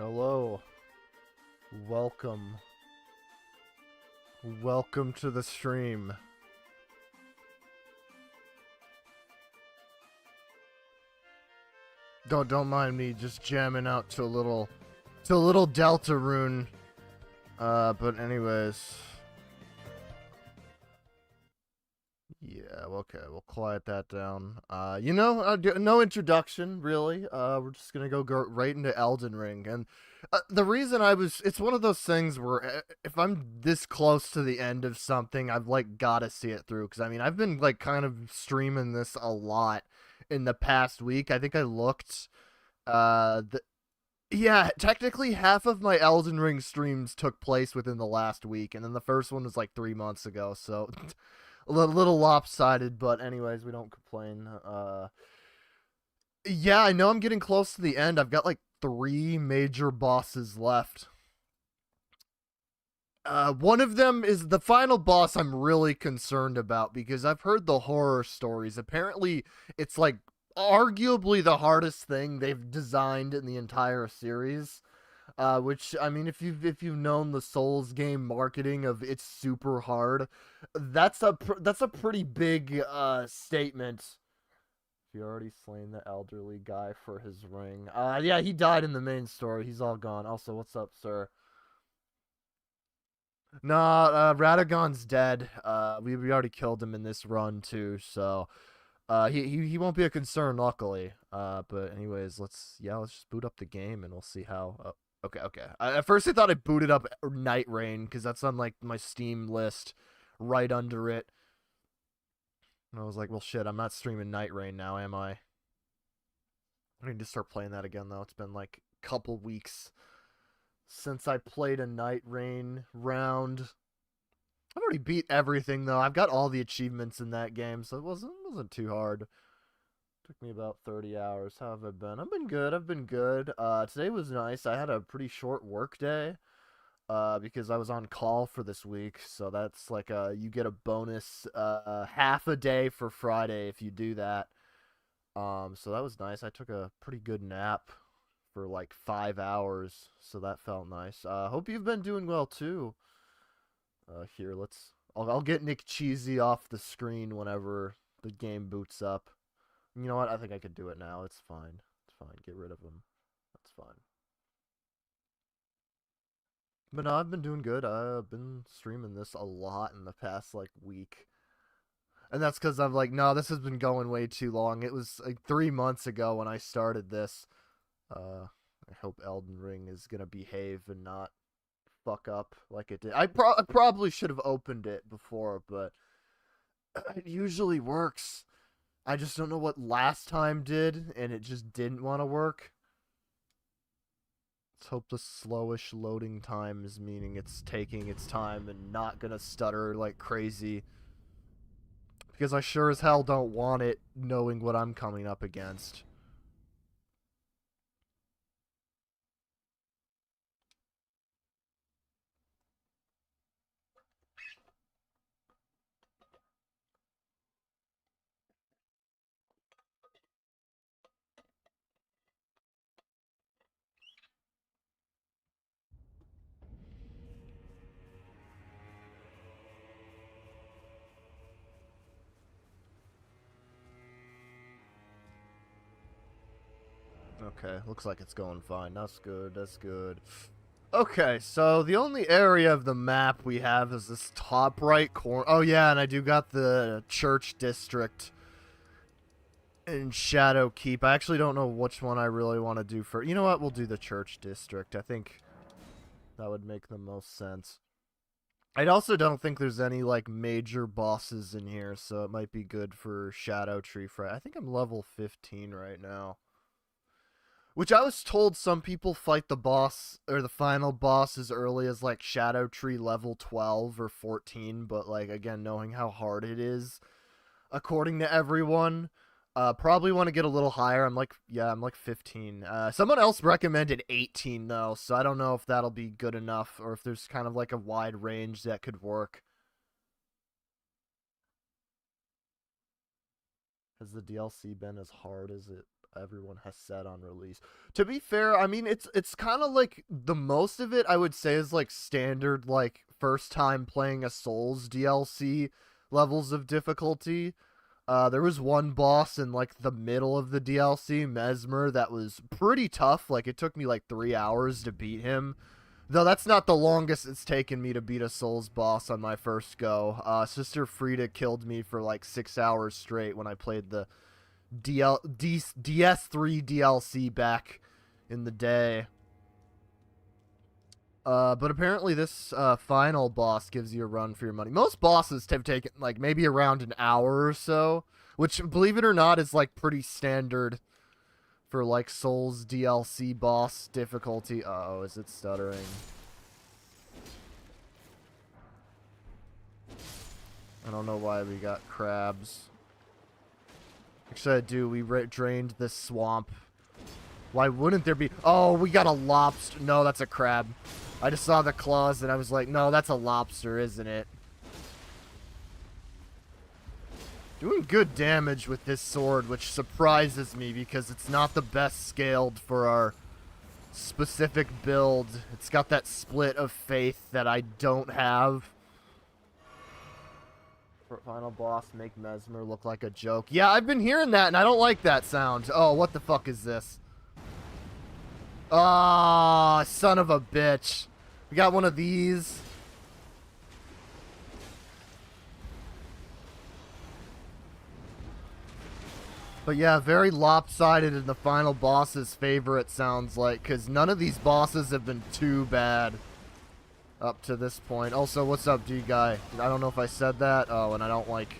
Hello. Welcome. Welcome to the stream. Don't mind me just jamming out to a little Delta rune. But anyways. Yeah, okay, we'll quiet that down. No introduction, really. We're just gonna go right into Elden Ring. And the reason it's one of those things where if I'm this close to the end of something, I've, like, gotta see it through. Because, I mean, I've been, like, kind of streaming this a lot in the past week. I think I looked, yeah, technically half of my Elden Ring streams took place within the last week, and then the first one was like 3 months ago, so a little lopsided, but anyways, we don't complain. Yeah, I know I'm getting close to the end. I've got like 3 major bosses left. One of them is the final boss I'm really concerned about because I've heard the horror stories. Apparently, it's like arguably the hardest thing they've designed in the entire series. Which, I mean, if you've known the Souls game marketing of it's super hard, that's a pretty big statement. You already slain the elderly guy for his ring. Yeah, he died in the main story. He's all gone. Also, what's up, sir? Nah, Radagon's dead. We already killed him in this run too, so he won't be a concern, luckily. But anyways, let's just boot up the game and we'll see how. Okay. At first I thought I booted up Night Rain because that's on like my Steam list, right under it. And I was like, well, shit, I'm not streaming Night Rain now, am I? I need to start playing that again though. It's been like a couple weeks since I played a Night Rain round. I've already beat everything though. I've got all the achievements in that game, so it wasn't too hard. Took me about 30 hours. How have I been? I've been good. Today was nice. I had a pretty short work day. Because I was on call for this week, so that's like you get a bonus half a day for Friday if you do that. So that was nice. I took a pretty good nap for like 5 hours, so that felt nice. Hope you've been doing well too. Here, I'll get Nick Cheesy off the screen whenever the game boots up. You know what? I think I could do it now. It's fine. It's fine. Get rid of him. That's fine. But no, I've been doing good. I've been streaming this a lot in the past like week. And that's because I'm like, no, this has been going way too long. It was like 3 months ago when I started this. I hope Elden Ring is gonna behave and not fuck up like it did. I probably should have opened it before, but it usually works. I just don't know what last time did, and it just didn't want to work. Let's hope the slowish loading time is meaning it's taking its time and not gonna stutter like crazy. Because I sure as hell don't want it knowing what I'm coming up against. Okay, looks like it's going fine. That's good, that's good. Okay, so the only area of the map we have is this top right corner. Oh yeah, and I do got the church district in Shadow Keep. I actually don't know which one I really want to do for. You know what? We'll do the church district. I think that would make the most sense. I also don't think there's any like major bosses in here, so it might be good for Shadow Tree Fright. I think I'm level 15 right now. Which I was told some people fight the boss or the final boss as early as like Shadow Tree level 12 or 14, but like again, knowing how hard it is, according to everyone, probably want to get a little higher. I'm like 15. Someone else recommended 18 though, so I don't know if that'll be good enough or if there's kind of like a wide range that could work. Has the DLC been as hard as it everyone has said on release. To be fair, I mean it's kind of like the most of it I would say is like standard like first time playing a Souls DLC levels of difficulty. There was one boss in like the middle of the DLC, Mesmer, that was pretty tough. Like it took me like 3 hours to beat him. Though that's not the longest it's taken me to beat a Souls boss on my first go. Sister Frida killed me for like 6 hours straight when I played the DS3 DLC back in the day. But apparently this final boss gives you a run for your money. Most bosses have taken like maybe around an hour or so, which, believe it or not, is like pretty standard for like Souls DLC boss difficulty. Uh-oh, is it stuttering? I don't know why we got crabs. Actually, I do. We drained this swamp. Why wouldn't there be? Oh, we got a lobster. No, that's a crab. I just saw the claws and I was like, no, that's a lobster, isn't it? Doing good damage with this sword, which surprises me because it's not the best scaled for our specific build. It's got that split of faith that I don't have. For final boss, make Mesmer look like a joke. Yeah, I've been hearing that and I don't like that sound. Oh, what the fuck is this? Ah, son of a bitch. We got one of these. But yeah, very lopsided in the final boss's favor, it sounds like, because none of these bosses have been too bad up to this point. Also, what's up, D-Guy? I don't know if I said that. Oh, and I don't like...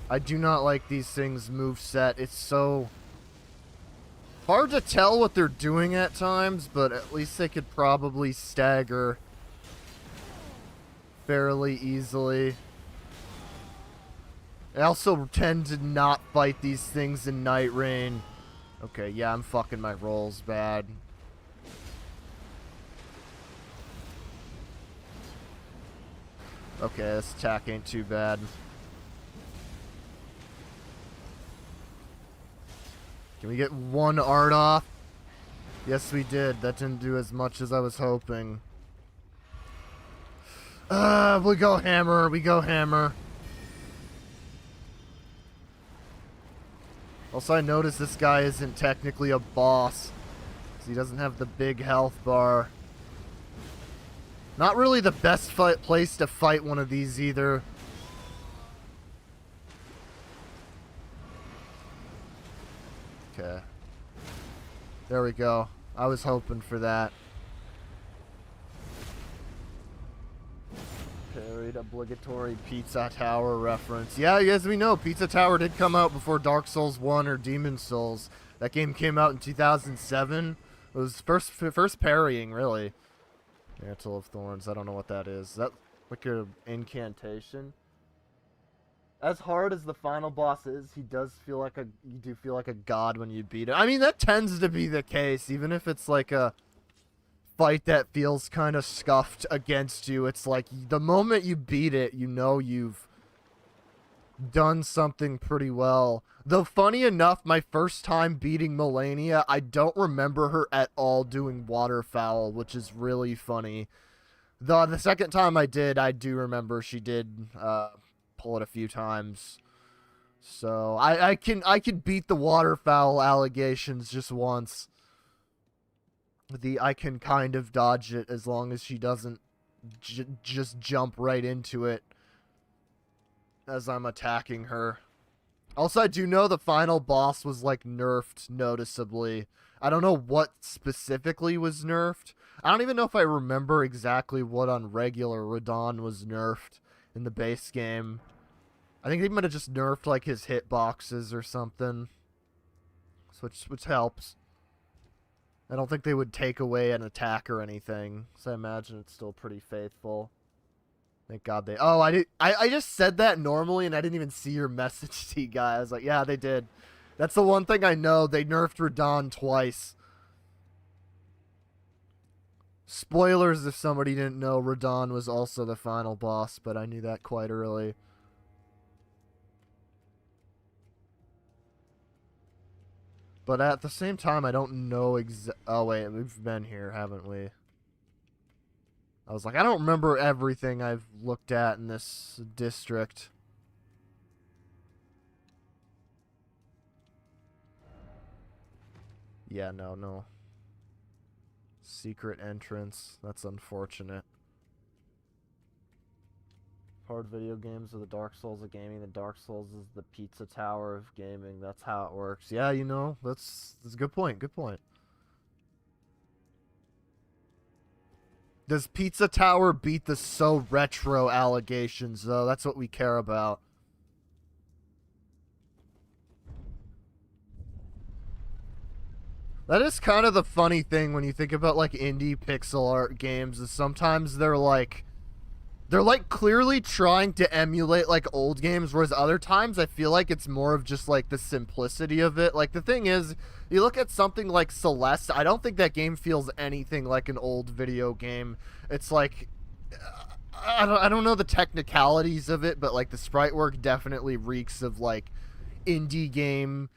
I do not like these things' moveset. It's so... hard to tell what they're doing at times, but at least they could probably stagger fairly easily. I also tend to not fight these things in Night Rain. Okay, yeah, I'm fucking my rolls bad. Okay, this attack ain't too bad. Can we get one art off? Yes, we did. That didn't do as much as I was hoping. We go hammer. We go hammer. Also, I noticed this guy isn't technically a boss, because he doesn't have the big health bar. Not really the best place to fight one of these either. Okay. There we go. I was hoping for that. Parried obligatory Pizza Tower reference. Yeah, as we know, Pizza Tower did come out before Dark Souls 1 or Demon Souls. That game came out in 2007. It was first parrying, really. Mantle of Thorns. I don't know what that is. Is that like an incantation? As hard as the final boss is, he does feel like you do feel like a god when you beat him. I mean, that tends to be the case, even if it's like a fight that feels kind of scuffed against you. It's like the moment you beat it, you know you've done something pretty well. Though funny enough, my first time beating Melania, I don't remember her at all doing waterfowl, which is really funny. Though the second time I did, I do remember she did pull it a few times. So I can beat the waterfowl allegations just once. I can kind of dodge it as long as she doesn't just jump right into it as I'm attacking her. Also, I do know the final boss was like nerfed noticeably. I don't know what specifically was nerfed. I don't even know if I remember exactly what on regular Radon was nerfed in the base game. I think they might have just nerfed like his hitboxes or something, which helps. I don't think they would take away an attack or anything, so I imagine it's still pretty faithful. Thank God they... Oh, I just said that normally, and I didn't even see your message, T-Guy. I was like, yeah, they did. That's the one thing I know. They nerfed Radon twice. Spoilers if somebody didn't know, Radon was also the final boss, but I knew that quite early. But at the same time, I don't know oh, wait, we've been here, haven't we? I was like, I don't remember everything I've looked at in this district. Yeah, no. Secret entrance. That's unfortunate. Hard video games are the Dark Souls of gaming. The Dark Souls is the Pizza Tower of gaming. That's how it works. Yeah, you know, that's a good point. Good point. Does Pizza Tower beat the so retro allegations, though? That's what we care about. That is kind of the funny thing when you think about, like, indie pixel art games, is sometimes they're like clearly trying to emulate like old games, whereas other times I feel like it's more of just like the simplicity of it. Like the thing is, you look at something like Celeste, I don't think that game feels anything like an old video game. It's like I don't know the technicalities of it, but like the sprite work definitely reeks of like indie game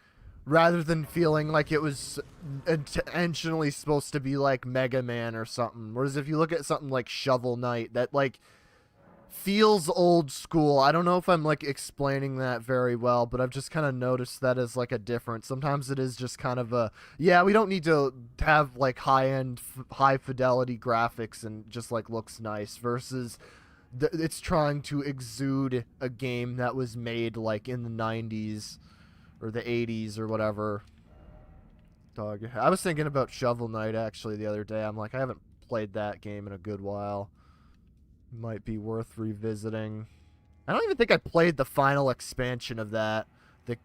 rather than feeling like it was intentionally supposed to be like Mega Man or something. Whereas if you look at something like Shovel Knight, that like feels old school. I don't know if I'm like explaining that very well, but I've just kind of noticed that as like a difference. Sometimes it is just kind of a, yeah, we don't need to have like high-end high fidelity graphics and just like looks nice versus it's trying to exude a game that was made like in the 90s or the 80s or whatever. Dog. I was thinking about Shovel Knight actually the other day. I'm like, I haven't played that game in a good while. Might be worth revisiting. I don't even think I played the final expansion of that, the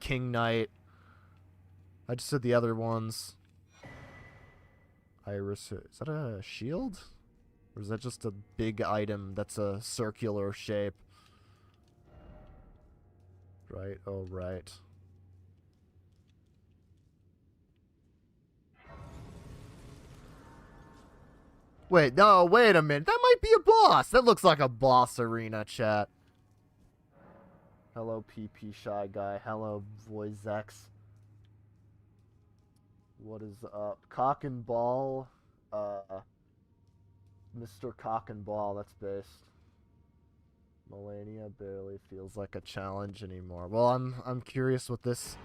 King Knight. I just did the other ones. Iris, is that a shield? Or is that just a big item that's a circular shape? Right, oh right. Wait, no, wait a minute. That might be a boss. That looks like a boss arena, chat. Hello, PP Shy Guy. Hello, Voizex. What is up? Cock and Ball. Mr. Cock and Ball, that's based. Melania barely feels like a challenge anymore. Well, I'm curious what this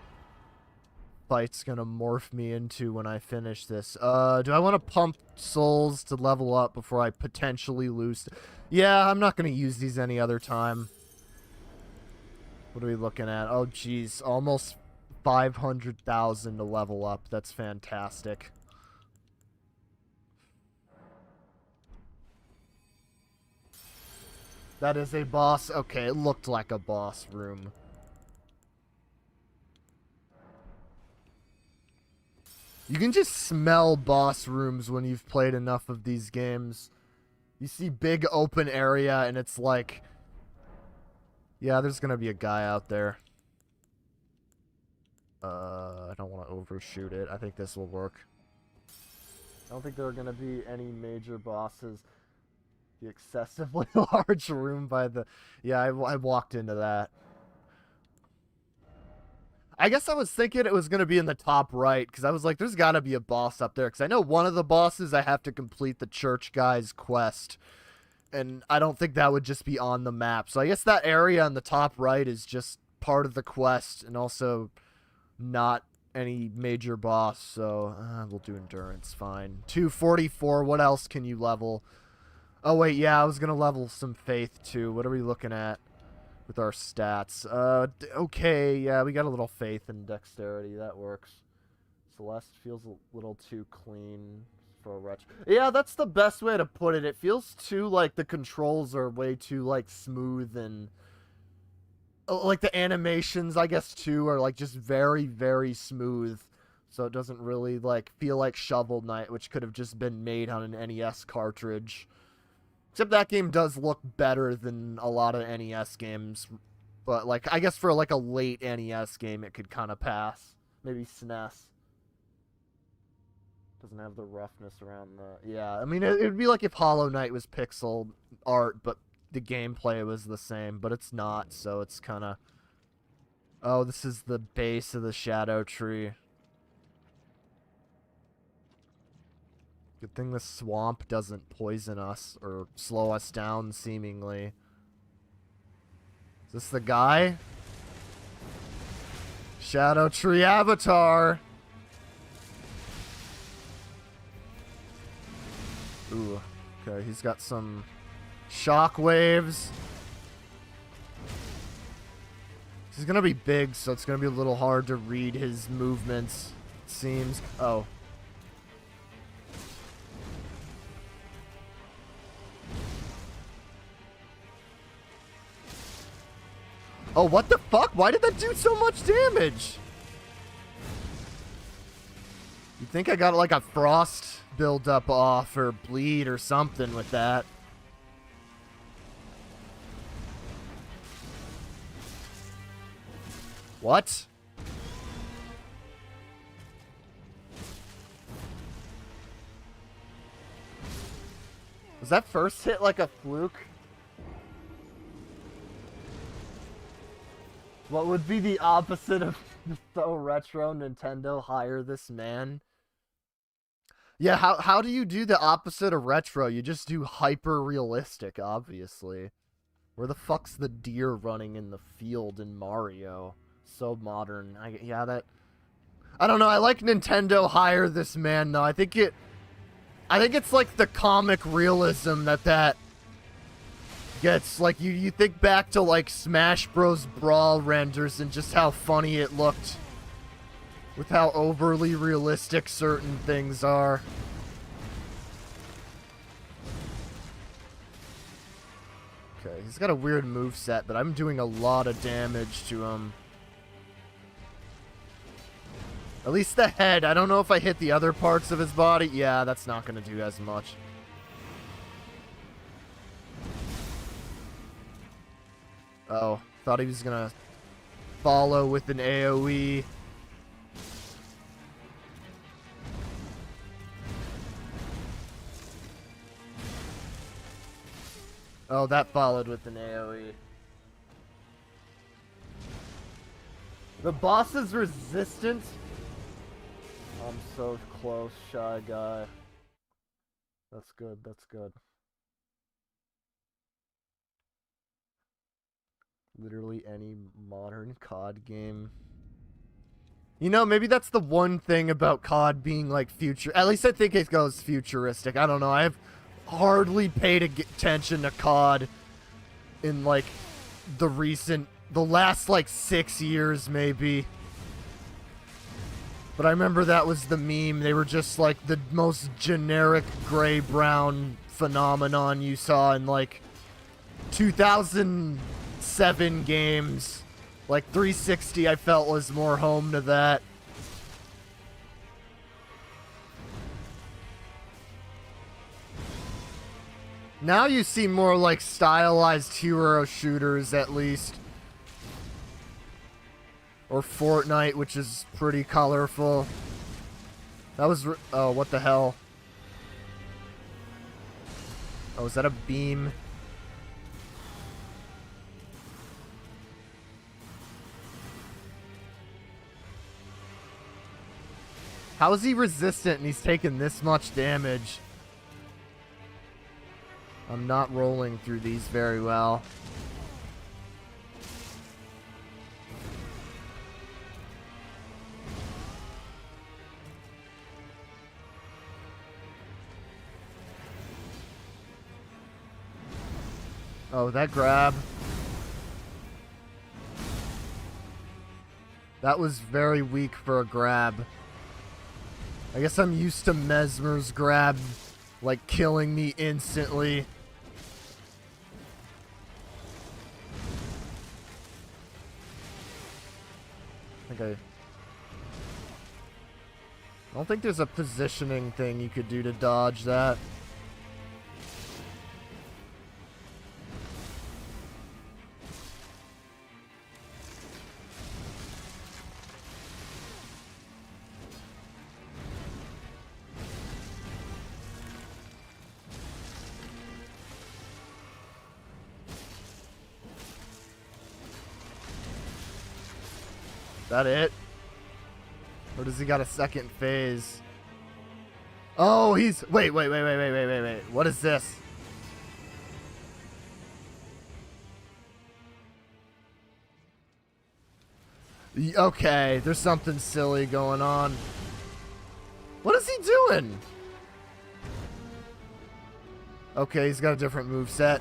fight's gonna morph me into when I finish this. Do I want to pump souls to level up before I potentially lose? Yeah, I'm not gonna use these any other time. What are we looking at? Oh, geez, almost 500,000 to level up. That's fantastic. That is a boss. Okay, it looked like a boss room. You can just smell boss rooms when you've played enough of these games. You see big open area and it's like, yeah, there's gonna be a guy out there. I don't want to overshoot it. I think this will work. I don't think there are gonna be any major bosses. The excessively large room by the... Yeah, I walked into that. I guess I was thinking it was going to be in the top right, because I was like, there's got to be a boss up there, because I know one of the bosses I have to complete the church guy's quest, and I don't think that would just be on the map. So I guess that area on the top right is just part of the quest, and also not any major boss, so we'll do endurance, fine. 244, what else can you level? Oh, wait, yeah, I was going to level some faith, too. What are we looking at with our stats? Okay, yeah, we got a little faith and dexterity. That works. Celeste feels a little too clean for a retro. Yeah, that's the best way to put it. It feels too, like, the controls are way too, like, smooth and... Like, the animations, I guess, too, are, like, just very, very smooth. So it doesn't really, like, feel like Shovel Knight, which could have just been made on an NES cartridge. Except that game does look better than a lot of NES games. But, like, I guess for, like, a late NES game, it could kind of pass. Maybe SNES. Doesn't have the roughness around the... Yeah, I mean, it would be like if Hollow Knight was pixel art, but the gameplay was the same. But it's not, so it's kind of... Oh, this is the base of the Shadow Tree. Good thing the swamp doesn't poison us or slow us down, seemingly. Is this the guy? Shadow Tree Avatar! Ooh, okay, he's got some shock waves. He's gonna be big, so it's gonna be a little hard to read his movements, it seems. Oh. Oh, what the fuck? Why did that do so much damage? You'd think I got like a frost buildup off or bleed or something with that. What? Was that first hit like a fluke? What would be the opposite of so retro Nintendo hire this man? Yeah, how do you do the opposite of retro? You just do hyper realistic, obviously. Where the fuck's the deer running in the field in Mario? So modern. I don't know. I like Nintendo hire this man though. I think it's like the comic realism that gets, like, you think back to like Smash Bros. Brawl renders and just how funny it looked with how overly realistic certain things are. Okay, he's got a weird moveset, but I'm doing a lot of damage to him. At least the head. I don't know if I hit the other parts of his body. Yeah, that's not going to do as much. Oh, thought he was going to follow with an AoE. Oh, that followed with an AoE. The boss is resistant. I'm so close, Shy Guy. That's good, that's good. Literally any modern COD game. You know, maybe that's the one thing about COD being like future. At least I think it goes futuristic. I don't know. I have hardly paid attention to COD in like the last like 6 years maybe. But I remember that was the meme. They were just like the most generic gray-brown phenomenon you saw in like 2007 games. Like 360 I felt was more home to that. Now you see more like stylized hero shooters at least. Or Fortnite, which is pretty colorful. That was... oh, what the hell? Oh, is that a beam? How is he resistant and he's taking this much damage? I'm not rolling through these very well. Oh, that grab. That was very weak for a grab. I guess I'm used to Mesmer's grab, like, killing me instantly. I don't think there's a positioning thing you could do to dodge that. That it? Or does he got a second phase? Oh, he's... Wait. What is this? Okay, there's something silly going on. What is he doing? Okay, he's got a different moveset.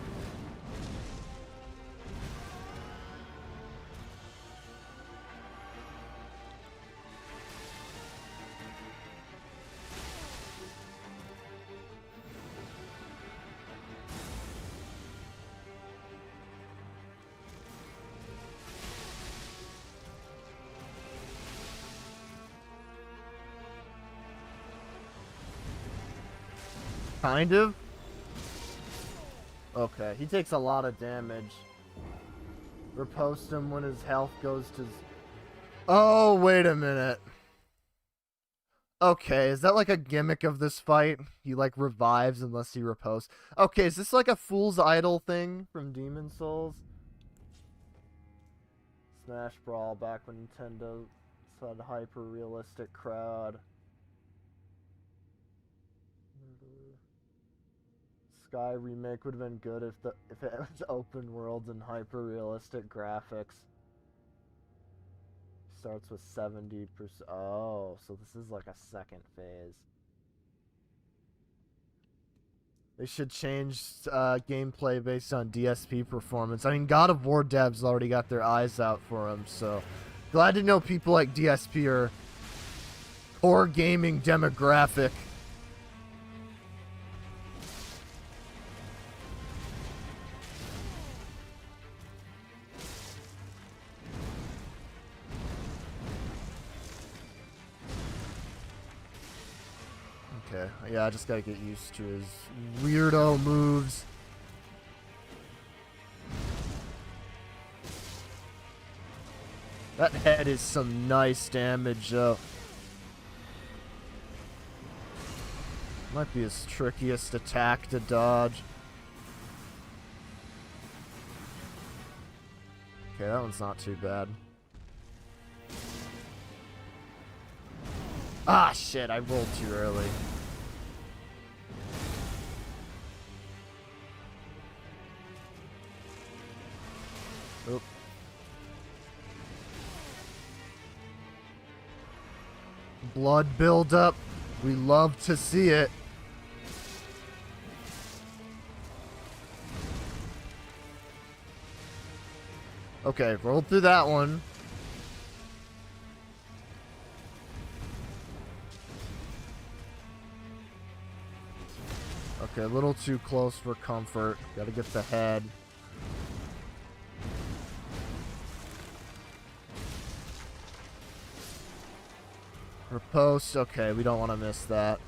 Kind of. Okay, he takes a lot of damage. Riposte him when his health goes to... Oh, wait a minute. Okay, is that like a gimmick of this fight? He like revives unless he riposte. Okay, is this like a Fool's Idol thing from Demon Souls? Smash Brawl back when Nintendo had a hyper-realistic crowd. Sky remake would have been good if it was open world and hyper-realistic graphics. Starts with 70%. Oh, so this is like a second phase. They should change gameplay based on DSP performance. I mean, God of War devs already got their eyes out for him, so glad to know people like DSP are core gaming demographic. Okay, yeah, I just gotta get used to his weirdo moves. That head is some nice damage, though. Might be his trickiest attack to dodge. Okay, that one's not too bad. Ah, shit, I rolled too early. Oop. Blood buildup. We love to see it. Okay, rolled through that one. Okay, a little too close for comfort. Gotta get the head. Riposte. Okay, we don't want to miss that.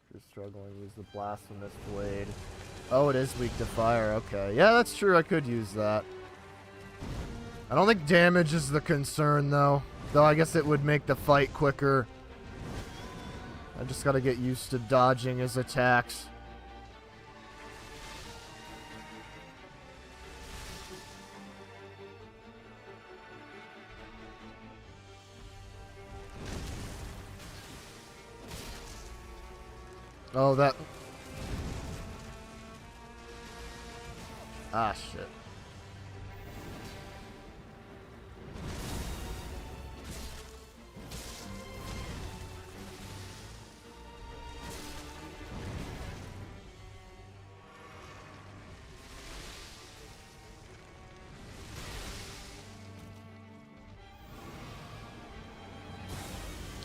If you're struggling, use the blasphemous blade. Oh, it is weak to fire. Okay. Yeah, that's true. I could use that. I don't think damage is the concern, though. Though I guess it would make the fight quicker. I just gotta get used to dodging his attacks. Oh, that... Ah, shit.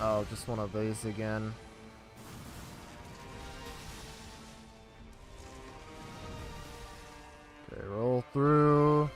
Oh, just one of these again. Okay, roll through.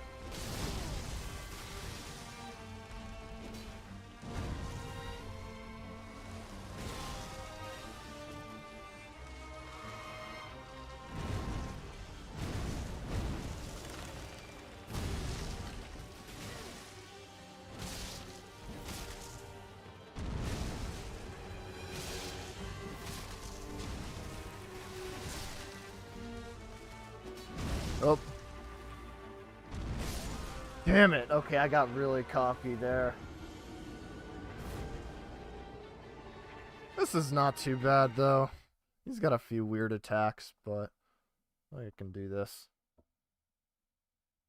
Oh. Damn it. Okay, I got really cocky there. This is not too bad, though. He's got a few weird attacks, but I can do this.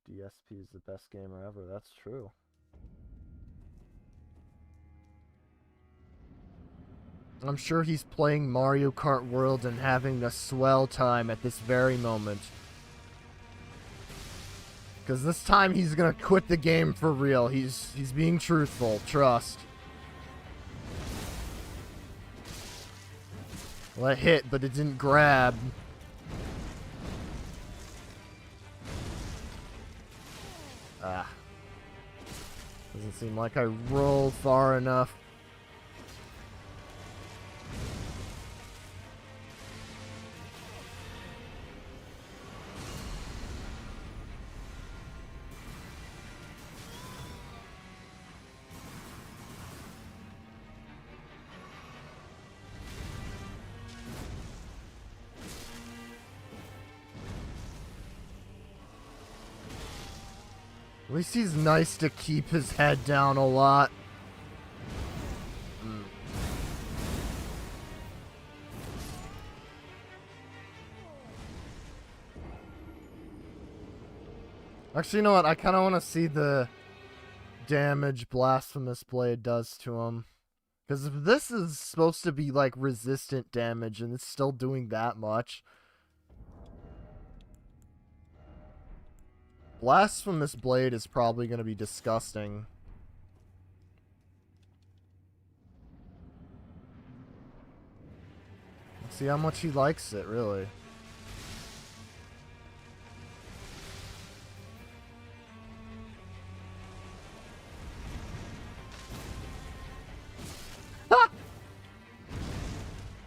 DSP is the best gamer ever. That's true. I'm sure he's playing Mario Kart World and having a swell time at this very moment. Because this time he's gonna quit the game for real. He's being truthful. Trust. Well, it hit, but it didn't grab. Ah. Doesn't seem like I rolled far enough. At least he's nice to keep his head down a lot. Actually, you know what? I kind of want to see the damage Blasphemous Blade does to him. Because if this is supposed to be, like, resistant damage and it's still doing that much... Blasphemous Blade is probably going to be disgusting. Let's see how much he likes it, really.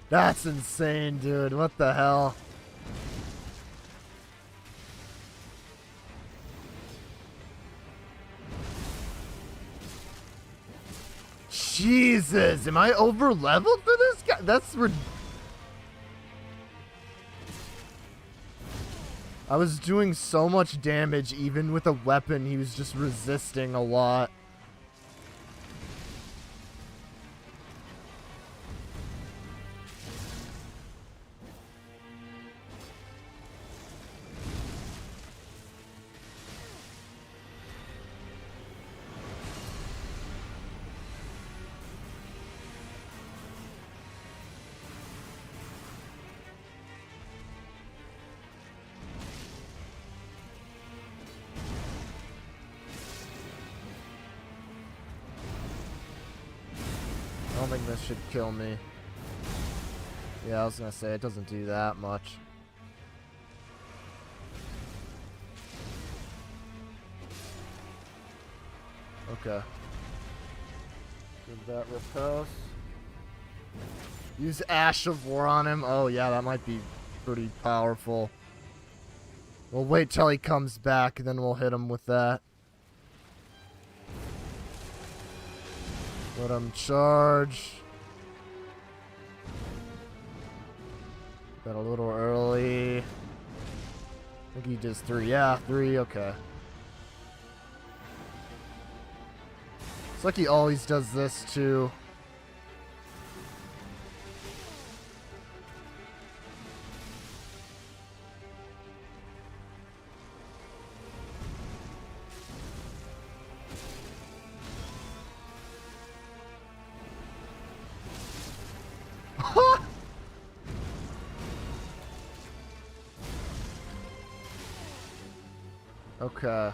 That's insane, dude. What the hell? Jesus, am I over leveled for this guy? That's I was doing so much damage even with a weapon. He was just resisting a lot. I don't think this should kill me. Yeah, I was gonna say, it doesn't do that much. Okay. Give that repulse. Use Ash of War on him. Oh yeah, that might be pretty powerful. We'll wait till he comes back, and then we'll hit him with that. Let him charge. Got a little early. I think he does 3. Yeah, 3. Okay. It's like he always does this too. Okay.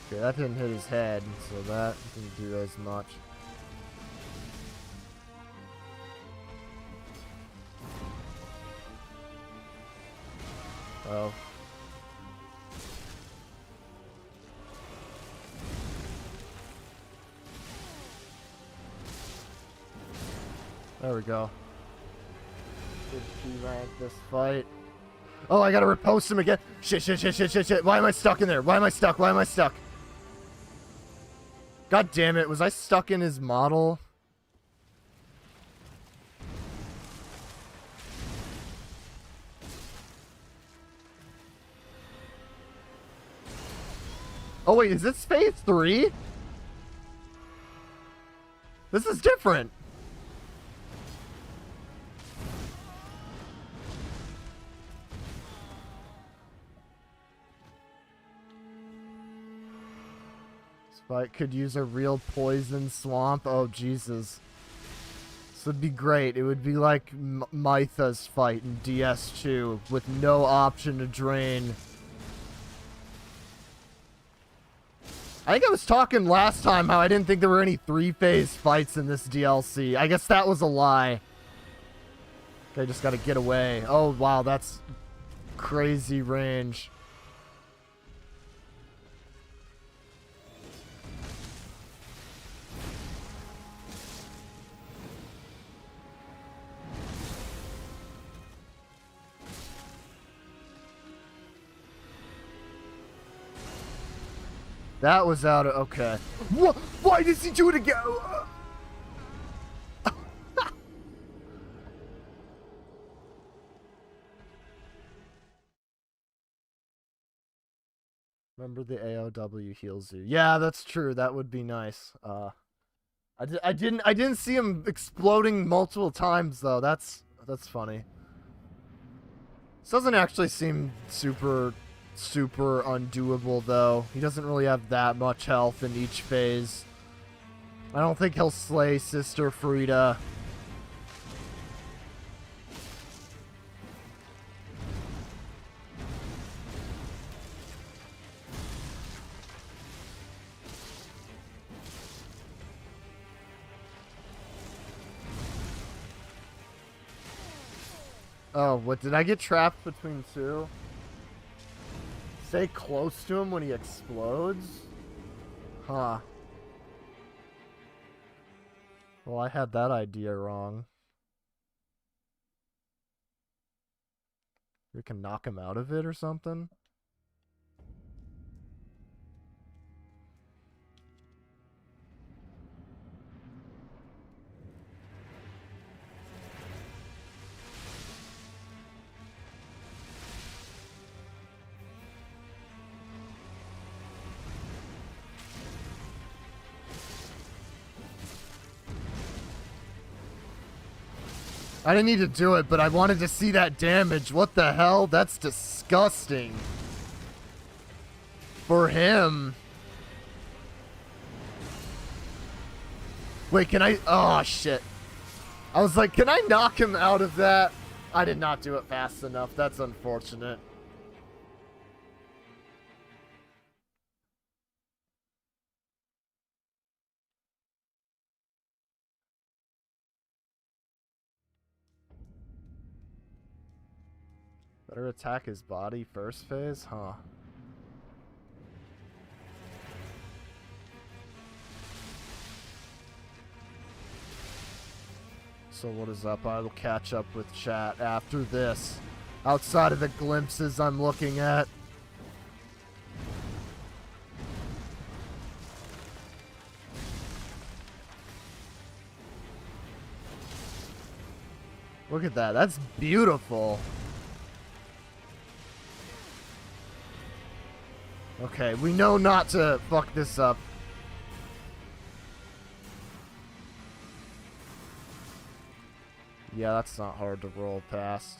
Okay, that didn't hit his head, so that didn't do as much. Oh. There we go. Good P rank this fight. Oh, I gotta repost him again. Shit. Why am I stuck in there? Why am I stuck? God damn it. Was I stuck in his model? Oh, wait. Is this phase 3? This is different. Fight could use a real poison swamp. Oh, Jesus. This would be great. It would be like Mytha's fight in DS2 with no option to drain. I think I was talking last time how I didn't think there were any 3-phase fights in this DLC. I guess that was a lie. I just gotta get away. Oh, wow, that's crazy range. That was out of... Okay. What? Why does he do it again? Remember the AOW heals you. Yeah, that's true. That would be nice. I didn't see him exploding multiple times though. That's funny. This doesn't actually seem super undoable though. He doesn't really have that much health in each phase. I don't think he'll slay Sister Frida. Oh, what, did I get trapped between two? Stay close to him when he explodes? Huh. Well, I had that idea wrong. We can knock him out of it or something? I didn't need to do it, but I wanted to see that damage. What the hell? That's disgusting. For him. Wait, can I... Oh, shit. I was like, can I knock him out of that? I did not do it fast enough. That's unfortunate. Better attack his body first phase? Huh. So what is up? I will catch up with chat after this. Outside of the glimpses I'm looking at. Look at that. That's beautiful. Okay, we know not to fuck this up. Yeah, that's not hard to roll past.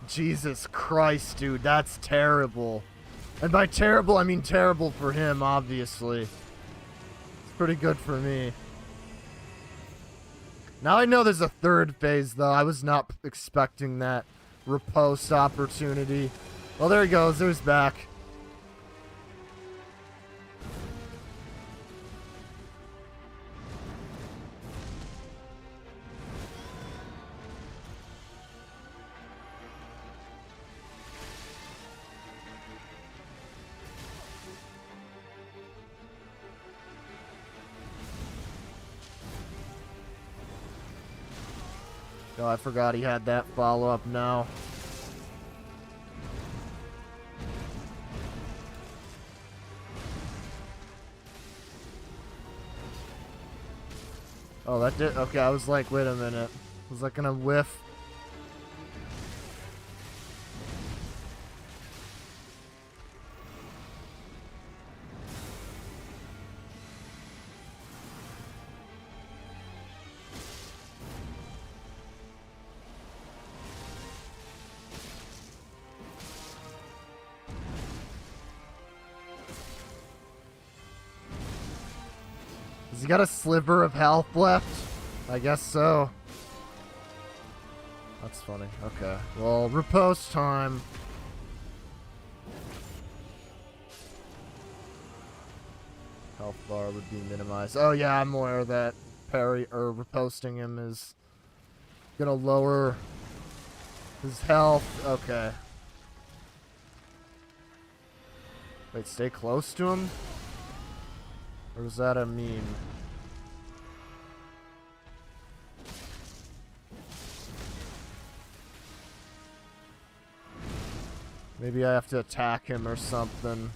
Jesus Christ, dude, that's terrible. And by terrible, I mean terrible for him, obviously. It's pretty good for me. Now I know there's a third phase, though. I was not expecting that riposte opportunity. Well, there he goes. There's back. Oh, I forgot he had that follow-up now. Oh, that did... Okay, I was like, wait a minute. Was that gonna whiff? Has he got a sliver of health left? I guess so. That's funny. Okay. Well, riposte time. Health bar would be minimized. Oh yeah, I'm aware that parry or riposting him is gonna lower his health. Okay. Wait, stay close to him? Or was that a meme? Maybe I have to attack him or something.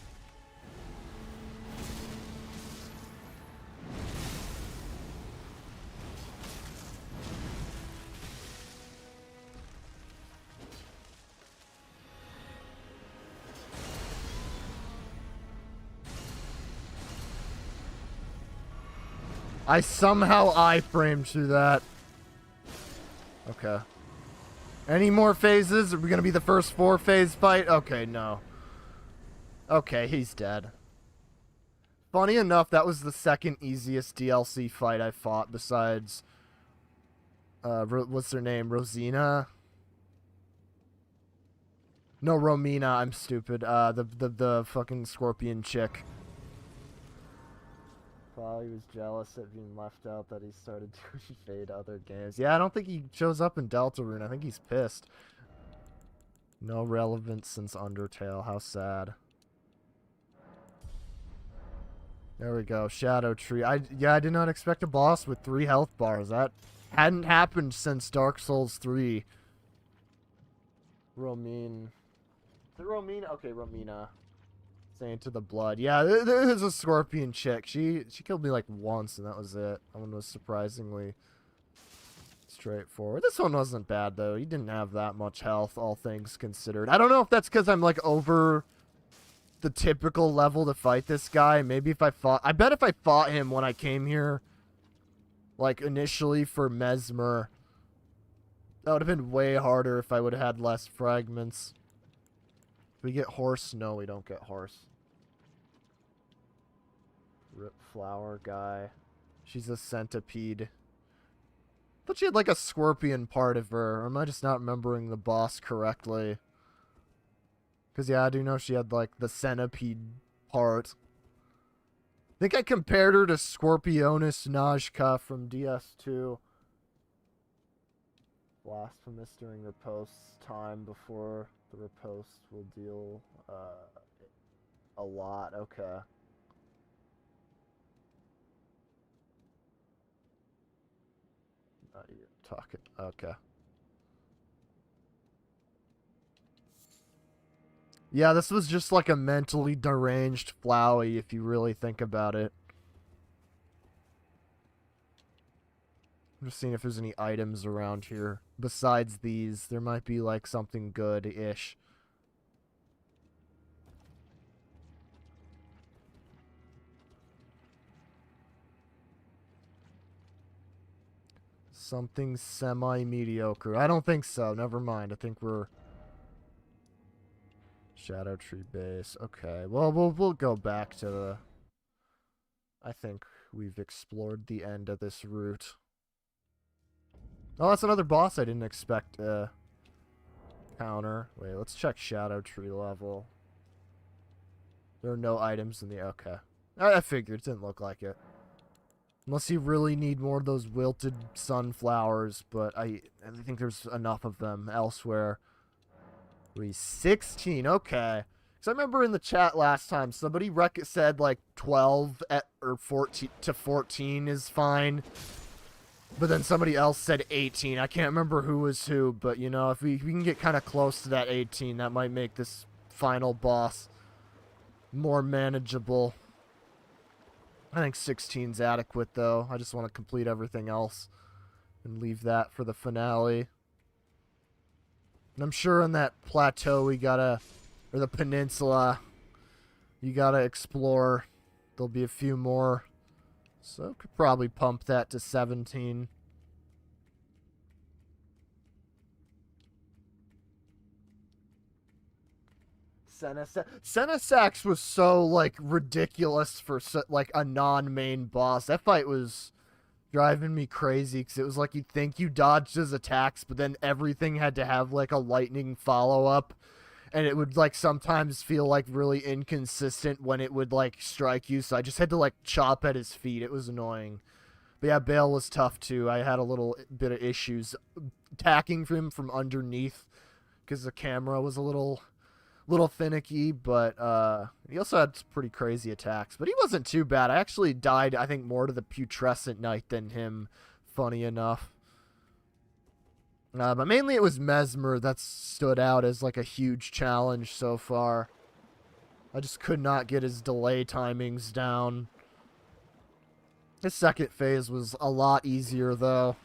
I somehow iframed through that. Okay. Any more phases? Are we gonna be the first 4-phase fight? Okay, no. Okay, he's dead. Funny enough, that was the second easiest DLC fight I fought besides... what's her name? Rosina? No, Romina, I'm stupid. The fucking scorpion chick. Probably was jealous at being left out that he started to fade other games. Yeah, I don't think he shows up in Deltarune. I think he's pissed. No relevance since Undertale. How sad. There we go. Shadow Tree. I did not expect a boss with 3 health bars. That hadn't happened since Dark Souls 3. Romine. Is it Romina? Okay, Romina. Saying to the blood. Yeah, there's a scorpion chick. She killed me like once and that was it. That one was surprisingly straightforward. This one wasn't bad though. He didn't have that much health, all things considered. I don't know if that's because I'm like over the typical level to fight this guy. Maybe if I fought... I bet if I fought him when I came here, like initially for Mesmer, that would have been way harder if I would have had less fragments. We get horse? No, we don't get horse. Rip flower guy. She's a centipede. I thought she had like a scorpion part of her. Or am I just not remembering the boss correctly? Because yeah, I do know she had like the centipede part. I think I compared her to Scorpionus Najka from DS2. Blasphemous during riposte time before the riposte will deal a lot. Okay. You're talking. Okay. Yeah, this was just like a mentally deranged Flowey if you really think about it. I'm just seeing if there's any items around here. Besides these, there might be like something good-ish. Something semi-mediocre. I don't think so. Never mind. I think we're... Shadow Tree Base. Okay. Well, we'll go back to the... I think we've explored the end of this route. Oh, that's another boss I didn't expect to counter. Wait, let's check Shadow Tree level. There are no items in the... Okay. I figured. It didn't look like it. Unless you really need more of those wilted sunflowers, but I think there's enough of them elsewhere. 16, okay. So I remember in the chat last time, somebody said like 12 or 14 to 14 is fine. But then somebody else said 18. I can't remember who was who, but you know, if we can get kind of close to that 18, that might make this final boss more manageable. I think 16's adequate, though. I just want to complete everything else and leave that for the finale. And I'm sure on that plateau we gotta, or the peninsula, you gotta explore. There'll be a few more. So could probably pump that to 17. Senesax was so, like, ridiculous for, like, a non-main boss. That fight was driving me crazy, because it was like you'd think you dodged his attacks, but then everything had to have, like, a lightning follow-up. And it would, like, sometimes feel, like, really inconsistent when it would, like, strike you. So I just had to, like, chop at his feet. It was annoying. But yeah, Bale was tough, too. I had a little bit of issues attacking him from underneath because the camera was a little finicky, but he also had some pretty crazy attacks. But he wasn't too bad. I actually died, I think, more to the Putrescent Knight than him, funny enough. But mainly it was Mesmer that stood out as, like, a huge challenge so far. I just could not get his delay timings down. His second phase was a lot easier, though.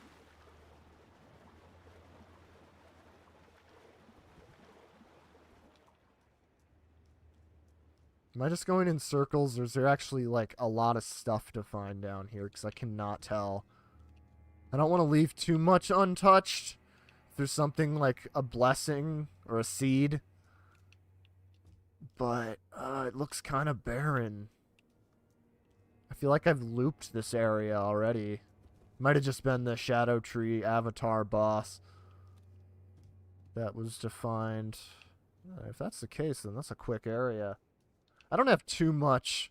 Am I just going in circles, or is there actually, like, a lot of stuff to find down here? Because I cannot tell. I don't want to leave too much untouched. If there's something like a blessing or a seed. But it looks kind of barren. I feel like I've looped this area already. Might have just been the Shadow Tree Avatar boss that was defined. If that's the case, then that's a quick area. I don't have too much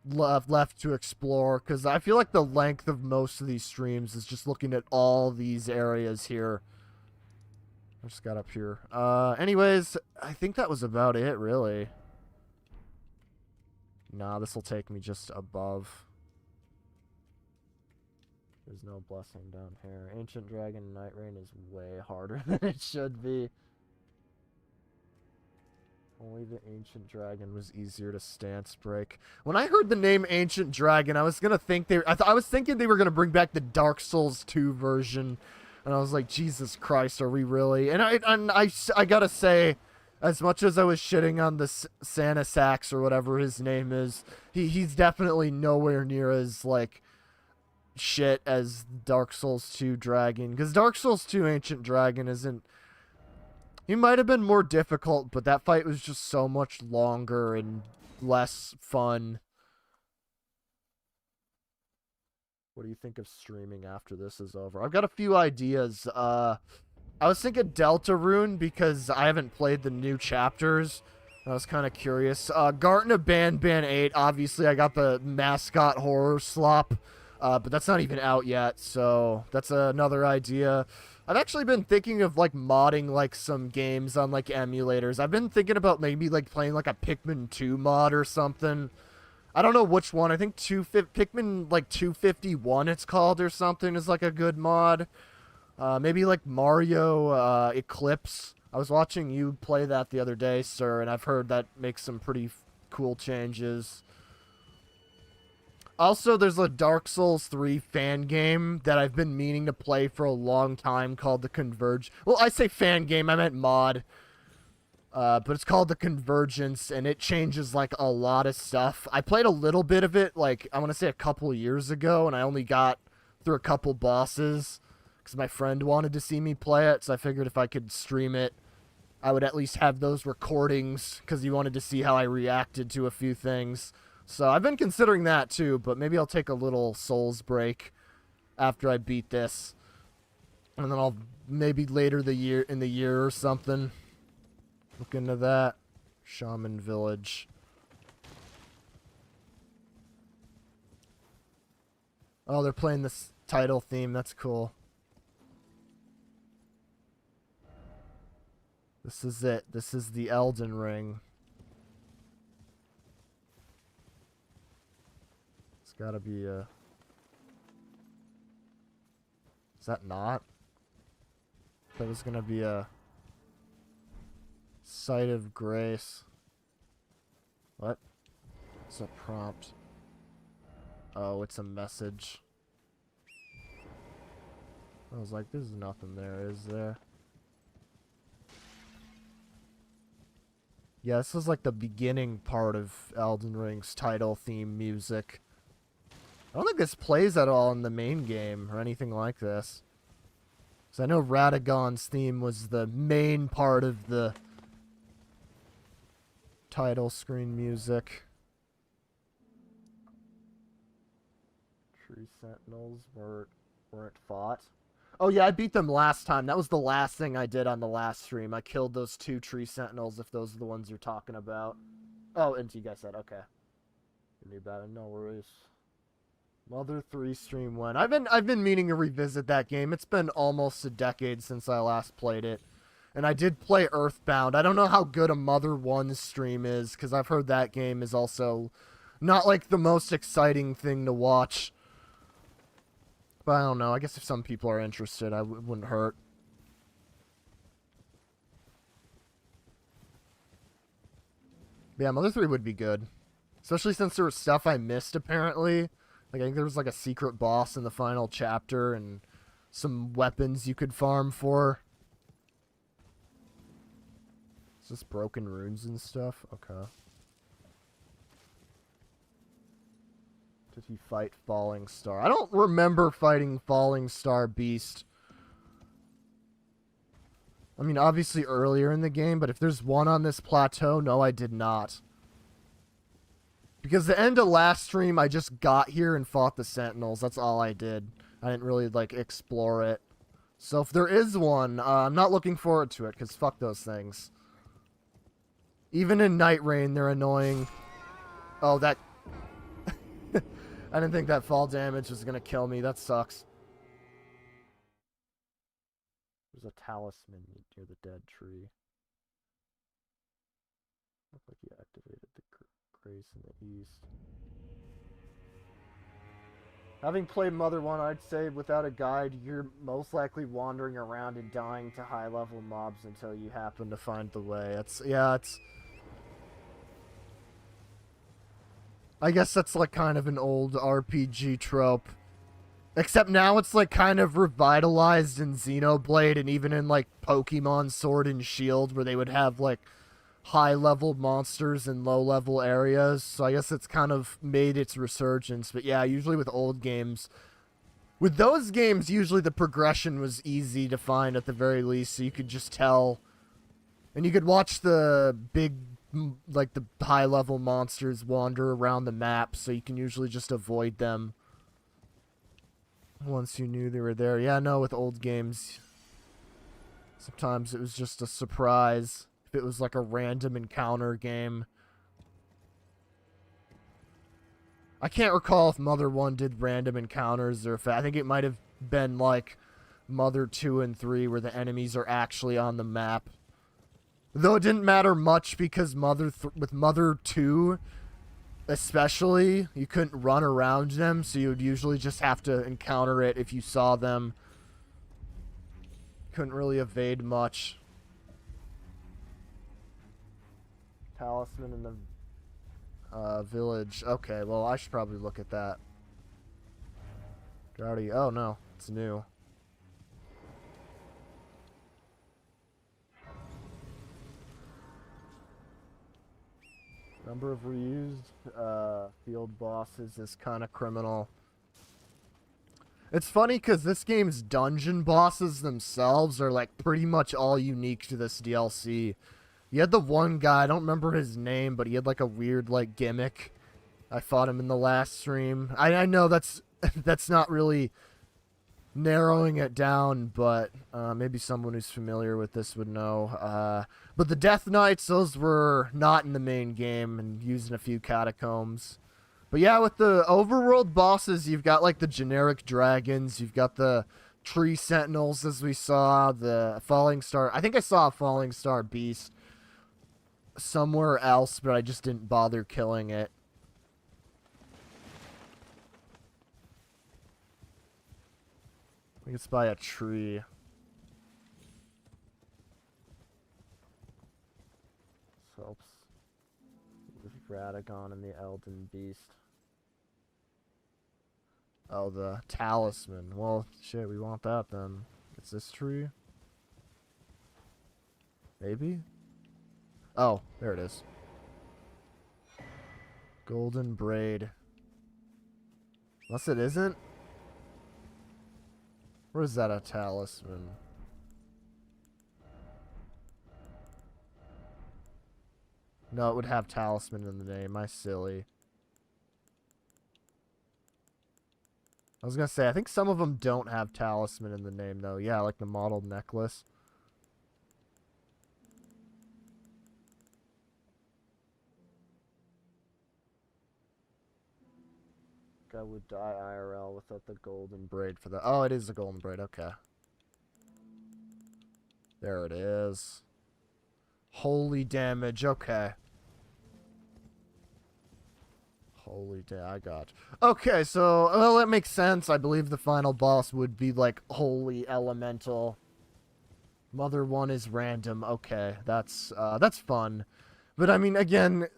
left to explore, because I feel like the length of most of these streams is just looking at all these areas here. I just got up here. Anyways, I think that was about it, really. Nah, this will take me just above. There's no blessing down here. Ancient Dragon Night Rain is way harder than it should be. Only the Ancient Dragon was easier to stance break. When I heard the name Ancient Dragon, I was gonna think I was thinking they were gonna bring back the Dark Souls 2 version, and I was like, Jesus Christ, are we really? And I gotta say, as much as I was shitting on the Senesax or whatever his name is, he's definitely nowhere near as, like, shit as Dark Souls 2 Dragon, because Dark Souls 2 Ancient Dragon isn't. He might have been more difficult, but that fight was just so much longer and less fun. What do you think of streaming after this is over? I've got a few ideas. I was thinking Deltarune, because I haven't played the new chapters. I was kind of curious. Garten of Banban 8, obviously I got the mascot horror slop, but that's not even out yet, so that's another idea. I've actually been thinking of, like, modding, like, some games on, like, emulators. I've been thinking about maybe, like, playing, like, a Pikmin 2 mod or something. I don't know which one. I think Pikmin, like, 251 it's called or something is, like, a good mod. Maybe, like, Mario Eclipse. I was watching you play that the other day, sir, and I've heard that makes some pretty cool changes. Also, there's a Dark Souls 3 fan game that I've been meaning to play for a long time called The Converge. Well, I say fan game, I meant mod. But it's called The Convergence, and it changes, like, a lot of stuff. I played a little bit of it, like, I want to say a couple years ago, and I only got through a couple bosses, because my friend wanted to see me play it, so I figured if I could stream it, I would at least have those recordings, because he wanted to see how I reacted to a few things. So I've been considering that too, but maybe I'll take a little Souls break after I beat this. And then I'll maybe later in the year or something look into that. Shaman Village. Oh, they're playing this title theme. That's cool. This is it. This is the Elden Ring. Gotta be Is that not? That was gonna be a site of grace. What? It's a prompt. Oh, it's a message. I was like, there's nothing there, is there? Yeah, this is like the beginning part of Elden Ring's title theme music. I don't think this plays at all in the main game or anything like this. Because I know Radagon's theme was the main part of the title screen music. Tree Sentinels weren't fought. Oh yeah, I beat them last time. That was the last thing I did on the last stream. I killed those 2 Tree Sentinels, if those are the ones you're talking about. Oh, and you guys said, okay. You knew about it, no worries. Mother 3 stream when? I've been meaning to revisit that game. It's been almost a decade since I last played it. And I did play Earthbound. I don't know how good a Mother 1 stream is, because I've heard that game is also not like the most exciting thing to watch. But I don't know. I guess if some people are interested, it wouldn't hurt. But yeah, Mother 3 would be good. Especially since there was stuff I missed, apparently. Like, I think there was like a secret boss in the final chapter and some weapons you could farm for. Is this broken runes and stuff? Okay. Did he fight Falling Star? I don't remember fighting Falling Star Beast. I mean, obviously earlier in the game, but if there's one on this plateau, no, I did not. Because the end of last stream, I just got here and fought the Sentinels. That's all I did. I didn't really, like, explore it. So if there is one, I'm not looking forward to it, because fuck those things. Even in Night Rain, they're annoying. Oh, that... I didn't think that fall damage was gonna kill me. That sucks. There's a talisman near the dead tree. Looks like you activated the grace in the east. Having played Mother 1, I'd say without a guide, you're most likely wandering around and dying to high-level mobs until you happen to find the way. I guess that's like kind of an old RPG trope. Except now it's like kind of revitalized in Xenoblade and even in like Pokemon Sword and Shield where they would have like high-level monsters in low-level areas. So I guess it's kind of made its resurgence. But yeah, usually with old games... With those games, usually the progression was easy to find at the very least, so you could just tell. And you could watch the big, like the high-level monsters wander around the map, so you can usually just avoid them once you knew they were there. Yeah, no, with old games, sometimes it was just a surprise if it was like a random encounter game. I can't recall if Mother 1 did random encounters or if I think it might have been like Mother 2 and 3 where the enemies are actually on the map. Though it didn't matter much because with Mother 2 especially, you couldn't run around them, so you would usually just have to encounter it if you saw them. Couldn't really evade much. Talisman in the village. Okay, well, I should probably look at that. Already. Oh, no. It's new. Number of reused field bosses is kind of criminal. It's funny because this game's dungeon bosses themselves are like pretty much all unique to this DLC. You had the one guy, I don't remember his name, but he had like a weird like gimmick. I fought him in the last stream. I know that's not really narrowing it down, but maybe someone who's familiar with this would know. But the Death Knights, those were not in the main game and used in a few catacombs. But yeah, with the overworld bosses, you've got like the generic dragons, you've got the tree sentinels as we saw, the falling star. I think I saw a falling star beast somewhere else, but I just didn't bother killing it. think it's by a tree. Helps with Radagon and the Elden Beast. Oh, the talisman. Well, shit, we want that then. It's this tree? Maybe? Oh, there it is. Golden braid. Unless it isn't? Or is that a talisman? No, it would have talisman in the name. I'm silly. I was gonna say, I think some of them don't have talisman in the name, though. Yeah, like the model necklace. I would die IRL without the golden braid for that. Oh, it is the golden braid. Okay. There it is. Holy damage. Okay. Holy I got. Okay, so well, that makes sense. I believe the final boss would be like holy elemental. Mother 1 is random. Okay, that's fun. But I mean, again,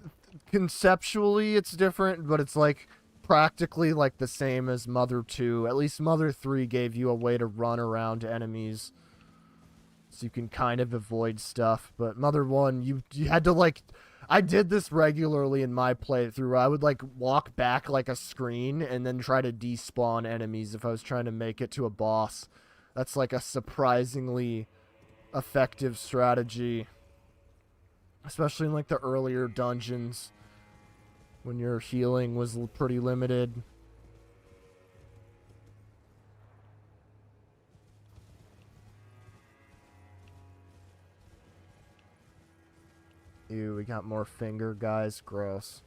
conceptually it's different, but it's like practically like the same as Mother 2. At least Mother 3 gave you a way to run around enemies, so you can kind of avoid stuff. But Mother 1, you had to like. I did this regularly in my playthrough. I would like walk back like a screen and then try to despawn enemies if I was trying to make it to a boss. That's like a surprisingly effective strategy, especially in like the earlier dungeons when your healing was pretty limited. Ew, we got more finger guys. Gross.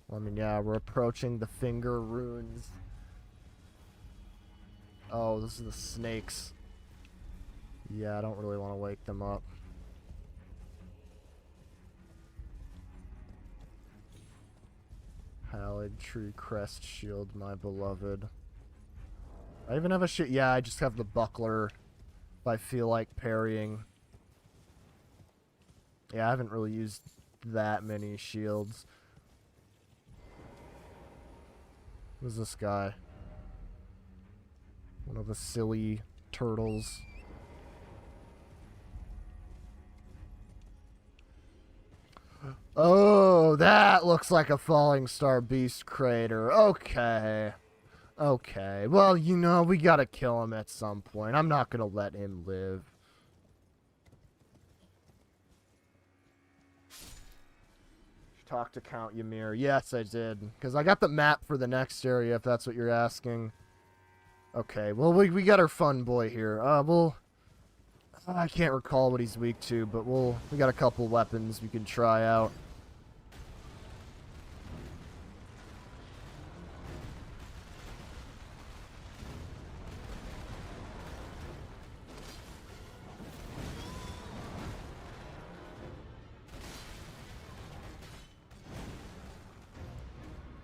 Well, I mean, yeah, we're approaching the finger runes. Oh, those are the snakes. Yeah, I don't really want to wake them up. Hallowed Tree Crest Shield, my beloved. I even have a shit. Yeah, I just have the buckler if I feel like parrying. Yeah, I haven't really used that many shields. Who's this guy? One of the silly turtles. Oh, that looks like a falling star beast crater. Okay. Okay. Well, you know, we gotta kill him at some point. I'm not gonna let him live. Talk to Count Ymir. Yes, I did. Because I got the map for the next area, if that's what you're asking. Okay, well, we got our fun boy here. I can't recall what he's weak to, but we got a couple weapons we can try out.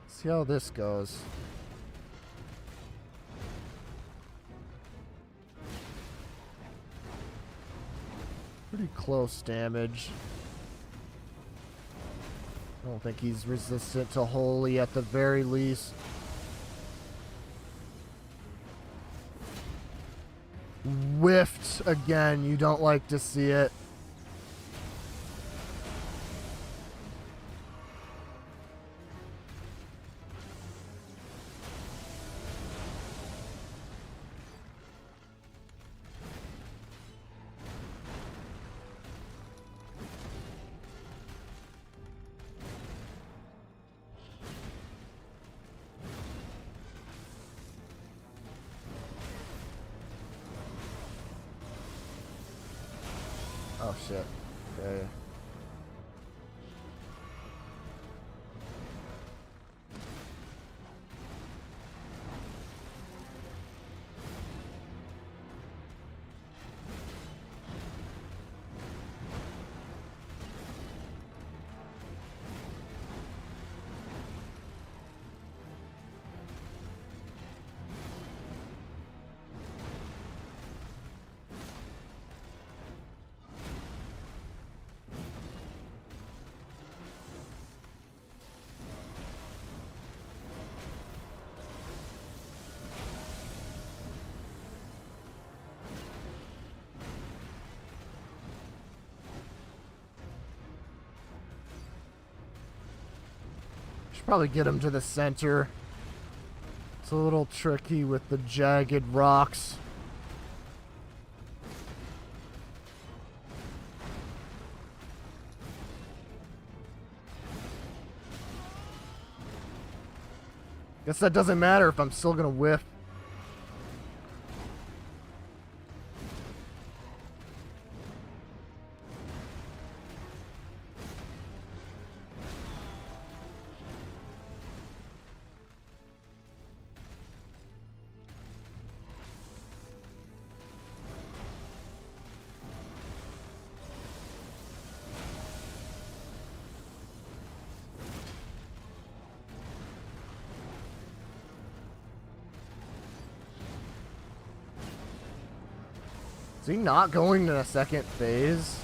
See how this goes. Pretty close damage. I don't think he's resistant to holy at the very least. Whiffed again. You don't like to see it. Oh shit. Okay. Should probably get him to the center. It's a little tricky with the jagged rocks. Guess that doesn't matter if I'm still gonna whiff. Is he not going to the second phase?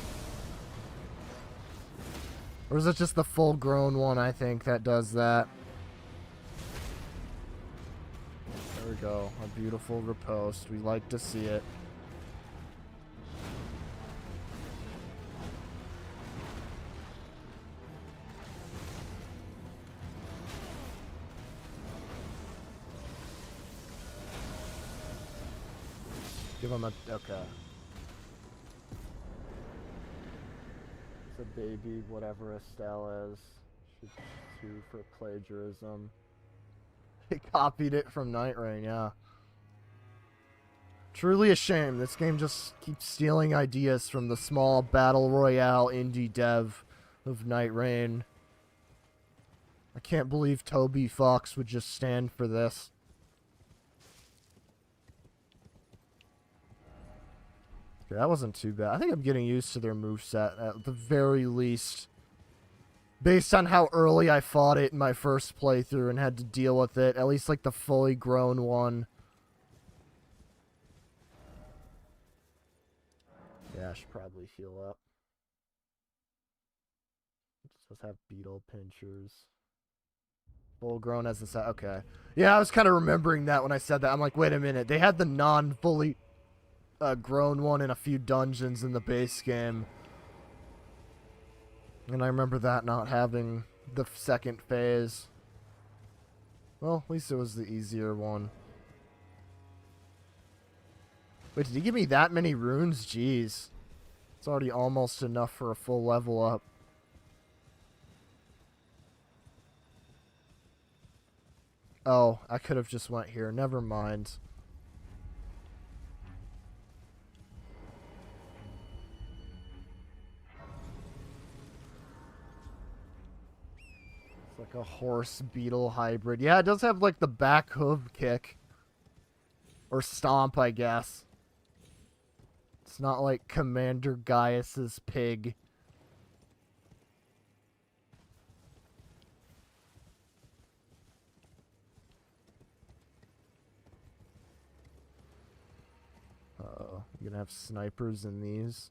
Or is it just the full-grown one, I think, that does that? There we go. A beautiful riposte. We like to see it. Give him a... okay. It's a baby, whatever Estelle is. Should sue for plagiarism. He copied it from Night Rain, yeah. Truly a shame. This game just keeps stealing ideas from the small battle royale indie dev of Night Rain. I can't believe Toby Fox would just stand for this. Okay, that wasn't too bad. I think I'm getting used to their moveset at the very least. Based on how early I fought it in my first playthrough and had to deal with it. At least like the fully grown one. Yeah, I should probably heal up. It just does have beetle pinchers. Full grown as the set. Okay. Yeah, I was kind of remembering that when I said that. I'm like, wait a minute. They had the non-fully grown one in a few dungeons in the base game. And I remember that not having the second phase. Well, at least it was the easier one. Wait, did he give me that many runes? Jeez. It's already almost enough for a full level up. Oh, I could have just went here. Never mind. It's like a horse beetle hybrid. Yeah, it does have like the back hoof kick. Or stomp, I guess. It's not like Commander Gaius's pig. Uh-oh. You gonna have snipers in these?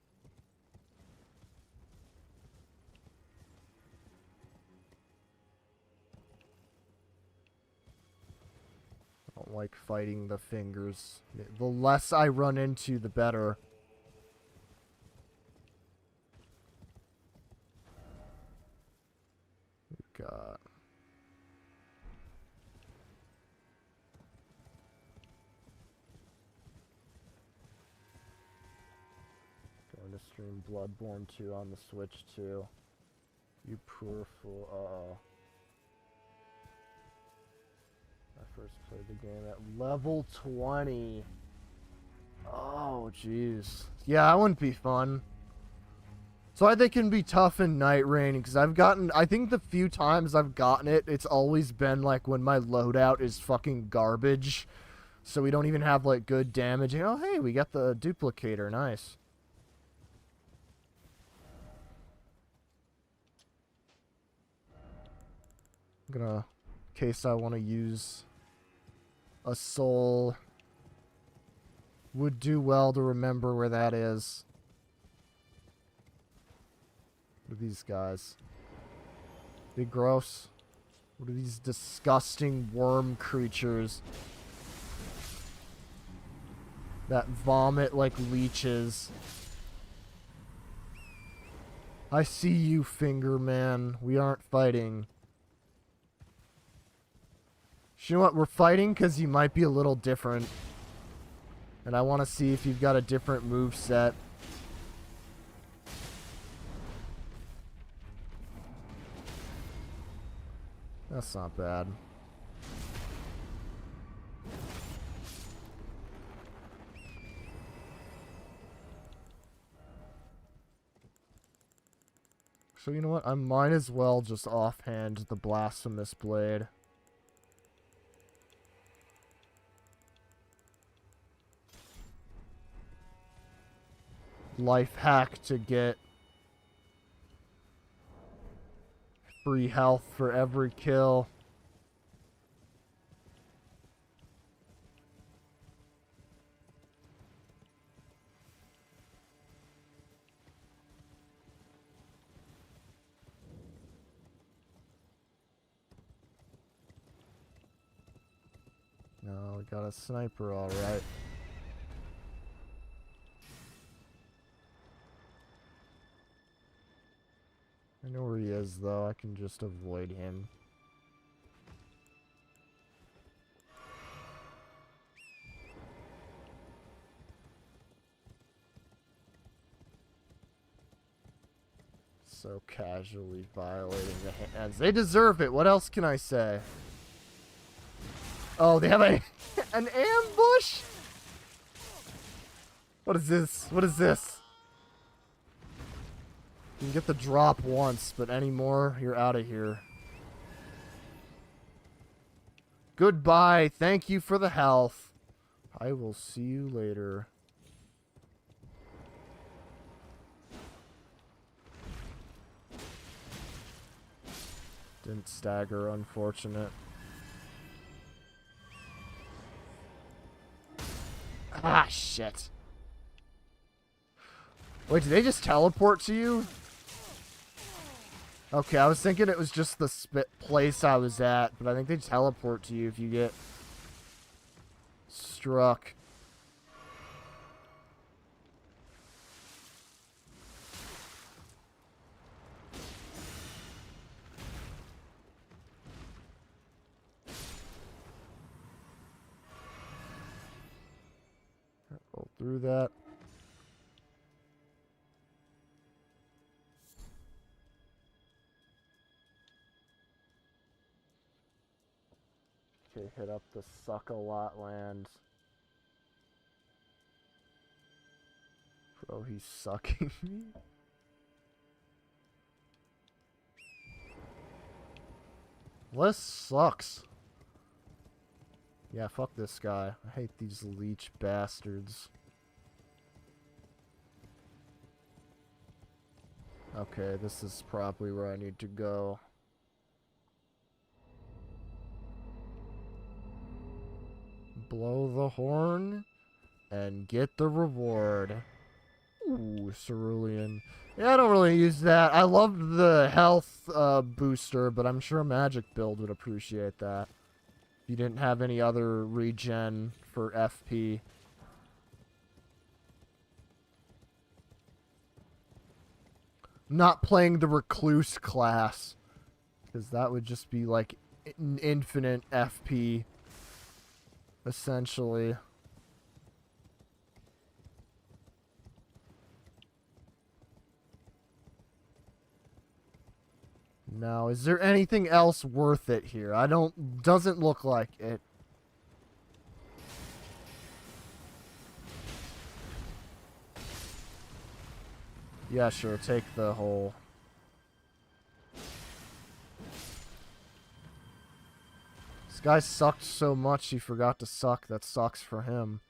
I don't like fighting the fingers. The less I run into, the better. We've got... going to stream Bloodborne 2 on the Switch too. You poor fool. Uh-oh. I first played the game at level 20. Oh, jeez. Yeah, that wouldn't be fun. So I think it can be tough in Night Rain, because I've gotten... I think the few times I've gotten it, it's always been, like, when my loadout is fucking garbage. So we don't even have, like, good damage. Oh, hey, we got the duplicator. Nice. I'm gonna... in case I want to use... a soul, would do well to remember where that is. What are these guys? They gross. What are these disgusting worm creatures that vomit like leeches? I see you, Finger Man. We aren't fighting. You know what? We're fighting because you might be a little different. And I want to see if you've got a different move set. That's not bad. So you know what? I might as well just offhand the Blasphemous Blade. Life hack to get free health for every kill. No, we got a sniper, alright. I know where he is, though. I can just avoid him. So casually violating the hands. They deserve it. What else can I say? Oh, they have an ambush? What is this? What is this? You can get the drop once, but any more, you're out of here. Goodbye. Thank you for the health. I will see you later. Didn't stagger, unfortunate. Ah, shit. Wait, did they just teleport to you? Okay, I was thinking it was just the place I was at, but I think they teleport to you if you get struck. Roll through that. Okay, hit up the Suck-a-Lot land. Bro, he's sucking me. This sucks. Yeah, fuck this guy. I hate these leech bastards. Okay, this is probably where I need to go. Blow the horn and get the reward. Ooh, cerulean. Yeah, I don't really use that. I love the health booster, but I'm sure a magic build would appreciate that. If you didn't have any other regen for FP. Not playing the recluse class, because that would just be like infinite FP, essentially. Now, is there anything else worth it here? Doesn't look like it. Yeah, sure, take the whole. This guy sucked so much he forgot to suck. That sucks for him.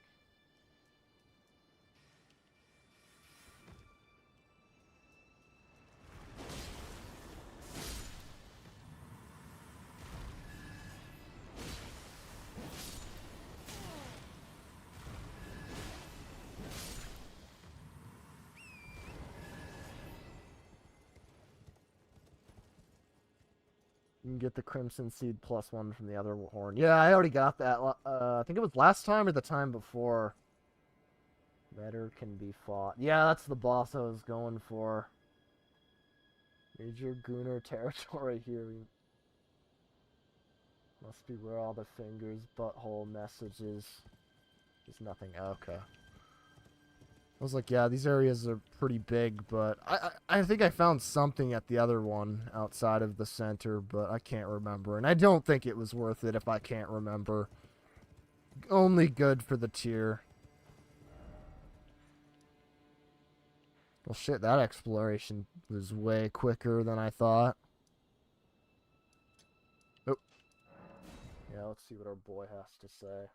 You can get the Crimson Seed +1 from the other horn. Yeah, I already got that. I think it was last time or the time before. Better can be fought. Yeah, that's the boss I was going for. Major Gunnar territory here. Must be where all the fingers, butthole messages. There's nothing. Okay. I was like, yeah, these areas are pretty big, but I think I found something at the other one outside of the center, but I can't remember. And I don't think it was worth it if I can't remember. Only good for the tier. Well, shit, that exploration was way quicker than I thought. Oh. Yeah, let's see what our boy has to say.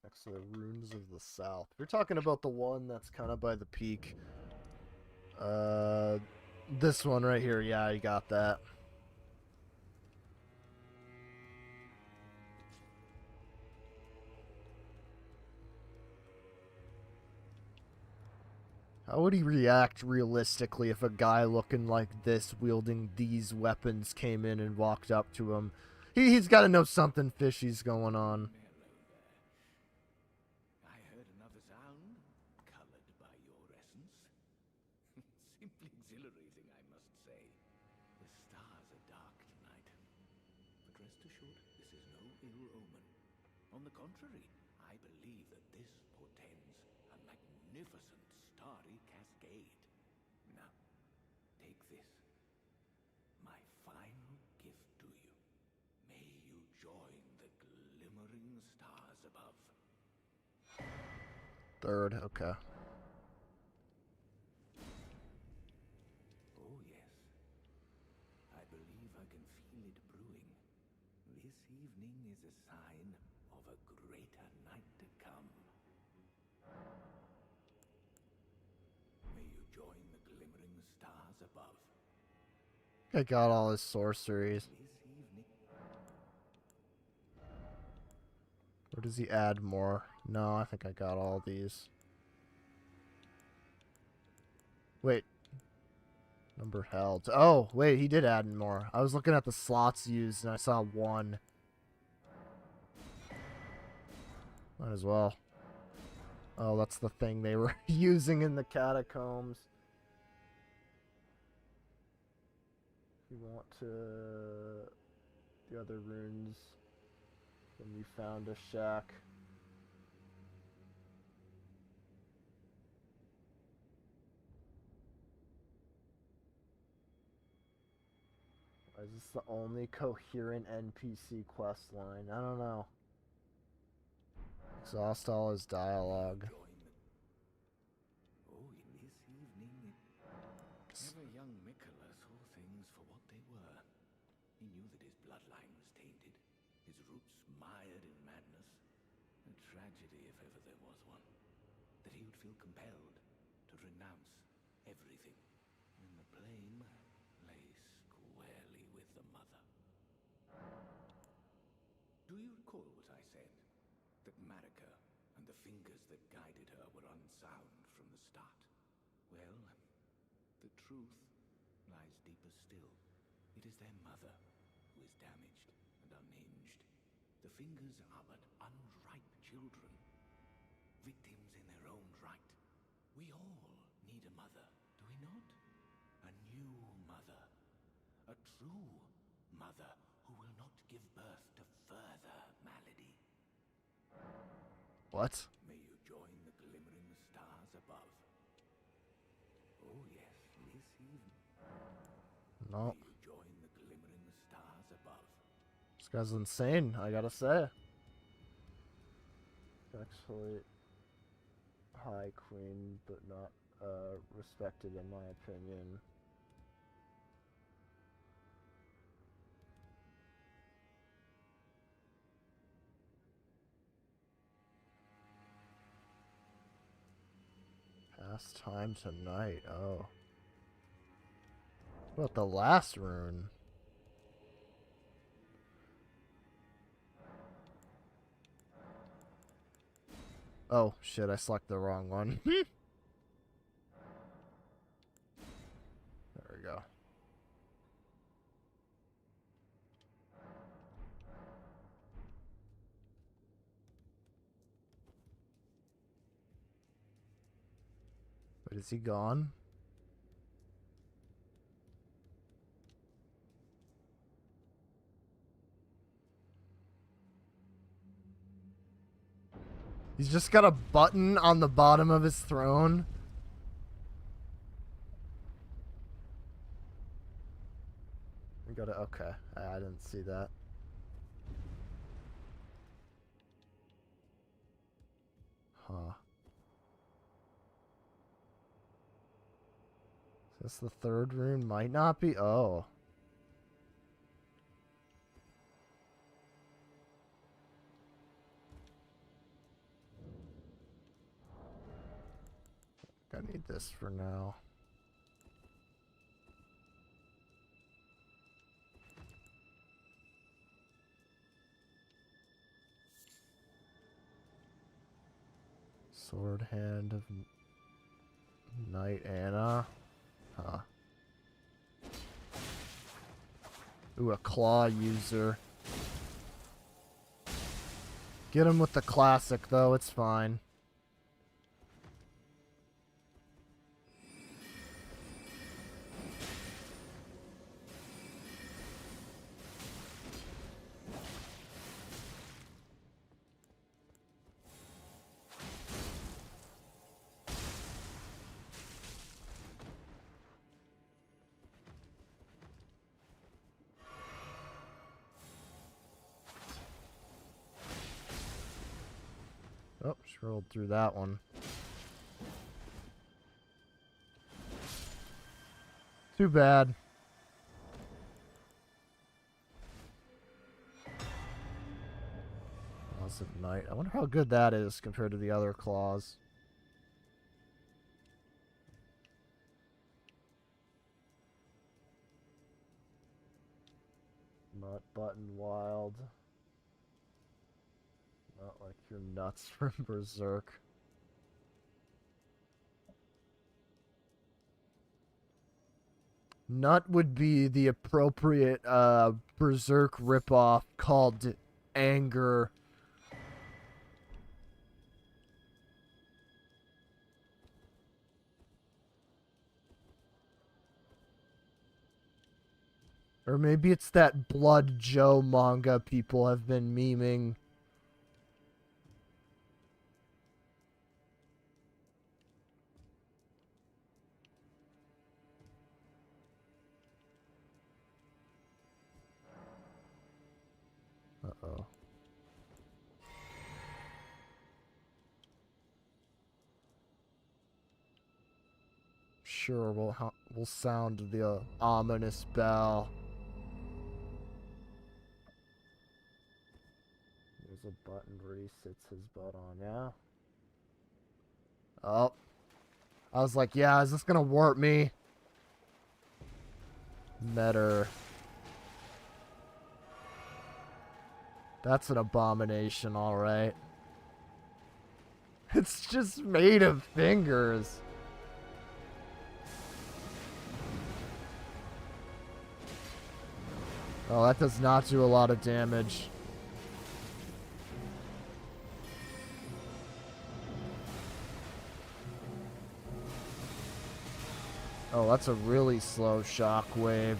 Next to the ruins of the south. We're talking about the one that's kind of by the peak. This one right here. Yeah, you got that. How would he react realistically if a guy looking like this, wielding these weapons, came in and walked up to him? He's got to know something fishy's going on. I heard another sound, colored by your essence. Simply exhilarating, I must say. The stars are dark tonight. But rest assured, this is no ill omen. On the contrary, I believe that this portends a magnificent starry cascade. Now, take this. My final gift to you. May you join the glimmering stars above. Third, okay. Oh, yes. I believe I can feel it brewing. This evening is a sign of a greater night to come. May you join the glimmering stars above. I got all his sorceries. This evening. Or does he add more? No, I think I got all these. Wait. Number held. Oh, wait, he did add more. I was looking at the slots used and I saw one. Might as well. Oh, that's the thing they were using in the catacombs. If you want to... the other runes, then you found a shack. Is this the only coherent NPC quest line? I don't know. Exhaust all his dialogue. Oh, in this evening, ever young Mikola saw things for what they were. He knew that his bloodline was tainted, his roots mired in madness. A tragedy, if ever there was one. That he would feel compelled to renounce everything. And the blame lay squarely with the mother. Do you recall what I said? That Marika and the fingers that guided her were unsound from the start? Well, the truth lies deeper still. It is their mother who is damaged and unhinged. The fingers are but unripe children, victims in their own right. We all need a mother, do we not? A new mother. A true mother who will not give birth to further malady. What? May you join the glimmering stars above. Oh yes, this evening. No. May you join the glimmering stars above. This guy's insane, I gotta say. Actually, high queen, but not respected in my opinion. Past time tonight. Oh. What about the last rune? Oh, shit, I selected the wrong one. There we go. But is he gone? He's just got a button on the bottom of his throne. We gotta, okay. I didn't see that. Huh. Is this the third rune? Might not be. Oh. I need this for now. Sword Hand of Knight Anna. Huh. Ooh, a claw user. Get him with the classic, though. It's fine. Oh, she rolled through that one. Too bad. Claws of Night. I wonder how good that is compared to the other claws. Nut Button Wild. Not like your nuts from Berserk. Nut would be the appropriate Berserk ripoff called Anger. Or maybe it's that Blood Joe manga people have been memeing. Uh-oh. Sure, we'll sound the ominous bell. There's a button where he sits his butt on, yeah? Oh. I was like, yeah, is this gonna warp me? Metter. That's an abomination, alright. It's just made of fingers. Oh, that does not do a lot of damage. Oh, that's a really slow shockwave.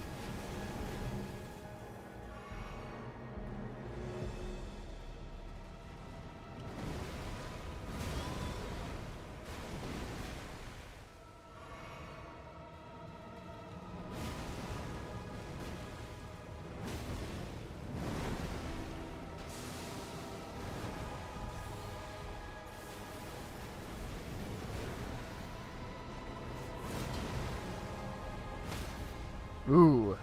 Ooh.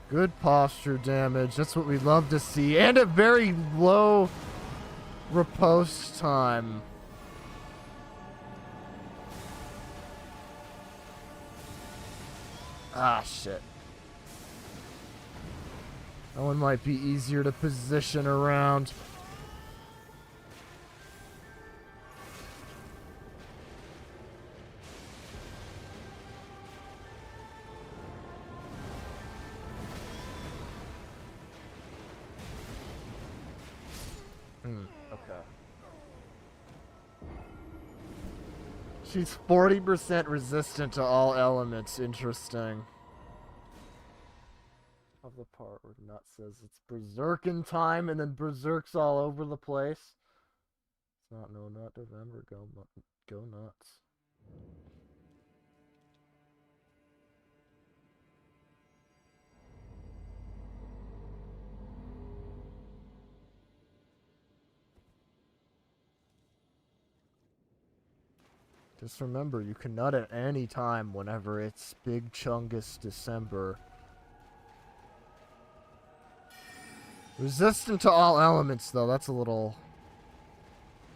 Good posture damage. That's what we love to see. And a very low riposte time. Ah, shit. That one might be easier to position around. Okay. She's 40% resistant to all elements. Interesting. Of the part where Nut says it's Berserkin time and then Berserk's all over the place. not no nut November. Go nuts. Just remember, you can nut at any time whenever it's Big Chungus December. Resistant to all elements, though. That's a little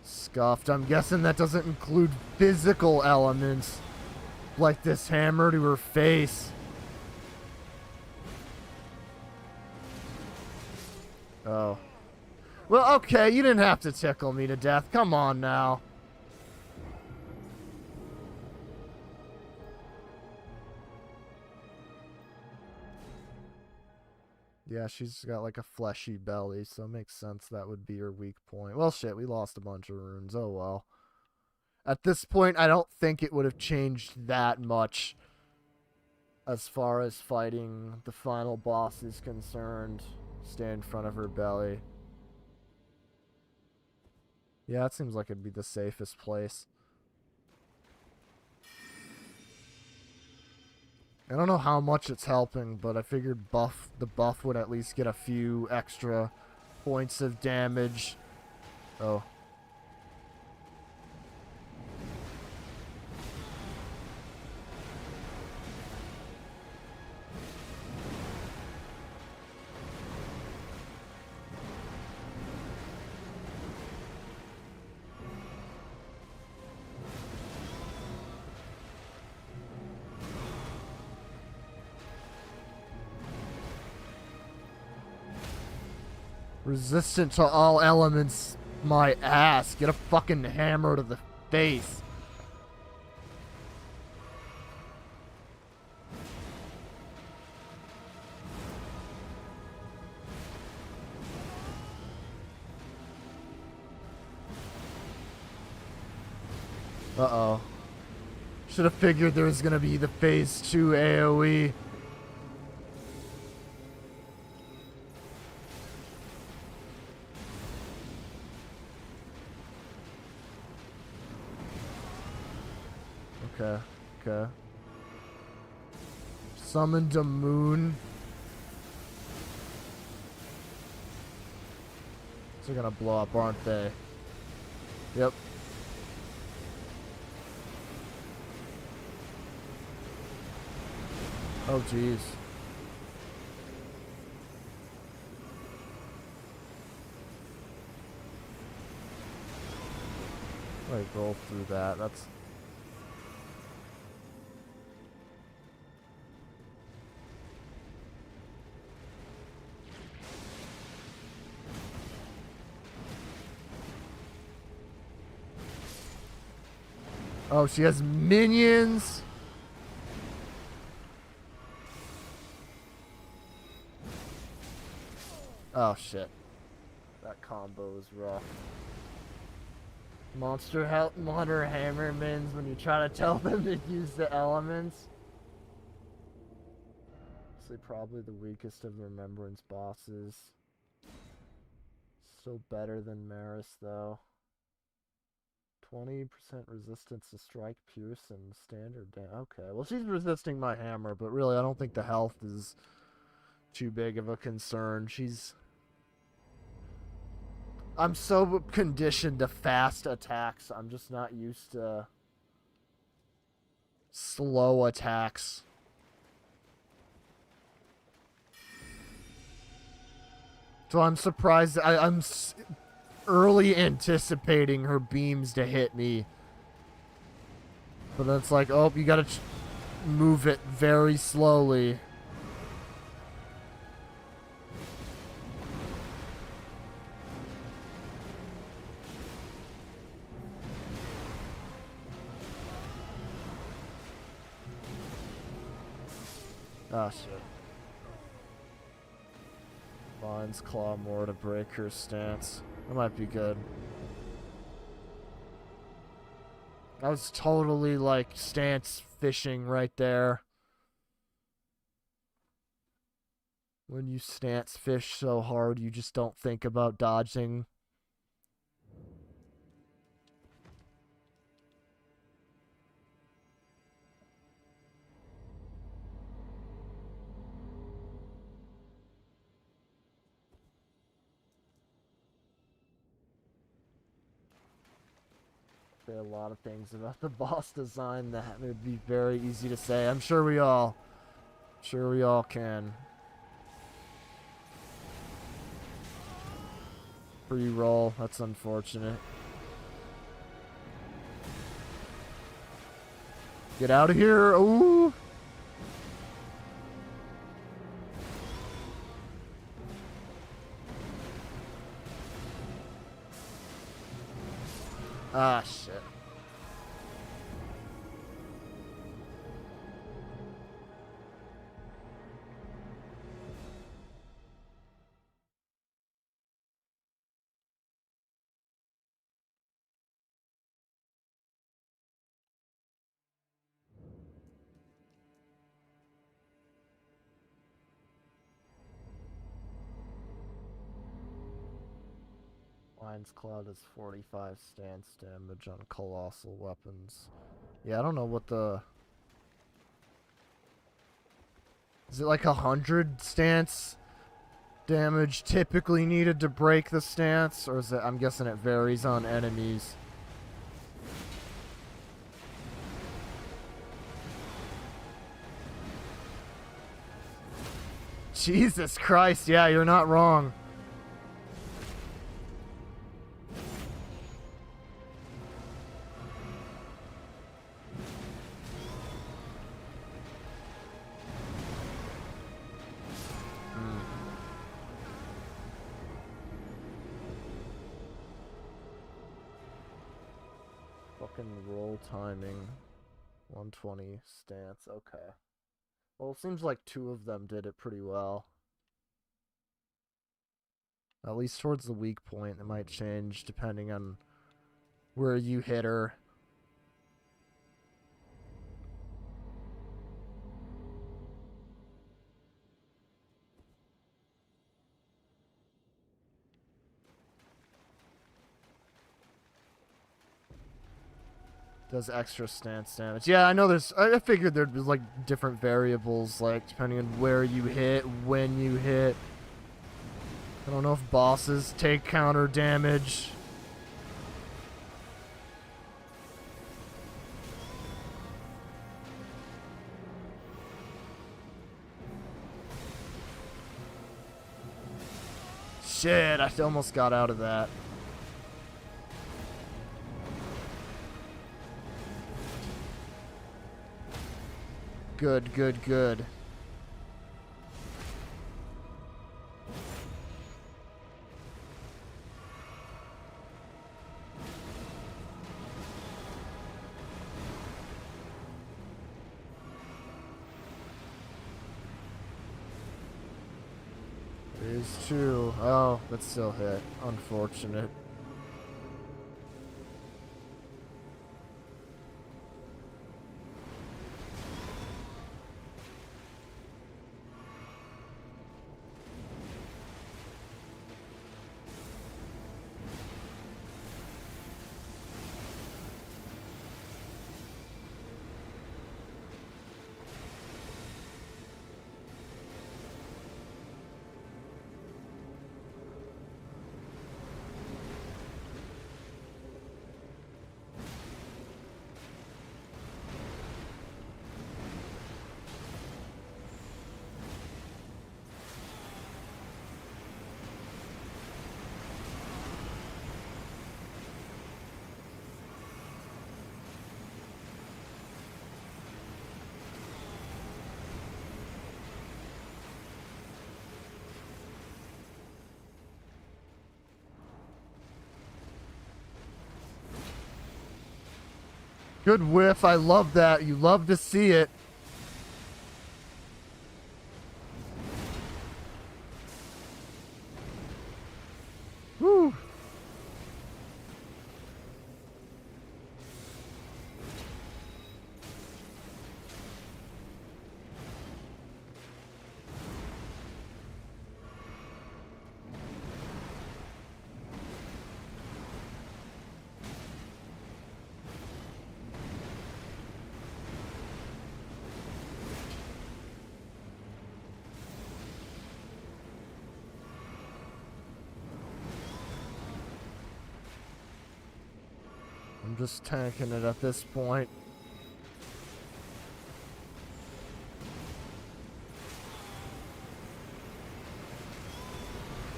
scuffed. I'm guessing that doesn't include physical elements, like this hammer to her face. Oh. Well, okay, you didn't have to tickle me to death. Come on now. Yeah, she's got like a fleshy belly, so it makes sense that would be her weak point. Well, shit, we lost a bunch of runes. Oh, well. At this point, I don't think it would have changed that much as far as fighting the final boss is concerned. Stay in front of her belly. Yeah, it seems like it'd be the safest place. I don't know how much it's helping, but I figured the buff would at least get a few extra points of damage. Oh. Resistant to all elements, my ass. Get a fucking hammer to the face. Uh-oh. Should have figured there was gonna be the phase 2 AoE. Okay, okay. Summoned a moon. They're gonna blow up, aren't they? Yep. Oh, jeez. Like, roll through that. That's... Oh, she has minions? Oh, shit. That combo is rough. Monster Hunter Hammermans when you try to tell them to use the elements. Honestly, probably the weakest of the Remembrance bosses. Still better than Maris, though. 20% resistance to strike, pierce, and standard damage. Okay, well, she's resisting my hammer, but really, I don't think the health is too big of a concern. I'm so conditioned to fast attacks, I'm just not used to slow attacks. So I'm surprised. I'm early anticipating her beams to hit me. But then it's like, oh, you gotta move it very slowly. Ah, shit. Vines claw more to break her stance. That might be good. I was totally, like, stance fishing right there. When you stance fish so hard, you just don't think about dodging. say a lot of things about the boss design that would be very easy to say. I'm sure we all can. Free roll. That's unfortunate. Get out of here. Ooh. Ah, shit. Lion's Cloud is 45 stance damage on colossal weapons. Yeah, I don't know what the... Is it like 100 stance damage typically needed to break the stance? Or is it... I'm guessing it varies on enemies. Jesus Christ, yeah, you're not wrong. Fucking roll timing. 120 stance, okay. Well, it seems like two of them did it pretty well. At least towards the weak point, it might change depending on where you hit her. Does extra stance damage. Yeah, I know there's... I figured there'd be, like, different variables, like, depending on where you hit, when you hit. I don't know if bosses take counter damage. Shit, I almost got out of that. Good, good, good. Phase 2. Oh, that still hit. Unfortunate. Good whiff. I love that. You love to see it. Whew. I'm just tanking it at this point.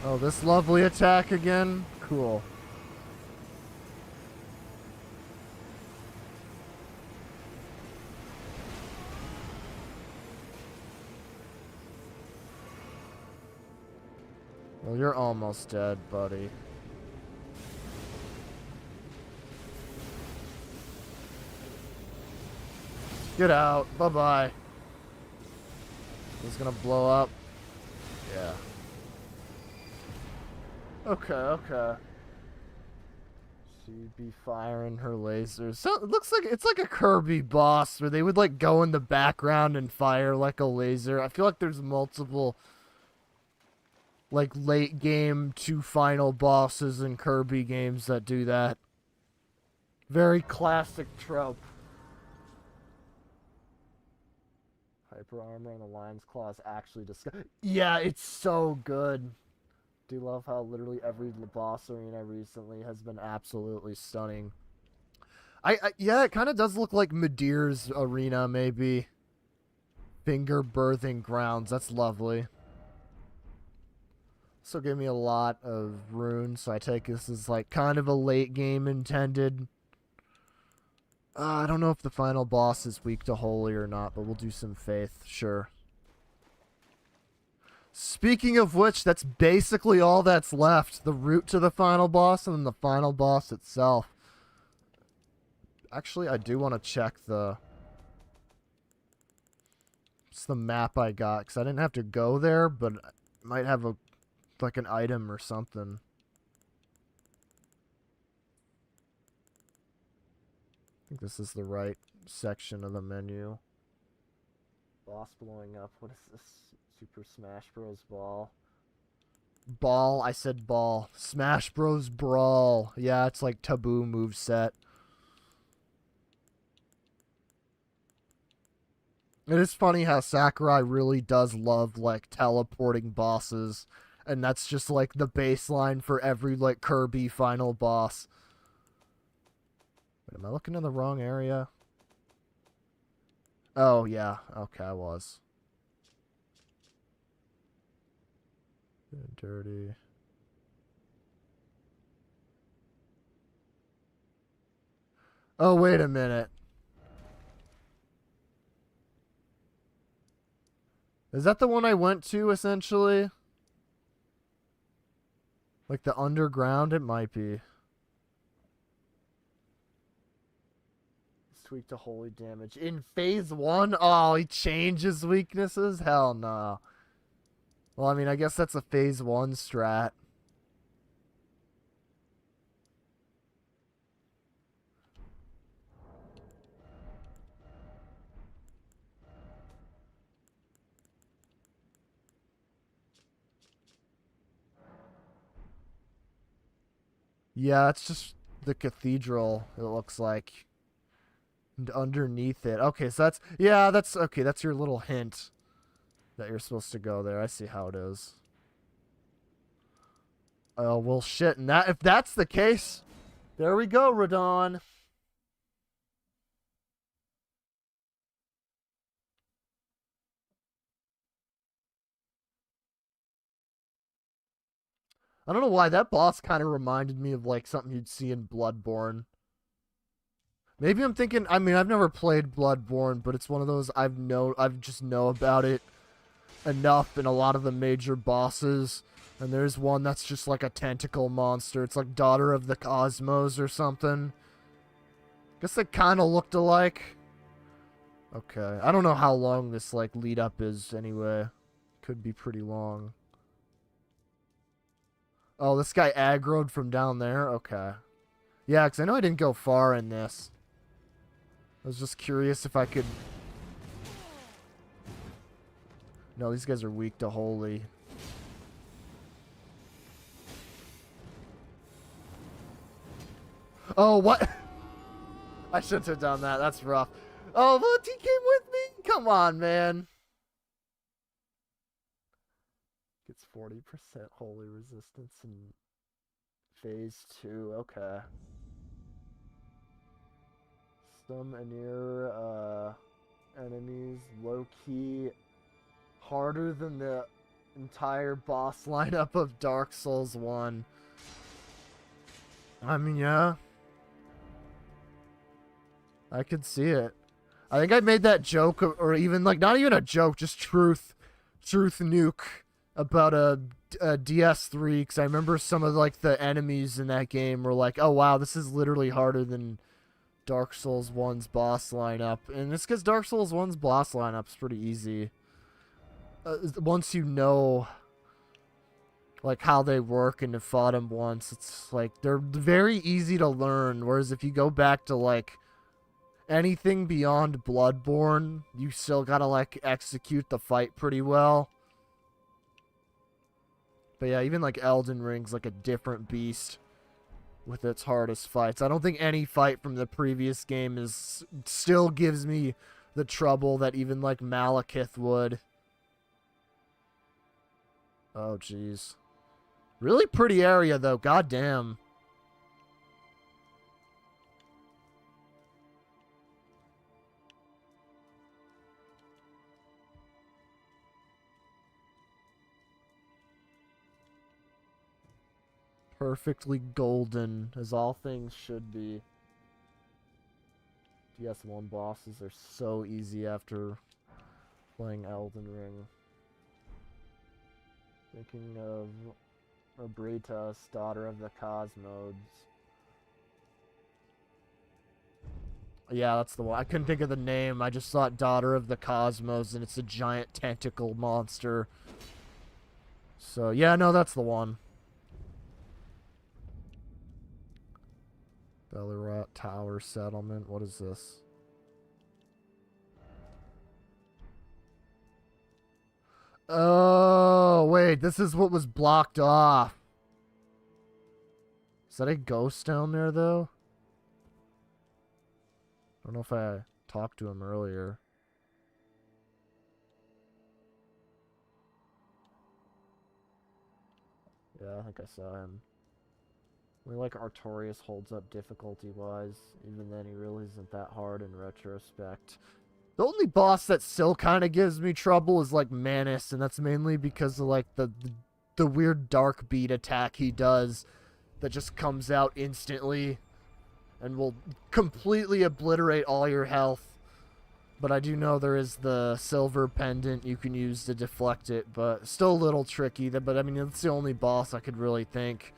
Oh, this lovely attack again? Cool. Well, you're almost dead, buddy. Get out. Bye-bye. He's gonna blow up. Yeah. Okay. She'd be firing her lasers. So it looks like it's like a Kirby boss where they would like go in the background and fire like a laser. I feel like there's multiple like late game to final bosses in Kirby games that do that. Very classic trope. Hyper armor on the lion's claw is actually disgusting. Yeah, it's so good. Do love how literally every boss arena recently has been absolutely stunning. Yeah, it kind of does look like Madeir's arena, maybe. Finger birthing grounds. That's lovely. So gave me a lot of runes, so I take this as like kind of a late game intended. I don't know if the final boss is weak to holy or not, but we'll do some faith, sure. Speaking of which, that's basically all that's left. The route to the final boss and then the final boss itself. Actually, I do want to check it's the map I got, because I didn't have to go there, but I might have like an item or something. I think this is the right section of the menu. Boss blowing up. What is this? Super Smash Bros. Ball. Ball? I said ball. Smash Bros. Brawl. Yeah, it's like taboo moveset. It is funny how Sakurai really does love, like, teleporting bosses. And that's just, like, the baseline for every, like, Kirby final boss. Wait, am I looking in the wrong area? Oh, yeah. Okay, I was. Dirty. Oh, wait a minute. Is that the one I went to, essentially? Like the underground? It might be. Tweak to holy damage. In phase 1? Oh, he changes weaknesses? Hell no. Well, I mean, I guess that's a phase 1 strat. Yeah, it's just the cathedral, it looks like. And underneath it. Okay, so that's... Yeah, that's... Okay, that's your little hint that you're supposed to go there. I see how it is. Oh, well, shit. And that, if that's the case, there we go, Radon. I don't know why that boss kind of reminded me of like something you'd see in Bloodborne. Maybe I'm thinking. I mean, I've never played Bloodborne, but it's one of those I've just know about it enough in a lot of the major bosses. And there's one that's just like a tentacle monster. It's like Daughter of the Cosmos or something. Guess they kind of looked alike. Okay, I don't know how long this like lead up is anyway. Could be pretty long. Oh, this guy aggroed from down there? Okay. Yeah, because I know I didn't go far in this. I was just curious if I could... No, these guys are weak to holy. Oh, what? I shouldn't have done that. That's rough. Oh, look, he came with me? Come on, man. Gets 40% holy resistance in phase 2. Okay. Some near enemies low-key harder than the entire boss lineup of Dark Souls 1. I mean, yeah. I could see it. I think I made that joke, or even, like, not even a joke, just truth nuke about a DS3, because I remember some of, like, the enemies in that game were like, oh, wow, this is literally harder than Dark Souls 1's boss lineup. And it's because Dark Souls 1's boss lineup's pretty easy. Once you know, like, how they work and have fought them once, it's, like, they're very easy to learn, whereas if you go back to, like, anything beyond Bloodborne, you still gotta, like, execute the fight pretty well. But yeah, even, like, Elden Ring's, like, a different beast with its hardest fights. I don't think any fight from the previous game still gives me the trouble that even, like, Malekith would. Oh, jeez. Really pretty area, though. Goddamn. Perfectly golden, as all things should be. DS1 bosses are so easy after playing Elden Ring. Thinking of Abritas, Daughter of the Cosmos. Yeah, that's the one. I couldn't think of the name. I just thought Daughter of the Cosmos, and it's a giant tentacle monster. So, yeah, no, that's the one. Bellerot Tower Settlement. What is this? Oh, wait. This is what was blocked off. Is that a ghost down there, though? I don't know if I talked to him earlier. Yeah, I think I saw him. I mean, like, Artorias holds up difficulty-wise. Even then, he really isn't that hard in retrospect. The only boss that still kind of gives me trouble is, like, Manus, and that's mainly because of, like, the weird dark beat attack he does that just comes out instantly and will completely obliterate all your health. But I do know there is the silver pendant you can use to deflect it, but still a little tricky. But, I mean, it's the only boss I could really think.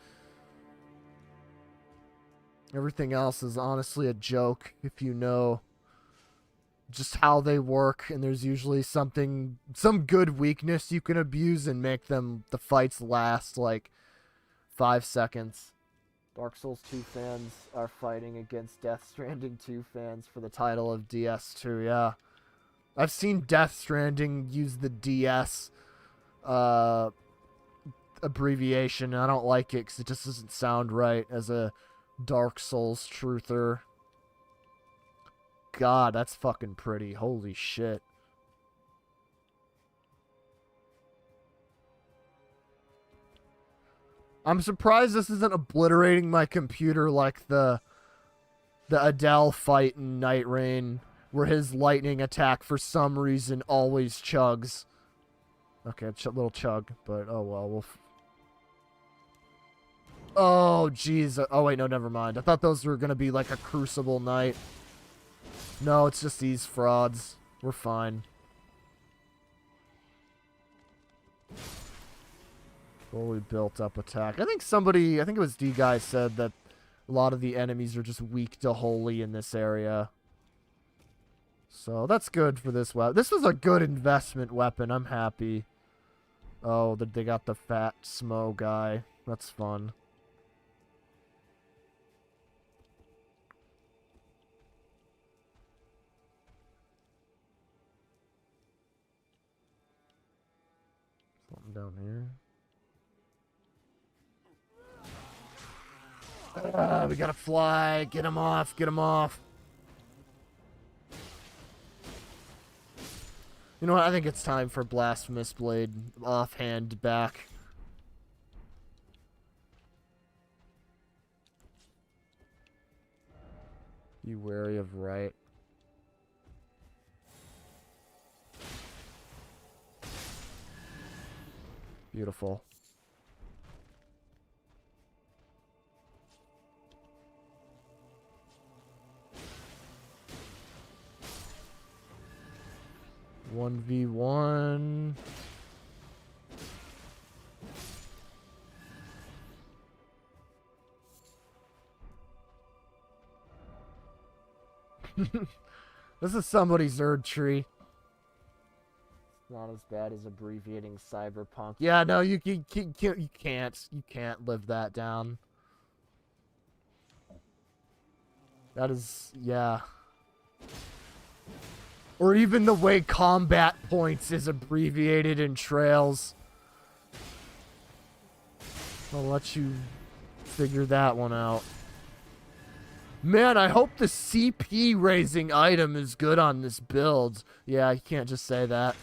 Everything else is honestly a joke if you know just how they work, and there's usually some good weakness you can abuse and make the fights last like 5 seconds. Dark Souls 2 fans are fighting against Death Stranding 2 fans for the title of DS2, yeah. I've seen Death Stranding use the DS abbreviation, and I don't like it because it just doesn't sound right as a Dark Souls truther. God, that's fucking pretty. Holy shit. I'm surprised this isn't obliterating my computer like the Adele fight in Night Rain, where his lightning attack for some reason always chugs. Okay, little chug, but oh well. Oh, jeez. Oh, wait, no, never mind. I thought those were going to be like a Crucible Knight. No, it's just these frauds. We're fine. Fully built up attack. I think it was D-Guy said that a lot of the enemies are just weak to holy in this area. So that's good for this weapon. This was a good investment weapon. I'm happy. Oh, they got the fat Smo guy. That's fun. Something down here. We gotta fly. Get him off. Get him off. You know what? I think it's time for Blasphemous Blade offhand back. Be wary of right. Beautiful. One v one. This is somebody's Erd tree. It's not as bad as abbreviating cyberpunk. Yeah, no, you can't live that down. That is, yeah. Or even the way combat points is abbreviated in Trails. I'll let you figure that one out. Man, I hope the CP raising item is good on this build. Yeah, you can't just say that.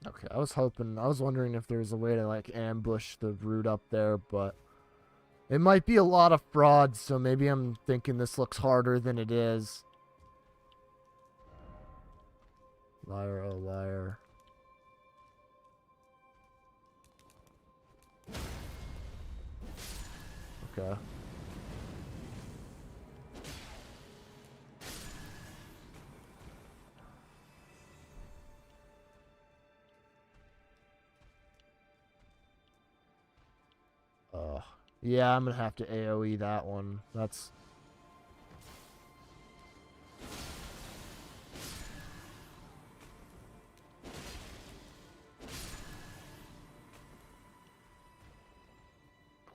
Okay, I was wondering if there was a way to, like, ambush the root up there, but it might be a lot of fraud, so maybe I'm thinking this looks harder than it is. Liar, oh liar. Okay. Yeah, I'm gonna have to AoE that one. That's...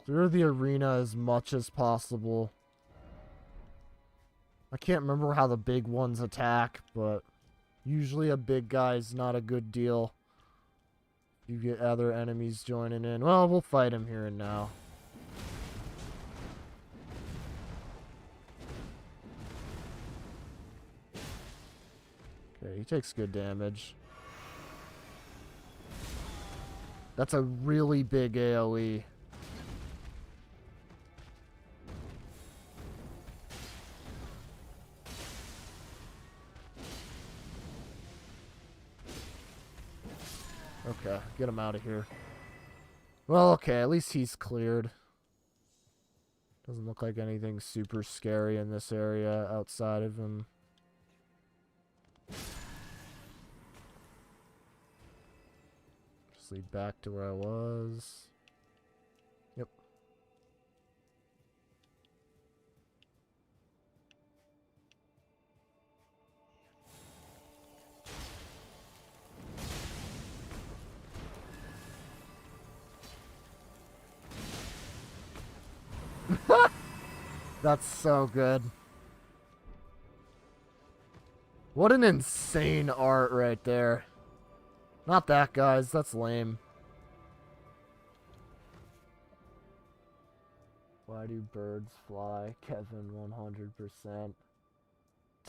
Clear the arena as much as possible. I can't remember how the big ones attack, but usually a big guy's not a good deal. You get other enemies joining in. Well, we'll fight him here and now. Okay, he takes good damage. That's a really big AoE. Okay, get him out of here. Well, okay, at least he's cleared. Doesn't look like anything super scary in this area outside of him. Just lead back to where I was. Yep. That's so good. What an insane art right there. Not that, guys. That's lame. Why do birds fly? Kevin, 100%.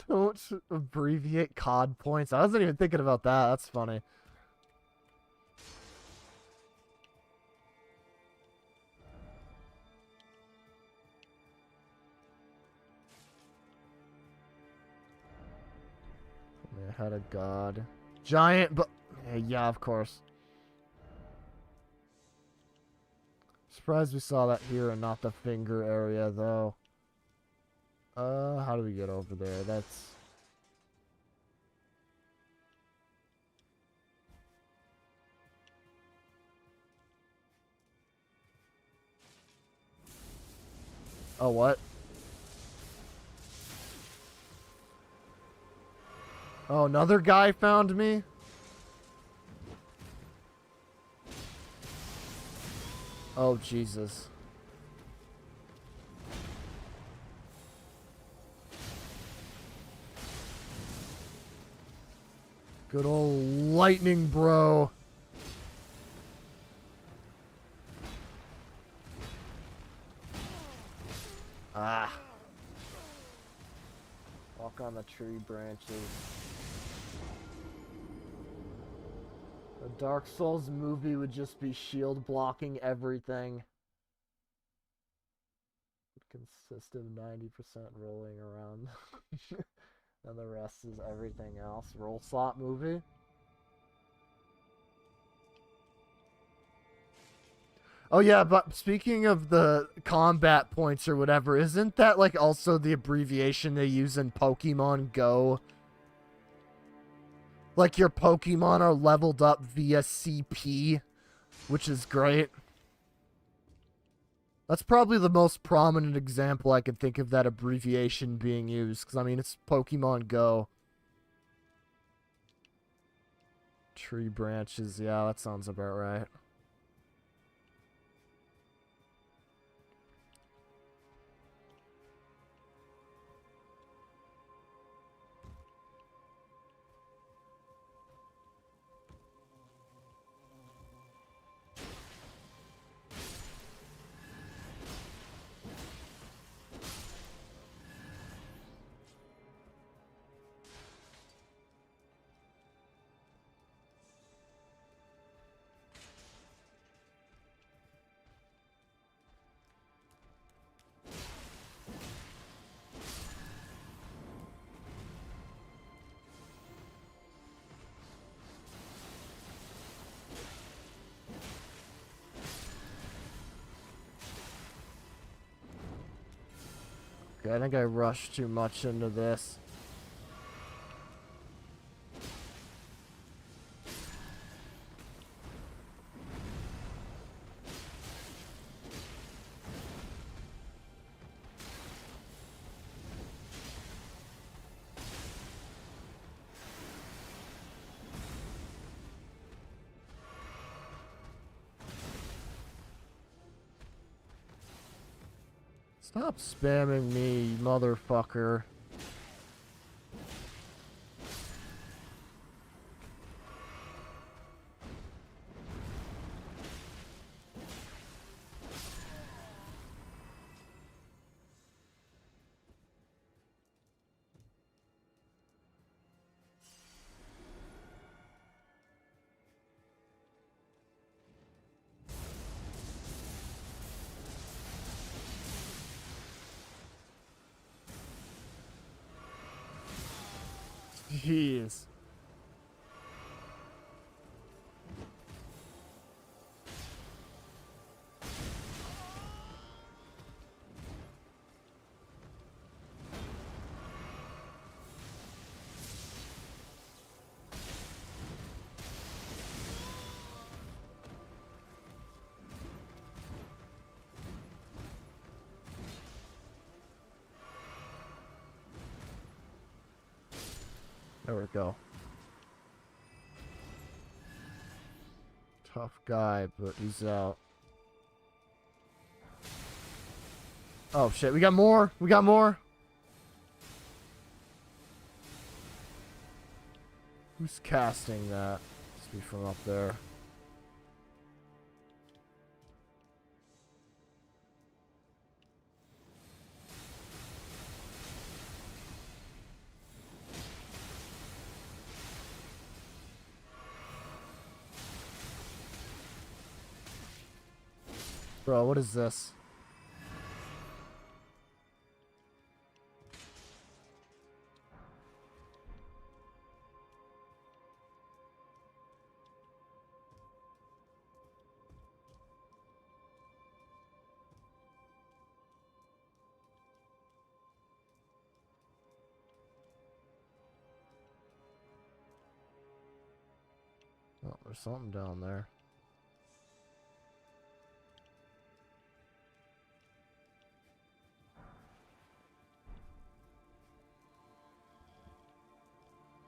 Don't abbreviate COD points. I wasn't even thinking about that. That's funny. I had a god. Giant, but... Yeah, of course. Surprised we saw that here and not the finger area, though. How do we get over there? That's... Oh, what? Oh, another guy found me? Oh, Jesus. Good old lightning, bro. Ah. Walk on the tree branches. A Dark Souls movie would just be shield blocking everything. consists of 90% rolling around. And the rest is everything else. Roll slot movie. Oh yeah, but speaking of the combat points or whatever, isn't that like also the abbreviation they use in Pokemon Go? Like your Pokemon are leveled up via CP, which is great. That's probably the most prominent example I could think of that abbreviation being used, because I mean, it's Pokemon Go. Tree branches, yeah, that sounds about right. Okay, I think I rushed too much into this. Stop spamming me, motherfucker. Jeez. There we go. Tough guy, but he's out. Oh shit, we got more? We got more? Who's casting that? Must be from up there. Bro, what is this? Oh, there's something down there.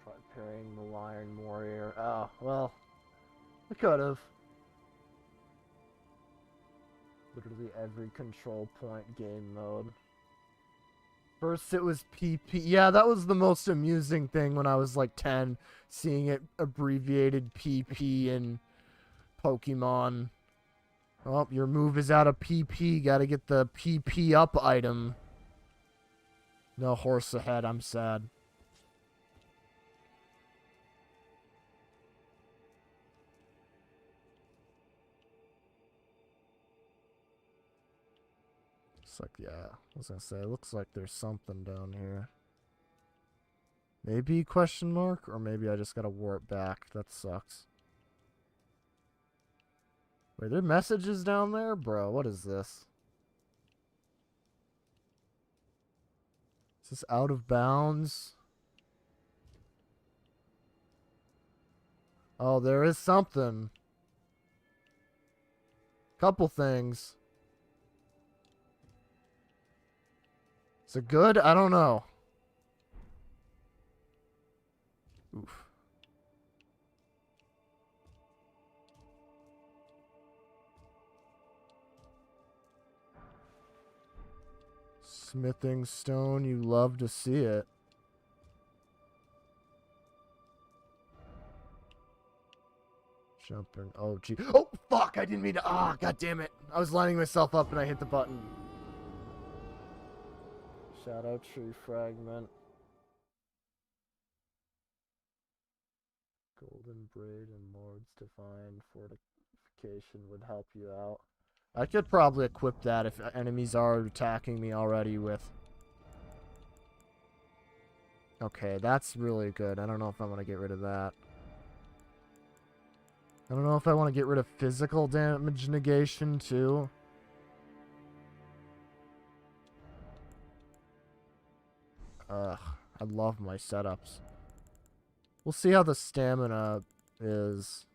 Try parrying the Iron Warrior. Oh, well, I could have. Literally every control point game mode. First it was PP. Yeah, that was the most amusing thing when I was like 10, seeing it abbreviated PP in Pokemon. Oh, your move is out of PP. Gotta get the PP up item. No horse ahead. I'm sad. Looks like, yeah, I was gonna say, it looks like there's something down here. Maybe question mark, or maybe I just gotta warp back. That sucks. Wait, there are messages down there? Bro, what is this? Is this out of bounds? Oh, there is something. Couple things. Is it good? I don't know. Oof. Smithing stone, you love to see it. Jumping. Oh, gee. Oh, fuck! I didn't mean to. Ah, god damn it. I was lining myself up and I hit the button. Shadow tree fragment. Golden braid and Lord's divine fortification would help you out. I could probably equip that if enemies are attacking me already with. Okay, that's really good. I don't know if I want to get rid of that. I don't know if I want to get rid of physical damage negation too. Ugh, I love my setups. We'll see how the stamina is.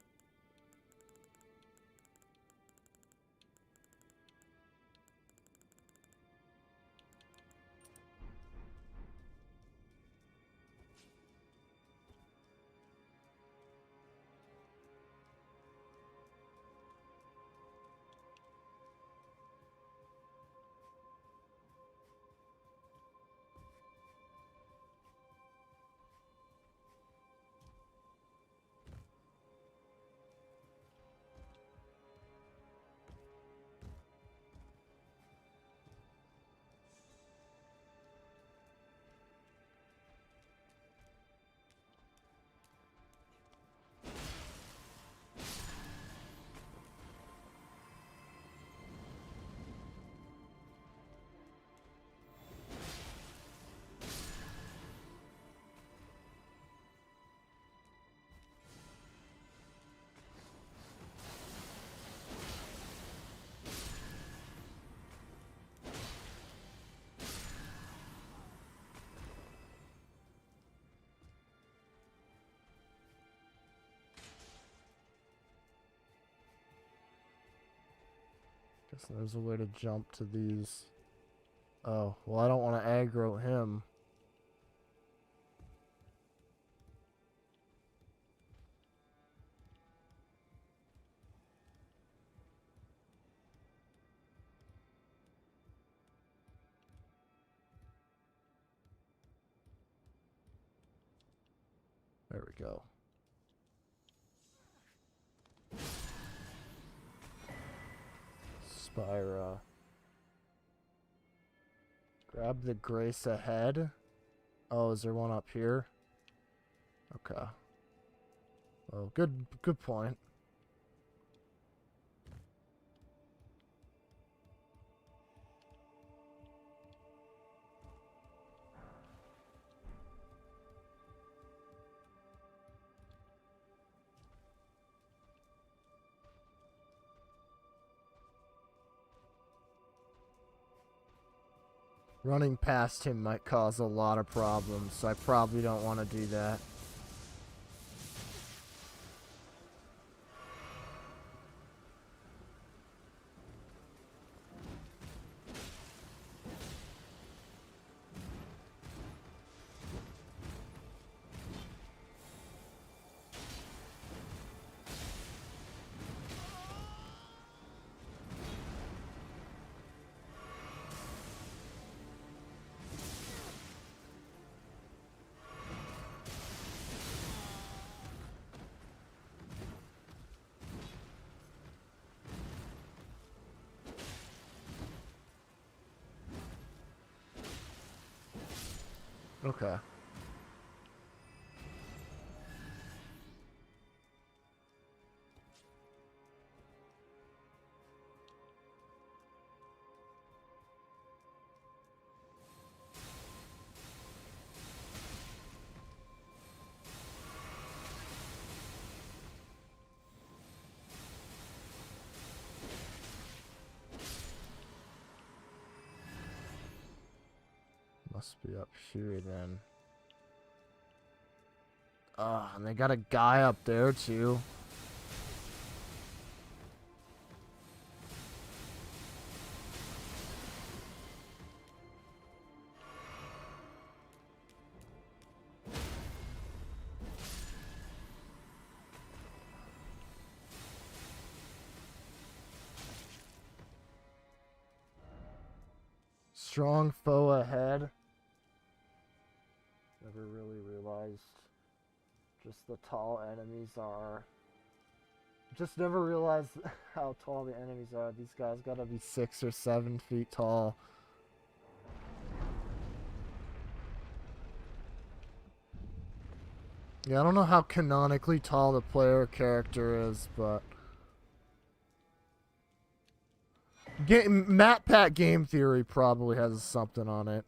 Guess there's a way to jump to these. Oh, well, I don't want to aggro him. There we go. Spyra. Grab the grace ahead. Oh, is there one up here? Okay. Oh, good point. Running past him might cause a lot of problems, so I probably don't want to do that. Okay. Must be up here then. And they got a guy up there too. Strong foe ahead. Never really realized just the tall enemies are. Just never realized how tall the enemies are. These guys gotta be 6 or 7 feet tall. Yeah, I don't know how canonically tall the player character is, but Map Pack Game Theory probably has something on it.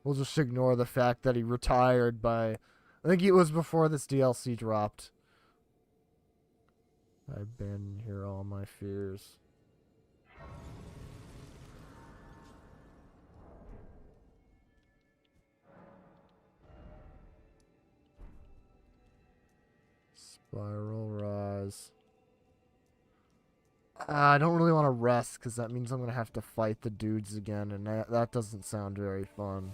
We'll just ignore the fact that he retired by... I think it was before this DLC dropped. I abandon here all my fears. Spiral Rise. I don't really want to rest because that means I'm going to have to fight the dudes again, and that doesn't sound very fun.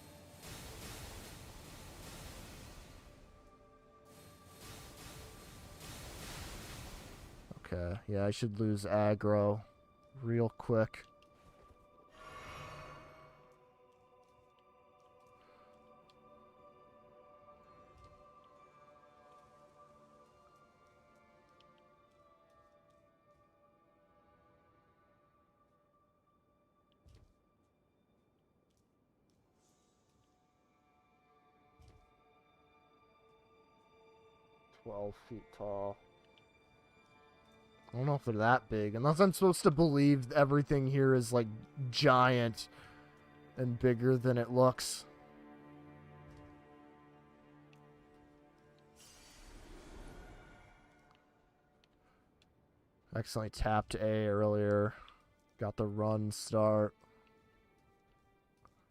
Okay, yeah, I should lose aggro real quick. "12 feet tall." I don't know if they're that big. Unless I'm supposed to believe everything here is, like, giant and bigger than it looks. I accidentally tapped A earlier. Got the run start.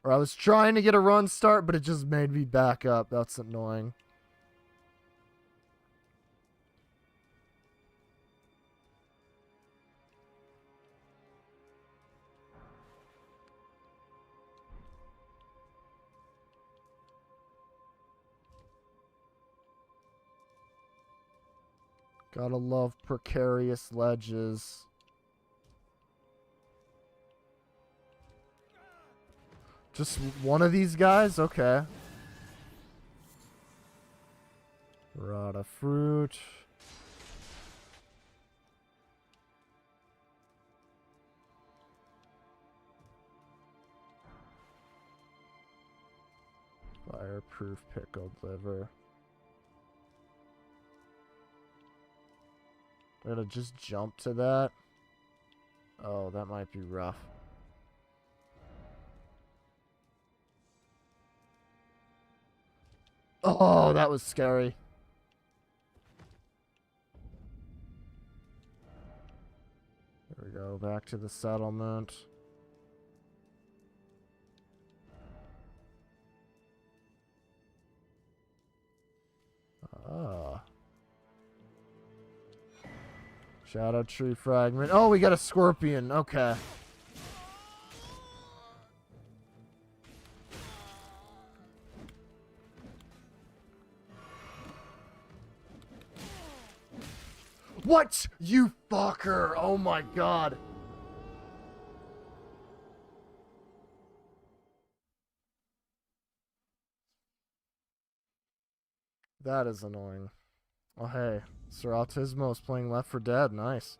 Or I was trying to get a run start, but it just made me back up. That's annoying. Gotta love precarious ledges. Just one of these guys? Okay. Rata fruit. Fireproof pickled liver. I gotta just jump to that. Oh, that might be rough. Oh, that was scary. There we go, back to the settlement. Ah. Shadow tree fragment. Oh, we got a scorpion. Okay. What? You fucker. Oh my god. That is annoying. Oh, hey. Sir Autismo's playing Left 4 Dead. Nice.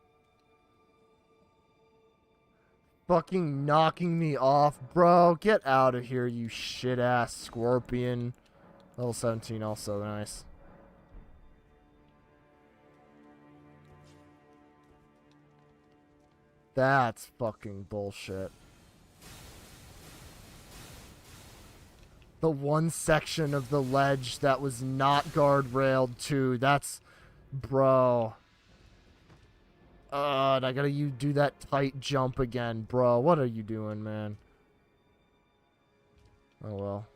Fucking knocking me off, bro. Get out of here, you shit-ass scorpion. Level 17 also nice. That's fucking bullshit. The one section of the ledge that was not guardrailed too. That's... Bro. And I gotta do that tight jump again, bro. What are you doing, man? Oh well.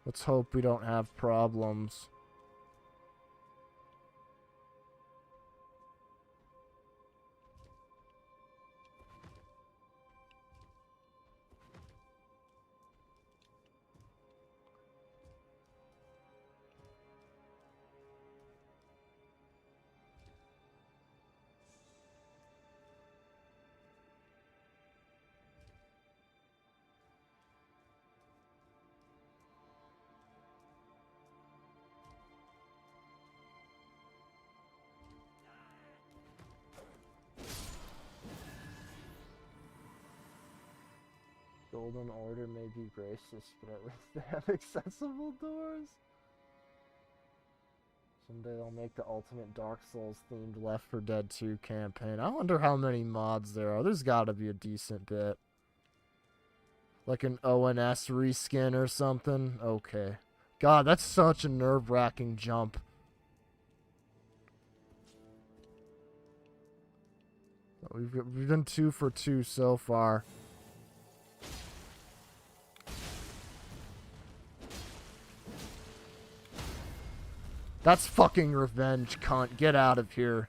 Let's hope we don't have problems. Golden Order may be racist, but at least they have accessible doors. Someday they'll make the ultimate Dark Souls themed Left 4 Dead 2 campaign. I wonder how many mods there are. There's gotta be a decent bit. Like an ONS reskin or something. Okay. God, that's such a nerve-wracking jump. We've done 2 for 2 so far. That's fucking revenge, cunt. Get out of here.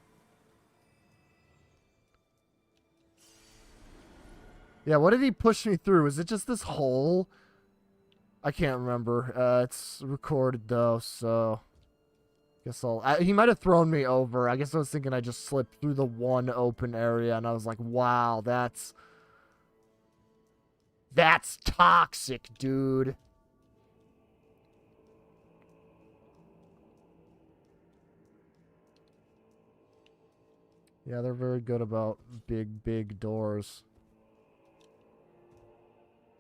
Yeah, what did he push me through? Was it just this hole? I can't remember. It's recorded, though, so... Guess he might have thrown me over. I guess I was thinking I just slipped through the one open area, and I was like, wow, that's... That's toxic, dude. Yeah, they're very good about big doors.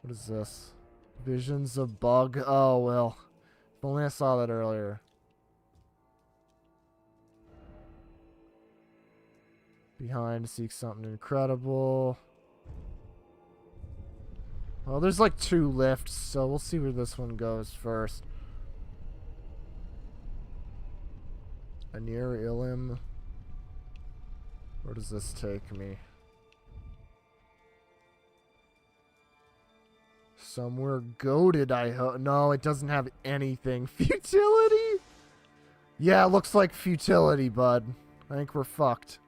What is this? Visions of Bug? Oh, well. If only I saw that earlier. Behind, seek something incredible. Well, there's like 2 lifts, so we'll see where this one goes first. Anir Ilim. Where does this take me? Somewhere goated, I hope. No, it doesn't have anything. Futility? Yeah, it looks like futility, bud. I think we're fucked.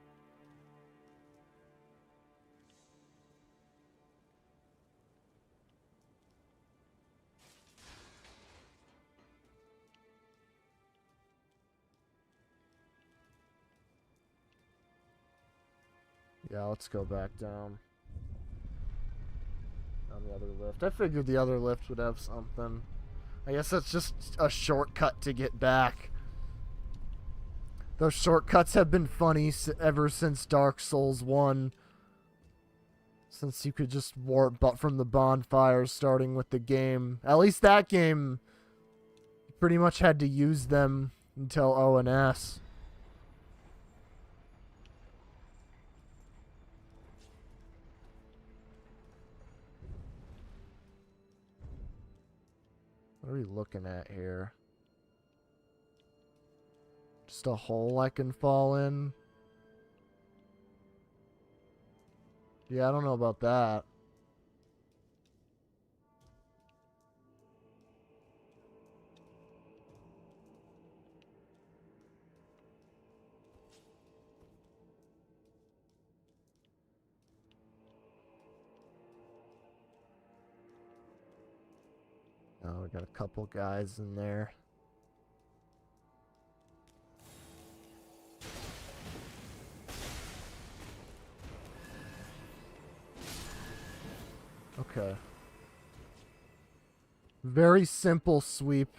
Yeah, let's go back down. On the other lift. I figured the other lift would have something. I guess that's just a shortcut to get back. Those shortcuts have been funny ever since Dark Souls 1. Since you could just warp from the bonfires starting with the game. At least that game, you pretty much had to use them until ONS. What are we looking at here? Just a hole I can fall in? Yeah, I don't know about that. Oh, we got a couple guys in there. Okay. Very simple sweep.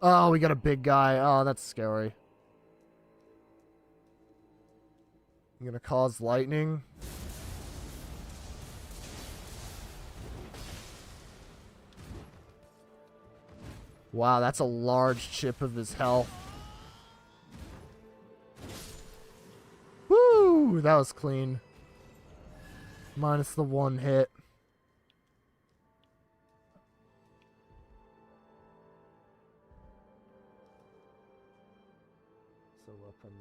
Oh, we got a big guy. Oh, that's scary. I'm gonna cause lightning. Wow, that's a large chip of his health. Woo! That was clean. Minus the 1 hit. So weapon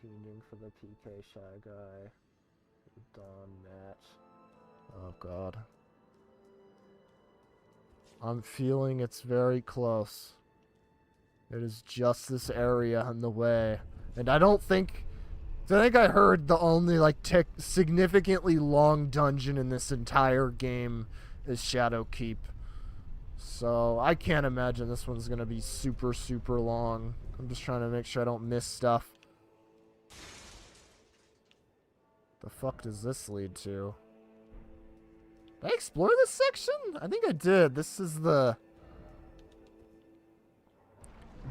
fiending for the PK Shy Guy. Dawn match. Oh god. I'm feeling it's very close. It is just this area on the way. And I don't think... I think I heard the only, like, significantly long dungeon in this entire game is Shadowkeep. So, I can't imagine this one's gonna be super, super long. I'm just trying to make sure I don't miss stuff. The fuck does this lead to? Did I explore this section? I think I did. This is the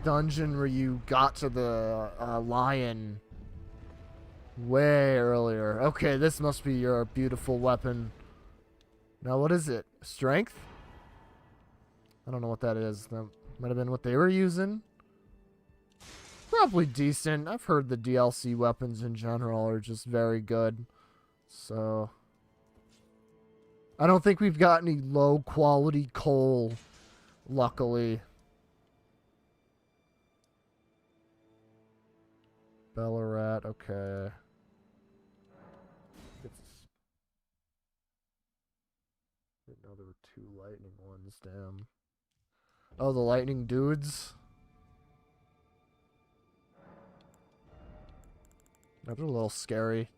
dungeon where you got to the lion way earlier. Okay, this must be your beautiful weapon. Now, what is it? Strength? I don't know what that is. That might have been what they were using. Probably decent. I've heard the DLC weapons in general are just very good. So... I don't think we've got any low-quality coal, luckily. Ballarat, okay. No, there were 2 lightning ones, damn. Oh, the lightning dudes? That's a little scary.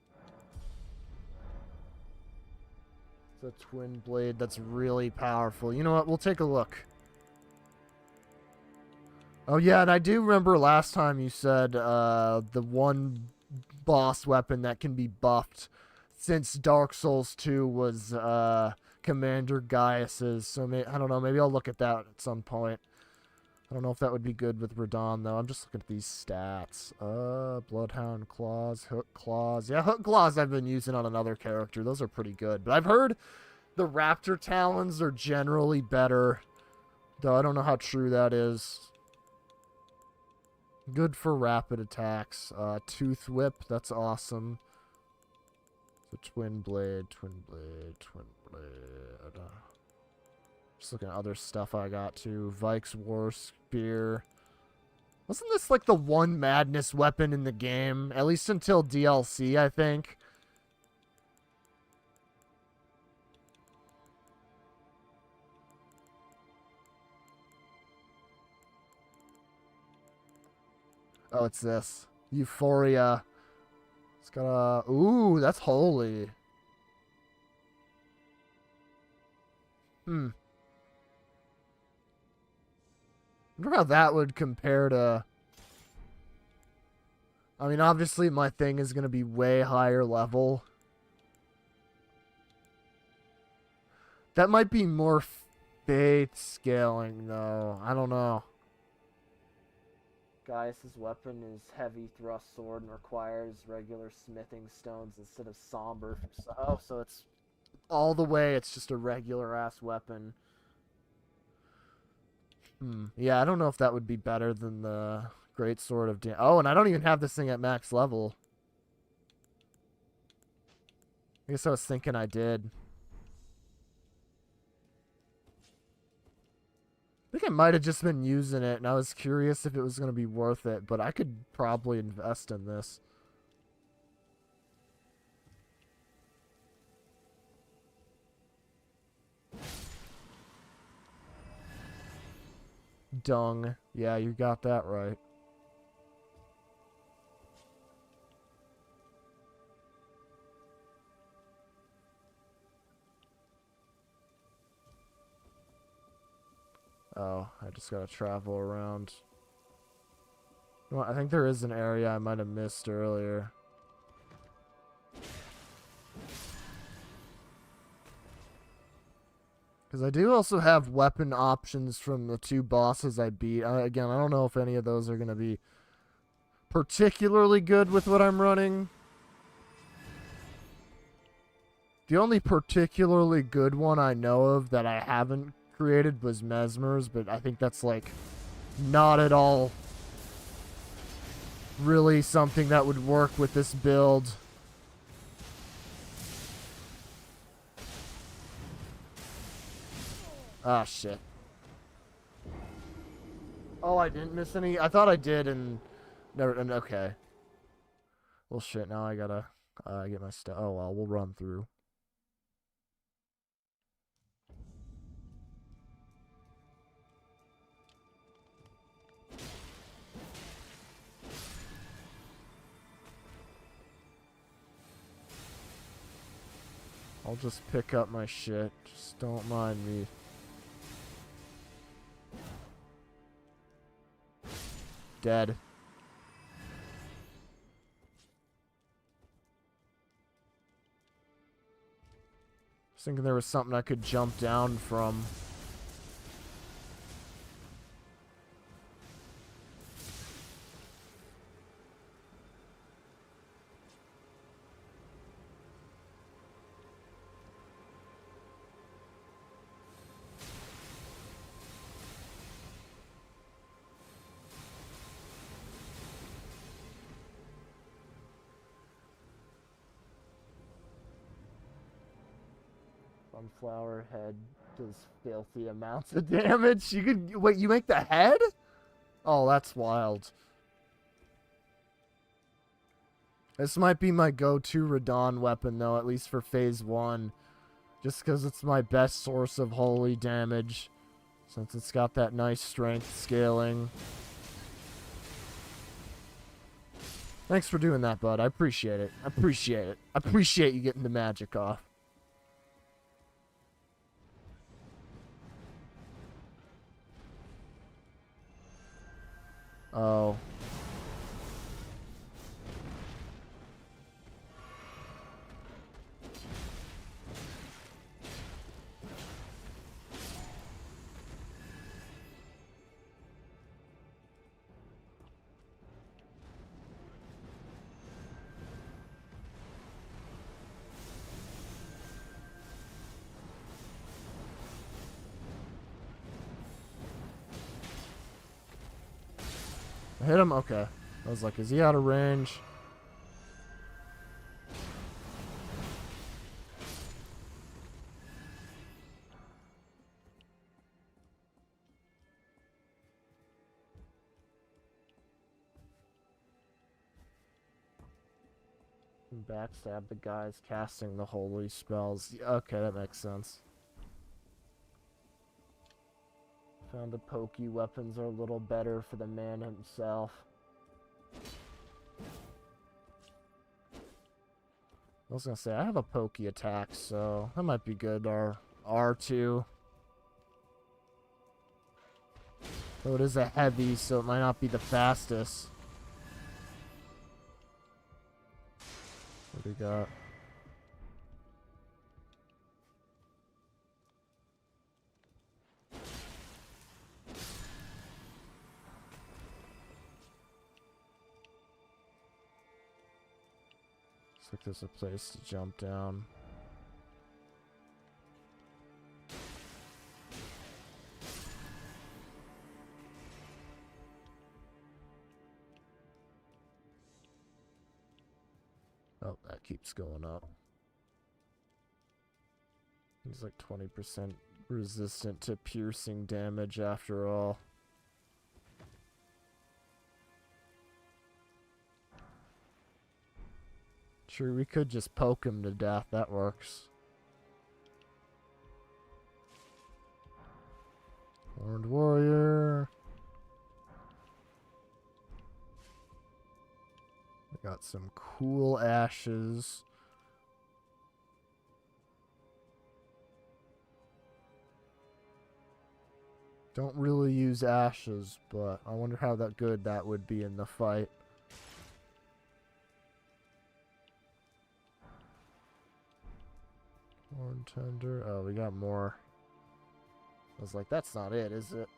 It's a twin blade that's really powerful. You know what? We'll take a look. Oh, yeah, and I do remember last time you said the one boss weapon that can be buffed since Dark Souls 2 was Commander Gaius's. So, I don't know. Maybe I'll look at that at some point. I don't know if that would be good with Radon, though. I'm just looking at these stats. Bloodhound Claws, Hook Claws. Yeah, Hook Claws I've been using on another character. Those are pretty good. But I've heard the Raptor Talons are generally better. Though I don't know how true that is. Good for rapid attacks. Tooth Whip, that's awesome. So Twin Blade, Twin Blade, Twin Blade. Just looking at other stuff I got too. Vike's War Spear. Wasn't this like the one madness weapon in the game? At least until DLC, I think. Oh, it's this. Euphoria. It's got a... Ooh, that's holy. I wonder how that would compare to... I mean, obviously my thing is going to be way higher level. That might be more faith scaling, though. I don't know. Gaius's weapon is heavy thrust sword and requires regular smithing stones instead of somber. Oh, so it's all the way. It's just a regular ass weapon. Yeah, I don't know if that would be better than the Great Sword of Dan. Oh, and I don't even have this thing at max level. I guess I was thinking I did. I think I might have just been using it, and I was curious if it was going to be worth it, but I could probably invest in this. Dung. Yeah, you got that right. Oh, I just gotta travel around. Well, I think there is an area I might have missed earlier. Because I do also have weapon options from the 2 bosses I beat. Again, I don't know if any of those are going to be particularly good with what I'm running. The only particularly good one I know of that I haven't created was Mesmer's, but I think that's, like, not at all really something that would work with this build. Ah, shit. Oh, I didn't miss any? I thought I did, and... Never, and okay. Well, shit, now I gotta get my stuff. Oh, well, we'll run through. I'll just pick up my shit. Just don't mind me. Dead. I was thinking there was something I could jump down from. Sunflower head does filthy amounts of damage. You could wait. You make the head? Oh, that's wild. This might be my go-to Radon weapon, though, at least for phase 1. Just because it's my best source of holy damage. Since it's got that nice strength scaling. Thanks for doing that, bud. I appreciate it. I appreciate it. I appreciate you getting the magic off. Oh. I hit him? Okay. I was like, is he out of range? Backstab the guys casting the holy spells. Okay, that makes sense. Found the pokey weapons are a little better for the man himself. I was gonna say, I have a pokey attack, so that might be good. Our R2. Though it is a heavy, so it might not be the fastest. What do we got? Looks like there's a place to jump down. Oh, that keeps going up. He's like 20% resistant to piercing damage after all. Sure, we could just poke him to death. That works. Horned warrior. We got some cool ashes. Don't really use ashes, but I wonder how good that would be in the fight. Horn tender. Oh, we got more. I was like, that's not it, is it?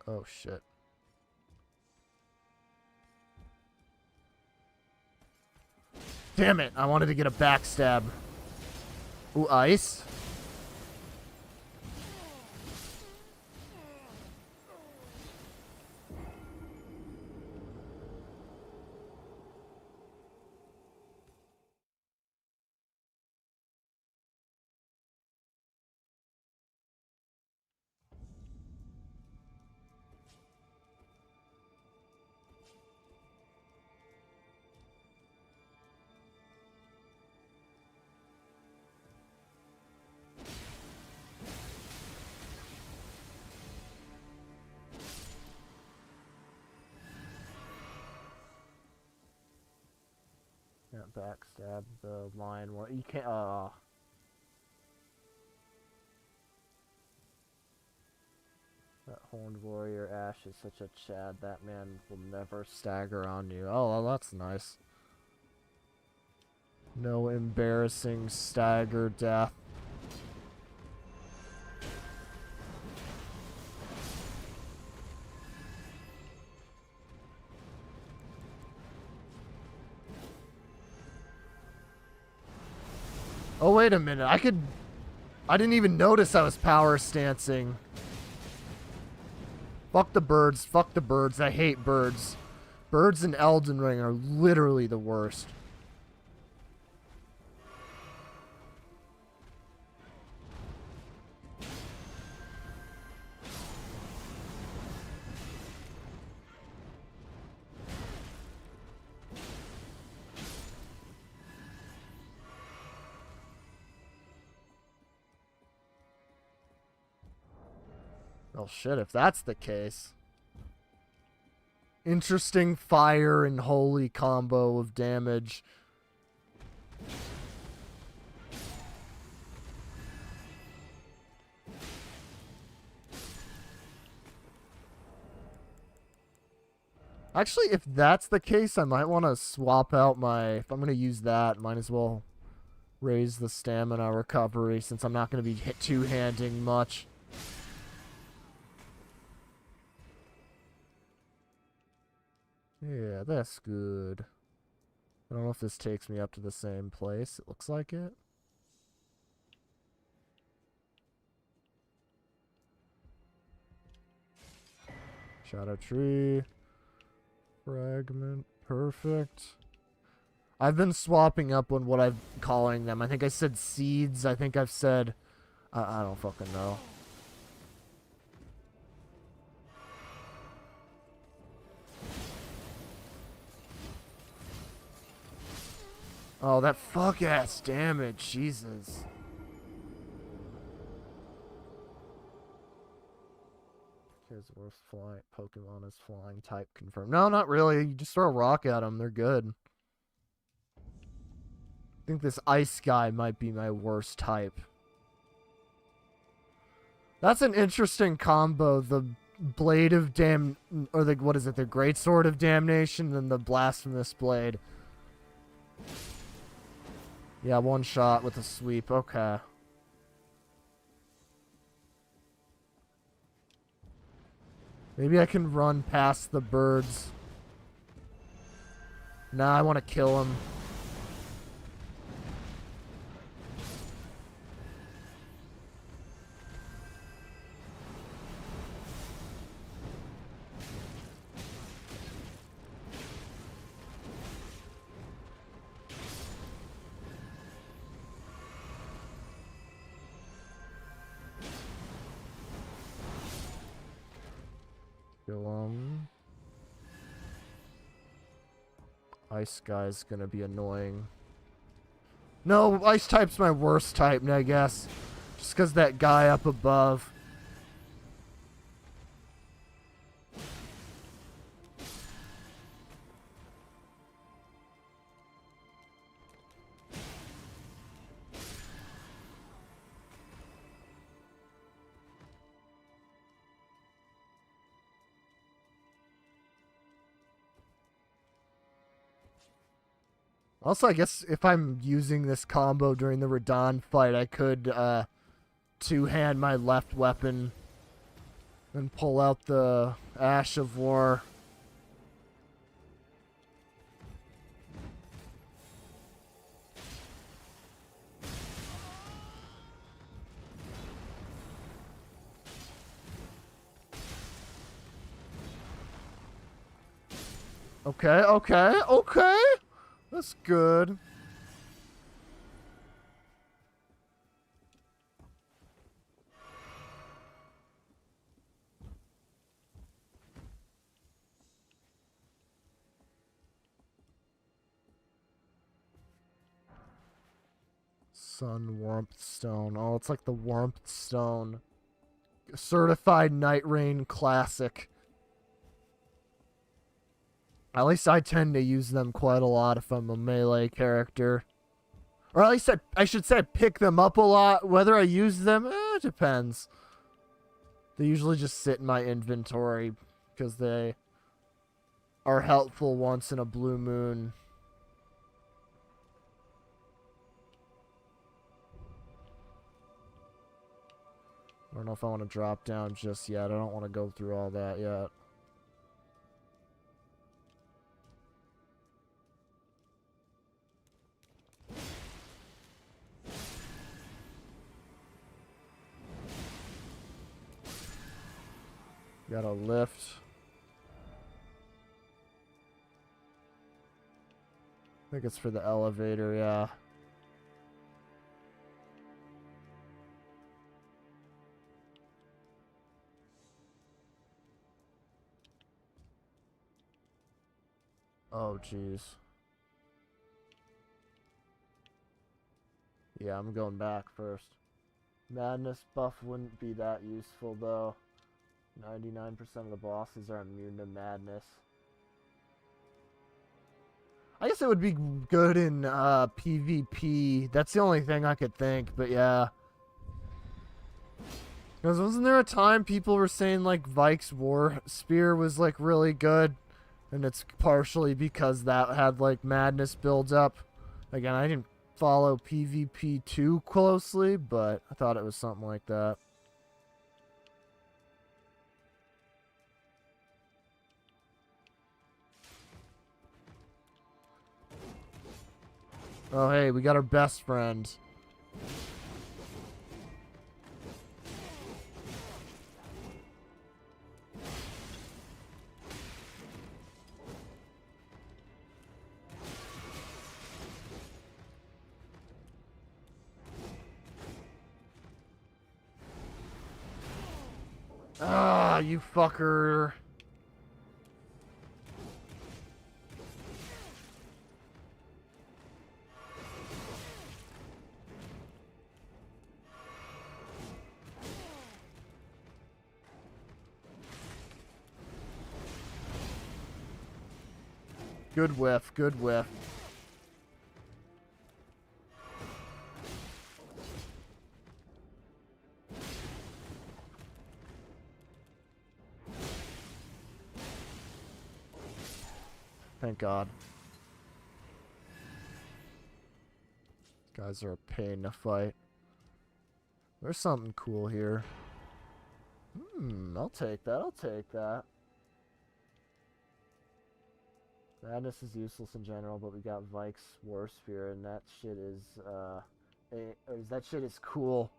Oh, shit. Damn it! I wanted to get a backstab. Ooh, ice. can't backstab the lion one. You can't. That horned warrior Ash is such a Chad. That man will never stagger on you. Oh, well, that's nice. No embarrassing stagger death. Oh, wait a minute. I didn't even notice I was power stancing. Fuck the birds. Fuck the birds. I hate birds. Birds in Elden Ring are literally the worst. Oh shit, if that's the case. Interesting fire and holy combo of damage. Actually, if that's the case, I might want to swap out my... If I'm going to use that, might as well raise the stamina recovery since I'm not going to be two-handing much. Yeah, that's good. I don't know if this takes me up to the same place. It looks like it. Shadow tree. Fragment. Perfect. I've been swapping up on what I'm calling them. I think I said seeds. I think I've said... I don't fucking know. Oh, that fuck-ass damage. Jesus. Here's worth flying. Pokemon is flying type confirmed. No, not really. You just throw a rock at them. They're good. I think this ice guy might be my worst type. That's an interesting combo. The Blade of Dam... Or the... What is it? The Great Sword of Damnation and the Blasphemous Blade. Yeah, one shot with a sweep. Okay. Maybe I can run past the birds. Nah, I want to kill him. Kill him. Ice guy's gonna be annoying. No, ice type's my worst type, I guess. Just because that guy up above. Also, I guess if I'm using this combo during the Radon fight, I could two-hand my left weapon and pull out the Ash of War. Okay, okay, okay. That's good. Sun Warmth Stone. Oh, it's like the Warmth Stone. Certified Night Rain Classic. At least I tend to use them quite a lot if I'm a melee character. Or at least I should say pick them up a lot. Whether I use them, it depends. They usually just sit in my inventory because they are helpful once in a blue moon. I don't know if I want to drop down just yet. I don't want to go through all that yet. Got a lift. I think it's for the elevator, yeah. Oh, jeez. Yeah, I'm going back first. Madness buff wouldn't be that useful, though. 99% of the bosses are immune to madness. I guess it would be good in PvP. That's the only thing I could think, but yeah. Because wasn't there a time people were saying, like, Vike's War Spear was, like, really good? And it's partially because that had, like, madness builds up. Again, I didn't follow PvP too closely, but I thought it was something like that. Oh, hey, we got our best friend. Ah, you fucker. Good whiff, good whiff. Thank God. Guys are a pain to fight. There's something cool here. I'll take that, I'll take that. Madness is useless in general, but we got Vike's War Spear, and that shit is, that shit is cool.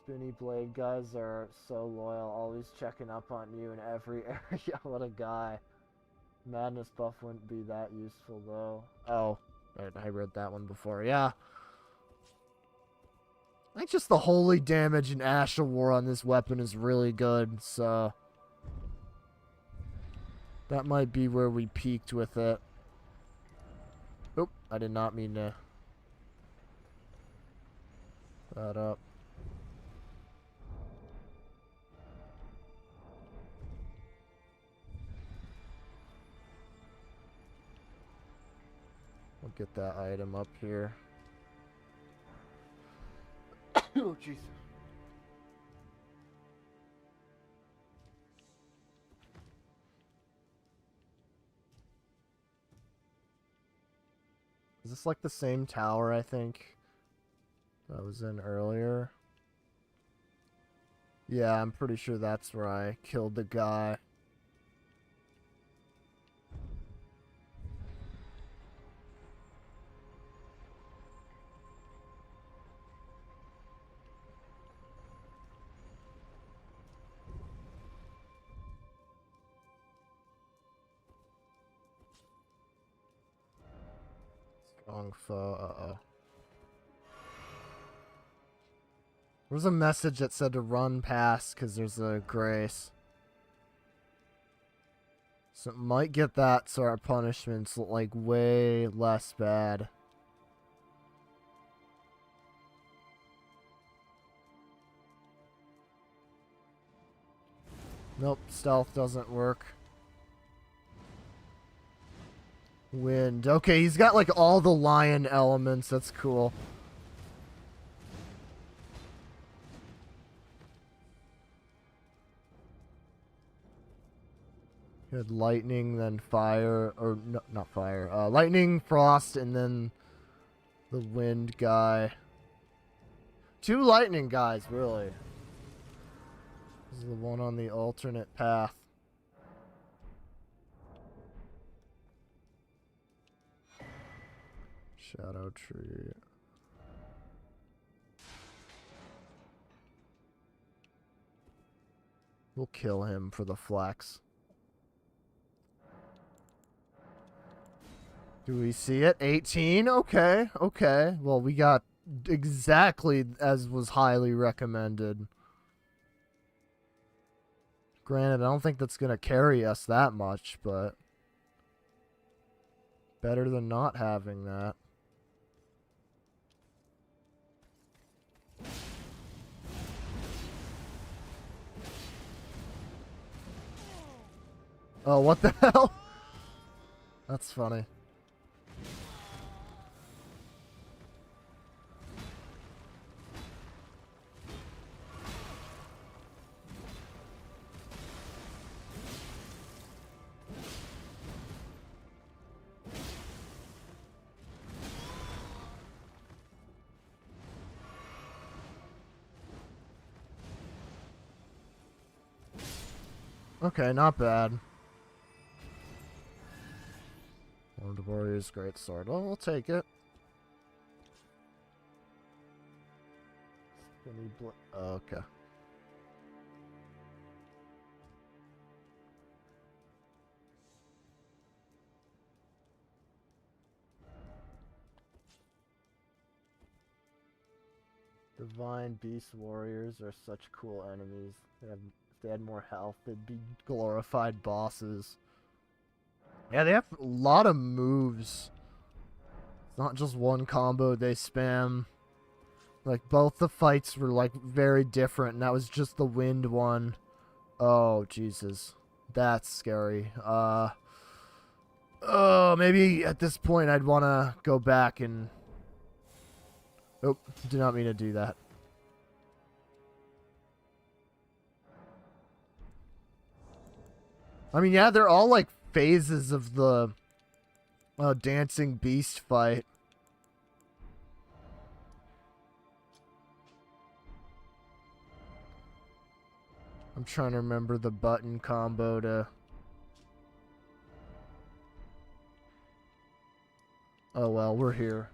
Spinny Blade guys are so loyal, always checking up on you in every area. What a guy. Madness buff wouldn't be that useful, though. Oh, I read that one before, yeah. I think just the holy damage and Asha War on this weapon is really good, so... that might be where we peaked with it. Oop, I did not mean to... that up. We'll get that item up here. Oh, jeez. Is this like the same tower, I think, that I was in earlier? Yeah, I'm pretty sure that's where I killed the guy. Strong foe, uh-oh. There was a message that said to run past because there's a grace. So it might get that so our punishments look like way less bad. Nope, stealth doesn't work. Wind. Okay, he's got like all the lion elements. That's cool. He had lightning, then fire, or no, not fire. Lightning, frost, and then the wind guy. Two lightning guys, really. This is the one on the alternate path. Shadow tree. We'll kill him for the flex. Do we see it? 18? Okay, okay. Well, we got exactly as was highly recommended. Granted, I don't think that's going to carry us that much, but better than not having that. Oh, what the hell? That's funny. Okay, not bad. Lord of Warriors, great sword. Well, we'll take it. Okay. Divine Beast Warriors are such cool enemies. If they had more health, they'd be glorified bosses. Yeah, they have a lot of moves. It's not just one combo they spam. Like, both the fights were, like, very different, and that was just the wind one. Oh, Jesus. That's scary. Oh, maybe at this point I'd want to go back and... Oh, did not mean to do that. I mean, yeah, they're all, like, phases of the dancing beast fight. I'm trying to remember the button combo to... Oh, well, we're here.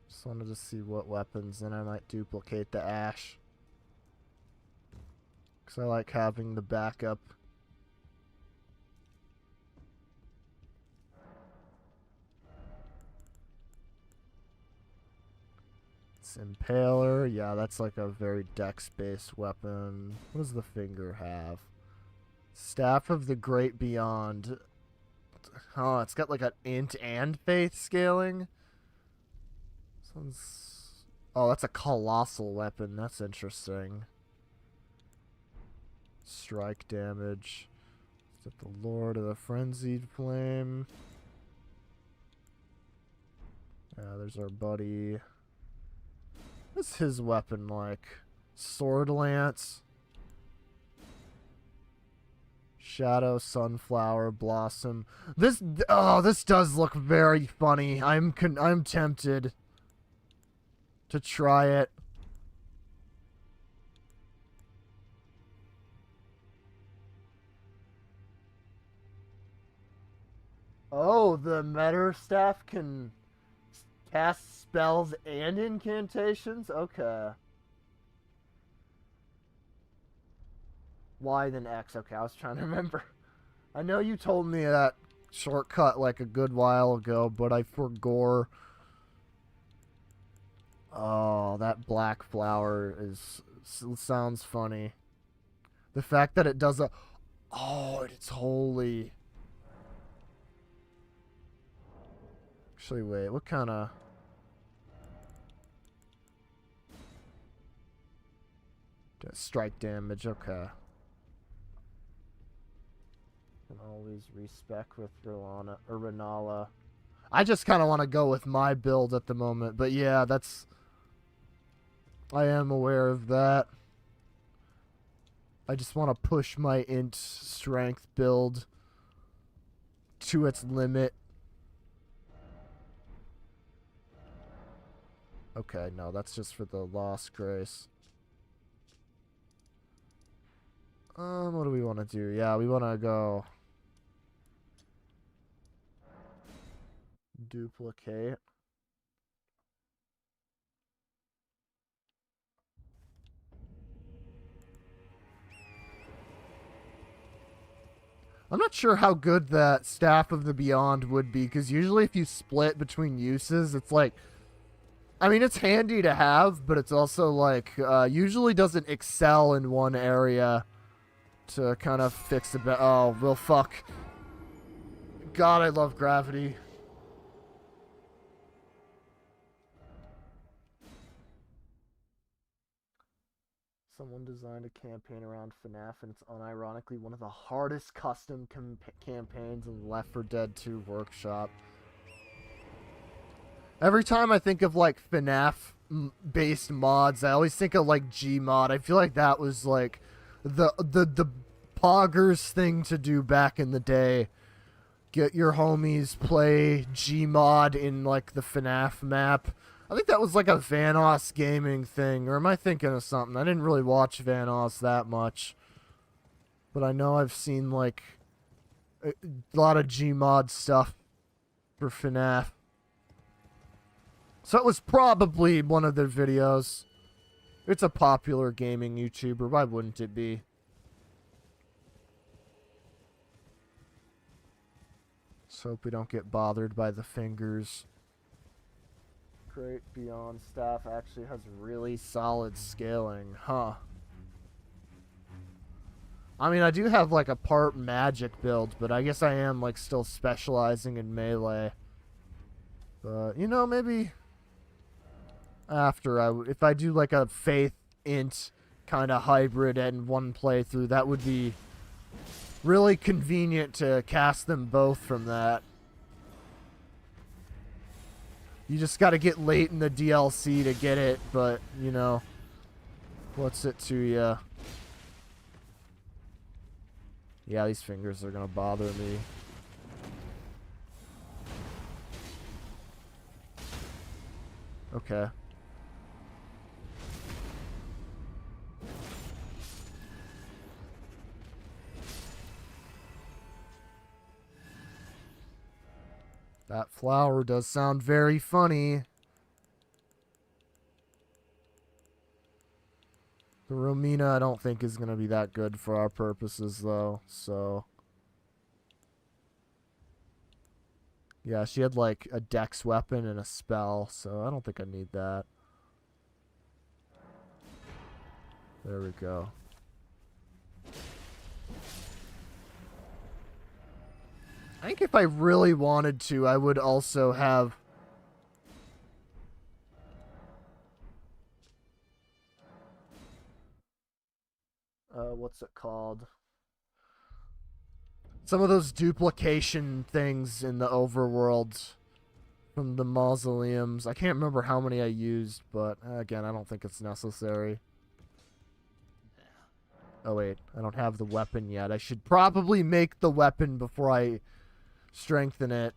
Just wanted to see what weapons, and I might duplicate the ash. Because I like having the backup. It's Impaler. Yeah, that's like a very dex-based weapon. What does the finger have? Staff of the Great Beyond. Oh, it's got like an int and faith scaling. Sounds... Oh, that's a colossal weapon. That's interesting. Strike damage. Is it the Lord of the Frenzied Flame? Yeah, there's our buddy. What's his weapon like? Sword Lance. Shadow, Sunflower, Blossom. This does look very funny. I'm tempted to try it. Oh, the Meter Staff can cast spells and incantations? Okay. Y then X. Okay, I was trying to remember. I know you told me that shortcut like a good while ago, but I forgot. Oh, that black flower sounds funny. The fact that it does a... Oh, it's holy. Actually, wait, what kind of... Strike damage, okay. Can always respec with Rilana or Renala. I just kind of want to go with my build at the moment, but yeah, that's... I am aware of that. I just want to push my int strength build to its limit. Okay, no, that's just for the Lost Grace. What do we want to do? Yeah, we want to go duplicate. I'm not sure how good that Staff of the Beyond would be, because usually if you split between uses, it's like... I mean, it's handy to have, but it's also like... usually doesn't excel in one area to kind of fix it. Oh, well, fuck. God, I love gravity. Someone designed a campaign around FNAF, and it's unironically one of the hardest custom campaigns in Left 4 Dead 2 Workshop. Every time I think of, like, FNAF-based mods, I always think of, like, Gmod. I feel like that was, like, the poggers thing to do back in the day. Get your homies, play Gmod in, like, the FNAF map. I think that was like a Vanoss gaming thing, or am I thinking of something? I didn't really watch Vanoss that much, but I know I've seen like a lot of Gmod stuff for FNAF. So it was probably one of their videos. It's a popular gaming YouTuber, why wouldn't it be? Let's hope we don't get bothered by the fingers. Great Beyond Staff actually has really solid scaling, huh? I mean, I do have like a part magic build, but I guess I am like still specializing in melee. But, you know, maybe after if I do like a faith int kind of hybrid in one playthrough, that would be really convenient to cast them both from that. You just got to get late in the DLC to get it, but, you know, what's it to you? Yeah, these fingers are going to bother me. Okay. That flower does sound very funny. The Romina I don't think is going to be that good for our purposes, though, so... Yeah, she had, like, a dex weapon and a spell, so I don't think I need that. There we go. I think if I really wanted to, I would also have... what's it called? Some of those duplication things in the overworld from the mausoleums. I can't remember how many I used, but again, I don't think it's necessary. Oh wait, I don't have the weapon yet. I should probably make the weapon before I strengthen it.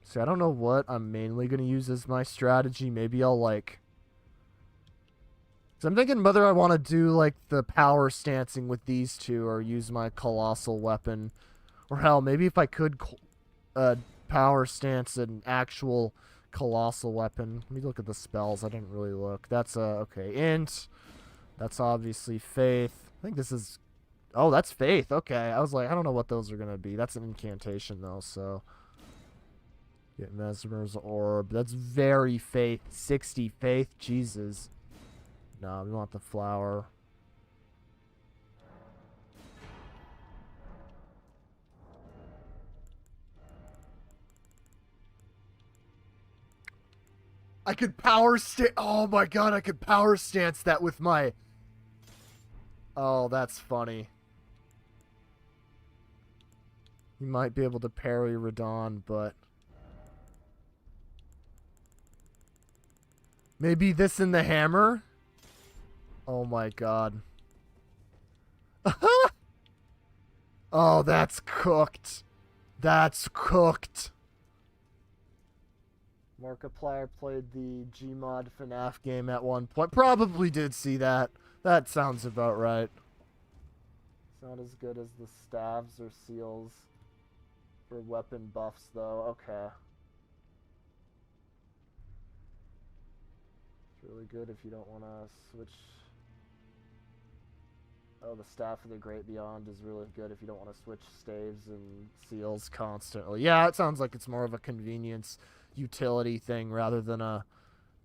See, I don't know what I'm mainly going to use as my strategy. Maybe I'll like... So I'm thinking whether I want to do like the power stancing with these two or use my colossal weapon. Or hell, maybe if I could power stance an actual colossal weapon. Let me look at the spells. I didn't really look. That's okay. Int. That's obviously faith. I think this is... Oh, that's faith. Okay. I was like, I don't know what those are going to be. That's an incantation though, so... Get Mesmer's Orb. That's very faith. 60 faith. Jesus. No, we want the flower. I could power sta- Oh my god, I could power stance that with my... Oh, that's funny. You might be able to parry Radon, but... Maybe this in the hammer? Oh my god. Oh, that's cooked. That's cooked. Markiplier played the Gmod FNAF game at one point. Probably did see that. That sounds about right. It's not as good as the staves or seals for weapon buffs, though. Okay. It's really good if you don't want to switch. Oh, the Staff of the Great Beyond is really good if you don't want to switch staves and seals constantly. Yeah, it sounds like it's more of a convenience utility thing rather than a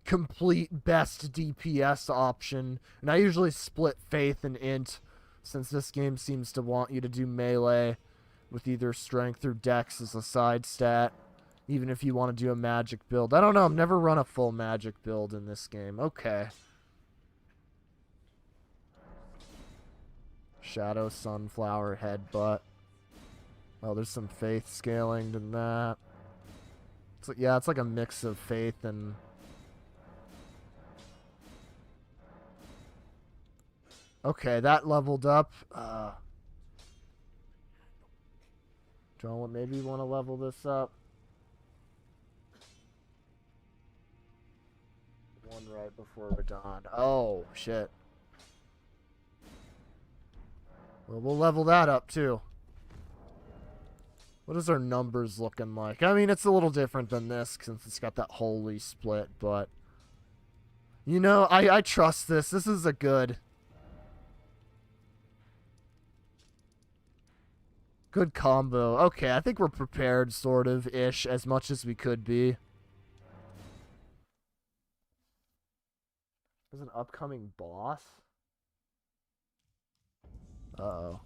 complete best DPS option. And I usually split Faith and Int, since this game seems to want you to do melee with either Strength or Dex as a side stat, even if you want to do a magic build. I don't know, I've never run a full magic build in this game. Okay. Shadow Sunflower Headbutt. Oh, there's some Faith scaling to that. It's like, yeah, it's like a mix of Faith and... Okay, that leveled up. Don't maybe want to level this up. One right before we're done. Oh, shit. Well, we'll level that up, too. What is our numbers looking like? I mean, it's a little different than this, since it's got that holy split, but... You know, I trust this. This is a good... Good combo. Okay, I think we're prepared, sort of, ish, as much as we could be. There's an upcoming boss? Uh-oh.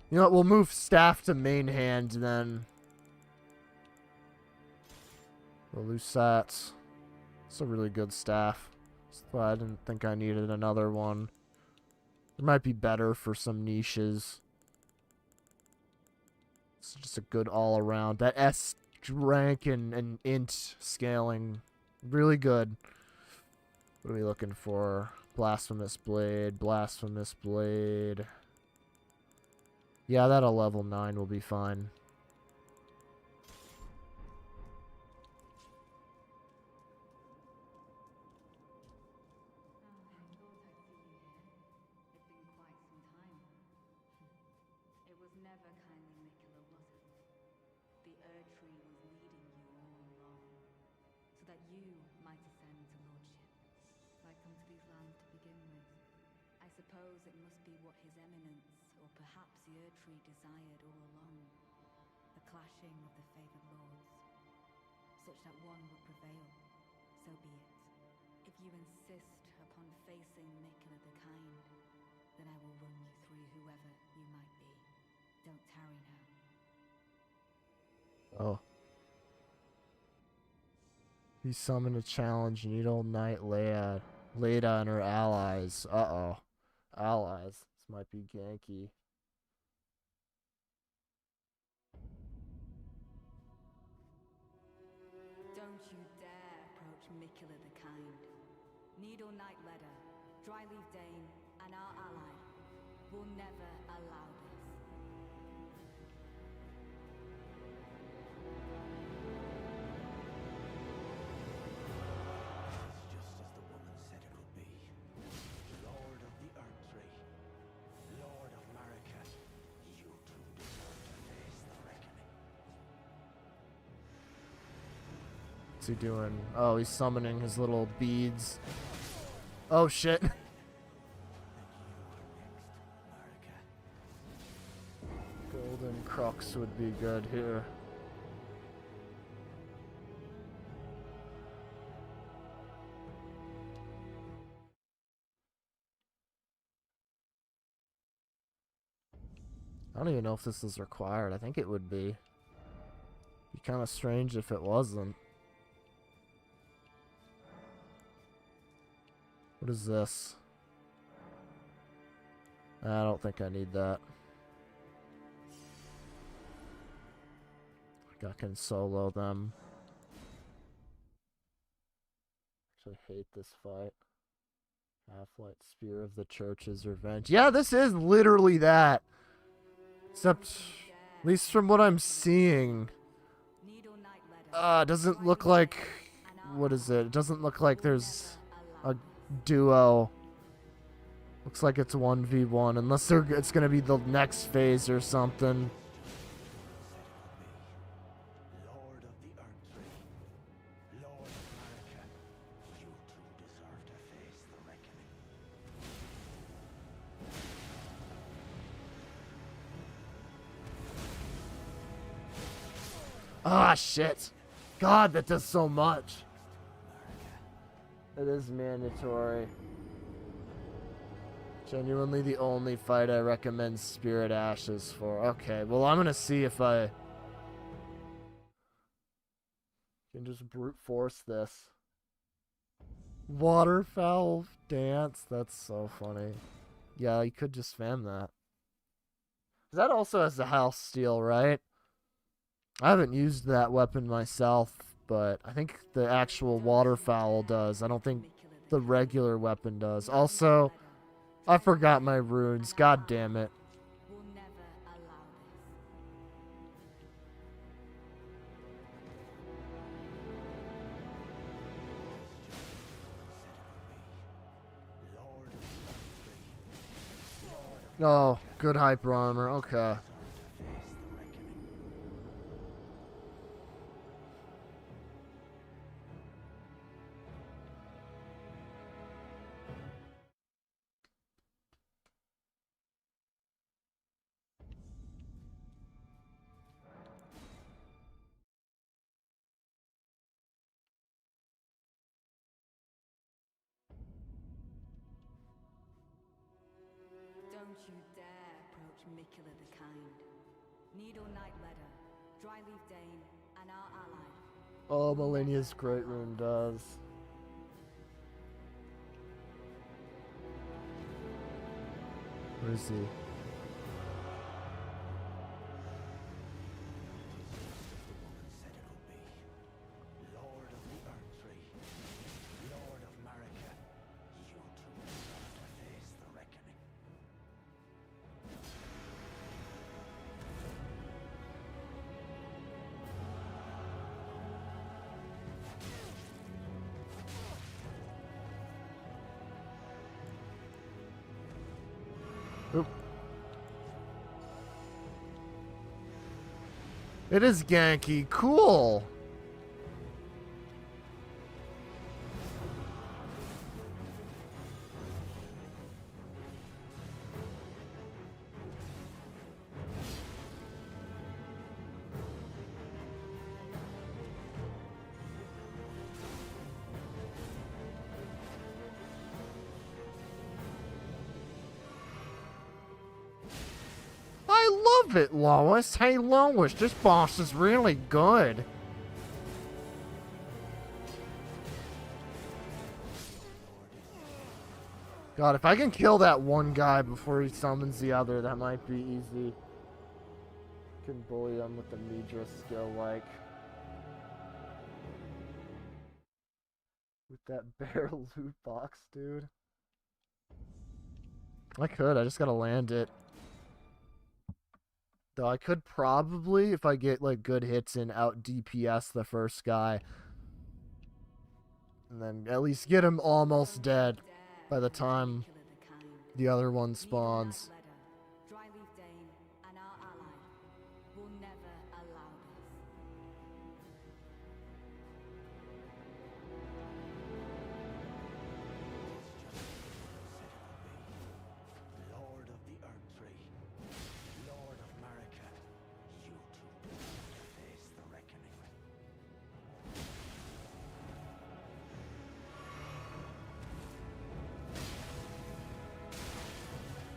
You know what, we'll move staff to main hand, then. We'll lose sats. It's a really good staff. So I didn't think I needed another one. It might be better for some niches. It's just a good all-around. That S rank and int scaling, really good. What are we looking for? Blasphemous Blade, Blasphemous Blade. Yeah, that a level 9 will be fine. Oh. You summon a challenge. You need old Knight Leia and her allies. Uh-oh. Allies. This might be ganky. Don't you dare approach Mikula the Kind. Needle Knight Ledder, Dryleaf Dane, and our ally will never allow this. It's just as the woman said it would be. Lord of the Earth Tree, Lord of Marrakesh, you two deserve to face the reckoning. What's he doing? Oh, he's summoning his little beads. Oh, shit. Golden Crux would be good here. I don't even know if this is required. I think it would be. Be kind of strange if it wasn't. What is this? I don't think I need that. I can solo them. Actually hate this fight. Half-Light Spear of the Church's Revenge. Yeah, this is literally that. Except, at least from what I'm seeing, doesn't look like, what is it? It doesn't look like there's a duo. Looks like it's 1v1, unless it's going to be the next phase or something. Lord of the Earth, Lord of America, you two deserve to face the reckoning. Ah, shit. God, that does so much. It is mandatory. Genuinely the only fight I recommend Spirit Ashes for. Okay, well, I'm gonna see if I can just brute force this. Waterfowl dance. That's so funny. Yeah, you could just spam that. That also has the house steal, right? I haven't used that weapon myself, but I think the actual waterfowl does. I don't think the regular weapon does. Also, I forgot my runes. God damn it. We'll never allow Oh, good hyper armor. Okay. Don't you dare approach Mikula the Kind. Needle Knight Ledder, Dryleaf Dane, and our ally. Oh, Malenia's Great Rune does. Where is he? Said it would be. Lord of the Earth Tree, Lord of America, you two deserve to face the reckoning. Oop. It is Genki. Cool. I love it, Lois. Hey, Lois, this boss is really good. God, if I can kill that one guy before he summons the other, that might be easy. Can bully him with the Midra skill, like. With that bear loot box, dude. I could, I just gotta land it. Though I could probably, if I get like good hits in, out DPS the first guy. And then at least get him almost dead by the time the other one spawns. Dryleaf Dane, and our ally. We'll never allow this. Lord of the Earth Tree, Lord of America, you two deserve to face the reckoning.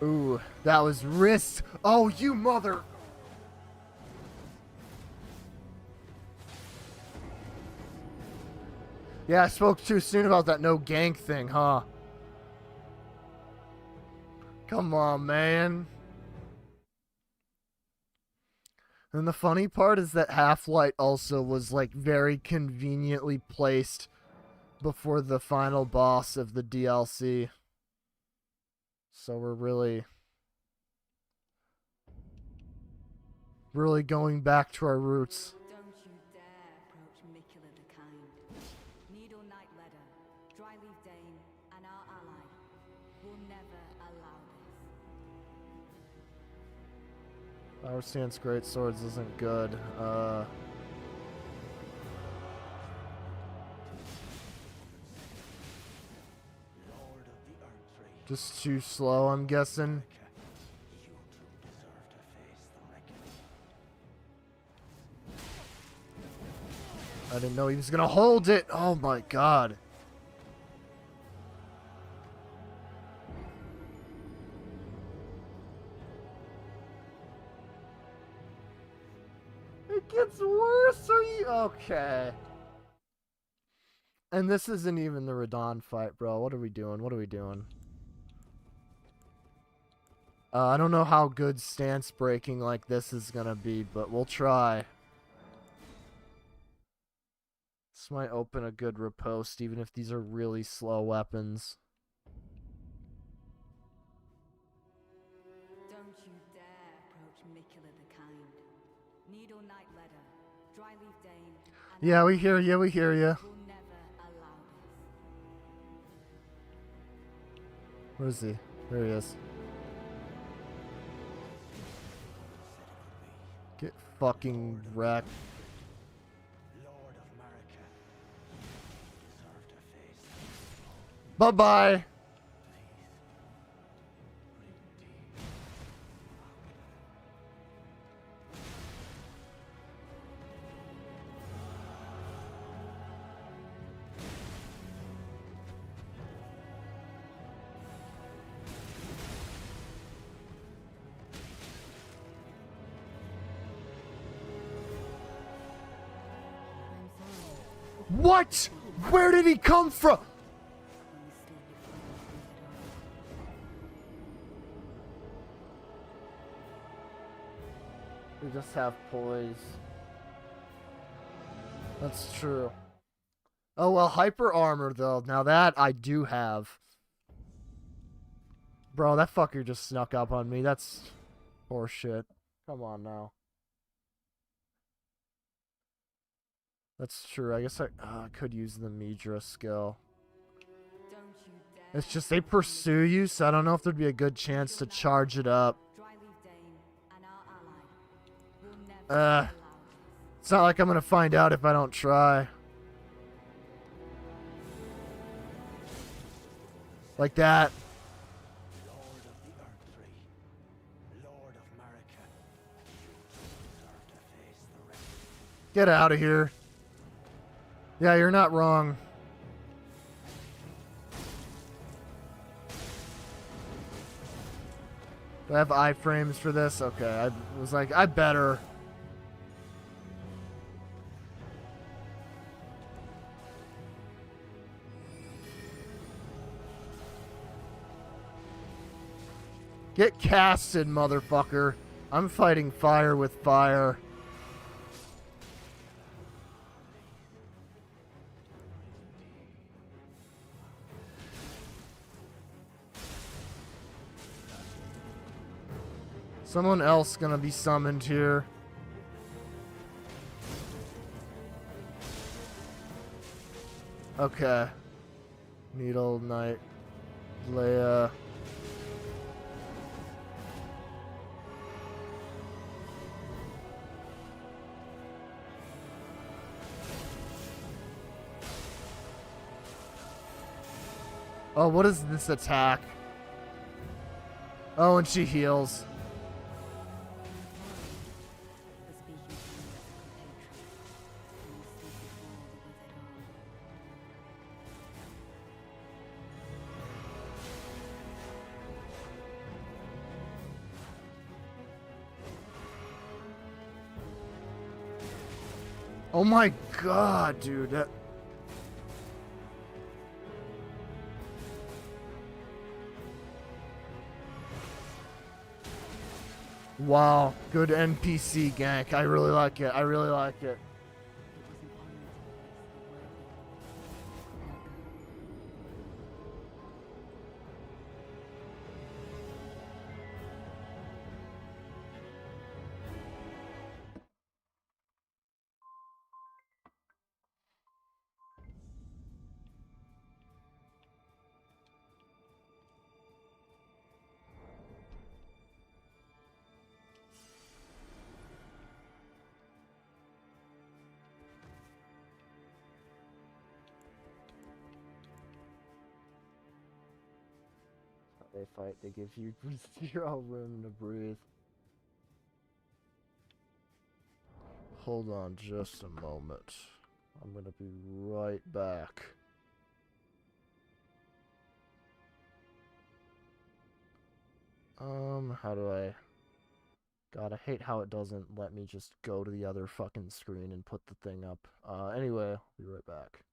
Ooh, that was wrist. Oh, you mother. Yeah, I spoke too soon about that no gank thing, huh? Come on, man. And the funny part is that Half-Light also was like very conveniently placed before the final boss of the DLC. So we're really going back to our roots. Don't you dare approach Mikula the Kind. Needle Knight Ledder, Dryleaf Dane, and our ally will never allow this. Our stance great swords isn't good. Just too slow, I'm guessing. I didn't know he was gonna hold it. Oh my god. It gets worse. Are you okay? And this isn't even the Radon fight, bro. What are we doing? What are we doing? I don't know how good stance breaking like this is gonna be, but we'll try. This might open a good riposte, even if these are really slow weapons. Don't you dare approach Mikula the Kind. Needle Knight Ledder, Dryleaf Dane, and Yeah, we hear you. We hear you. will never allow this. Where is he? There he is. Get fucking wrecked. Lord of Marika, you deserve to face Bye-bye. What? Where did he come from? We just have poise. That's true. Oh, well, hyper armor, though. Now that I do have. Bro, that fucker just snuck up on me. That's horseshit. Come on now. That's true. I guess I could use the Midra skill. Don't you dare. It's just they pursue you, so I don't know if there'd be a good chance to charge it up. Dryleaf Dane and our ally will never allow this. It's not like I'm gonna find out if I don't try. Like that. Lord of the Earth Tree, Lord of Marika, you deserve to face the rest. Get out of here. Yeah, you're not wrong. Do I have iframes for this? Okay, I was like, I better. Get casted, motherfucker. I'm fighting fire with fire. Someone else gonna be summoned here. Okay. Needle Knight. Leia. Oh, what is this attack? Oh, and she heals. The speaking tongue of the compatriot, and you speak before the withered arm. Oh my god, dude. Wow, good NPC gank. I really like it. I really like it. They fight, they give you 0 room to breathe. Hold on just a moment. I'm gonna be right back. How do I... God, I hate how it doesn't let me just go to the other fucking screen and put the thing up. Anyway, I'll be right back.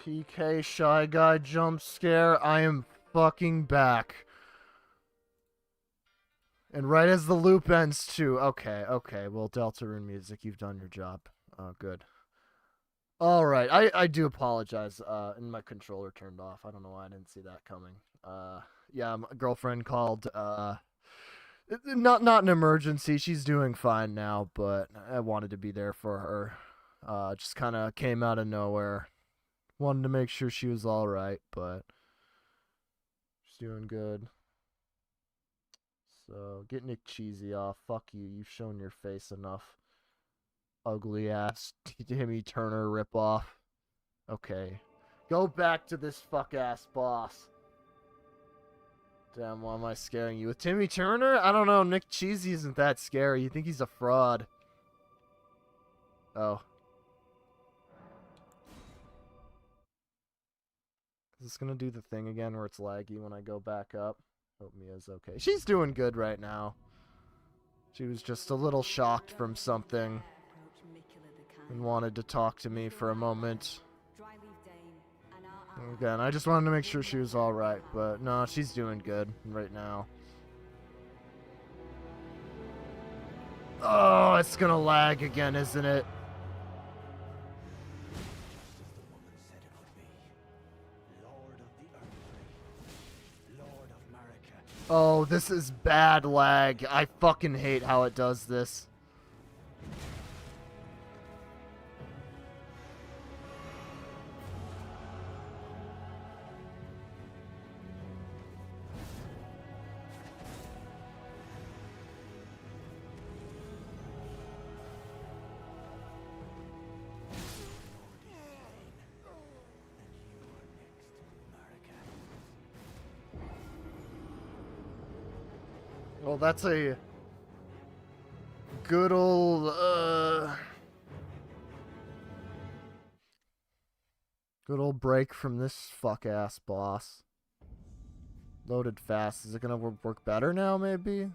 PK Shy Guy jump scare. I am fucking back. And right as the loop ends too. Okay, okay. Well, Deltarune music, you've done your job. Oh, good. All right. I do apologize. And my controller turned off. I don't know why I didn't see that coming. Yeah, my girlfriend called. Not an emergency. She's doing fine now, but I wanted to be there for her. Just kind of came out of nowhere. Wanted to make sure she was all right, but she's doing good. So get Nick Cheesy off. Fuck you. You've shown your face enough. Ugly ass Timmy Turner ripoff. Okay. Go back to this fuck ass boss. Damn, why am I scaring you? With Timmy Turner? I don't know. Nick Cheesy isn't that scary. You think he's a fraud. Oh. Is this gonna do the thing again where it's laggy when I go back up? Hope Mia's okay. She's doing good right now. She was just a little shocked from something and wanted to talk to me for a moment. Again, I just wanted to make sure she was alright, but no, she's doing good right now. Oh, it's gonna lag again, isn't it? Oh, this is bad lag. I fucking hate how it does this. Well, that's a good old, good old break from this fuck-ass boss. Loaded fast. Is it gonna work better now, maybe?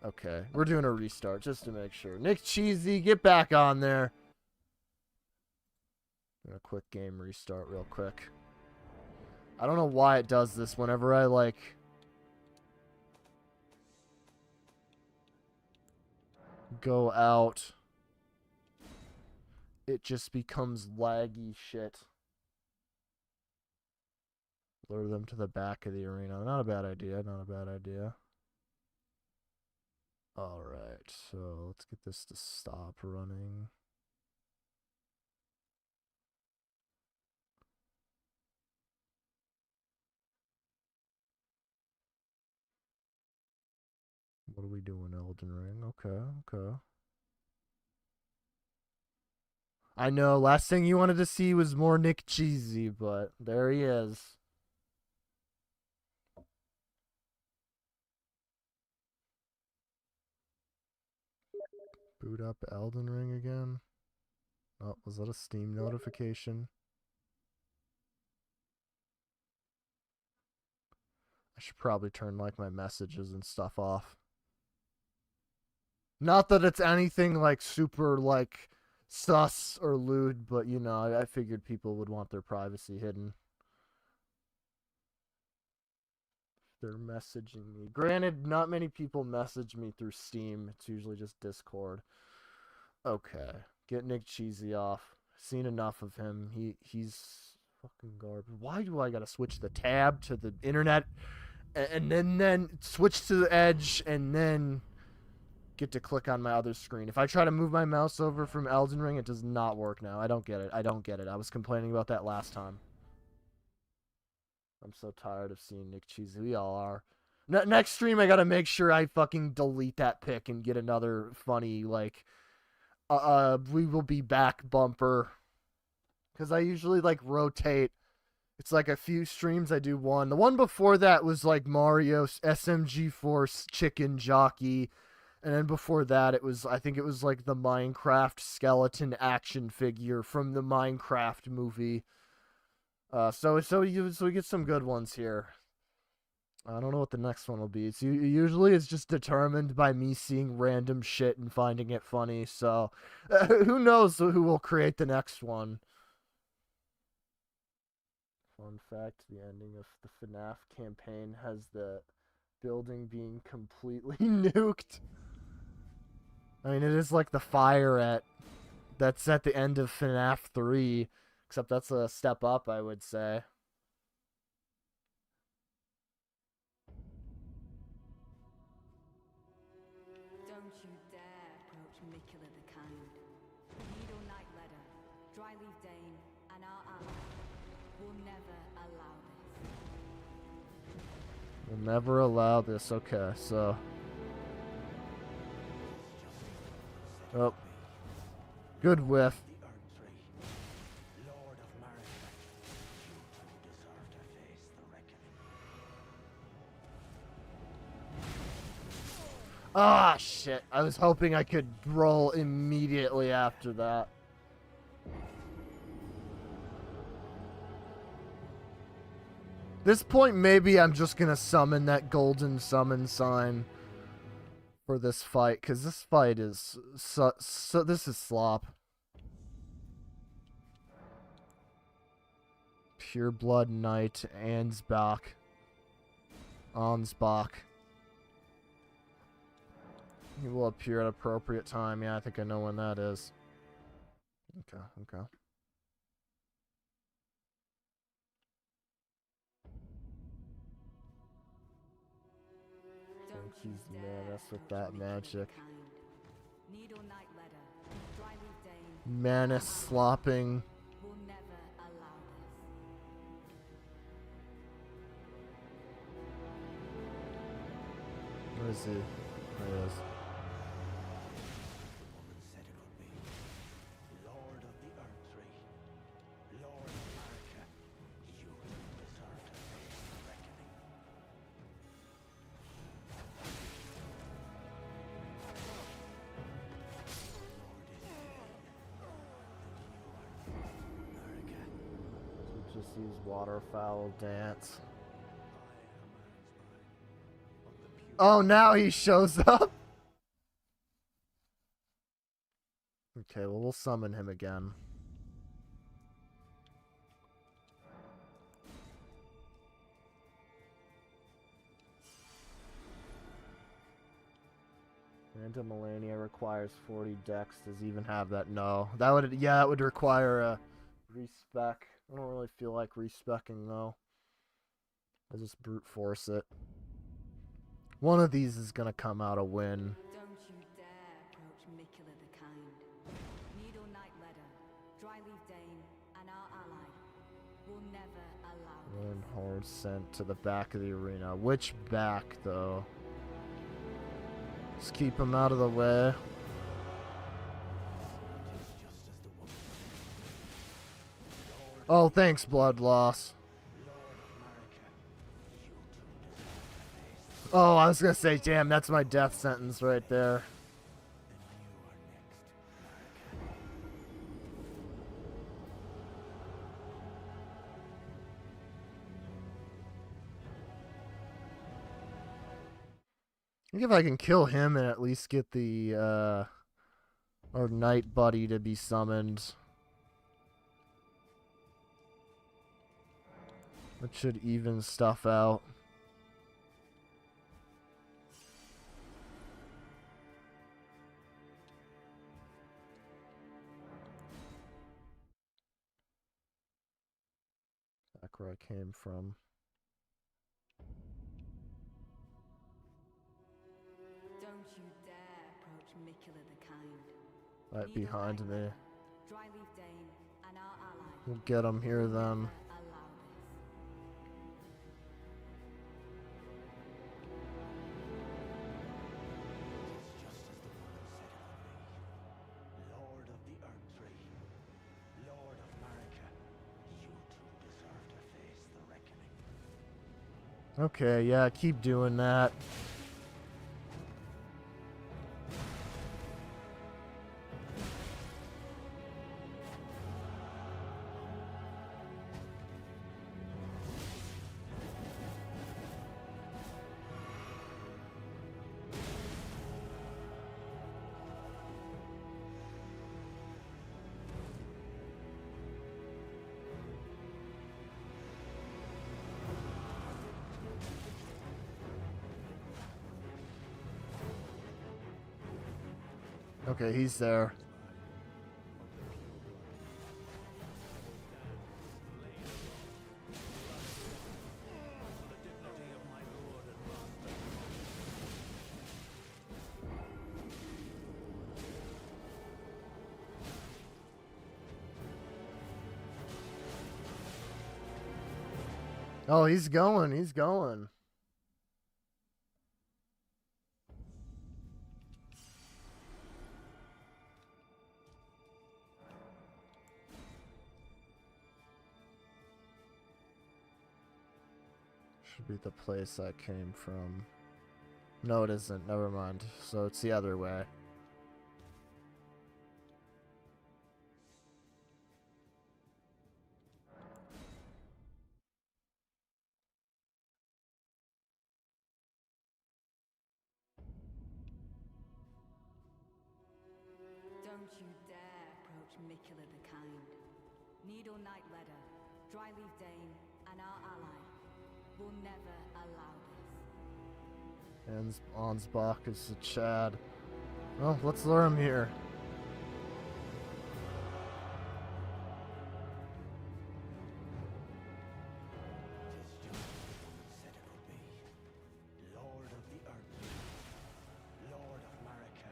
Okay, we're doing a restart just to make sure. Nick Cheesy, get back on there. A quick game restart real quick. I don't know why it does this whenever I, like... go out, it just becomes laggy shit. Lure them to the back of the arena. Not a bad idea, not a bad idea. Alright, so let's get this to stop running. What are we doing, Elden Ring? Okay, okay. I know, last thing you wanted to see was more Nick Cheesy, but there he is. Boot up Elden Ring again? Oh, was that a Steam notification? I should probably turn, like, my messages and stuff off. Not that it's anything, like, super, like, sus or lewd, but, you know, I figured people would want their privacy hidden. They're messaging me. Granted, not many people message me through Steam. It's usually just Discord. Okay. Get Nick Cheesy off. Seen enough of him. He's fucking garbage. Why do I gotta switch the tab to the internet and then switch to the edge and then get to click on my other screen? If I try to move my mouse over from Elden Ring, it does not work now. I don't get it. I don't get it. I was complaining about that last time. I'm so tired of seeing Nick Cheesy. We all are. Next stream, I gotta make sure I fucking delete that pic and get another funny, like, we will be back bumper. Because I usually, like, rotate. It's like a few streams I do one. The one before that was, like, Mario SMG Force Chicken Jockey. And then before that, it was, I think it was, like, the Minecraft skeleton action figure from the Minecraft movie. So we get some good ones here. I don't know what the next one will be. Usually it's just determined by me seeing random shit and finding it funny. So who knows who will create the next one. Fun fact, the ending of the FNAF campaign has the building being completely nuked. I mean, it is like the fire that's at the end of FNAF 3, except that's a step up, I would say. Don't you dare approach Mikula the Kind. Needle Knight Ledder, Dryleaf Dane, and our ally will never allow this. We'll never allow this. Okay, so. Oh. Good whiff. Ah, shit. I was hoping I could roll immediately after that. This point, maybe I'm just gonna summon that golden summon sign for this fight, because this fight is so this is slop. Pure Blood Knight, Ansbach. He will appear at appropriate time. Yeah, I think I know when that is. Okay. Think he's menace with that magic. Needle Knight Ledder, Dryleaf Dane, Menace slopping. will never allow this. Where is he? There he is. woman said it would be. Lord of the Earth Tree, Lord of America, you deserve to face the reckoning. So just use waterfowl dance. Oh, now he shows up. Okay, well, we'll summon him again. Anti-Melania requires 40 dex. Does he even have that? No. That would require a respec. I don't really feel like respecking though. I'll just brute force it. One of these is gonna come out a win. Don't you dare approach Mikula the Kind. Needle Knight Ledder, Dryleaf Dane, and our ally will never allow One horse sent to the back of the arena. Which back though? Just keep him out of the way. Oh, thanks, blood loss. Oh, I was gonna say, damn, that's my death sentence right there. I think if I can kill him and at least get the our knight buddy to be summoned, that should even stuff out. Back where I came from. Don't you dare approach Mikula the Kind. Right behind me. Dryleaf Dane, and our ally We'll get him here will then. never allow this. Just as the woman said it would be. Lord of the Earth Tree, Lord of America, you two deserve to face the reckoning. Okay, yeah, keep doing that. Okay, he's there. Oh, he's going. He's going. Should be the place I came from. No, it isn't. Never mind. So it's the other way. Don't you dare approach Mikula the Kind. Needle Knight Ledder, Dryleaf Dane, and our ally will never allow this. Ansbach is a Chad. Well, let's lure him here. Said it would be. Lord of the Earth, Lord of Marika,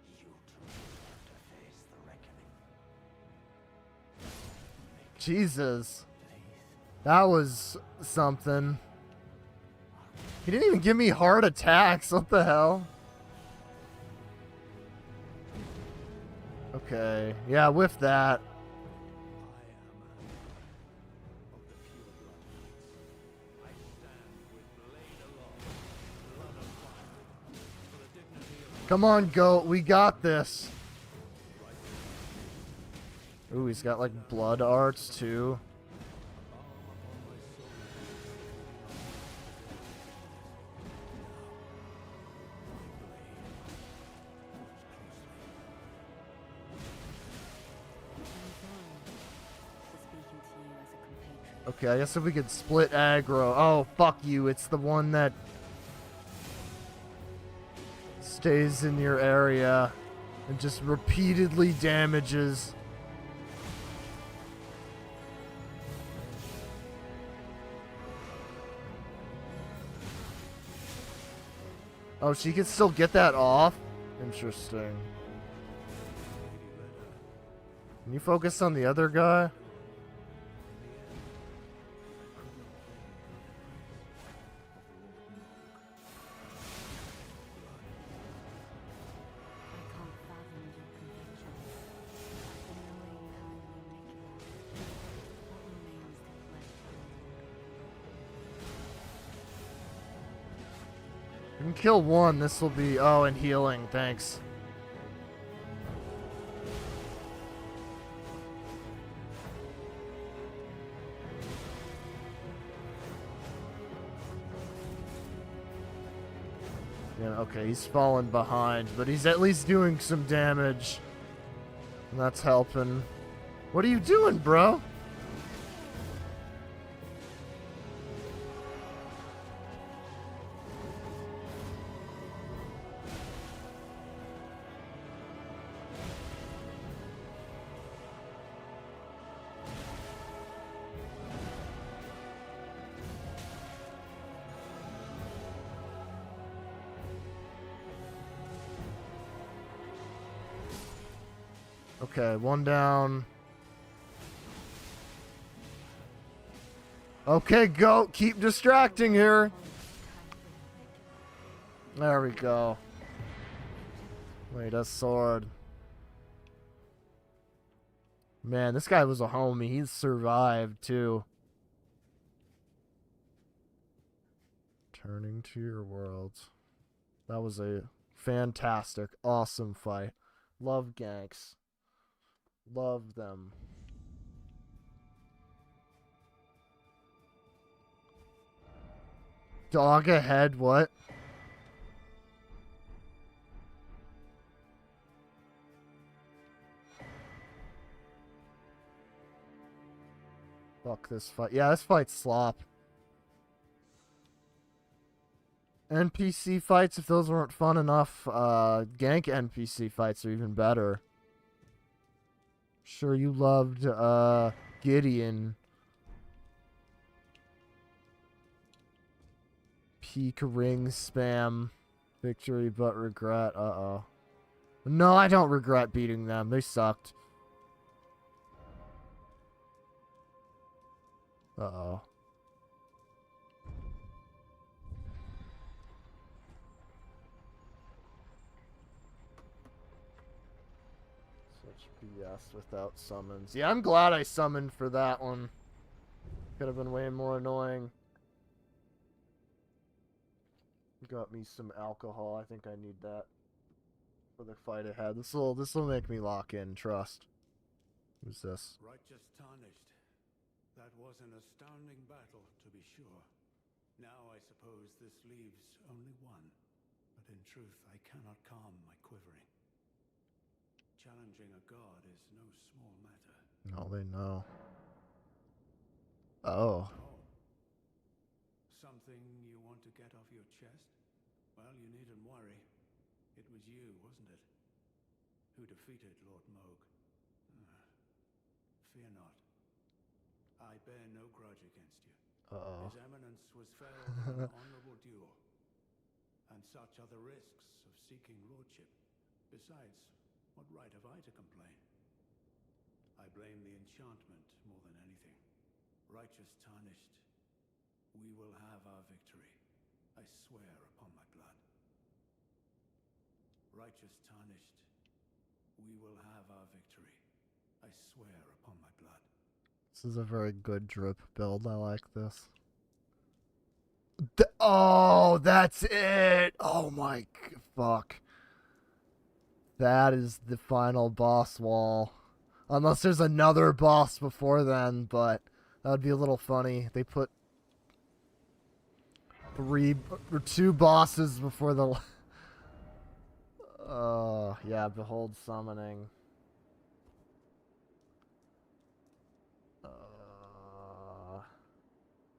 you two are to face the reckoning. Jesus. That was something. He didn't even give me heart attacks. What the hell? Okay. Yeah, with that. I am of the pure blood. I stand with blade aloft, blood of fire, for the dignity of Come on, goat. We got this. Ooh, he's got like blood arts too. Okay, I guess if we could split aggro. Oh, fuck you. It's the one that stays in your area and just repeatedly damages. Oh, she can still get that off? Interesting. Can you focus on the other guy? You can kill one, this will be... Oh, and healing, thanks. Yeah, okay, he's fallen behind, but he's at least doing some damage. And that's helping. What are you doing, bro? Okay, one down. Okay, go. Keep distracting here. There we go. Wait, a sword. Man, this guy was a homie. He's survived, too. Turning to your world. That was a fantastic, awesome fight. Love ganks. Love them. Dog ahead, what? Fuck this fight. Yeah, this fight's slop. NPC fights, if those weren't fun enough, gank NPC fights are even better. Sure, you loved Gideon. Peak ring spam. Victory but regret. Uh-oh. No, I don't regret beating them. They sucked. Uh-oh. Such BS without summons. Yeah, I'm glad I summoned for that one. Could have been way more annoying. Got me some alcohol. I think I need that for the fight ahead. This'll make me lock in. Trust. Who's this? Righteous tarnished. That was an astounding battle, to be sure. Now I suppose this leaves only one. But in truth, I cannot calm my quivering. Challenging a god is no small matter. No, they know. Oh. Oh. Something you want to get off your chest? Well, you needn't worry. It was you, wasn't it? Who defeated Lord Moog. Fear not. I bear no grudge against you. Uh-oh. His Eminence was felled in an honorable duel. And such are the risks of seeking lordship. Besides, what right have I to complain? I blame the enchantment more than anything. Righteous tarnished, we will have our victory. I swear upon my blood. Righteous tarnished, we will have our victory. I swear upon my blood. This is a very good drip build. I like this. Oh, that's it. Oh my fuck. That is the final boss wall. Unless there's another boss before then, but that would be a little funny. They put 3 or 2 bosses before the... yeah, Behold Summoning.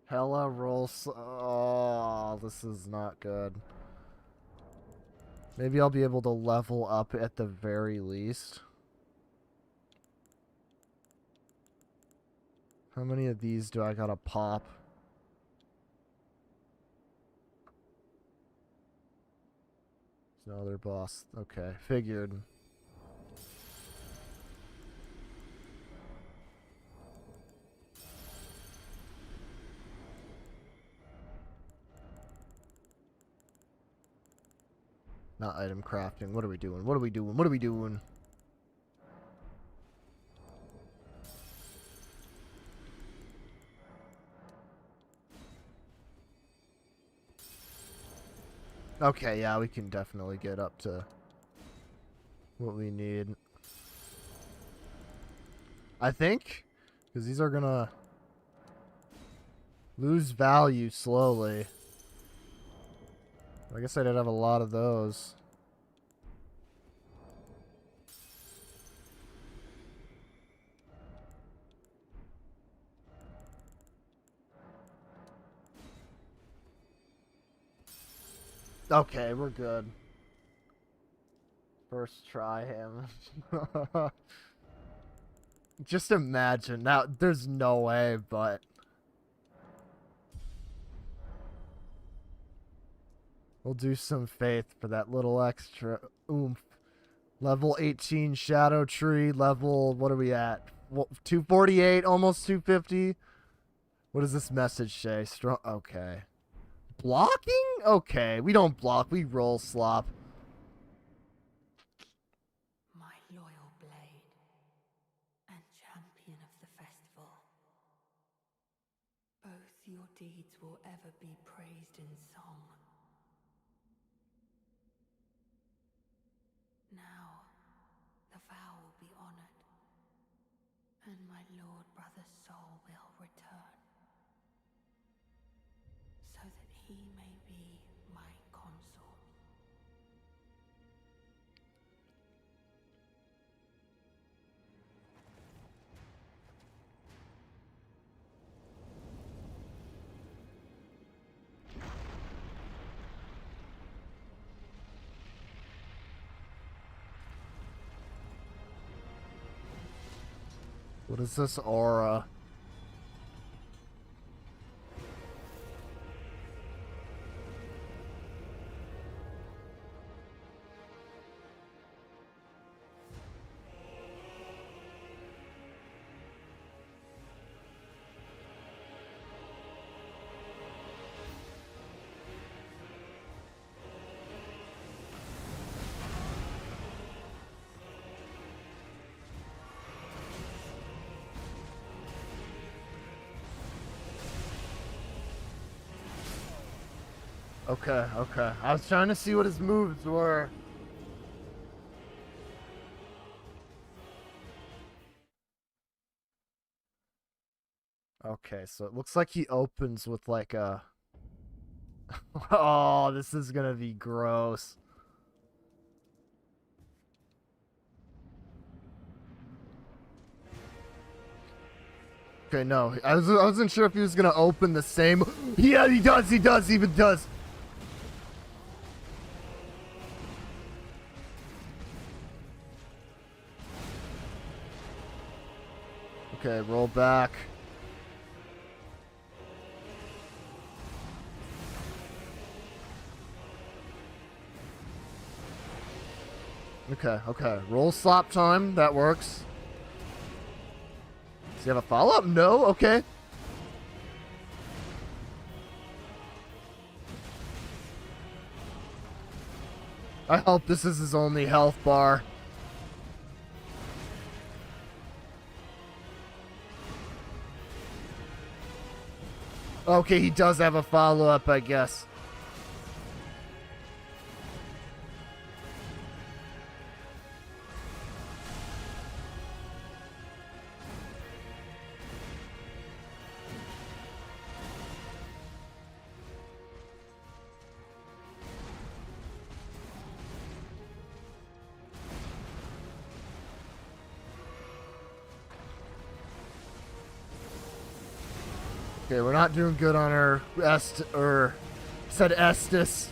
Hella rolls. Oh, this is not good. Maybe I'll be able to level up at the very least. How many of these do I gotta pop? There's no other boss. Okay, figured. Not item crafting. What are we doing? What are we doing? What are we doing? Okay, yeah, we can definitely get up to what we need. I think, because these are gonna lose value slowly. I guess I did have a lot of those. Okay, we're good. First try him. Just imagine. Now, there's no way, but... we'll do some faith for that little extra oomph. Level 18 Shadow Tree. Level... what are we at? 248, almost 250? What does this message say? Strong... okay. Blocking? Okay, we don't block. We roll slop. My loyal blade and champion of the festival. Both your deeds will ever be praised in song. Now, the vow will be honored, and my lord brother's soul will return, so that he may be my consort. What is this aura? Okay, okay. I was trying to see what his moves were. Okay, so it looks like he opens with like a... Oh, this is gonna be gross. Okay, no. I wasn't sure if he was gonna open the same... Yeah, he does, he even does. Okay, roll back. Okay, okay. Roll slop time. That works. Does he have a follow-up? No? Okay. I hope this is his only health bar. Okay, he does have a follow-up, I guess. Okay, we're not doing good on our said Estus.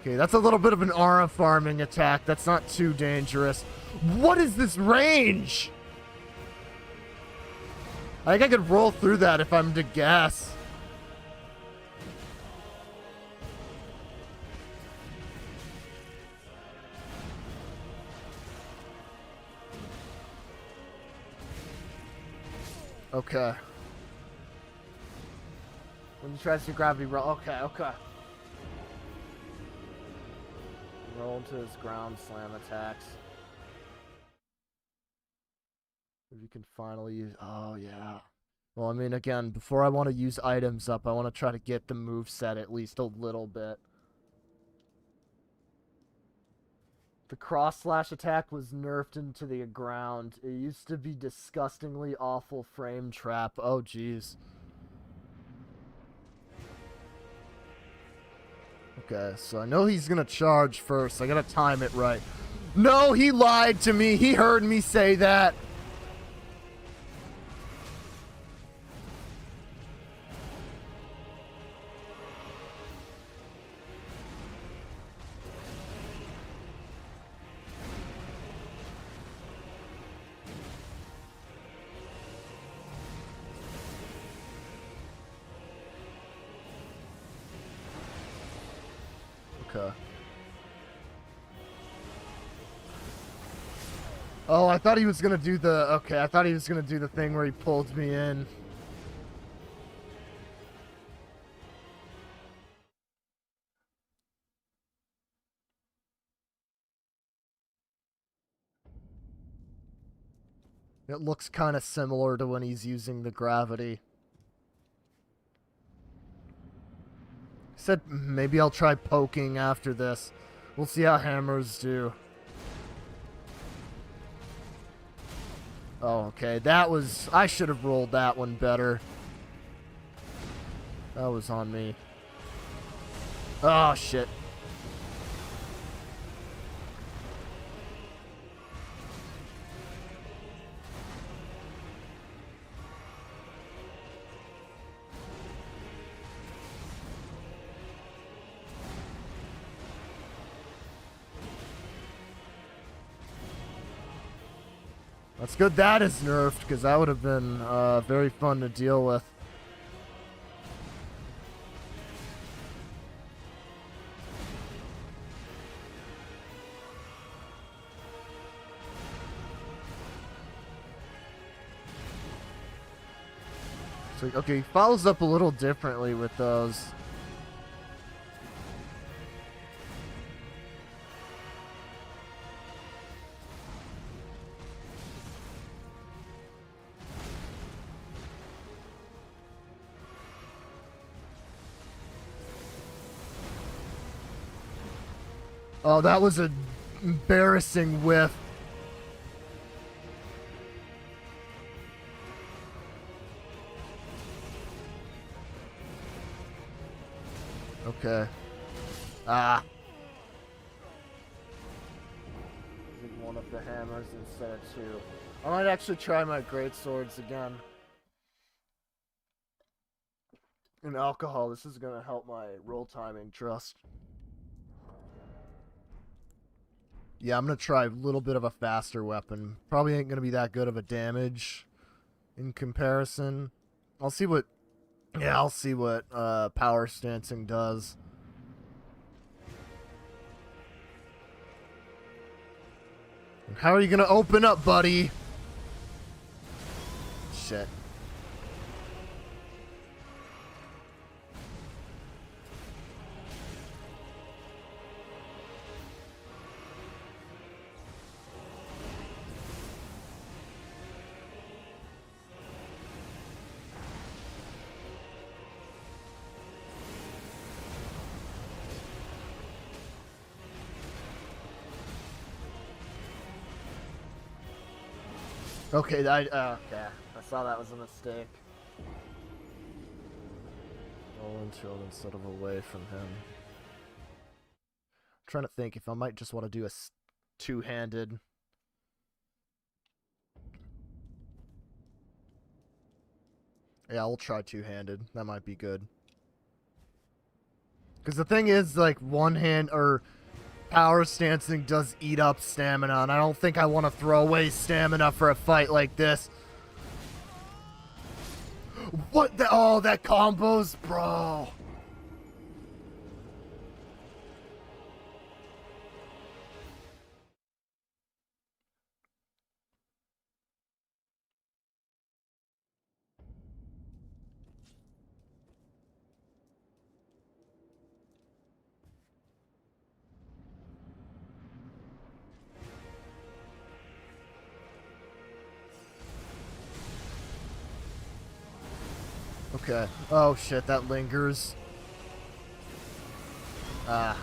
Okay, that's a little bit of an aura farming attack. That's not too dangerous. What is this range? I think I could roll through that if I'm to guess. Okay. When you try to gravity roll. Okay, okay. Roll into his ground slam attacks. If you can finally use... Oh, yeah. Well, I mean, again, before I want to use items up, I want to try to get the moveset at least a little bit. The cross slash attack was nerfed into the ground. It used to be disgustingly awful frame trap. Oh, jeez. Okay, so I know he's gonna charge first. I gotta time it right. No, he lied to me. He heard me say that. Okay. Oh, I thought he was gonna do the... Okay, I thought he was gonna do the thing where he pulled me in. It looks kind of similar to when he's using the gravity. Said maybe I'll try poking after this. We'll see how hammers do. Oh, okay. That was... I should have rolled that one better. That was on me. Oh, shit. That's good that is nerfed, because that would have been very fun to deal with. So, okay, he follows up a little differently with those. Oh, that was an embarrassing whiff. Okay. Ah. Using one of the hammers instead of two. I might actually try my great swords again. And alcohol, this is gonna help my roll timing, trust. Yeah, I'm gonna try a little bit of a faster weapon. Probably ain't gonna be that good of a damage in comparison. I'll see what power stancing does. How are you gonna open up, buddy? Shit. Okay, okay. I saw that was a mistake. Roll into him instead of away from him. I'm trying to think if I might just want to do a two-handed. Yeah, I'll try two-handed. That might be good. Because the thing is, like, one hand or power stancing does eat up stamina, and I don't think I want to throw away stamina for a fight like this. What the? Oh, that combos, bro. Okay. Oh shit, that lingers. Ah.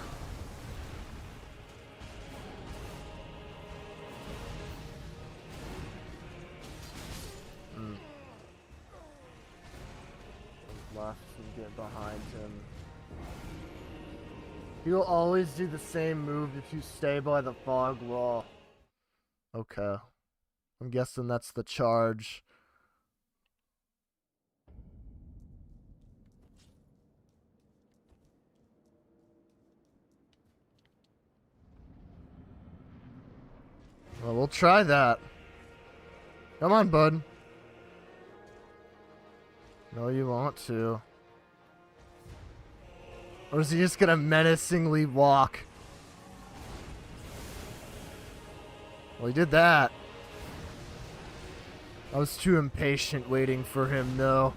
Left and get behind him. He'll always do the same move if you stay by the fog wall. Okay. I'm guessing that's the charge. Well, we'll try that. Come on, bud. No, you want to. Or is he just gonna menacingly walk? Well, he did that. I was too impatient waiting for him, though.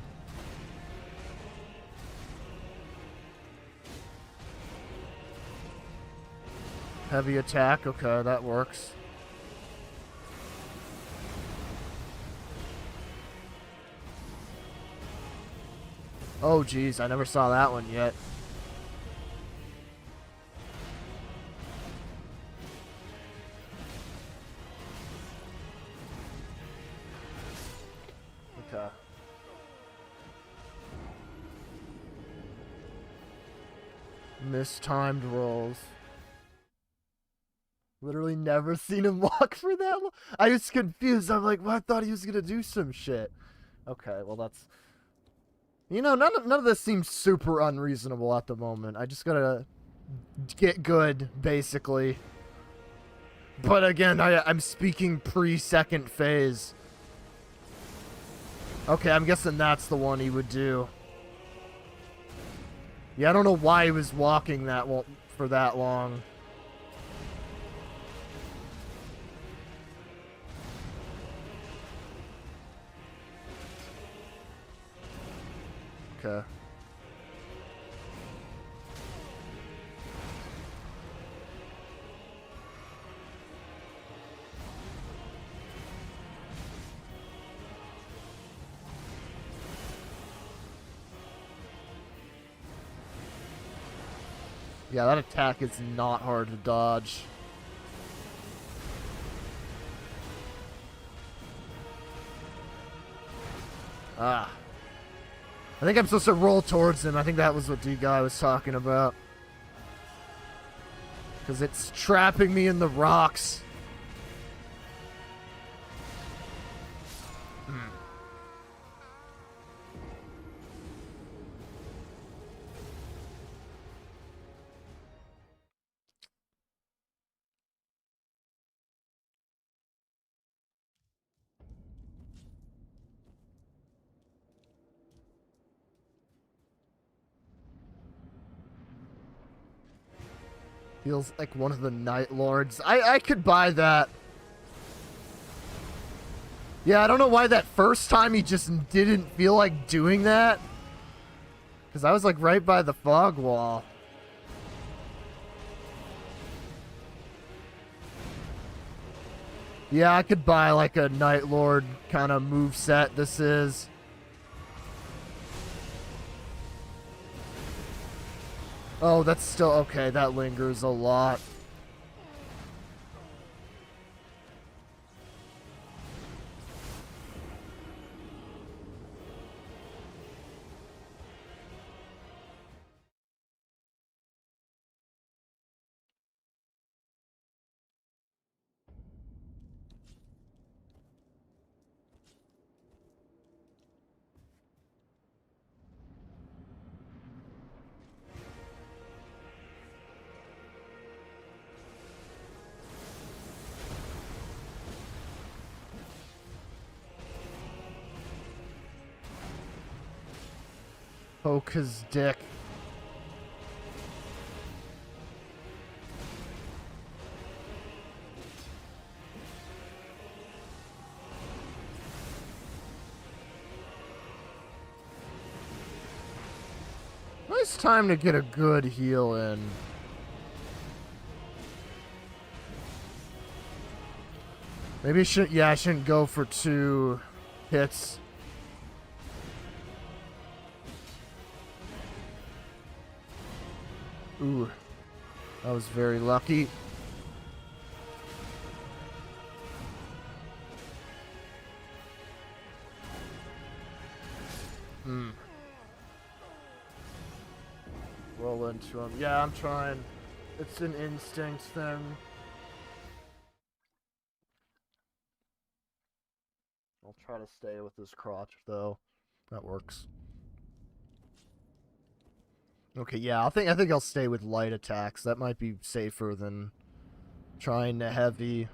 Heavy attack, okay, that works. Oh, geez, I never saw that one yet. Okay. Mistimed rolls. Literally never seen him walk for that long. I was confused. I'm like, well, I thought he was gonna do some shit. Okay, well that's... You know, none of this seems super unreasonable at the moment. I just gotta get good, basically. But again, I'm speaking pre-second phase. Okay, I'm guessing that's the one he would do. Yeah, I don't know why he was walking for that long. Okay. Yeah, that attack is not hard to dodge. Ah. I think I'm supposed to roll towards him. I think that was what D-Guy was talking about. Because it's trapping me in the rocks. Feels like one of the Night Lords. I could buy that. Yeah, I don't know why that first time he just didn't feel like doing that. Because I was like right by the fog wall. Yeah, I could buy like a Night Lord kind of move set. This is. Oh, that's still okay. That lingers a lot. Poke his dick. Nice time to get a good heal in. Maybe I shouldn't. Yeah, I shouldn't go for 2 hits. Ooh, that was very lucky. Roll into him. Yeah, I'm trying. It's an instinct thing. I'll try to stay with his crotch, though. That works. Okay, yeah, I think I'll stay with light attacks. That might be safer than trying to heavy.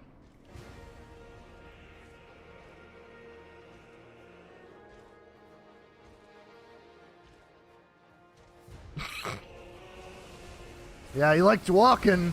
Yeah, he liked walking.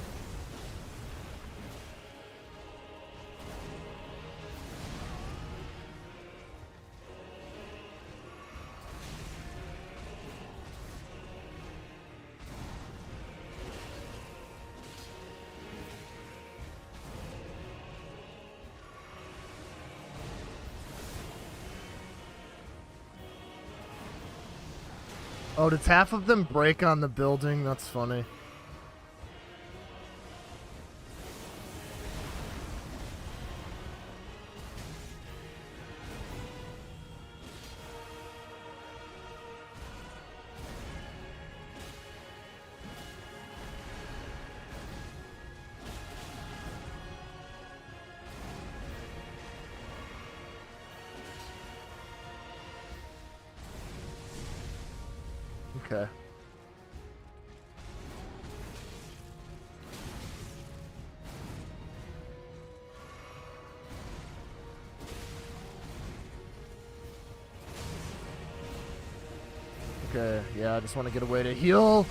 Oh, did half of them break on the building? That's funny. Okay. Okay, yeah, I just want to get away to heal.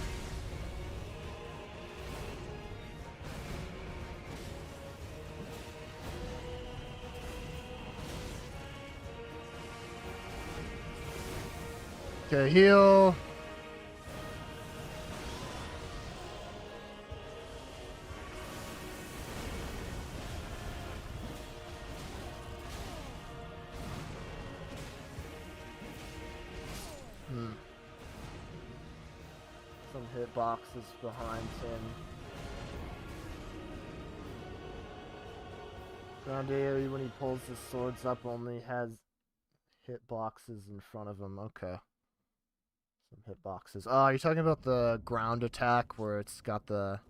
Okay, heal. Some hitboxes behind him. Ground AoE when he pulls his swords up only has hitboxes in front of him. Okay. Some hitboxes. Oh, you're talking about the ground attack where it's got the...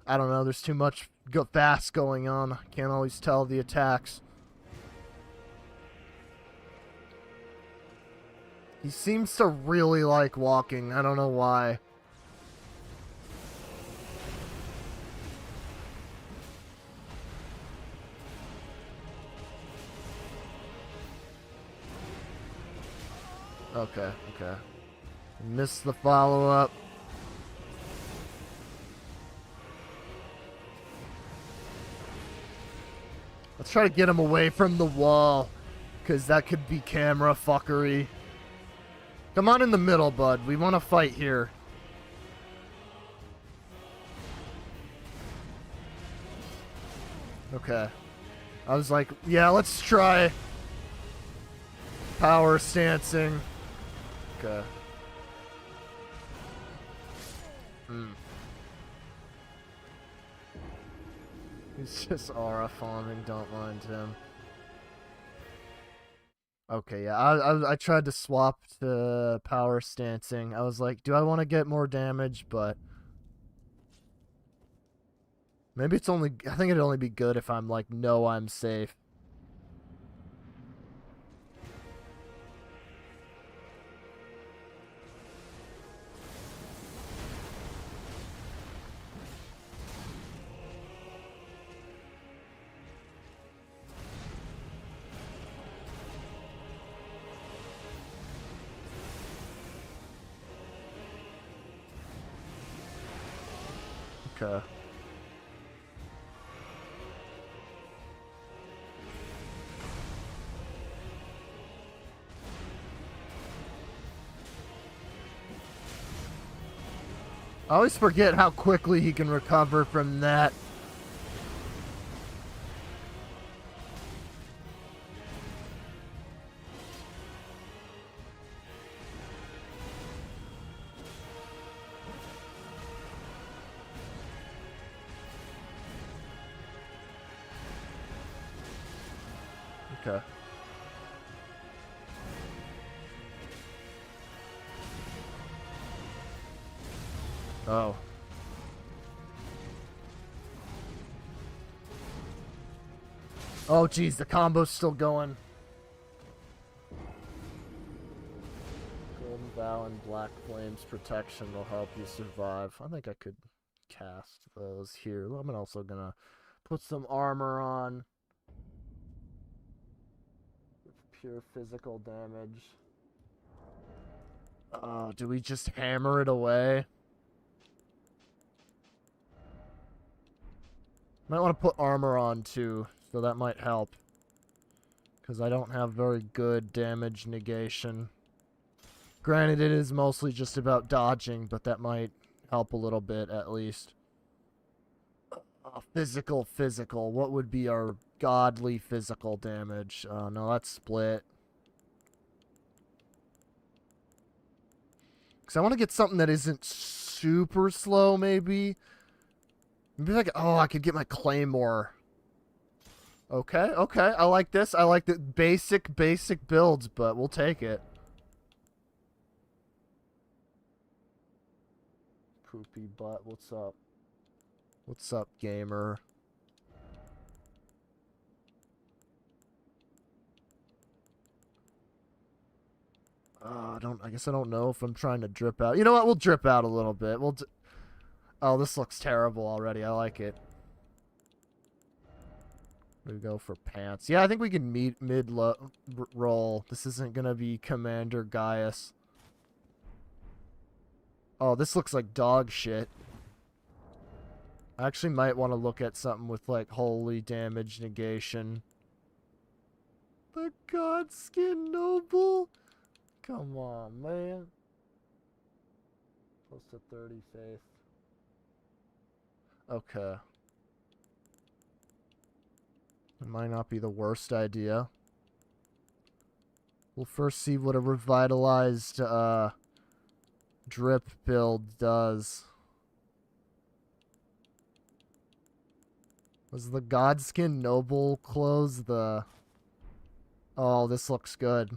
I don't know, there's too much fast going on. Can't always tell the attacks. He seems to really like walking. I don't know why. Okay, okay. Missed the follow-up. Let's try to get him away from the wall, because that could be camera fuckery. Come on in the middle, bud. We want to fight here. Okay. I was like, yeah, let's try power stancing. Okay. He's just aura farming, don't mind him. Okay, yeah, I tried to swap to power stancing. I was like, do I want to get more damage? But maybe it's only, I think it'd only be good if I'm like, no, I'm safe. Okay. I always forget how quickly he can recover from that. Okay. Oh. Oh, geez, the combo's still going. Golden Vow and Black Flames protection will help you survive. I think I could cast those here. I'm also gonna put some armor on. Pure physical damage. Do we just hammer it away? Might want to put armor on too, so that might help. Because I don't have very good damage negation. Granted, it is mostly just about dodging, but that might help a little bit at least. Physical. What would be our godly physical damage? No, that's split. Because I want to get something that isn't super slow, maybe. Maybe like, oh, I could get my Claymore. Okay. I like this. I like the basic builds, but we'll take it. Poopy butt, what's up? What's up, gamer? I guess I don't know if I'm trying to drip out. You know what? We'll drip out a little bit. Oh, this looks terrible already. I like it. We go for pants. Yeah, I think we can meet mid-roll. This isn't gonna be Commander Gaius. Oh, this looks like dog shit. I actually might want to look at something with, like, holy damage negation. The Godskin Noble? Come on, man. Close to 30 faith. Okay. It might not be the worst idea. We'll first see what a revitalized, drip build does. Was the Godskin Noble clothes the... Oh, this looks good.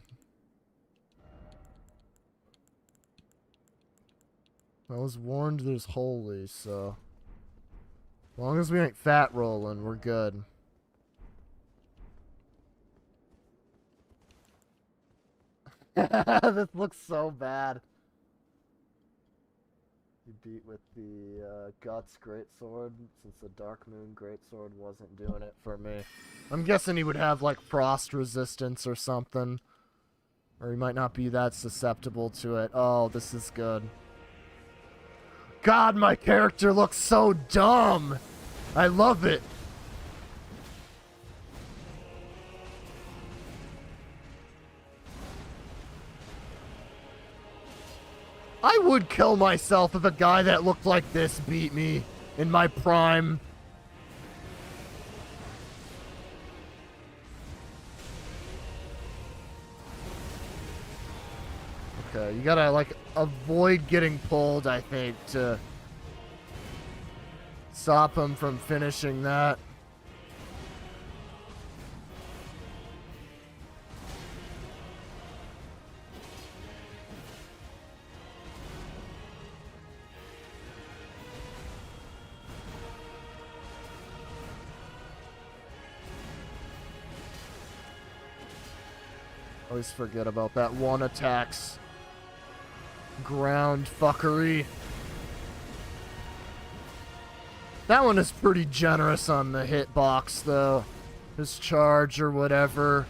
I was warned there's holy, so... As long as we ain't fat rolling, we're good. This looks so bad. You beat with the Guts Greatsword, since the Dark Moon Greatsword wasn't doing it for me. I'm guessing he would have, like, frost resistance or something. Or he might not be that susceptible to it. Oh, this is good. God, my character looks so dumb! I love it! I would kill myself if a guy that looked like this beat me in my prime. Okay, you gotta, like, avoid getting pulled, I think, to stop him from finishing that. Always forget about that one attack's ground fuckery. That one is pretty generous on the hitbox, though. His charge or whatever.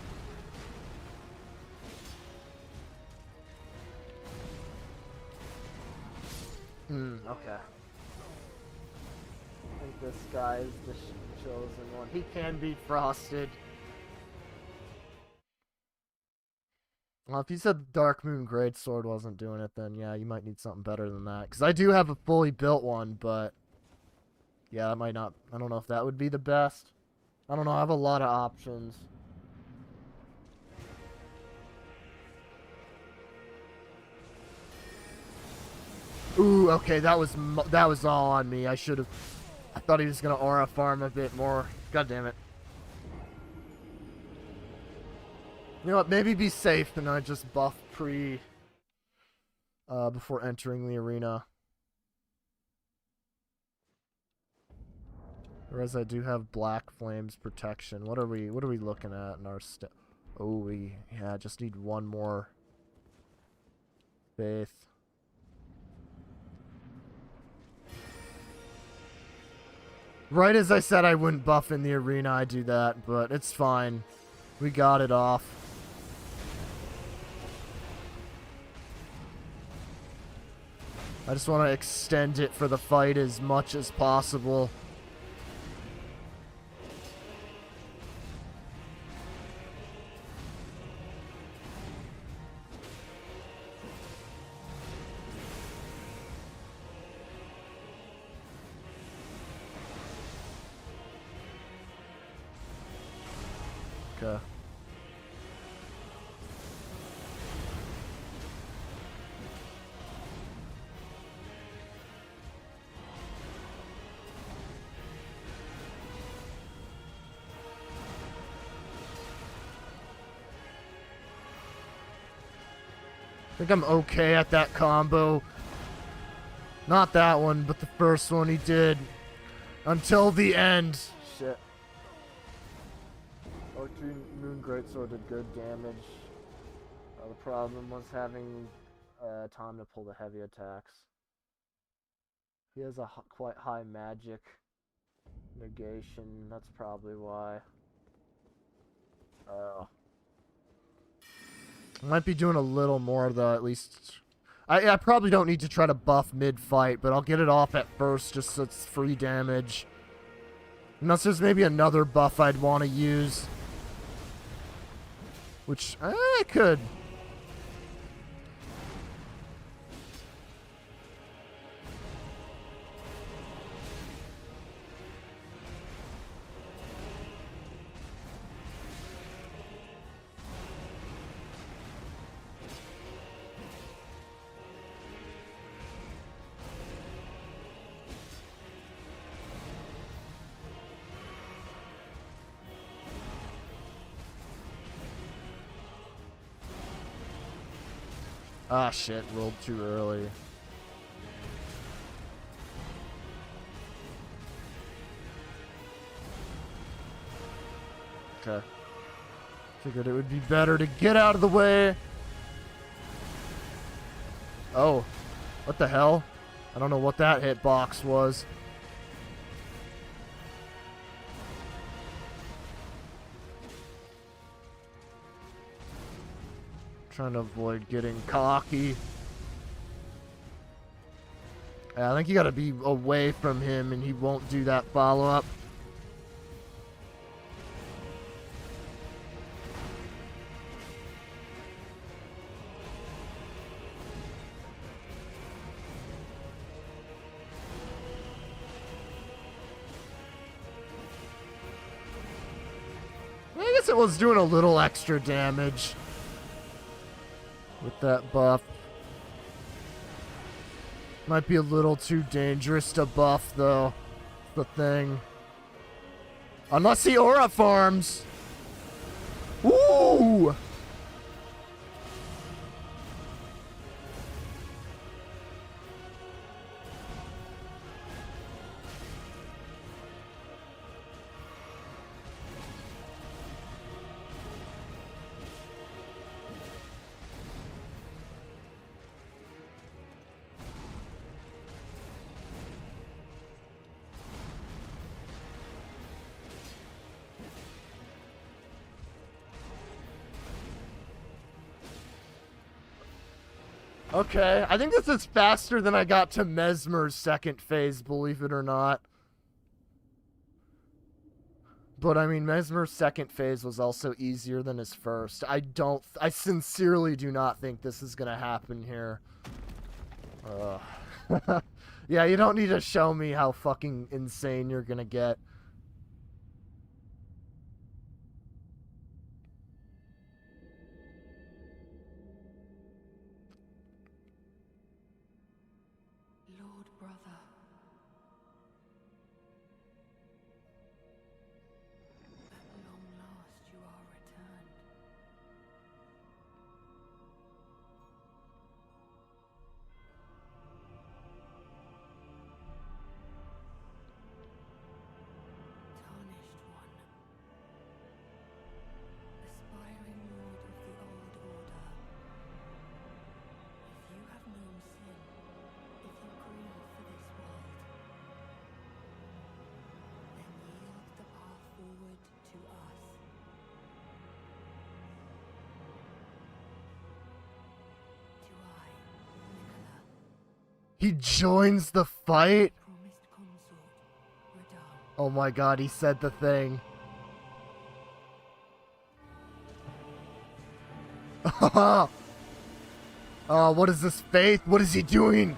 Okay. I think this guy is the chosen one. He can be frosted. Well, if you said the Dark Moon Greatsword wasn't doing it, then yeah, you might need something better than that. Because I do have a fully built one, but yeah, that might not... I don't know if that would be the best. I don't know, I have a lot of options. Ooh, okay, that was all on me. I should have... I thought he was going to aura farm a bit more. God damn it. You know what, maybe be safe and I just buff before entering the arena. Whereas I do have Black Flames protection. What are we looking at in our Oh, yeah, just need one more faith. Right as I said I wouldn't buff in the arena, I do that, but it's fine. We got it off. I just want to extend it for the fight as much as possible. Okay. I think I'm okay at that combo. Not that one, but the first one he did. Until the end. Shit. Moon Greatsword did good damage. The problem was having time to pull the heavy attacks. He has a quite high magic negation. That's probably why. Oh. Might be doing a little more, though, at least. I probably don't need to try to buff mid-fight, but I'll get it off at first just so it's free damage. Unless there's maybe another buff I'd want to use. Which, I could. Ah, shit. Rolled too early. Okay. Figured it would be better to get out of the way. Oh. What the hell? I don't know what that hitbox was. Trying to avoid getting cocky. Yeah, I think you gotta be away from him and he won't do that follow-up. I guess it was doing a little extra damage with that buff. Might be a little too dangerous to buff, though. The thing. Unless he aura farms. Ooh! Okay, I think this is faster than I got to Mesmer's second phase, believe it or not. But I mean, Mesmer's second phase was also easier than his first. I sincerely do not think this is gonna happen here. Yeah, you don't need to show me how fucking insane you're gonna get. Lord brother. At long last you are returned. Tarnished one. Aspiring lord of the old order. If you have known sin, if you grieve for this world, then yield the path forward to us. To I, Nicola, He joins the fight? promised consort, Radal. Oh my god, he said the thing. Oh, what is this faith? What is he doing?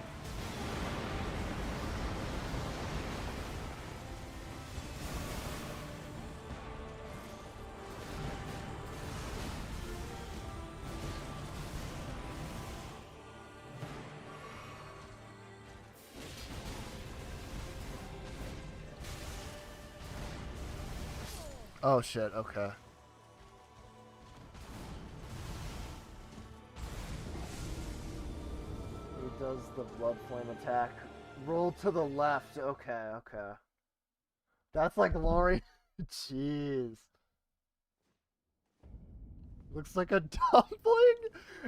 Oh shit, okay. He does the blood flame attack. Roll to the left. Okay, okay. That's like Lori. Jeez. Looks like a dumpling?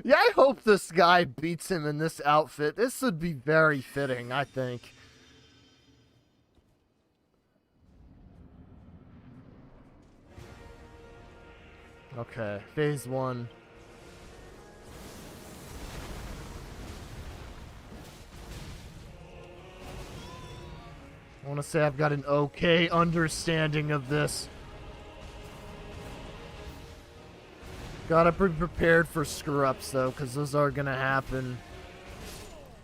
Yeah, I hope this guy beats him in this outfit. This would be very fitting, I think. Okay, phase 1. I want to say I've got an okay understanding of this. Gotta be prepared for screw-ups, though, because those are gonna happen.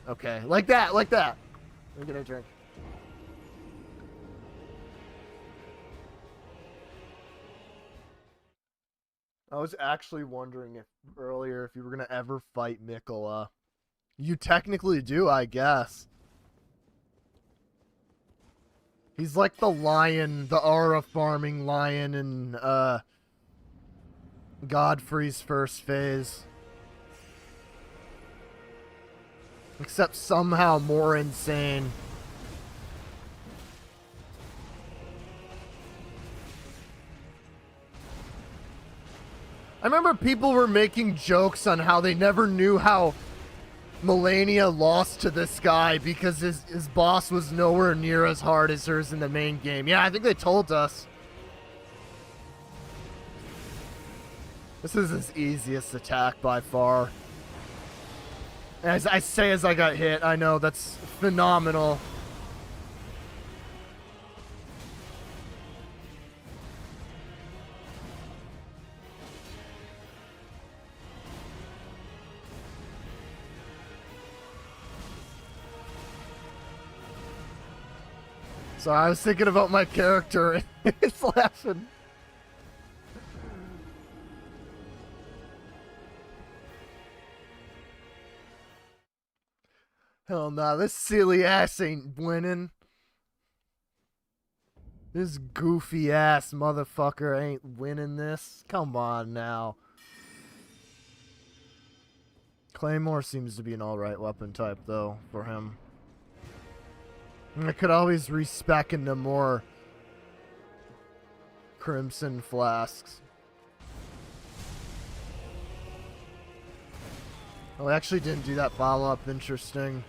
Okay, like that, like that. Let me get a drink. I was actually wondering if earlier if you were gonna ever fight Mikola. You technically do, I guess. He's like the lion, the aura farming lion in Godfrey's first phase. Except somehow more insane. I remember people were making jokes on how they never knew how Melania lost to this guy because his boss was nowhere near as hard as hers in the main game. Yeah, I think they told us. This is his easiest attack by far. As I say as I got hit, I know, that's phenomenal. So I was thinking about my character and it's laughing. Hell nah, this silly ass ain't winning. This goofy ass motherfucker ain't winning this. Come on now. Claymore seems to be an alright weapon type though for him. I could always respec into more Crimson Flasks. Oh, I actually didn't do that follow-up. Interesting.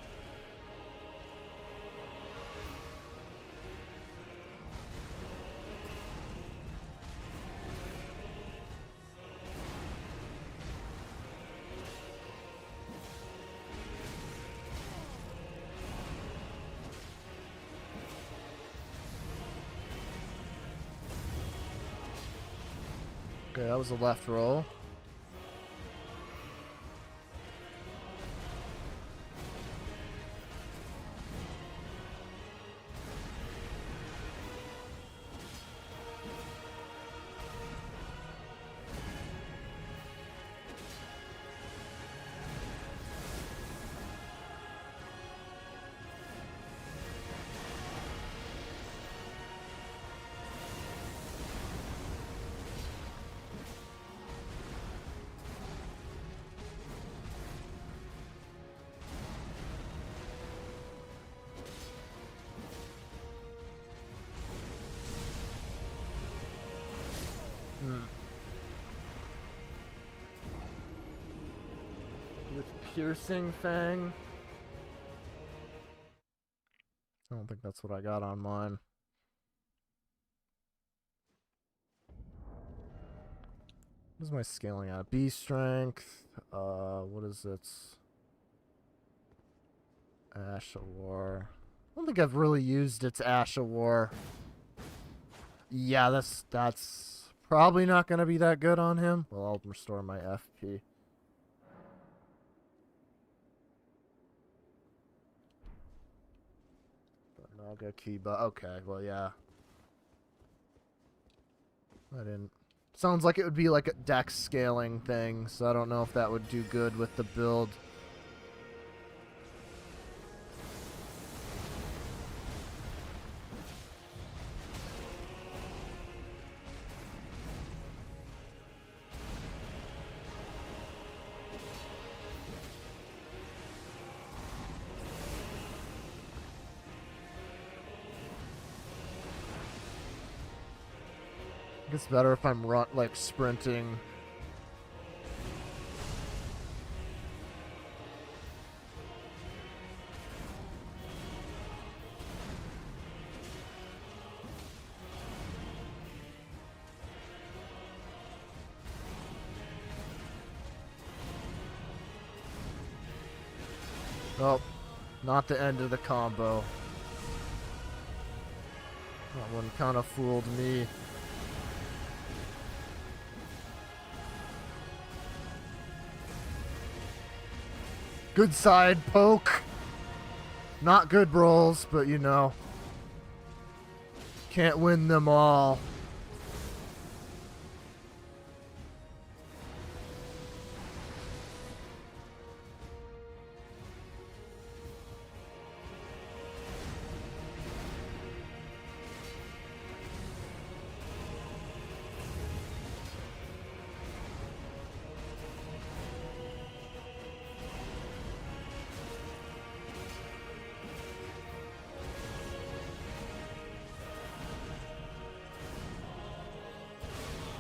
Okay, that was a left roll. With Piercing Fang. I don't think that's what I got on mine. What is my scaling at? B strength. What is it? Ash of War. I don't think I've really used its Ash of War. Yeah, that's probably not gonna be that good on him. Well, I'll restore my FP. Naga Kiba. Okay, well, yeah. I didn't. Sounds like it would be like a dex scaling thing, so I don't know if that would do good with the build. It's better if I'm like sprinting. Oh, not the end of the combo. That one kind of fooled me. Good side poke. Not good rolls, but you know. Can't win them all.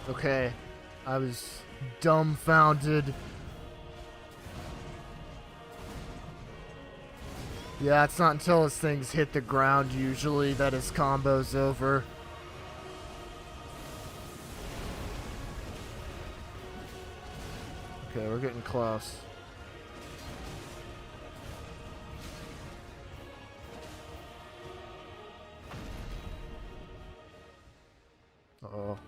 Okay, I was dumbfounded. Yeah, it's not until his things hit the ground usually that his combo's over. Okay, we're getting close. Uh-oh.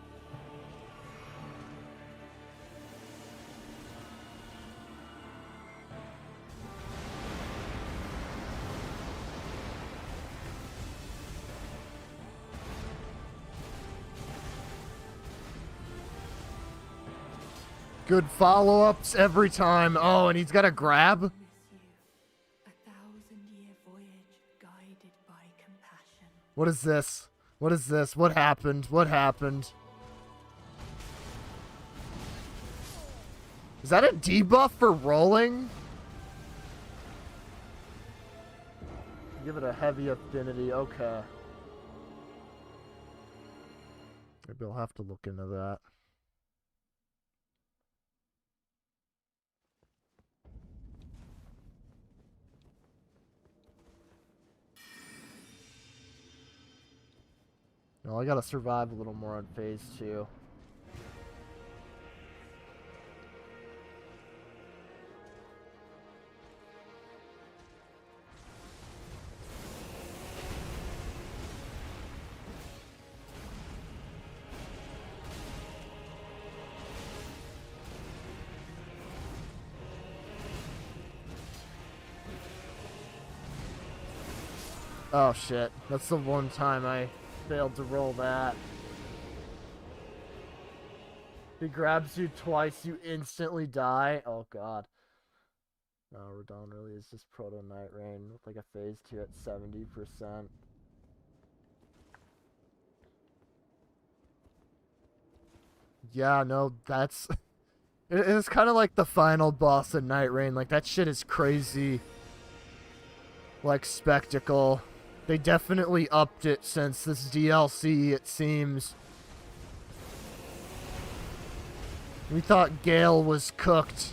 Good follow-ups every time. Oh, and he's got a grab? Miss you. A 1,000-year voyage guided by compassion. What is this? What is this? What happened? What happened? Is that a debuff for rolling? Give it a heavy affinity. Okay. Maybe I'll have to look into that. No, I gotta survive a little more on phase 2. Oh shit, that's the one time I failed to roll that. If he grabs you twice, you instantly die. Oh god. No, Radon really is just Proto Night Rain with like a phase 2 at 70%. Yeah, no, that's... It's kind of like the final boss in Night Rain. Like, that shit is crazy. Like, spectacle. They definitely upped it since this DLC, it seems. We thought Gale was cooked.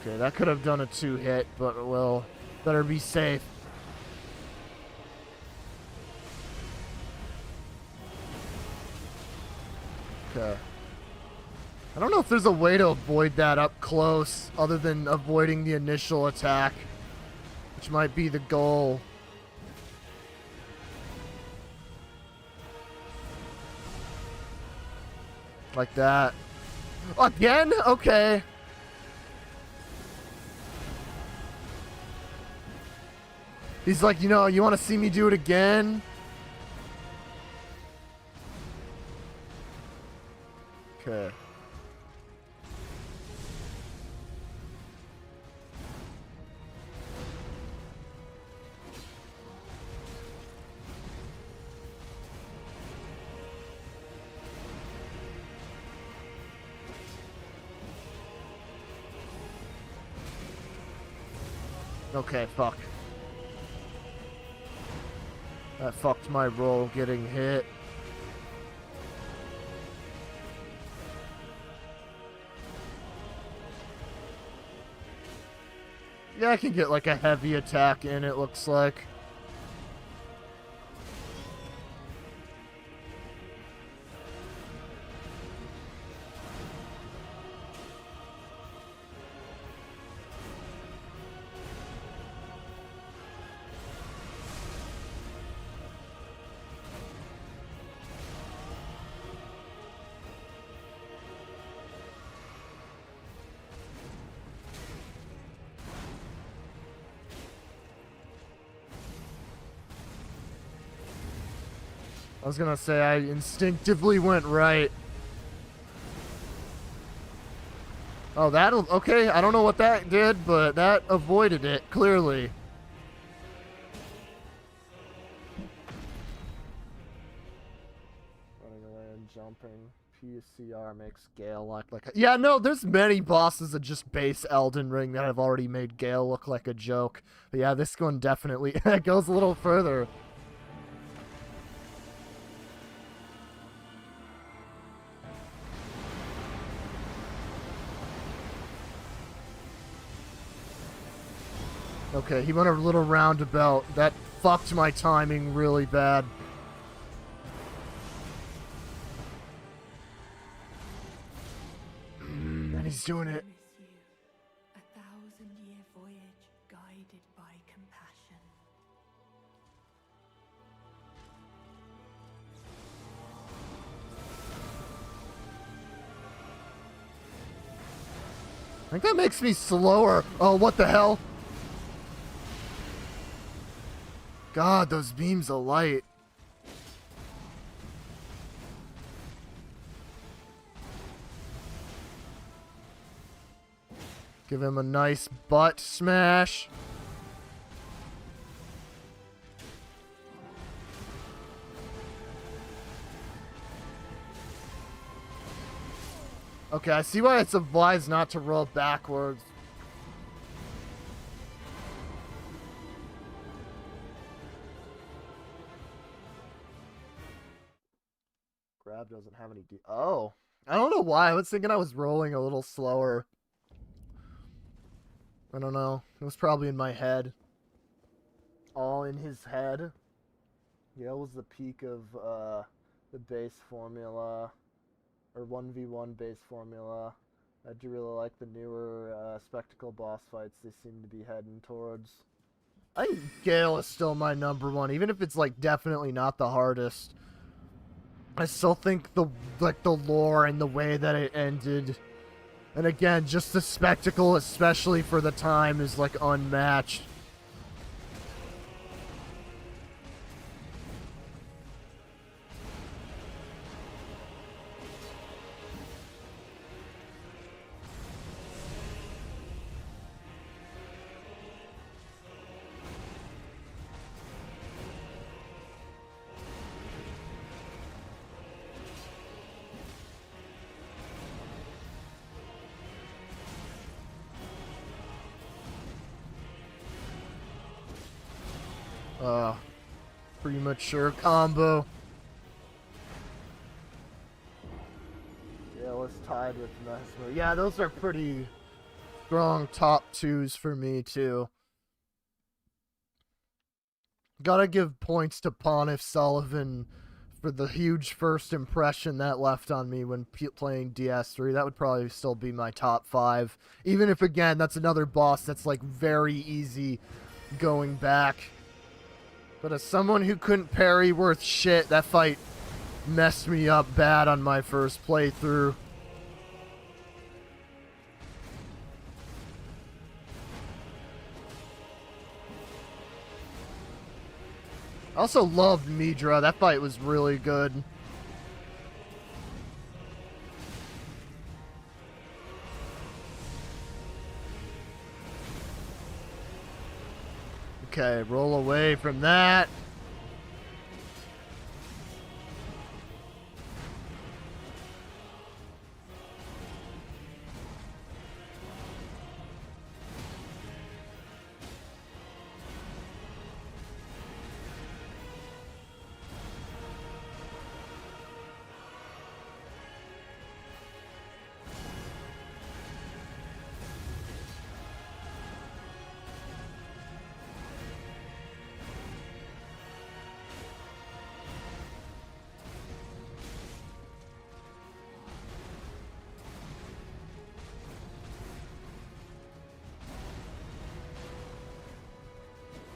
Okay, that could have done a 2-hit, but we'll better be safe. Okay. I don't know if there's a way to avoid that up close other than avoiding the initial attack, which might be the goal. Like that. Again? Okay. He's like, you know, you want to see me do it again? Okay. Okay, fuck. That fucked my roll getting hit. Yeah, I can get like a heavy attack in, it looks like. I was gonna say I instinctively went right. Oh, that'll... Okay, I don't know what that did, but that avoided it, clearly. Running away and jumping. PCR makes Gale look like a... Yeah, no, there's many bosses that just base Elden Ring that have already made Gale look like a joke. But yeah, this one definitely goes a little further. Okay, he went a little roundabout. That fucked my timing really bad. And he's doing it. A 1,000-year voyage guided by compassion. I think that makes me slower. Oh, what the hell? God, those beams of light. Give him a nice butt smash. Okay, I see why it's advised not to roll backwards. Grab doesn't have any... Oh. I don't know why. I was thinking I was rolling a little slower. I don't know. It was probably in my head. All in his head. Gale was the peak of the base formula. Or 1v1 base formula. I do really like the newer spectacle boss fights they seem to be heading towards. I think Gale is still my number one, even if it's like definitely not the hardest. I still think the lore and the way that it ended, and again, just the spectacle, especially for the time, is like unmatched. Premature combo. Yeah, let's tied with Mesmer. Yeah, those are pretty strong top twos for me, too. Gotta give points to Pontiff Sullivan for the huge first impression that left on me when playing DS3. That would probably still be my top 5. Even if, again, that's another boss that's, like, very easy going back. But as someone who couldn't parry worth shit, that fight messed me up bad on my first playthrough. I also loved Midra. That fight was really good. Okay, roll away from that.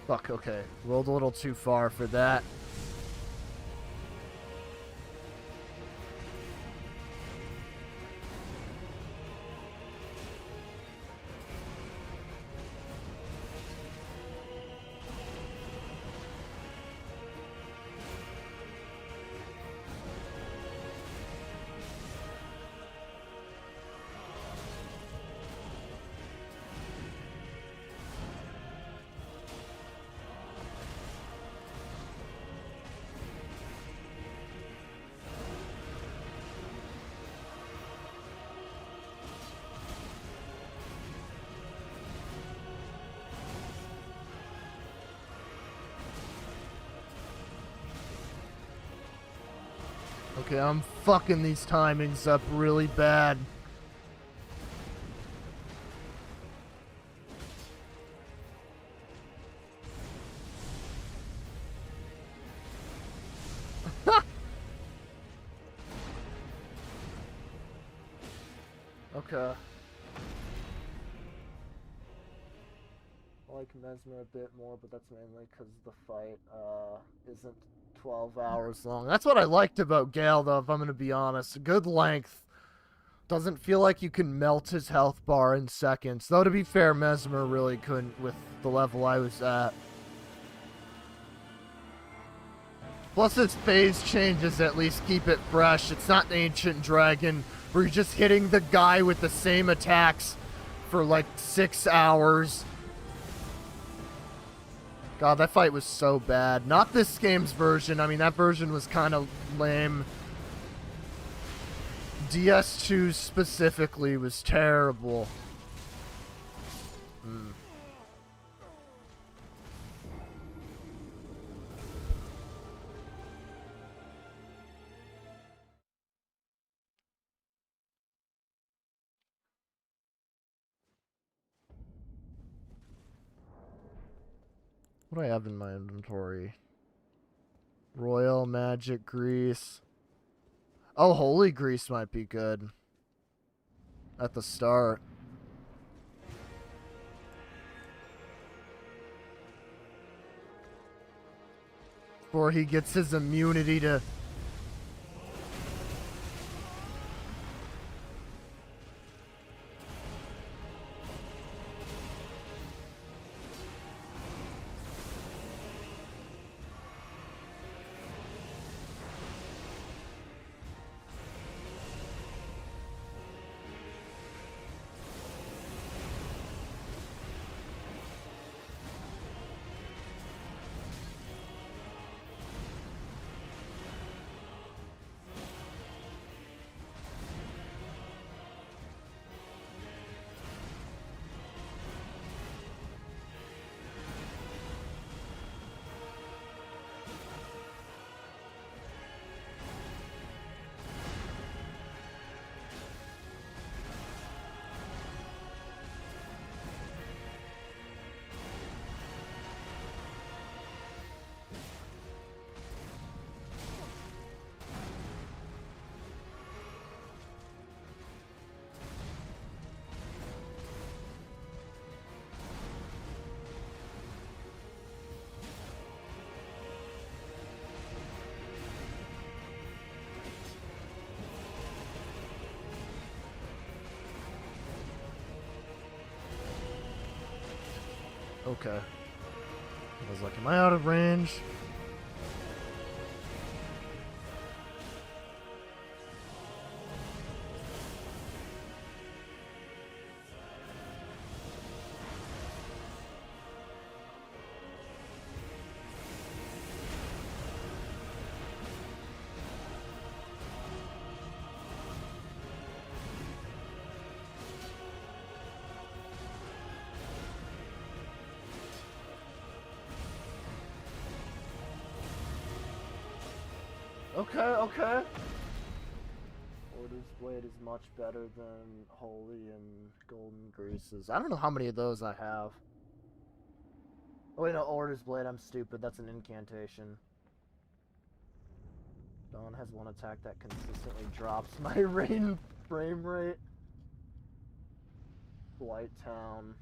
Fuck, okay. Rolled a little too far for that. Okay, I'm fucking these timings up really bad. Okay. I like Mesmer a bit more, but that's mainly because the fight isn't 12 hours long. That's what I liked about Gale, though, if I'm going to be honest. Good length. Doesn't feel like you can melt his health bar in seconds. Though, to be fair, Mesmer really couldn't with the level I was at. Plus, his phase changes at least keep it fresh. It's not Ancient Dragon, where you're just hitting the guy with the same attacks for like 6 hours. God, that fight was so bad. Not this game's version. I mean, that version was kind of lame. DS2 specifically was terrible. What do I have in my inventory? Royal Magic Grease. Oh, Holy Grease might be good. At the start. Before he gets his immunity to... Okay. I was like, am I out of range? Okay, okay. Order's Blade is much better than Holy and Golden Greases. I don't know how many of those I have. Oh wait, no, Order's Blade, I'm stupid. That's an incantation. Dawn has one attack that consistently drops my frame rate. Blight Town.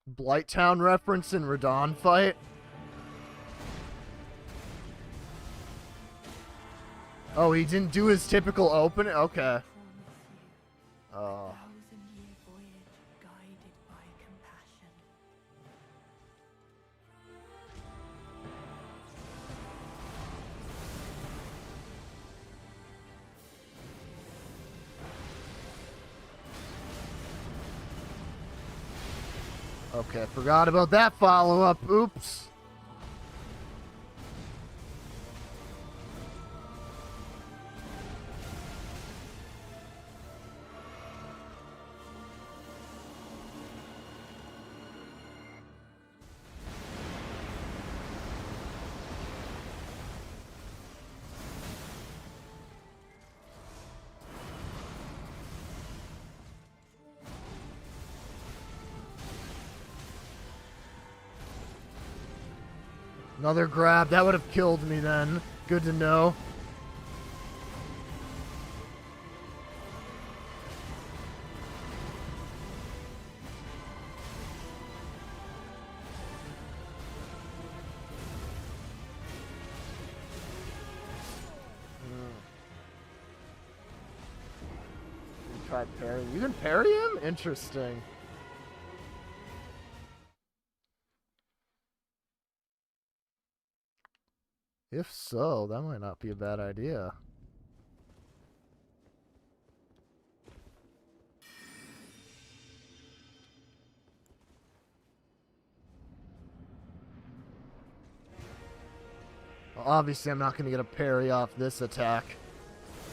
Blight Town reference in Radon fight? Oh, he didn't do his typical opening? Okay. Oh. Okay, forgot about that follow-up. Oops. Another grab. That would have killed me then. Good to know. Try parry. You can parry him? Interesting. If so, that might not be a bad idea. Well, obviously, I'm not going to get a parry off this attack.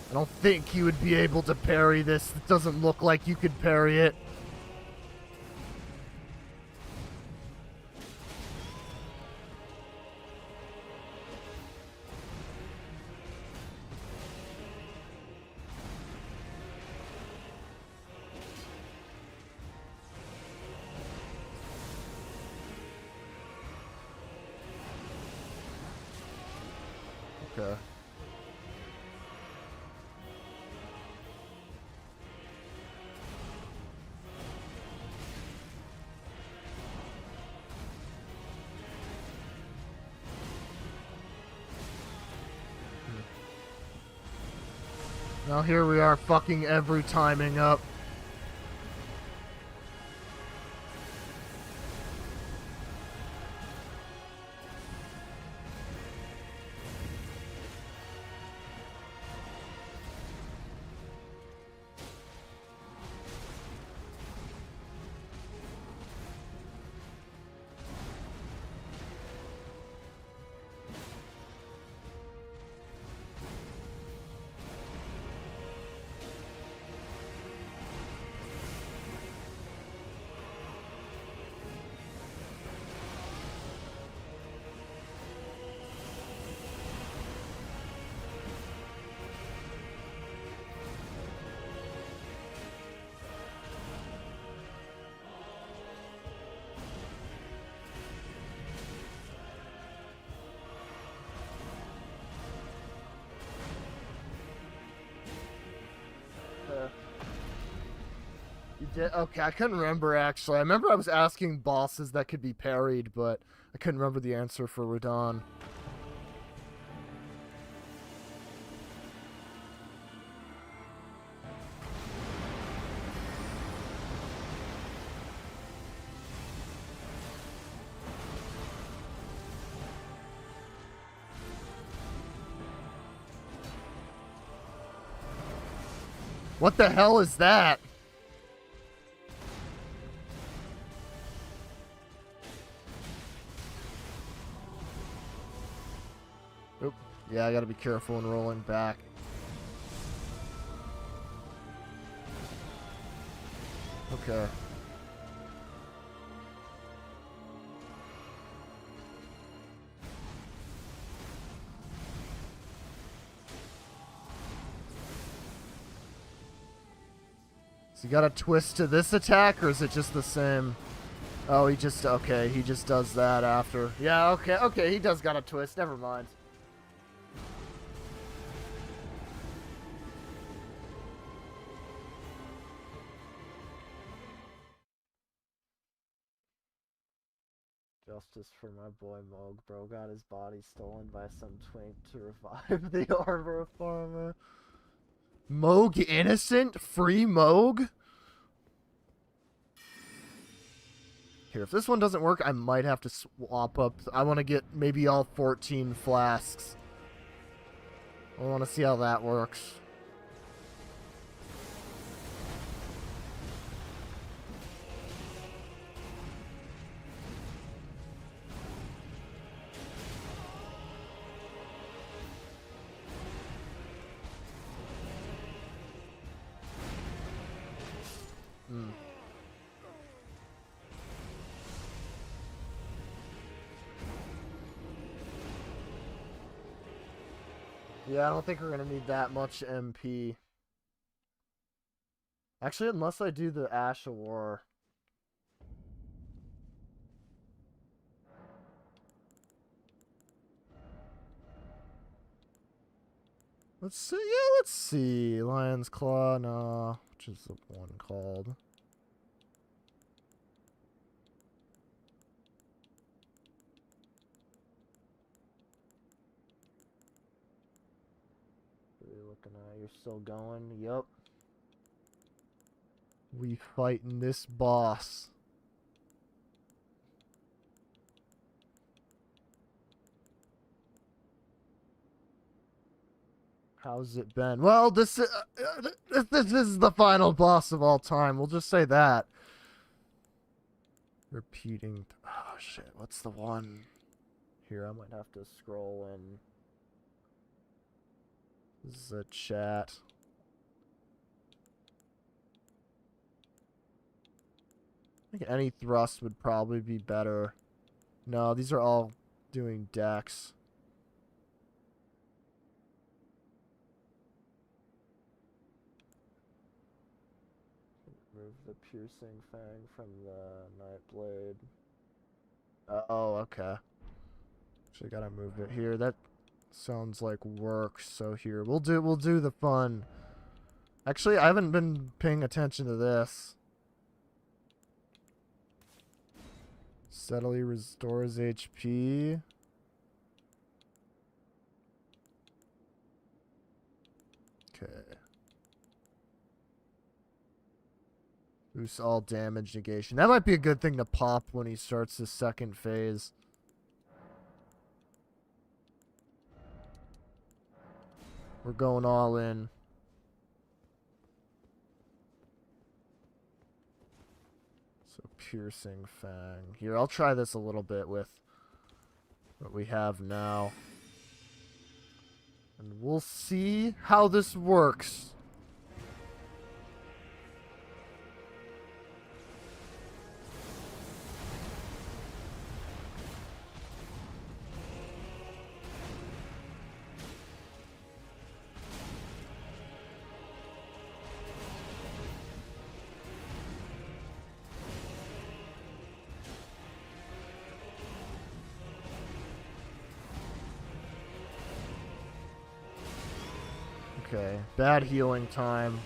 I don't think you would be able to parry this. It doesn't look like you could parry it. Okay. Now here we are fucking every timing up. You did? Okay, I couldn't remember actually. I remember I was asking bosses that could be parried, but I couldn't remember the answer for Radon. What the hell is that? Oop. Yeah, I gotta be careful when rolling back. Okay. So you got a twist to this attack, or is it just the same? Oh, he just, okay, he just does that after. Yeah, okay, he does got a twist. Never mind. Justice for my boy Moog, bro. Got his body stolen by some twink to revive the Arbor Farmer. Moog innocent? Free Moog? Here, if this one doesn't work, I might have to swap up. I want to get maybe all 14 flasks. I want to see how that works. Yeah, I don't think we're going to need that much MP. Actually, unless I do the Ash of War. Let's see. Yeah, let's see. Lion's Claw. No, which is the one called? What are you looking at? You're still going? Yep. We fighting this boss. How's it been? Well, this is the final boss of all time. We'll just say that. Repeating. Oh shit! What's the one? Here, I might have to scroll in. This is a chat. I think any thrust would probably be better. No, these are all doing dex. Remove the piercing fang from the Nightblade. Oh, okay. Actually, gotta move it here. That sounds like work. So here, we'll do the fun. Actually, I haven't been paying attention to this. Steadily restores HP. Okay. Boosts all damage negation. That might be a good thing to pop when he starts his second phase. We're going all in. So piercing fang. Here, I'll try this a little bit with what we have now. And we'll see how this works. Okay, bad healing time.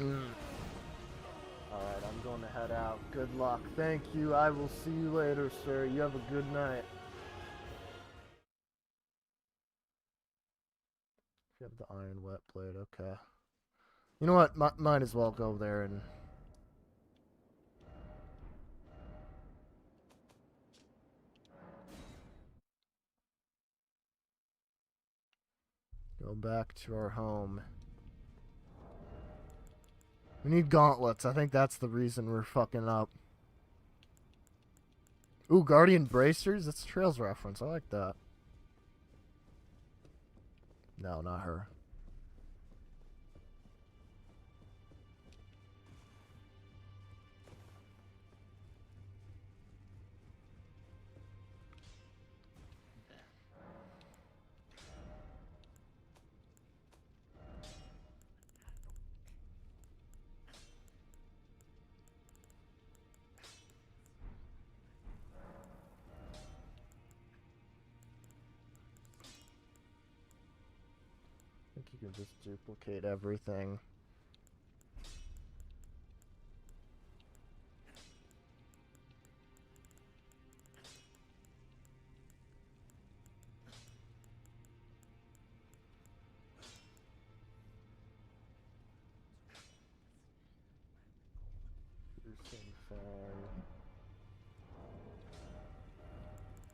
Alright, I'm going to head out. Good luck. Thank you. I will see you later, sir. You have a good night. You have the iron wet blade, okay. You know what? Might as well go there and... go back to our home. We need gauntlets. I think that's the reason we're fucking up. Ooh, Guardian Bracers? That's a Trails reference. I like that. No, not her. you can just duplicate everything.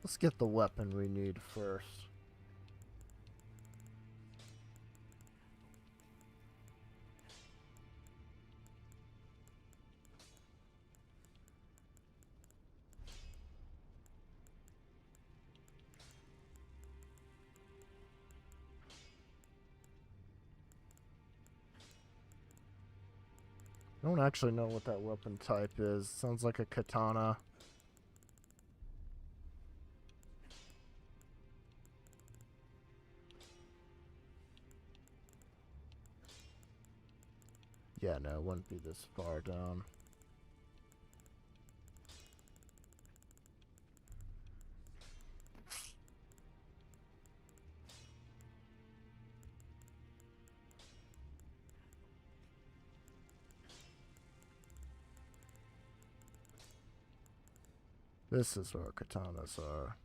Let's get the weapon we need first. I don't actually know what that weapon type is. Sounds like a katana. Yeah, no, it wouldn't be this far down. This is where katanas are.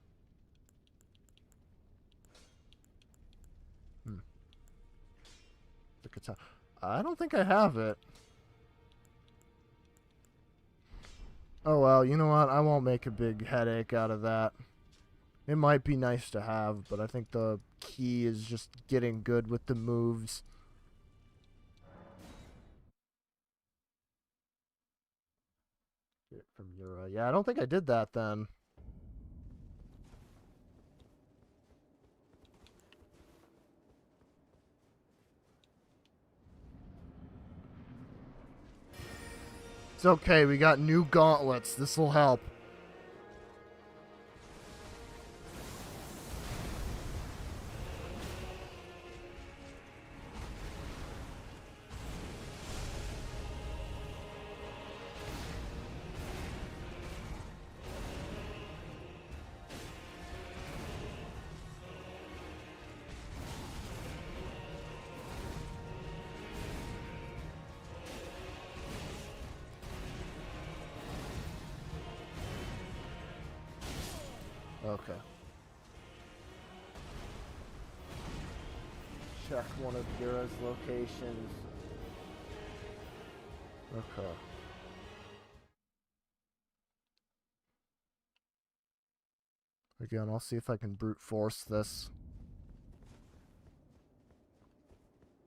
The katana. I don't think I have it. Oh well, you know what? I won't make a big headache out of that. It might be nice to have, but I think the key is just getting good with the moves. Get it from Yura. Yeah, I don't think I did that then. It's okay, we got new gauntlets. This will help. Okay. Check one of Yura's locations. Okay. Again, I'll see if I can brute force this.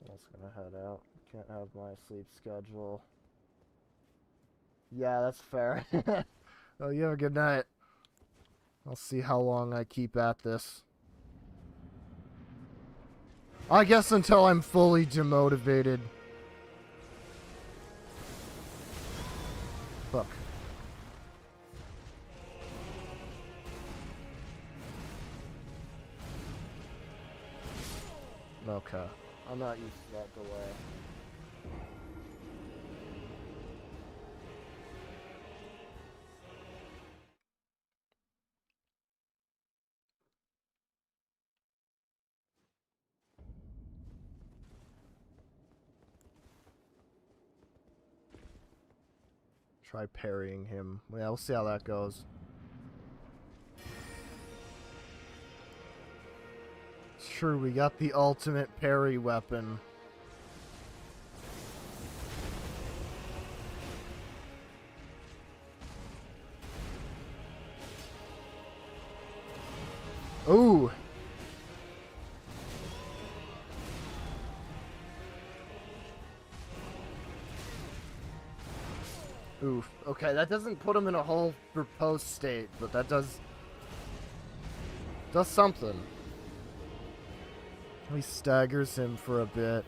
I was gonna head out. Can't have my sleep schedule. Yeah, that's fair. Oh, you have a good night. I'll see how long I keep at this. I guess until I'm fully demotivated. Fuck. Okay. I'm not used to that delay. Try parrying him. Yeah, we'll see how that goes. It's true, we got the ultimate parry weapon. Ooh! Oof. Okay, that doesn't put him in a whole repose state, but that does something. He staggers him for a bit.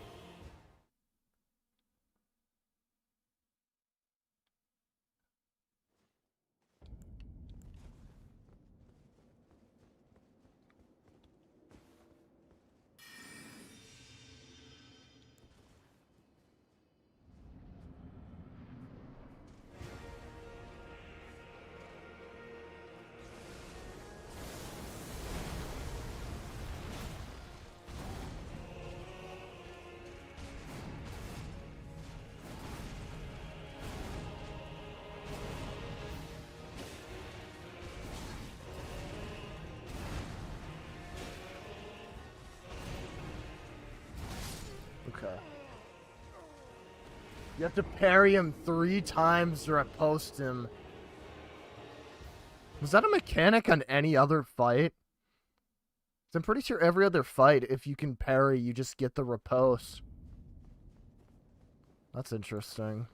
Okay. You have to parry him 3 times to post him. Was that a mechanic on any other fight? I'm pretty sure every other fight, if you can parry, you just get the riposte. That's interesting.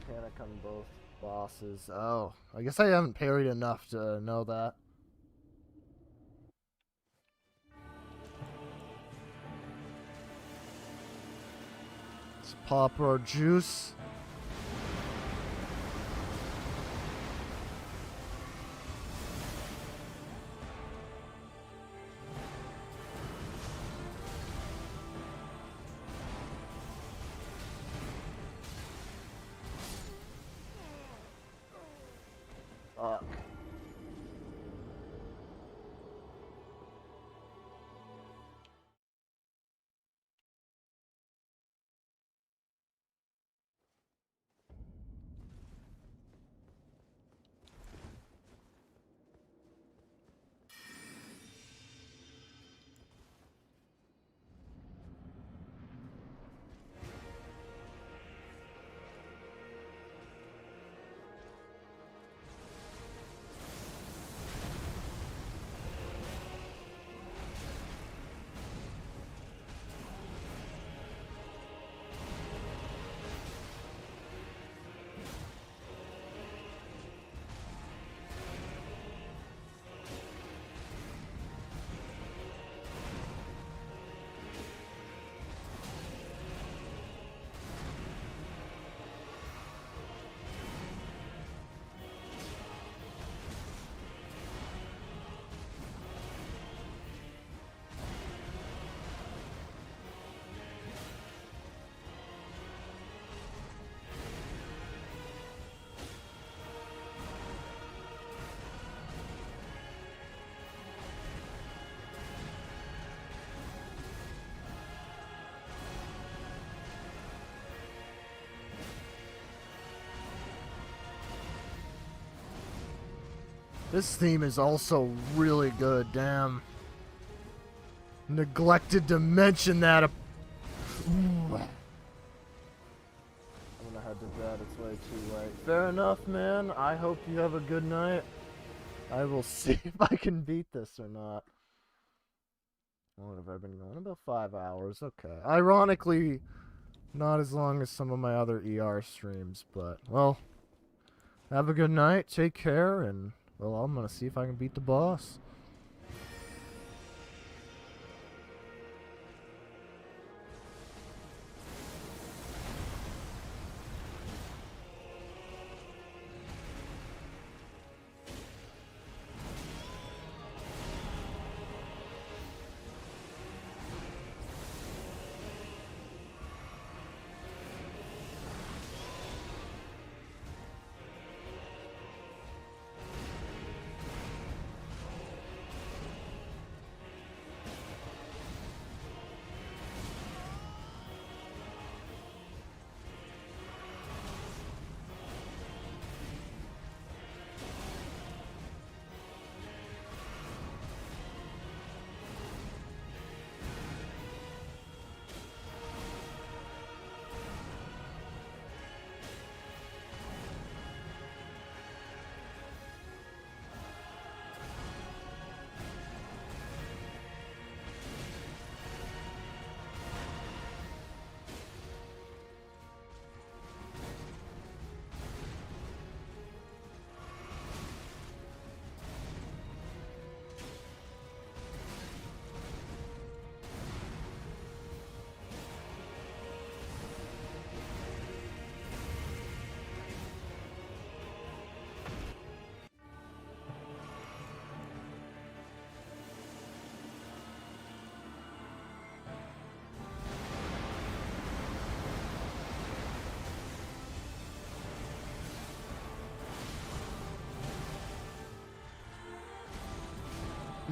Mechanic on both bosses. Oh, I guess I haven't parried enough to know that. Let's pop our juice. Fuck. This theme is also really good, damn. Neglected to mention that. I'm gonna head to bed, it's way too late. Fair enough, man. I hope you have a good night. I will see if I can beat this or not. What have I been going? About 5 hours, okay. Ironically, not as long as some of my other ER streams, but, well, have a good night, take care, and, well, I'm gonna see if I can beat the boss. I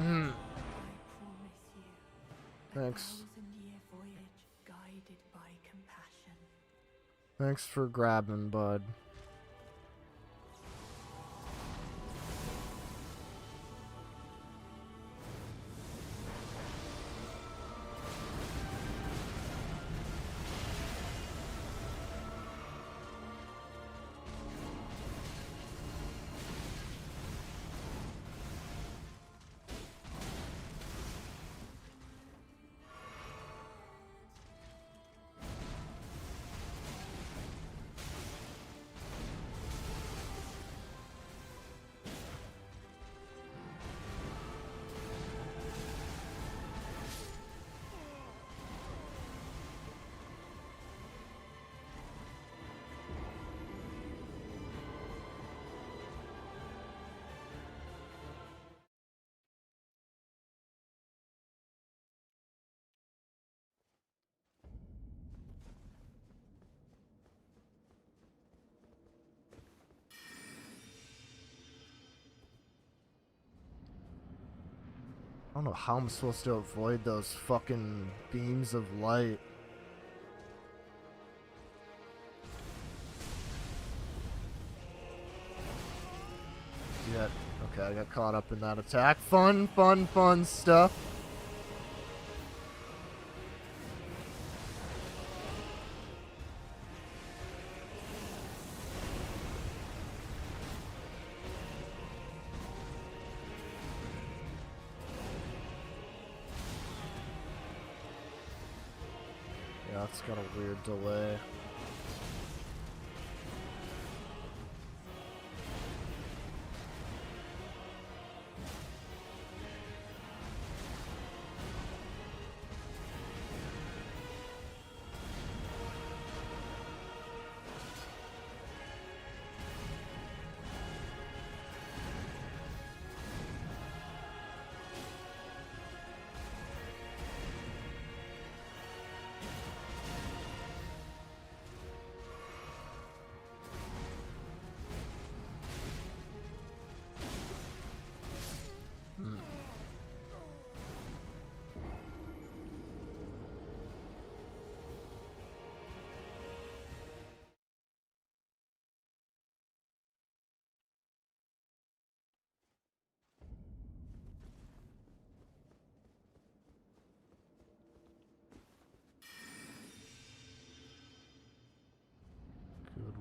promise you, Thanks. 1,000-year voyage guided by compassion. Thanks for grabbing, bud. I don't know how I'm supposed to avoid those fucking beams of light. Yeah, okay, I got caught up in that attack. Fun stuff. Yeah, it's got a weird delay.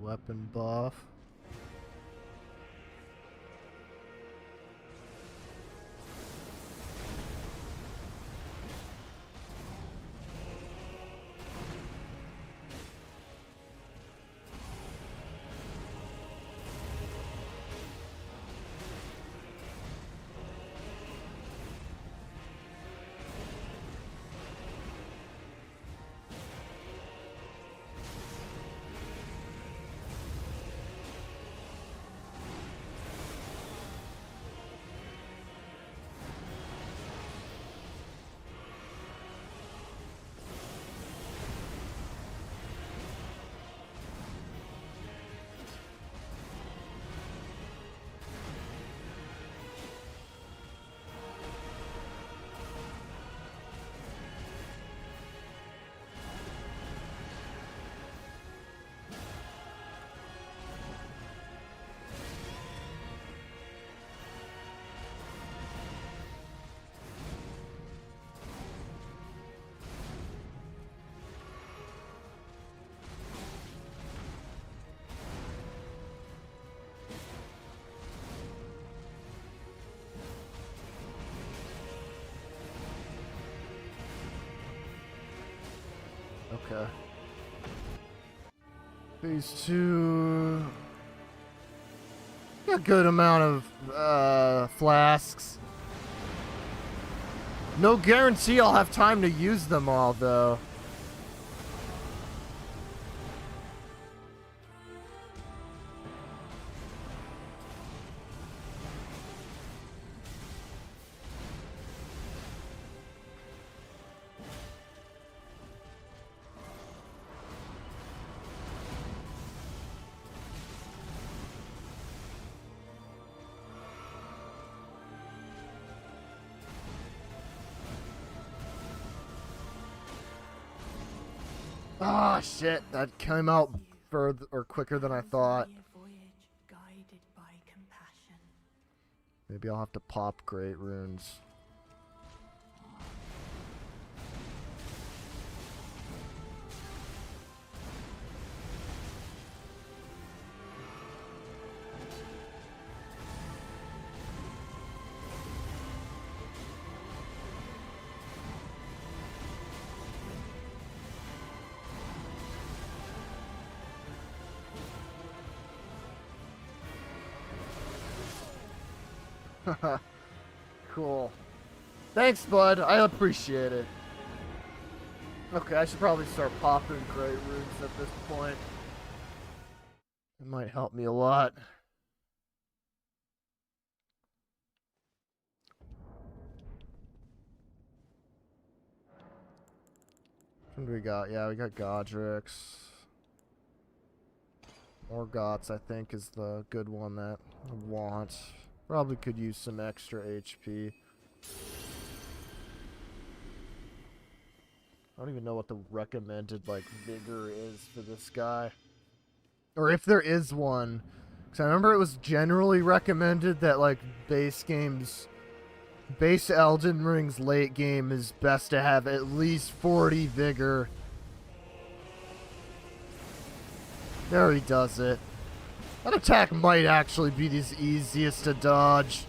weapon buff. Okay. Phase 2. A good amount of flasks. No guarantee I'll have time to use them all, though. Ah, shit. That came out further or quicker than I thought. Maybe I'll have to pop great runes. Cool. Thanks, bud. I appreciate it. Okay, I should probably start popping great runes at this point. It might help me a lot. What do we got? Yeah, we got Godrix. Morgoth's, I think, is the good one that I want. Probably could use some extra HP. I don't even know what the recommended, like, vigor is for this guy. Or if there is one. Because I remember it was generally recommended that, like, base Elden Ring's late game is best to have at least 40 vigor. There he does it. That attack might actually be the easiest to dodge.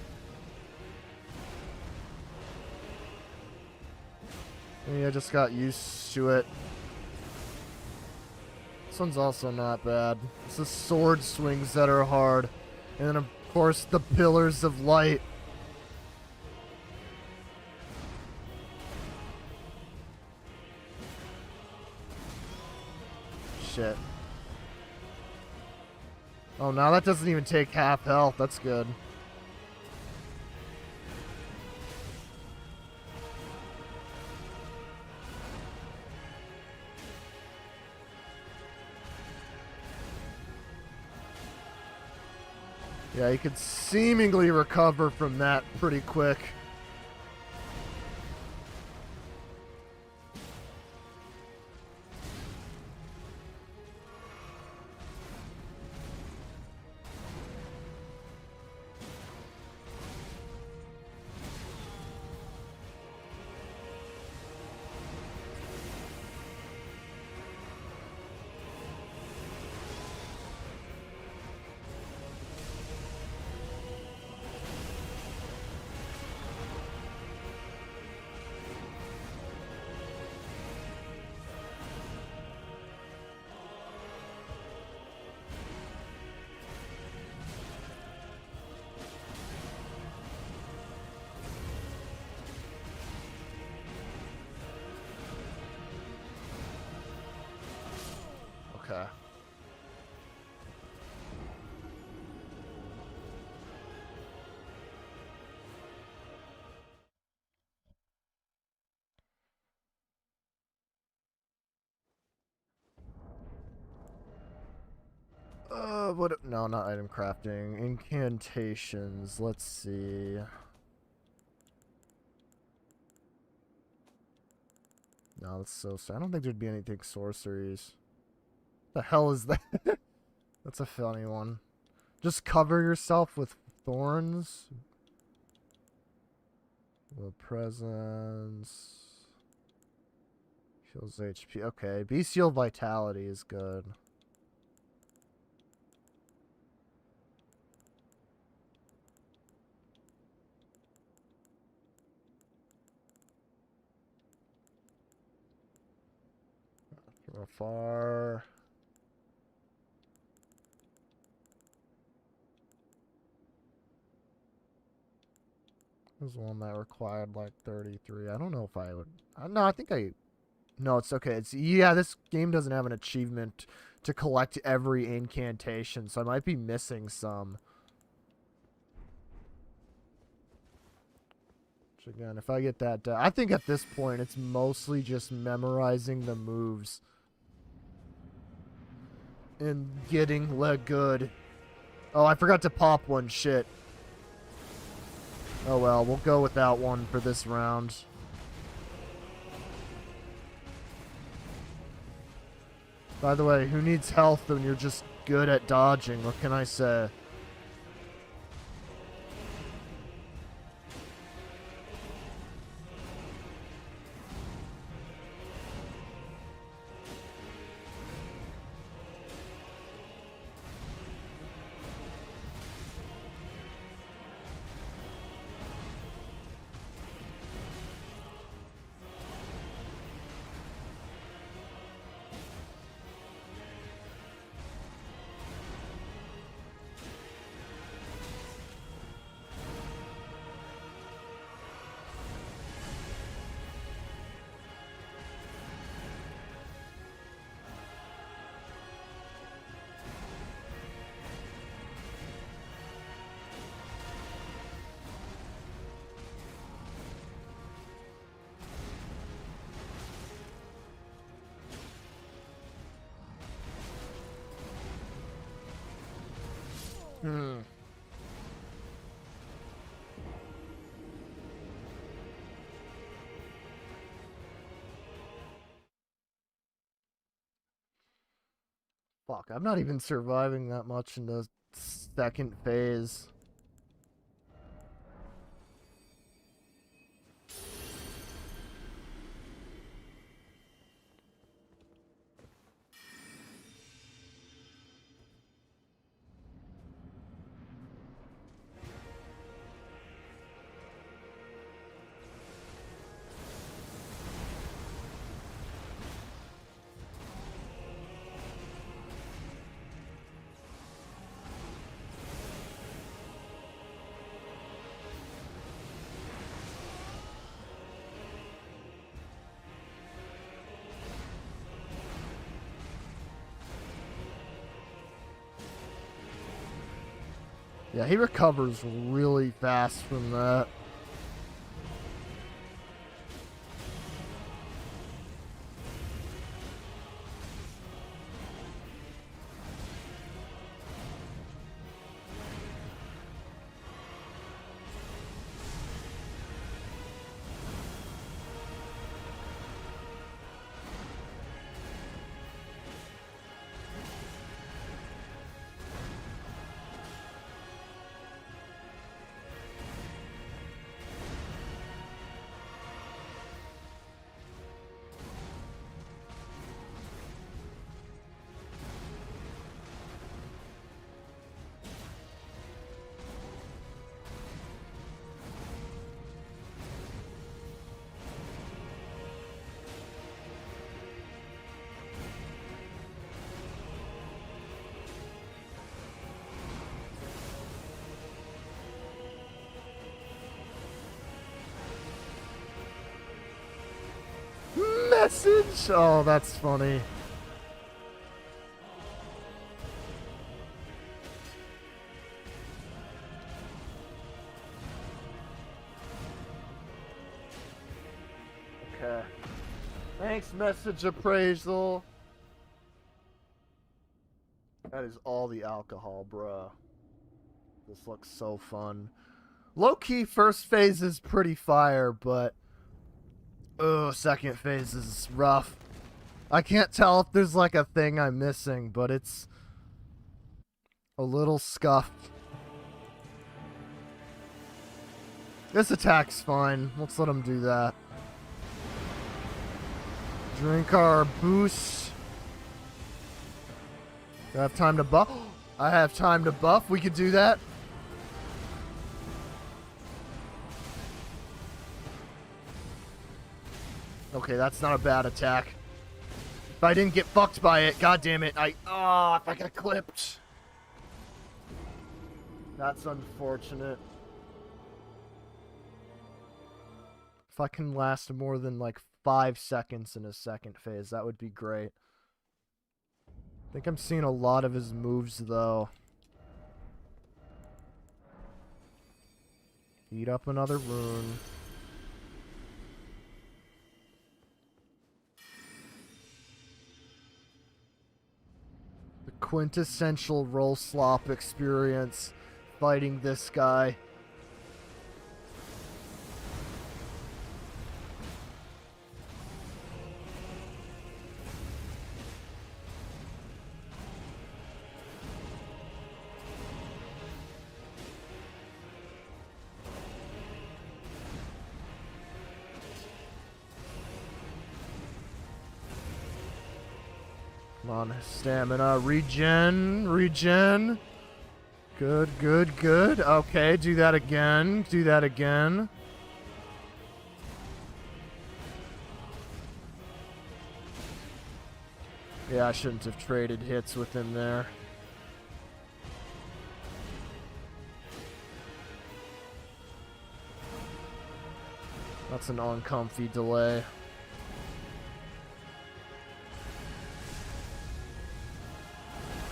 Maybe I just got used to it. This one's also not bad. It's the sword swings that are hard. And then, of course, the pillars of light. Shit. Oh, now that doesn't even take half health. That's good. Yeah, you could seemingly recover from that pretty quick. What? No, not item crafting. Incantations. Let's see. No, that's so sad. I don't think there'd be anything sorceries. The hell is that? That's a funny one. Just cover yourself with thorns. Will presence. Heals HP. Okay. Bestial Vitality is good. From afar. There's one that required like 33. I don't know if I would. No, I think I. No, it's okay. It's yeah. This game doesn't have an achievement to collect every incantation, so I might be missing some. Which again, if I get that, I think at this point it's mostly just memorizing the moves and getting good. Oh, I forgot to pop one. Shit. Oh well, we'll go with that one for this round. By the way, who needs health when you're just good at dodging? What can I say? Hmm. Fuck, I'm not even surviving that much in the second phase. Yeah, he recovers really fast from that. Message? Oh, that's funny. Okay. Thanks, message appraisal. That is all the alcohol, bruh. This looks so fun. Low-key, first phase is pretty fire, but... oh, second phase is rough. I can't tell if there's like a thing I'm missing, but it's... a little scuffed. This attack's fine. Let's let him do that. Drink our boost. Do I have time to buff? I have time to buff. We could do that. Okay, that's not a bad attack. If I didn't get fucked by it, god damn it, if I got clipped. That's unfortunate. If I can last more than like 5 seconds in a second phase, that would be great. I think I'm seeing a lot of his moves though. Eat up another rune. The quintessential roll slop experience fighting this guy. Come on, stamina, regen. Good, good, good. Okay, do that again. Do that again. Yeah, I shouldn't have traded hits with him there. That's an uncomfy delay.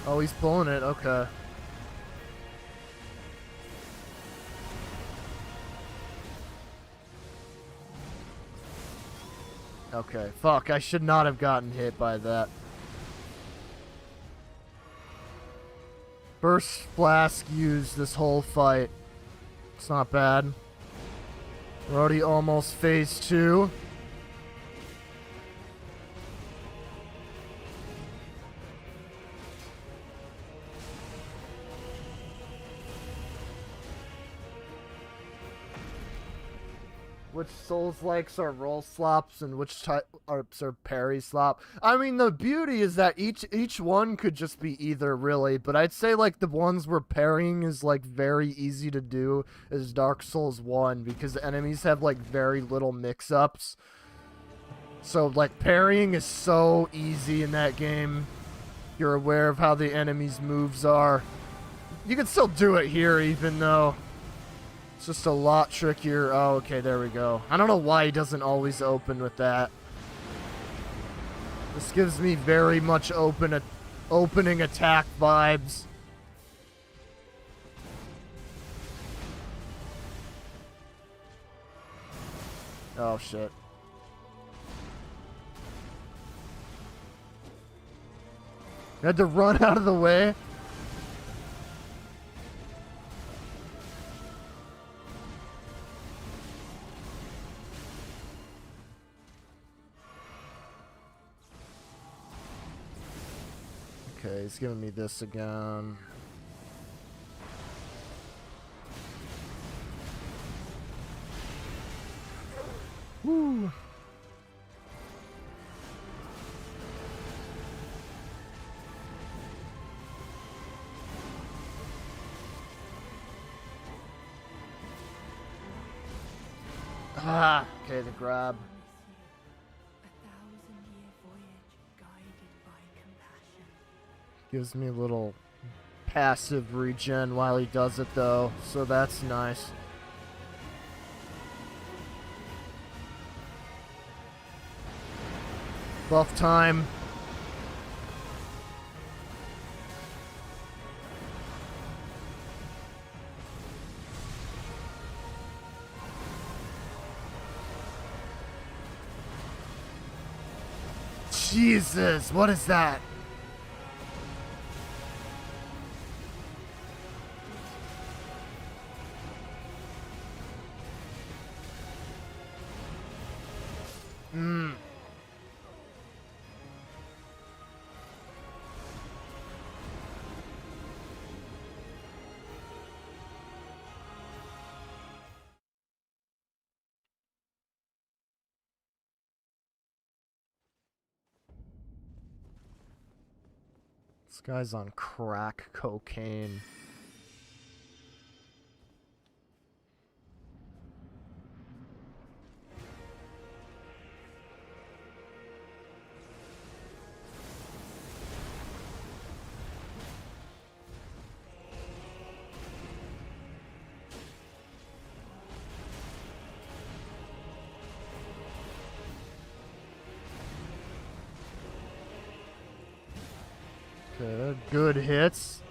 Oh, he's pulling it. Okay. Okay, fuck, I should not have gotten hit by that. Burst Flask used this whole fight. It's not bad. We're already almost phase 2. Which Souls likes are roll slops and which type are parry slop. I mean, the beauty is that each one could just be either, really. But I'd say like the ones where parrying is like very easy to do is Dark Souls 1 because the enemies have like very little mix-ups. So like parrying is so easy in that game. You're aware of how the enemy's moves are. You can still do it here even though. It's just a lot trickier. Oh, okay, there we go. I don't know why he doesn't always open with that. This gives me very much opening attack vibes. Oh, shit. I had to run out of the way. Okay, he's giving me this again. Woo. Ah, okay, the grab. Gives me a little passive regen while he does it though, so that's nice. Buff time. Jesus, what is that? This guy's on crack cocaine. Good hits.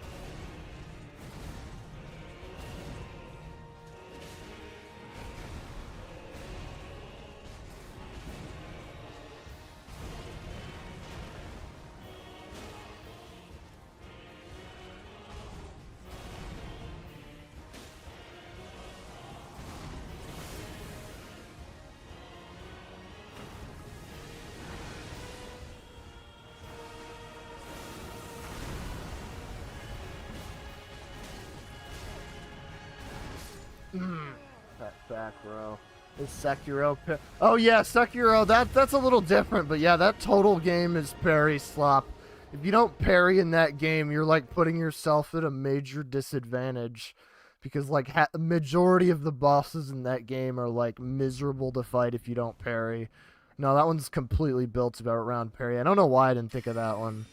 That back row. Is Sekiro oh yeah, Sekiro, that's a little different, but yeah, that total game is parry slop. If you don't parry in that game, you're like putting yourself at a major disadvantage. Because like majority of the bosses in that game are like miserable to fight if you don't parry. No, that one's completely built about around parry. I don't know why I didn't think of that one.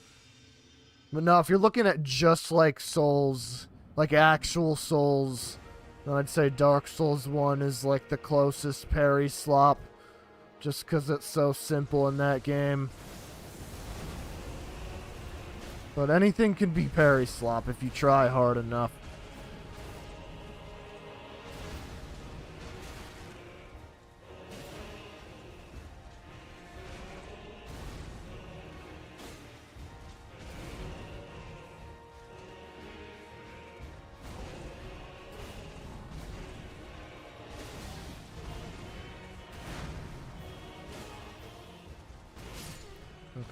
But no, if you're looking at just like Souls, like actual Souls, then I'd say Dark Souls 1 is like the closest parry slop. Just because it's so simple in that game. But anything can be parry slop if you try hard enough.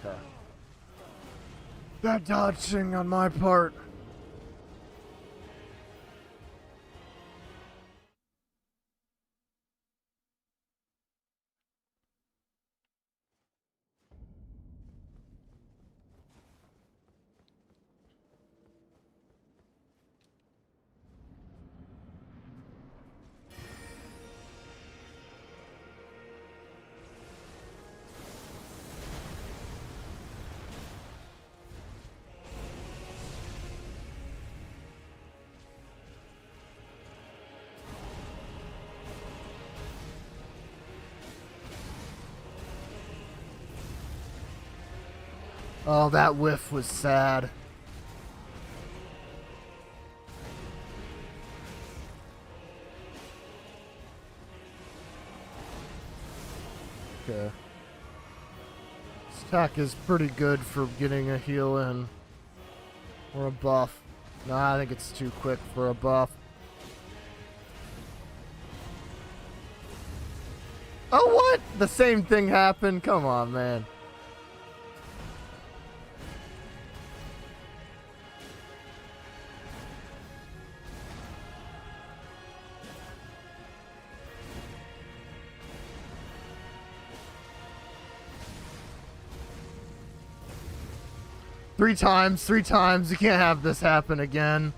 Okay. Bad dodging on my part. Oh, that whiff was sad. Okay. This attack is pretty good for getting a heal in. Or a buff. Nah, I think it's too quick for a buff. Oh, what? The same thing happened? Come on, man. Three times. You can't have this happen again.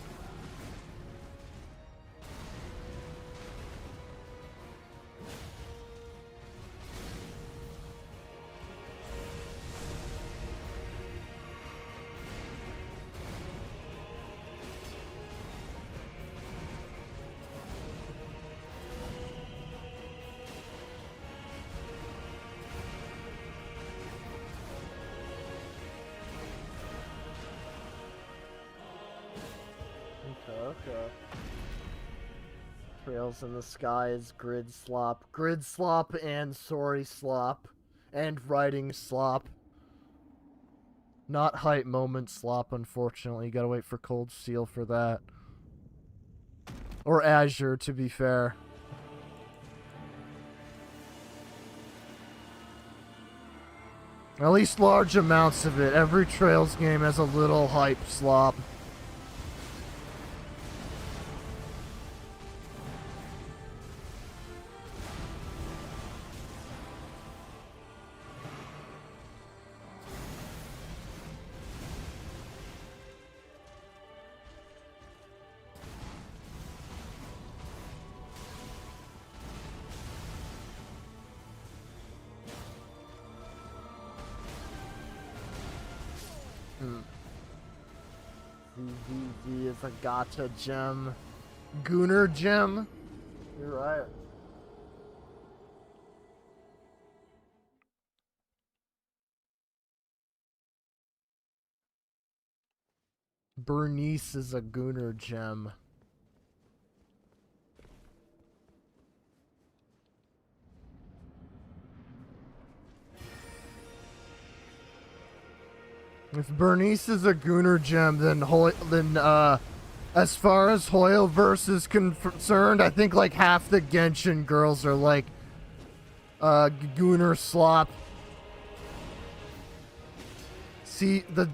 Okay. Trails in the Sky is grid slop. Grid slop and sorry slop. And writing slop. Not hype moment slop, unfortunately. You gotta wait for Cold Steel for that. Or Azure, to be fair. At least large amounts of it. Every Trails game has a little hype slop. ZZZ is a gacha gem. Gunner gem? You're right. Bernice is a Gunner gem. If Bernice is a Gunner gem, then as far as Hoyoverse is concerned, I think like half the Genshin girls are like Gunner slop. See, the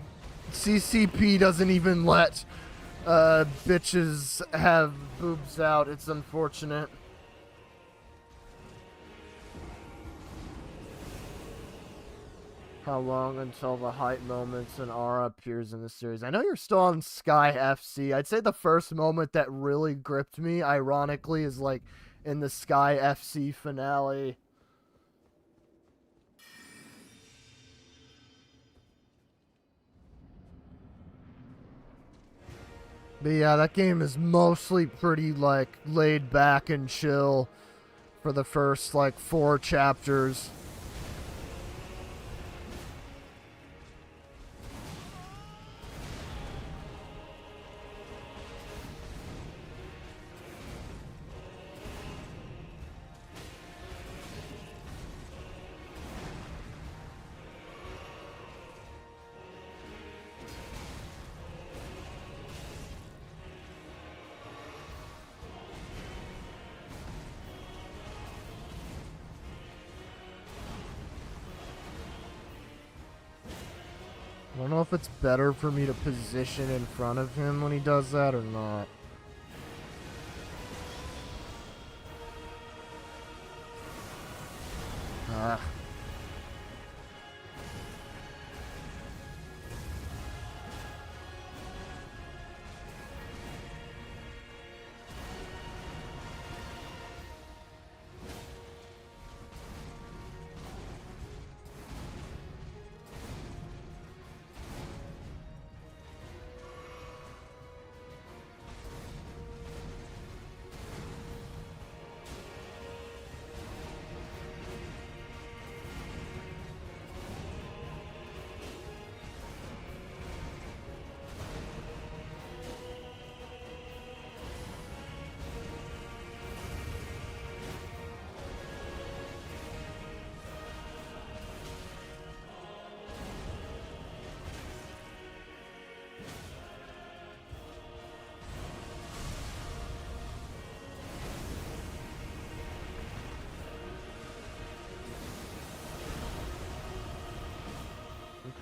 CCP doesn't even let bitches have boobs out. It's unfortunate. How long until the hype moments and Aura appears in the series? I know you're still on Sky FC. I'd say the first moment that really gripped me, ironically, is like in the Sky FC finale. But yeah, that game is mostly pretty like laid back and chill for the first like 4 chapters. I don't know if it's better for me to position in front of him when he does that or not. Ah.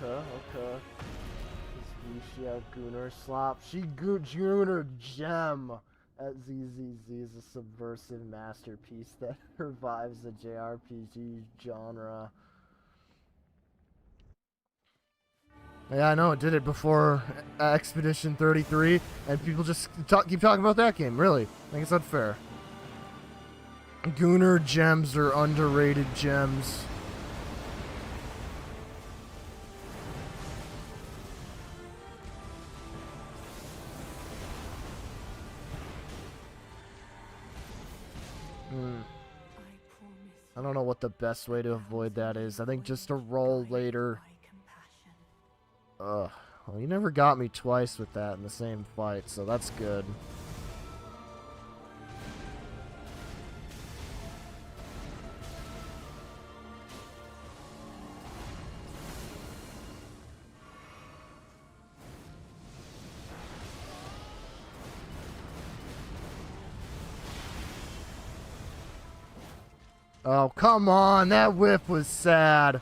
Okay. This Gunner slop. Gunner gem at ZZZ is a subversive masterpiece that revives the JRPG genre. Yeah, I know, it did it before Expedition 33, and people just keep talking about that game, really. I think it's unfair. Gunner gems are underrated gems. I don't know what the best way to avoid that is. I think just a roll later. Ugh. Well, you never got me twice with that in the same fight, so that's good. Oh, come on. That whiff was sad.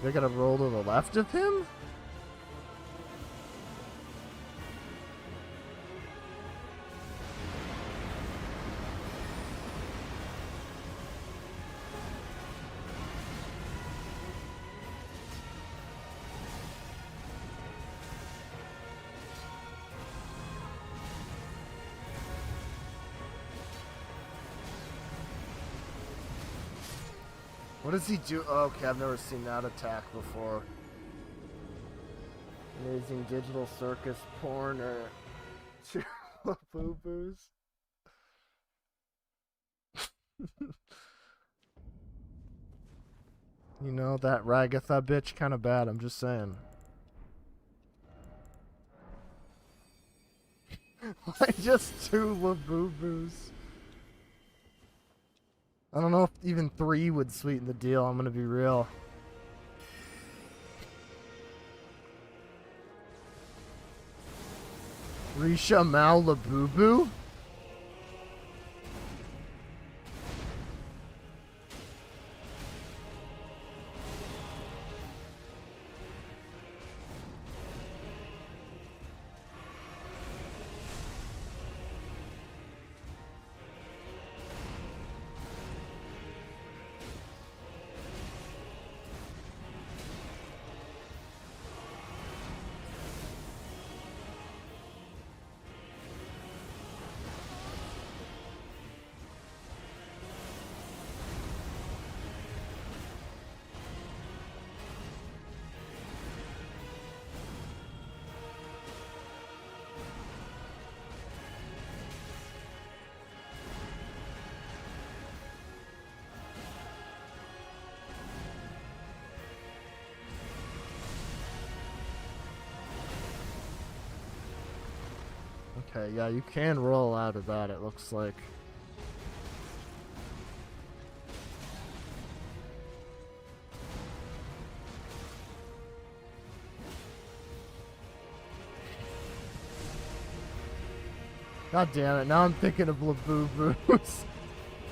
They gotta roll to the left of him? What does he do? Oh, okay, I've never seen that attack before. Amazing digital circus porn or boo-boos. You know, that Ragatha bitch kind of bad, I'm just saying. Why just 2 Labubu's? I don't know if even 3 would sweeten the deal, I'm gonna be real. Risha Mao Labubu? Okay, yeah, you can roll out of that, it looks like. God damn it, now I'm thinking of Labubu's.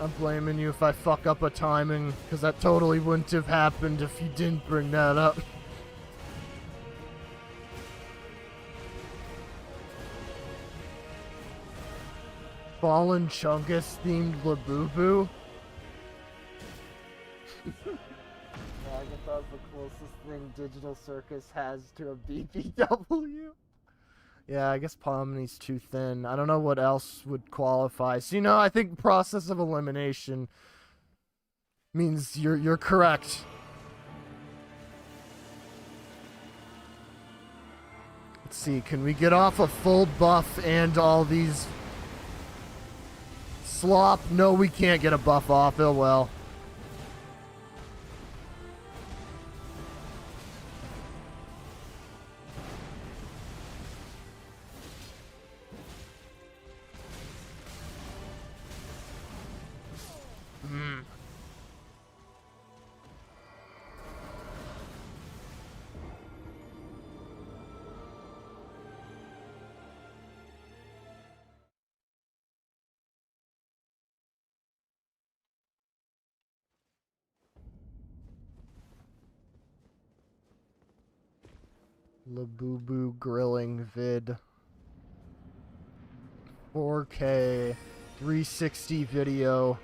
I'm blaming you if I fuck up a timing, because that totally wouldn't have happened if you didn't bring that up. Fallen Chungus themed Labubu. I guess that's the closest thing Digital Circus has to a BBW. Yeah, I guess Pomni's too thin. I don't know what else would qualify. So, you know, I think process of elimination means you're correct. Let's see, can we get off a full buff and all these slop? No, we can't get a buff off. Oh well. Labubu grilling vid. 4K 360 video.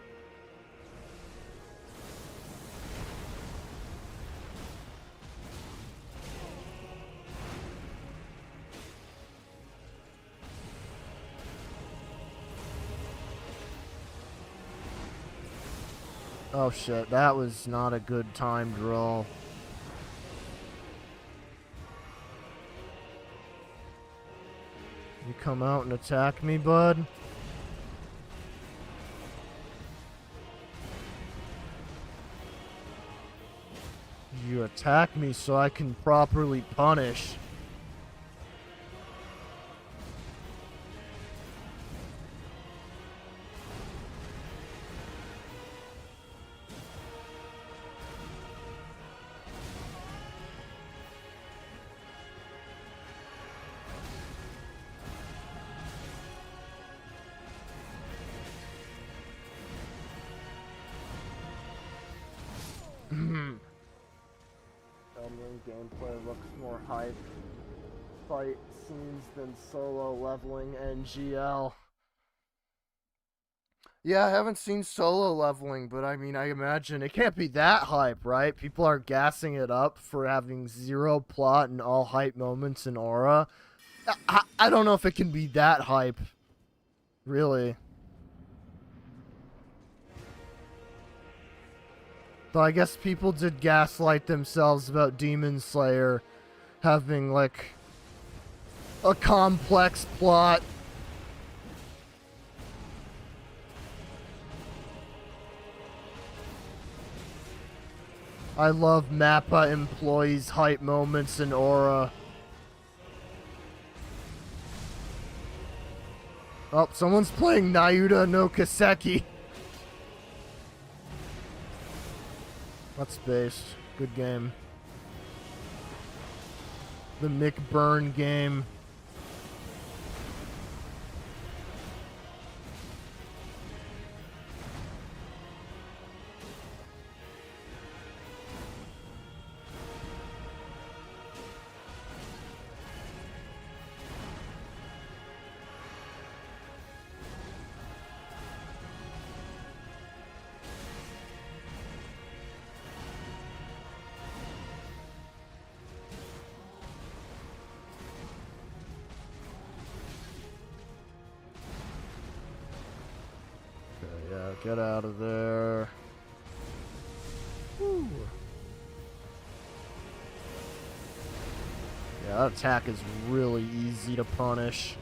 Oh shit, that was not a good timed roll. You come out and attack me, bud? You attack me so I can properly punish. Elden Ring gameplay looks more hype fight scenes than solo leveling NGL. Yeah, I haven't seen solo leveling, but I mean, I imagine it can't be that hype, right? People are gassing it up for having zero plot and all hype moments in Aura. I don't know if it can be that hype. Really. Though I guess people did gaslight themselves about Demon Slayer having, like, a complex plot. I love Mappa employees' hype moments and aura. Oh, someone's playing Nayuta no Kaseki. That's based. Good game. The Mick Byrne game. Yeah, get out of there. Woo. Yeah, that attack is really easy to punish.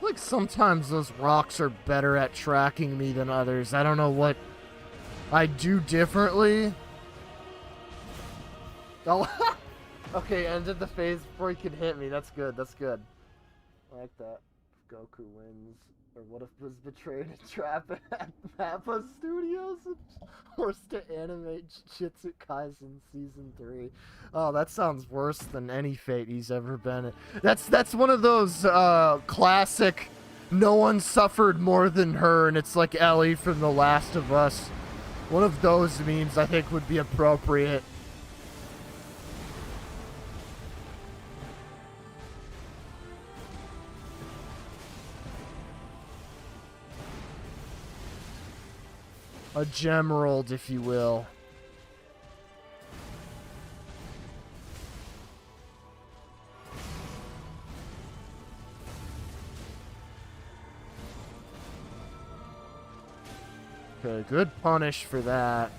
Like sometimes those rocks are better at tracking me than others. I don't know what I do differently. Oh, okay, ended the phase before he could hit me. That's good. That's good. I like that. If Goku wins, or what if was betrayed and trapped at Mappa Studios and forced to animate Jujutsu Kaisen Season 3. Oh, that sounds worse than any fate he's ever been in. That's one of those classic no one suffered more than her, and it's like Ellie from The Last of Us. One of those memes I think would be appropriate. A gemerald, if you will. Okay, good punish for that.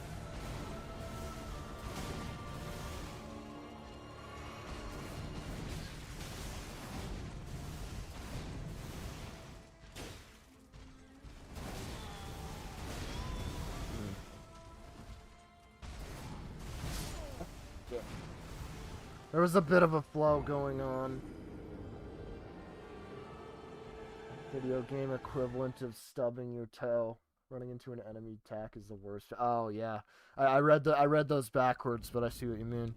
There was a bit of a flow going on. Video game equivalent of stubbing your toe. Running into an enemy attack is the worst. Oh yeah, I read those backwards, but I see what you mean.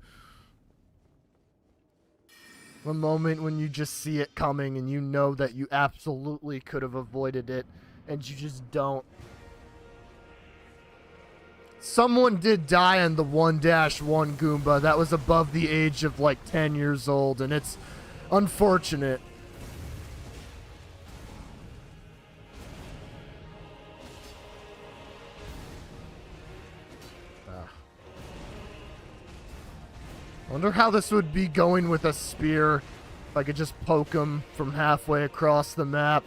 The moment when you just see it coming and you know that you absolutely could have avoided it, and you just don't. Someone did die on the 1-1 Goomba that was above the age of like 10 years old, and it's unfortunate. I wonder how this would be going with a spear. If I could just poke him from halfway across the map.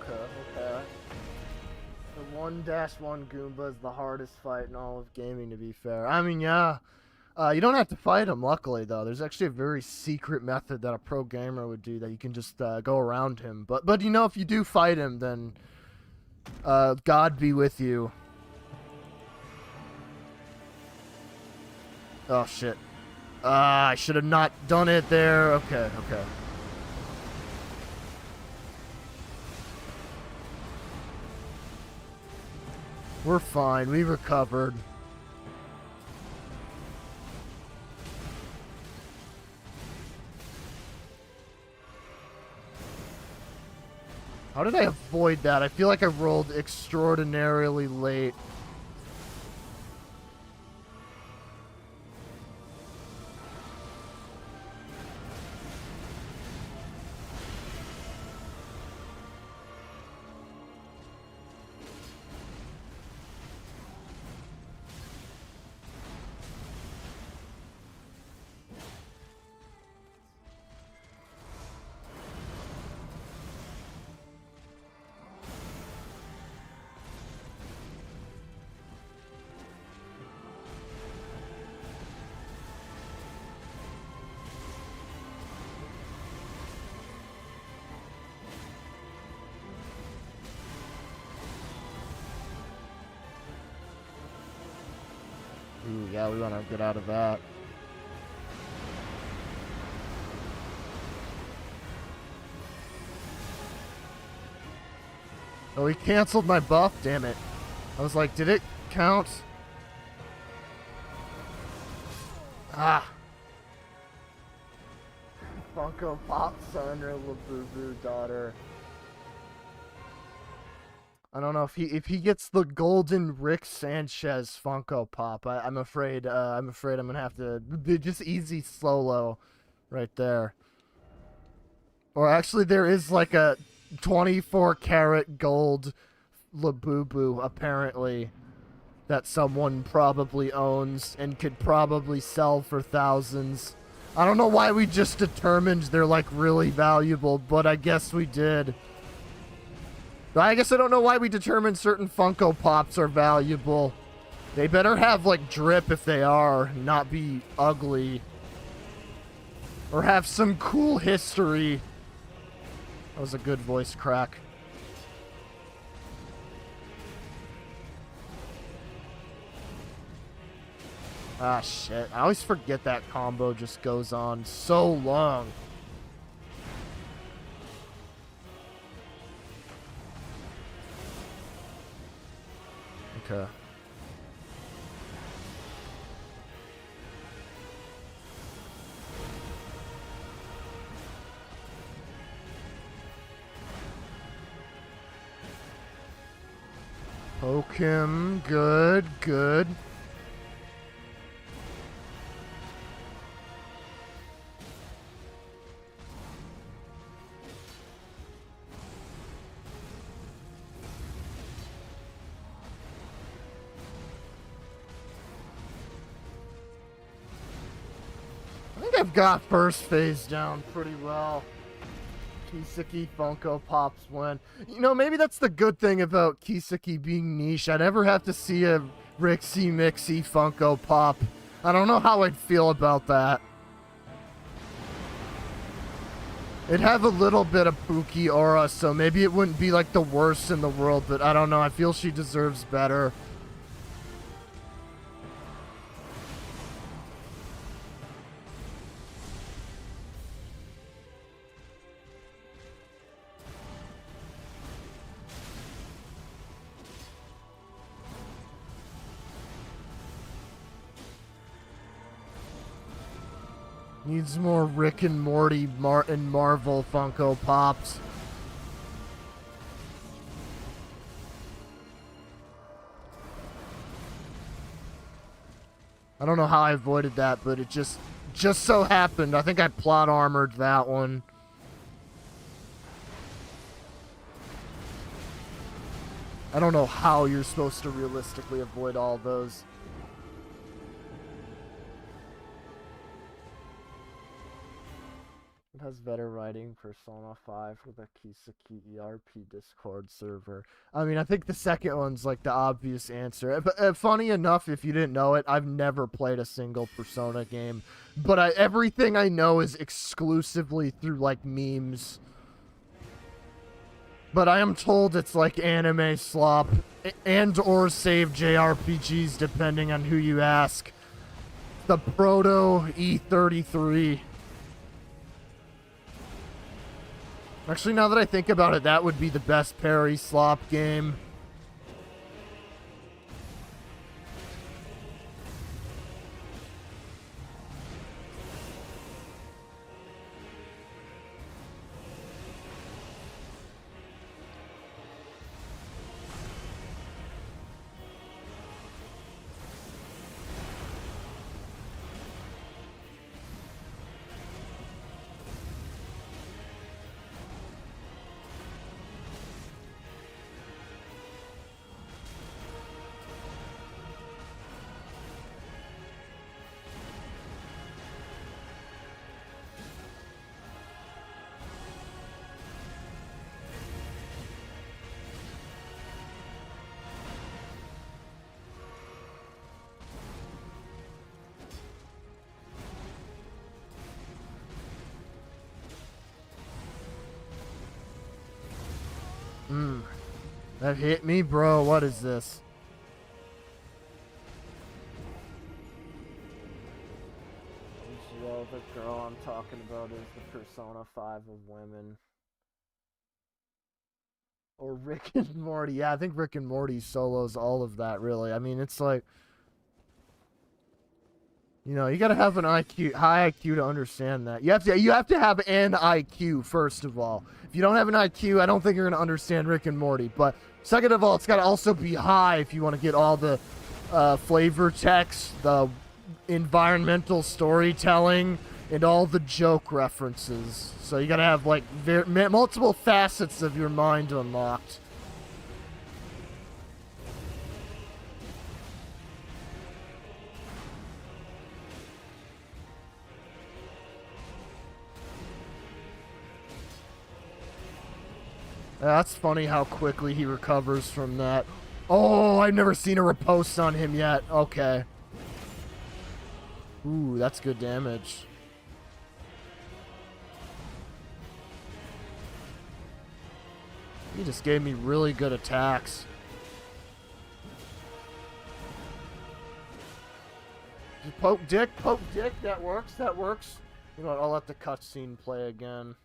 Okay. The 1-1 Goomba is the hardest fight in all of gaming, to be fair. I mean, yeah. You don't have to fight him, luckily, though. There's actually a very secret method that a pro gamer would do that you can just go around him. But you know, if you do fight him, then God be with you. Oh, shit. I should have not done it there. Okay. We're fine. We recovered. How did I avoid that? I feel like I rolled extraordinarily late. Ooh, yeah, we want to get out of that. Oh, he canceled my buff, damn it. I was like, did it count? Ah. Funko Pop son or Labubu daughter. I don't know if he gets the golden Rick Sanchez Funko Pop. I'm afraid I'm gonna have to just easy solo right there. Or actually, there is like a 24 karat gold Labubu apparently that someone probably owns and could probably sell for thousands. I don't know why we just determined they're like really valuable, but I guess we did. I guess I don't know why we determined certain Funko Pops are valuable. They better have like drip if they are, not be ugly. Or have some cool history. That was a good voice crack. Ah, shit. I always forget that combo just goes on so long. Okay. Poke him. Good, good. I think I've got first phase down pretty well. Kiseki Funko Pops win. You know, maybe that's the good thing about Kiseki being niche. I never have to see a Rixie Mixie Funko Pop. I don't know how I'd feel about that. It'd have a little bit of Pookie aura, so maybe it wouldn't be like the worst in the world, but I don't know. I feel she deserves better. Needs more Rick and Morty and Marvel Funko Pops. I don't know how I avoided that, but it just so happened. I think I plot armored that one. I don't know how you're supposed to realistically avoid all those. It has better writing. Persona 5 with a Kiseki ERP Discord server. I mean, I think the second one's like the obvious answer. But funny enough, if you didn't know it, I've never played a single Persona game. But everything I know is exclusively through like memes. But I am told it's like anime slop and or save JRPGs depending on who you ask. The Proto E33. Actually, now that I think about it, that would be the best parry slop game. That hit me, bro. What is this? The girl I'm talking about is the Persona 5 of women. Or Rick and Morty. Yeah, I think Rick and Morty solos all of that, really. I mean, it's like... You know, you gotta have an IQ, high IQ to understand that. You have to have an IQ, first of all. If you don't have an IQ, I don't think you're gonna understand Rick and Morty. But second of all, it's gotta also be high if you want to get all the flavor text, the environmental storytelling, and all the joke references. So you gotta have like multiple facets of your mind unlocked. That's funny how quickly he recovers from that. Oh, I've never seen a riposte on him yet. Okay. Ooh, that's good damage. He just gave me really good attacks. Poke dick, that works, that works. You know what, I'll let the cutscene play again.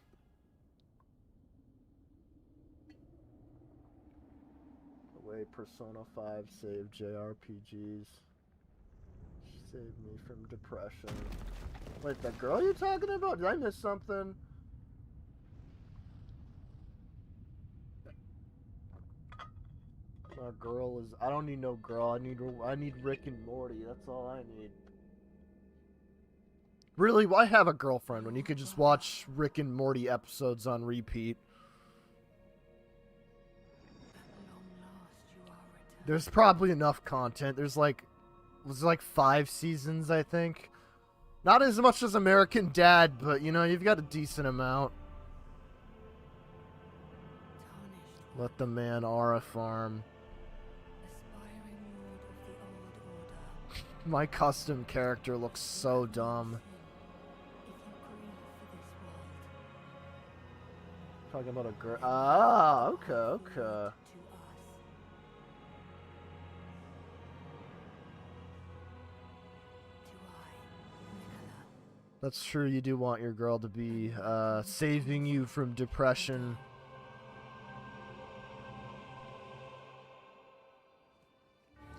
Way Persona 5 saved JRPGs. Saved me from depression. Wait, that girl you're talking about? Did I miss something? My girl is... I don't need no girl. I need Rick and Morty. That's all I need. Really, why have a girlfriend when you could just watch Rick and Morty episodes on repeat? There's probably enough content. There's like 5 seasons, I think. Not as much as American Dad, but you know, you've got a decent amount. Let the man Aura farm. My custom character looks so dumb. Talking about a girl. Ah, okay. That's true, you do want your girl to be saving you from depression.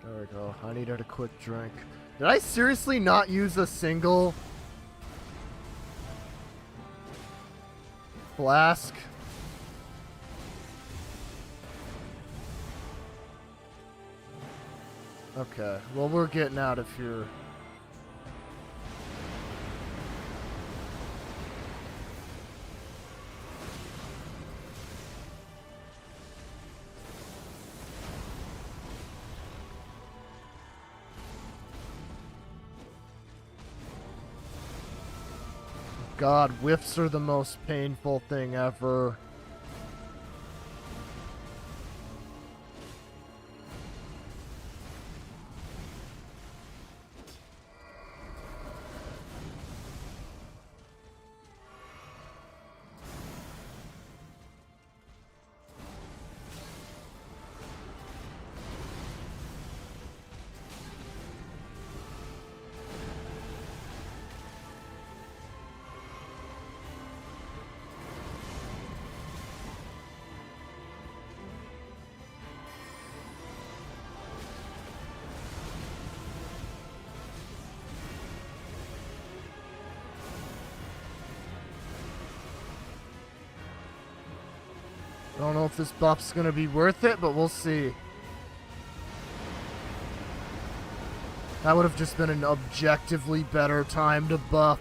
There we go. I need her to quick drink. Did I seriously not use a single flask? Okay, well, we're getting out of here. God, whiffs are the most painful thing ever. I don't know if this buff's gonna be worth it, but we'll see. That would have just been an objectively better time to buff.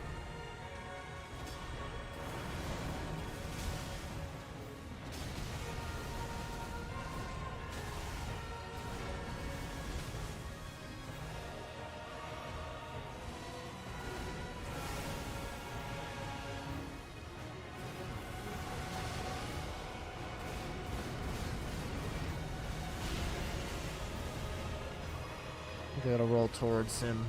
Gotta roll towards him.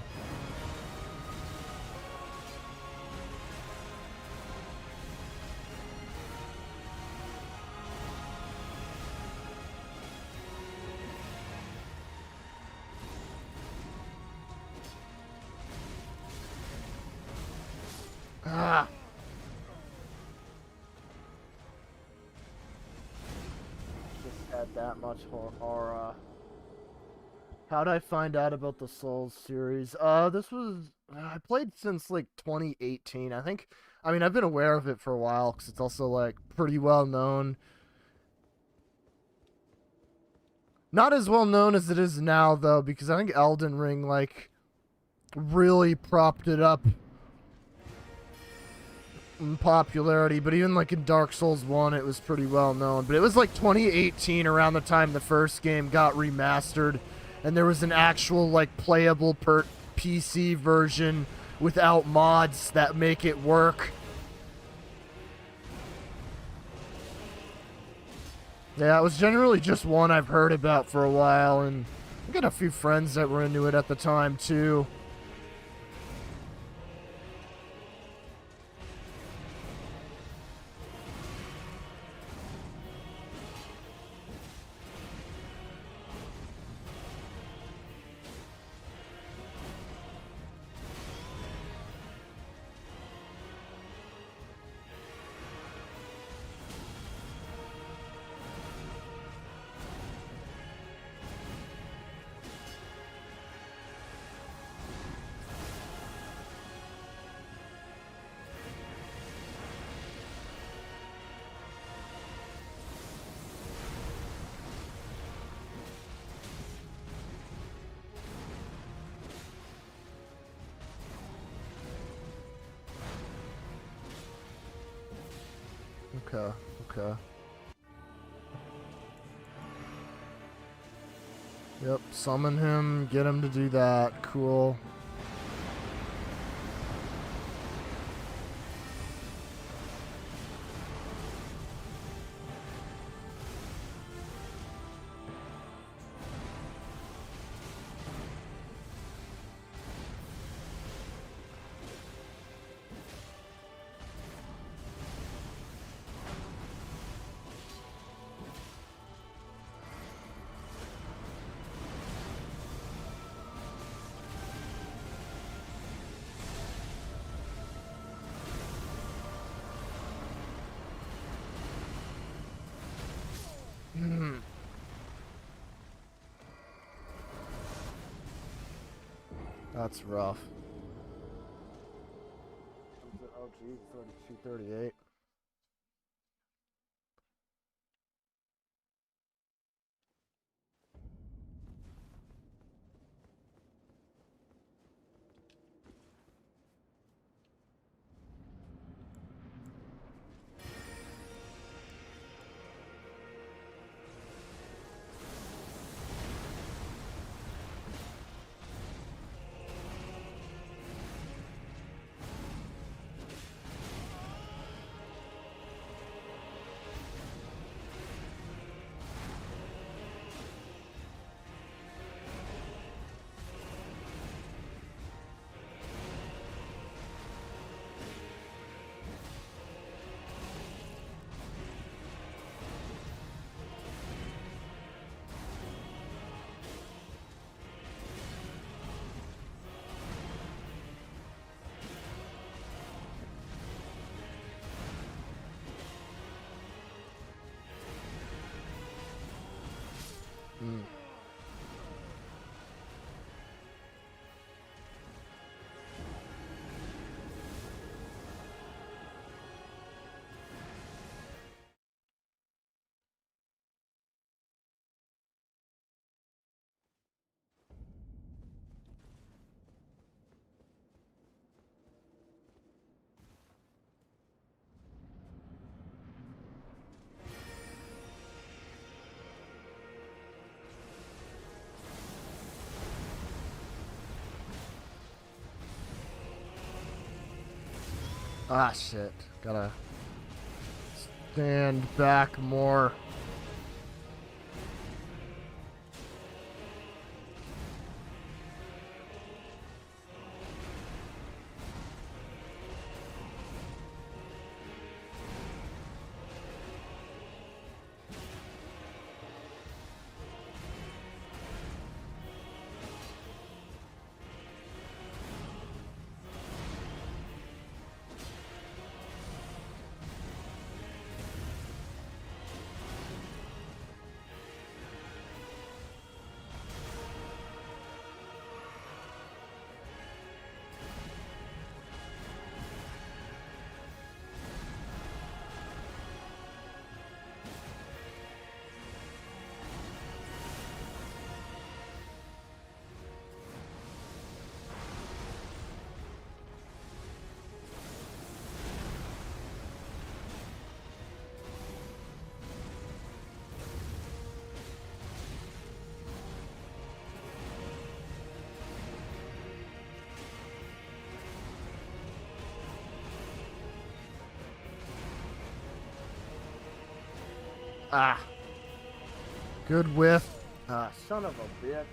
Ah! Just had that much horror. How'd I find out about the Souls series? This was... I played since, like, 2018. I mean, I've been aware of it for a while, because it's also, like, pretty well known. Not as well known as it is now, though, because I think Elden Ring, like, really propped it up in popularity. But even, like, in Dark Souls 1, it was pretty well known. But it was, like, 2018, around the time the first game got remastered. And there was an actual, like, playable PC version without mods that make it work. Yeah, it was generally just one I've heard about for a while, and I got a few friends that were into it at the time, too. Okay. Yep, summon him, get him to do that. Cool. That's rough. Oh, geez, it's already 2:38. Ah, shit. Gotta stand back more. Ah. Good whiff. Ah, son of a bitch.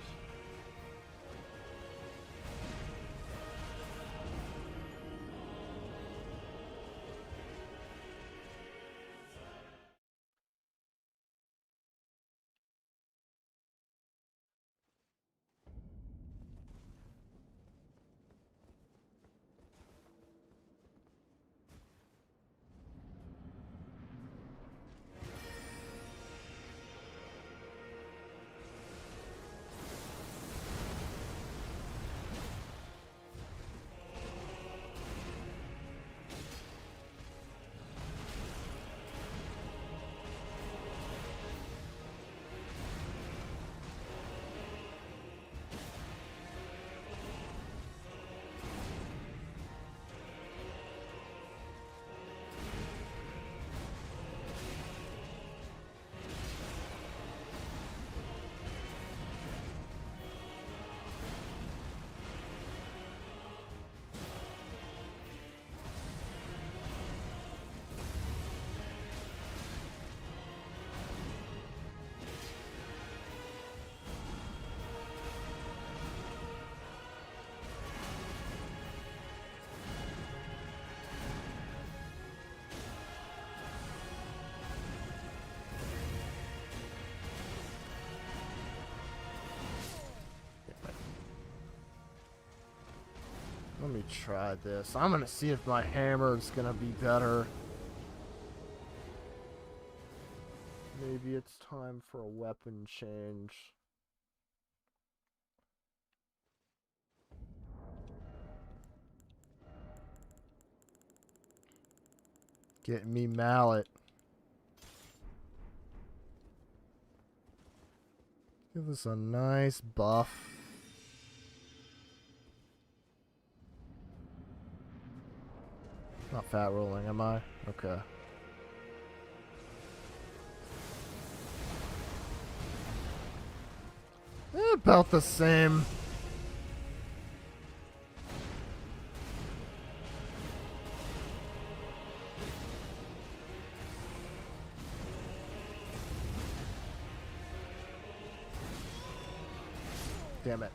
Let me try this. I'm gonna see if my hammer is gonna be better. Maybe it's time for a weapon change. Get me mallet. Give us a nice buff. Not fat rolling, am I? Okay. About the same. Damn it.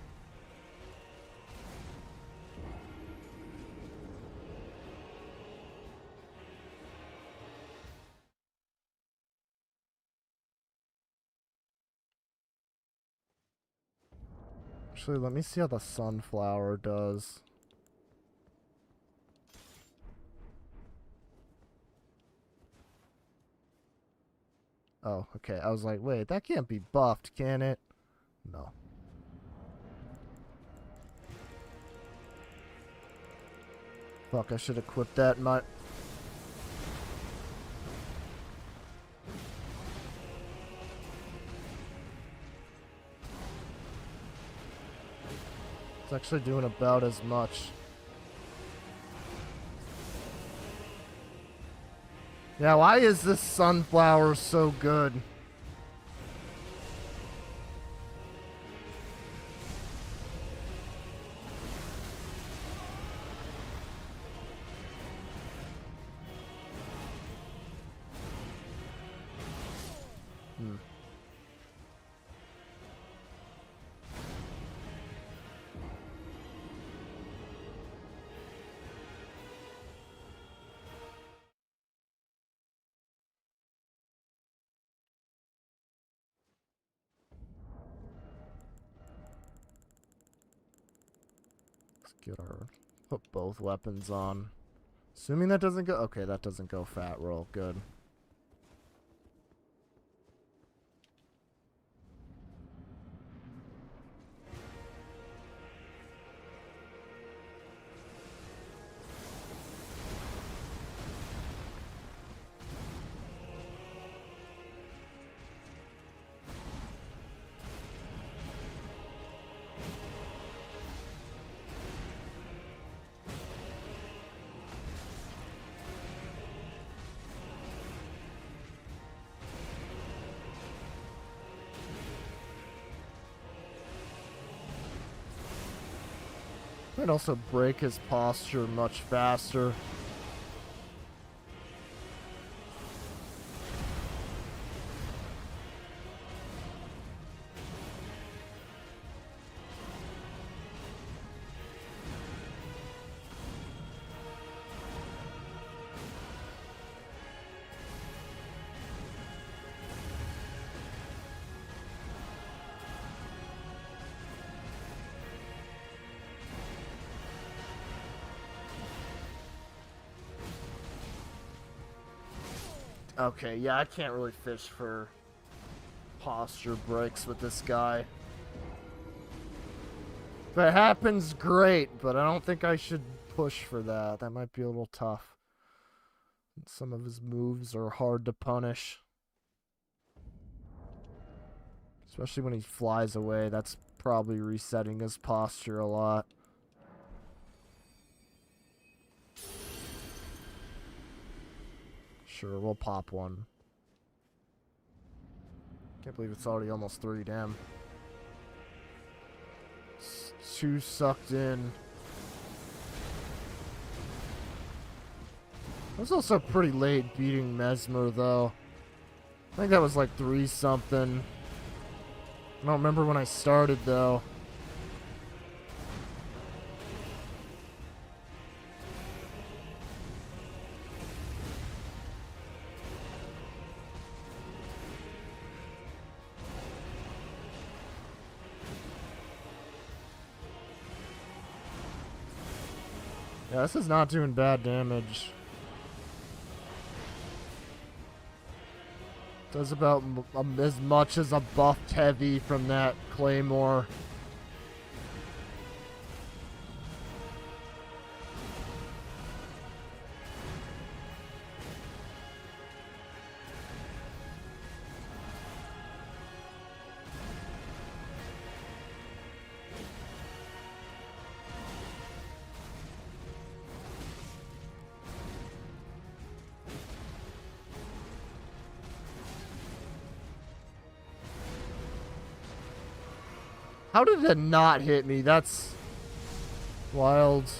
Actually, let me see how the sunflower does. Oh, okay. I was like, wait, that can't be buffed, can it? No. Fuck, I should equip that in my... It's actually doing about as much. Yeah, why is this sunflower so good? get our... Put both weapons on. Assuming that doesn't go... Okay, that doesn't go fat roll. Good. Might also break his posture much faster. Okay, yeah, I can't really fish for posture breaks with this guy. If it happens, great, but I don't think I should push for that. That might be a little tough. Some of his moves are hard to punish. Especially when he flies away, that's probably resetting his posture a lot. Sure, we'll pop one. Can't believe it's already almost 3, damn. It's too sucked in. I was also pretty late beating Mesmer, though. I think that was like 3 something. I don't remember when I started, though. Yeah, this is not doing bad damage. Does about as much as a buffed heavy from that claymore. How did it not hit me? That's wild.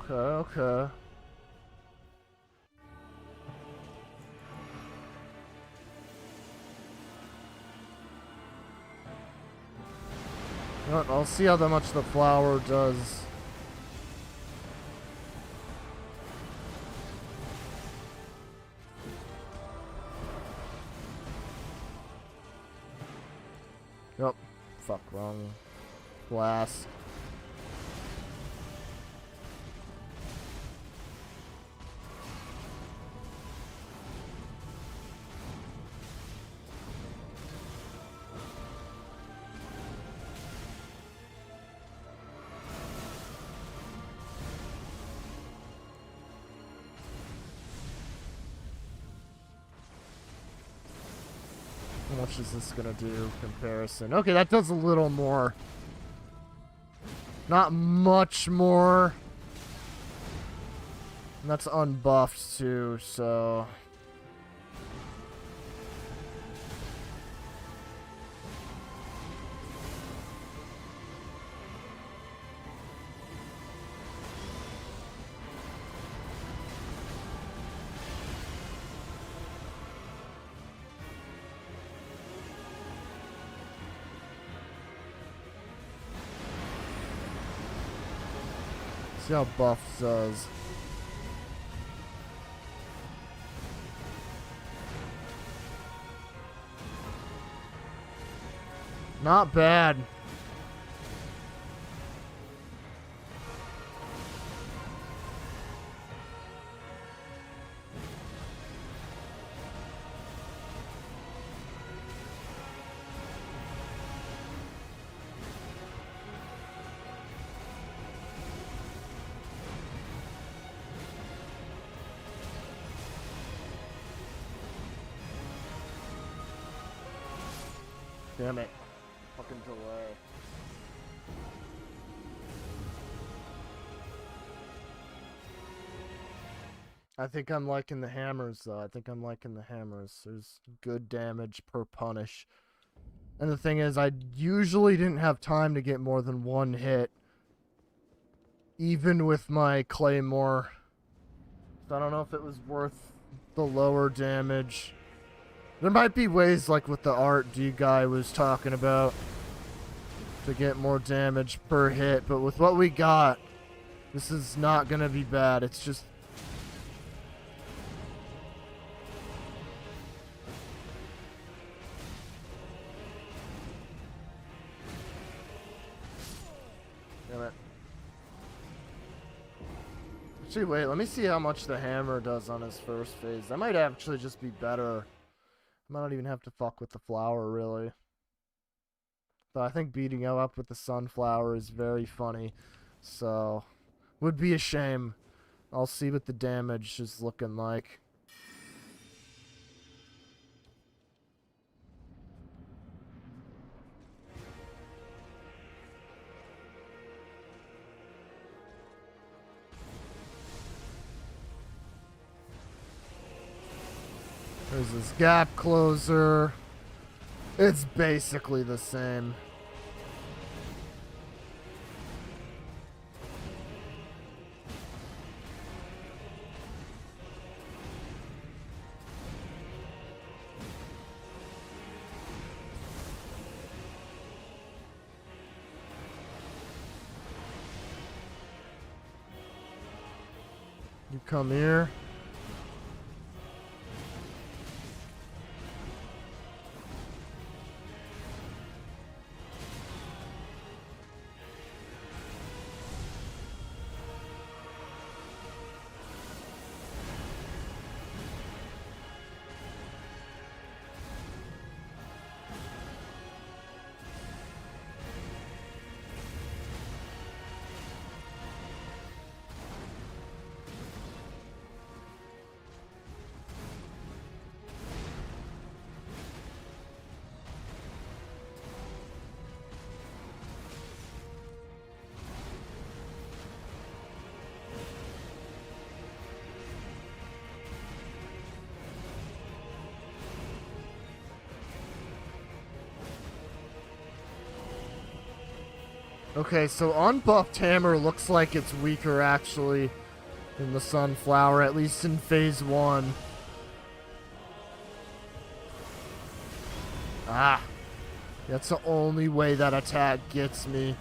Okay, okay. You know what, I'll see how much the flower does. Yep. Fuck, wrong blast. How much is this gonna do comparison? Okay, that does a little more. Not much more. And that's unbuffed too, so... See how buff does. Not bad. Damn it. Fucking delay. I think I'm liking the hammers, though. I think I'm liking the hammers. There's good damage per punish. And the thing is, I usually didn't have time to get more than one hit. Even with my claymore. So I don't know if it was worth the lower damage. There might be ways, like with the art D guy was talking about, to get more damage per hit. But with what we got, this is not going to be bad. It's just... Damn it. Actually, wait, let me see how much the hammer does on his first phase. That might actually just be better. I might not even have to fuck with the flower, really. But I think beating him up with the sunflower is very funny. So, would be a shame. I'll see what the damage is looking like. There's this gap closer. It's basically the same. You come here. Okay, so unbuffed hammer looks like it's weaker actually than the sunflower, at least in phase 1. Ah, that's the only way that attack gets me.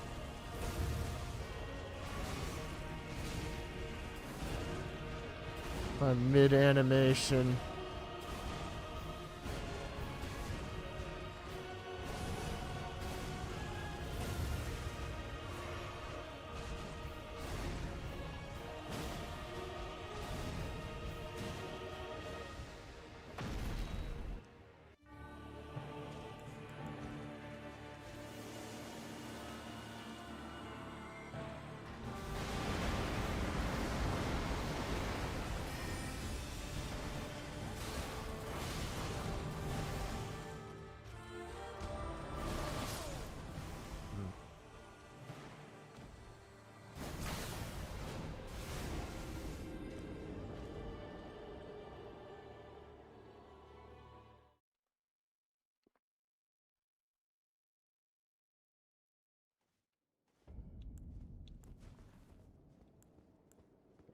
My mid-animation.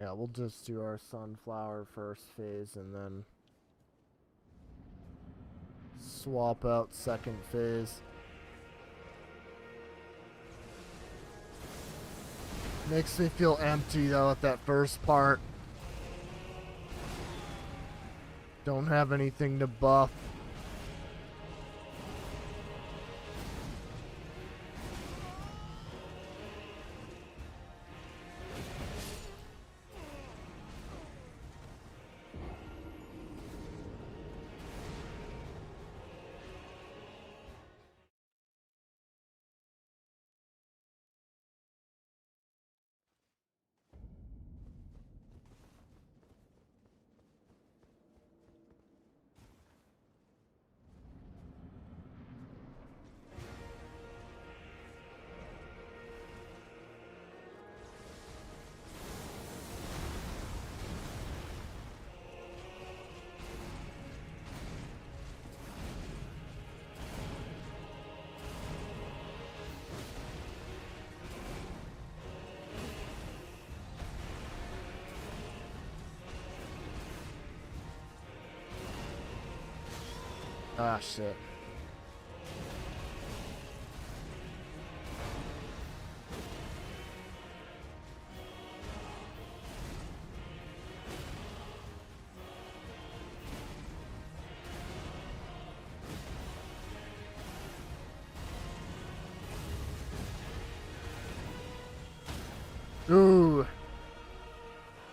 Yeah, we'll just do our sunflower first phase and then swap out second phase. Makes me feel empty though at that first part. Don't have anything to buff. Ah, shit. Ooh.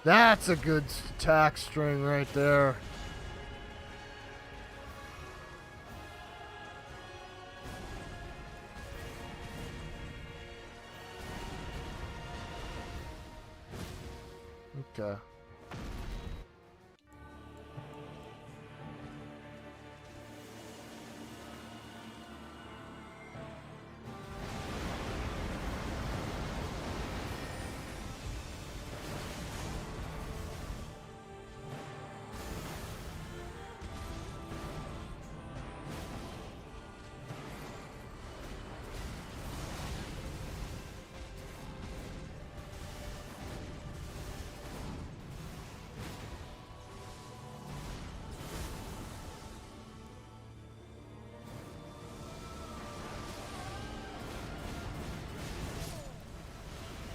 That's a good attack string right there. Okay.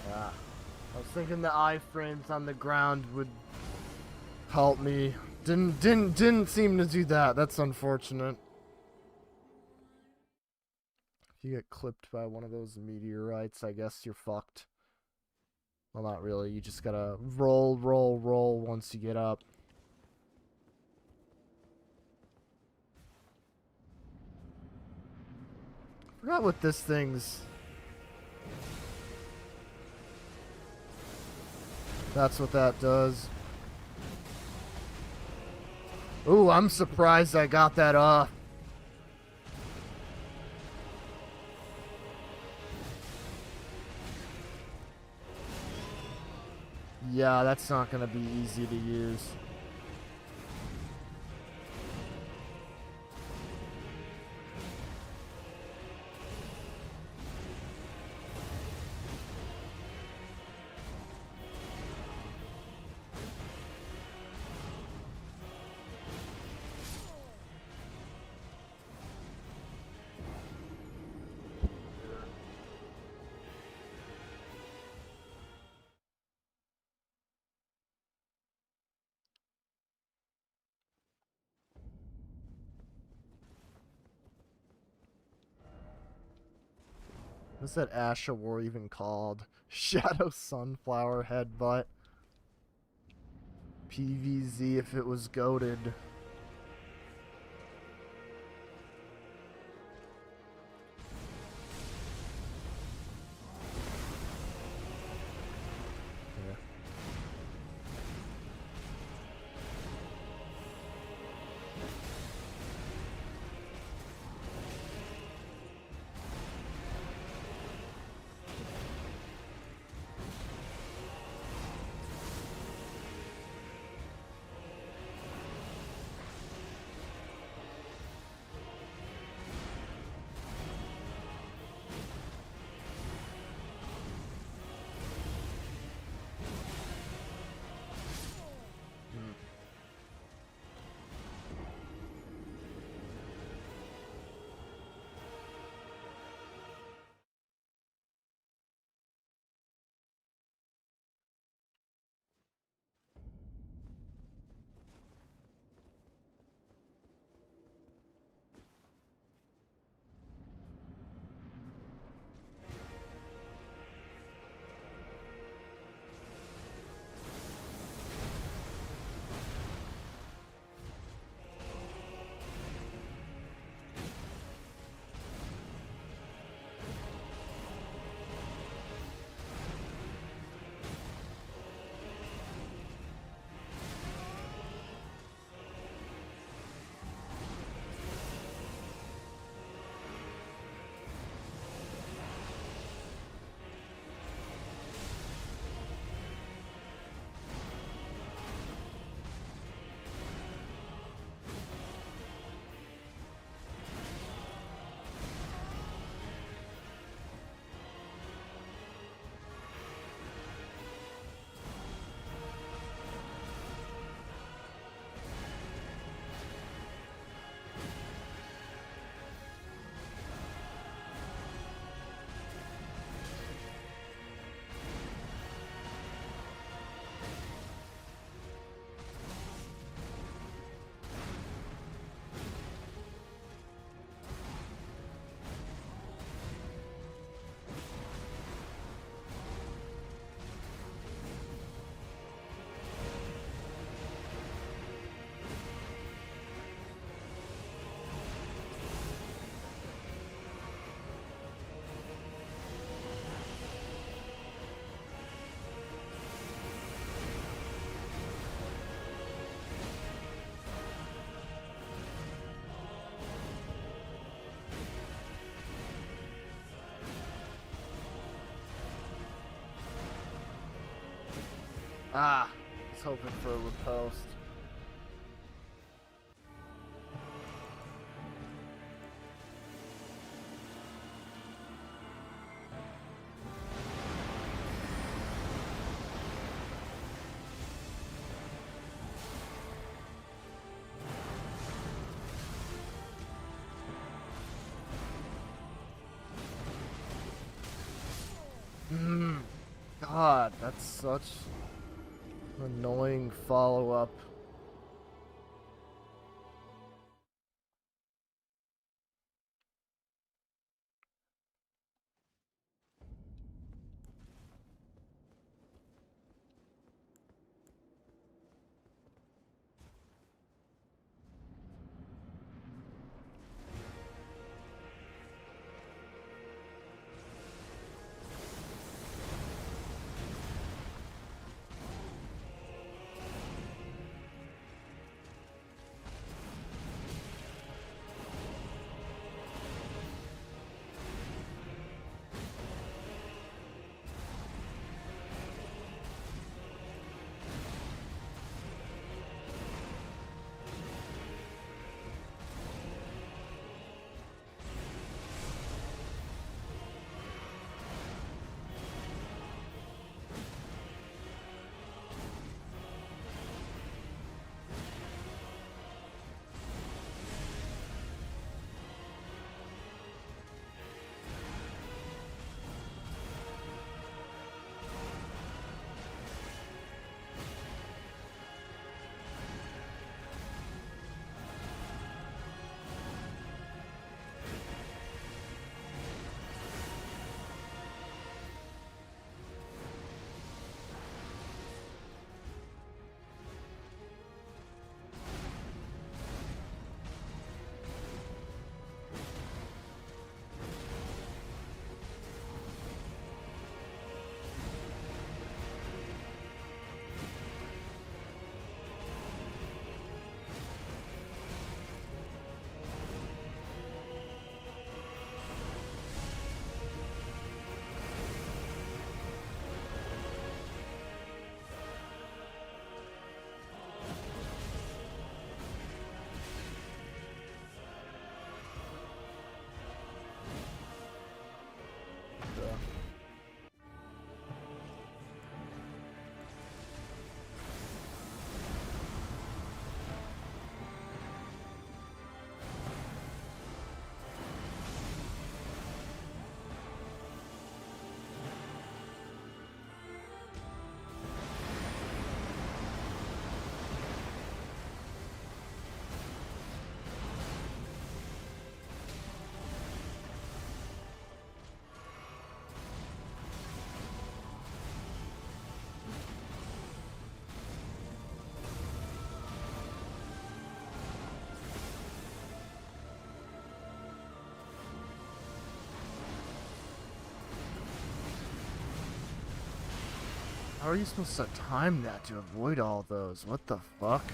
Yeah. I was thinking the iframes on the ground would help me. Didn't seem to do that. That's unfortunate. If you get clipped by one of those meteorites, I guess you're fucked. Well, not really. You just gotta roll, roll, roll once you get up. Forgot what this thing's... That's what that does. Ooh, I'm surprised I got that off. Yeah, that's not gonna be easy to use. What's that Asha War even called? Shadow Sunflower Headbutt. PVZ if it was goated. Yeah. Ah, I was hoping for a riposte. God, that's such an annoying follow-up. How are you supposed to time that to avoid all those? What the fuck?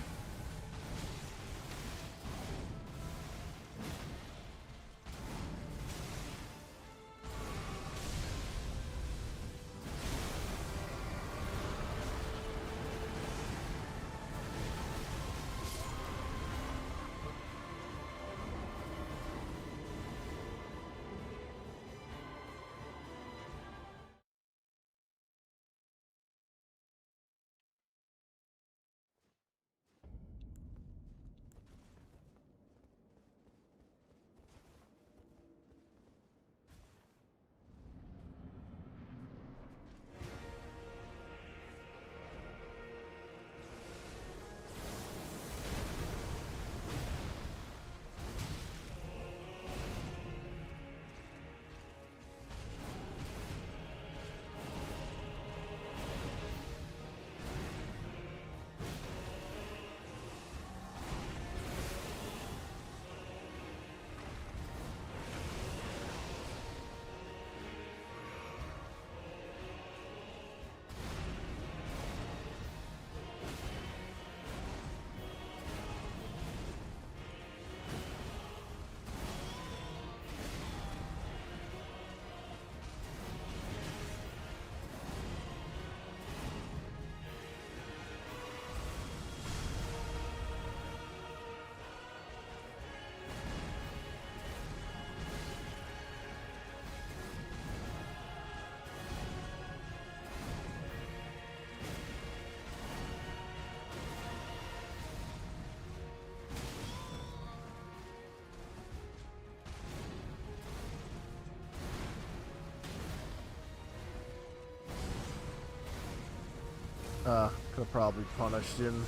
Could have probably punished him.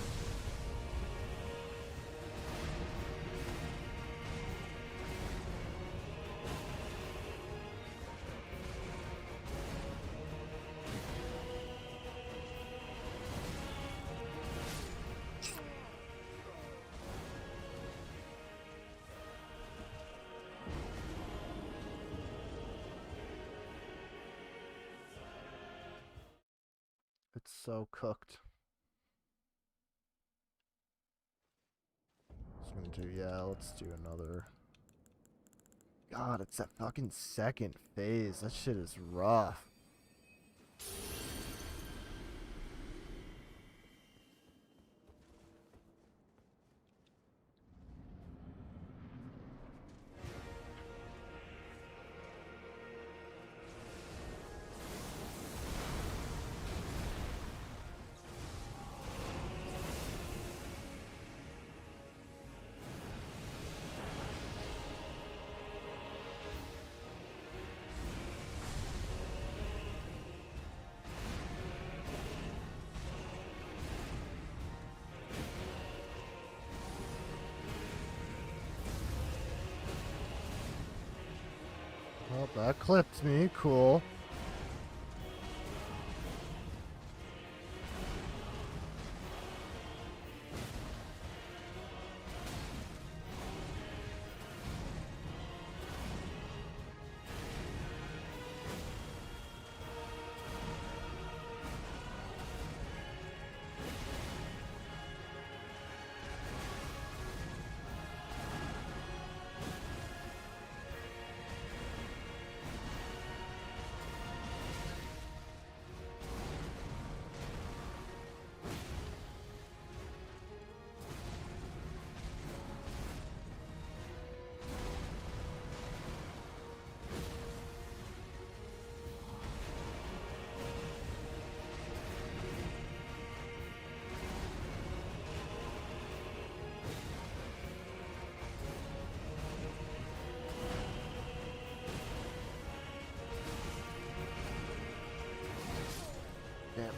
It's so cooked. Just gonna do, yeah, let's do another. God, it's that fucking second phase. That shit is rough. Well, that clipped me. Cool. Damn.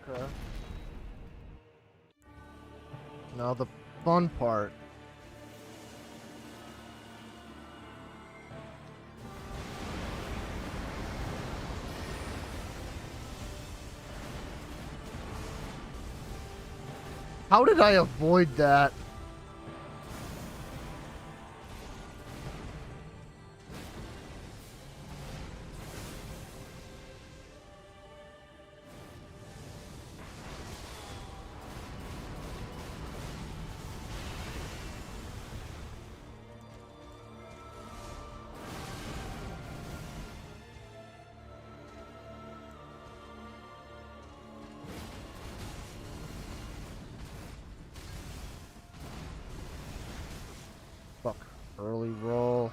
Okay. Now the fun part. How did I avoid that? Fuck. Early roll.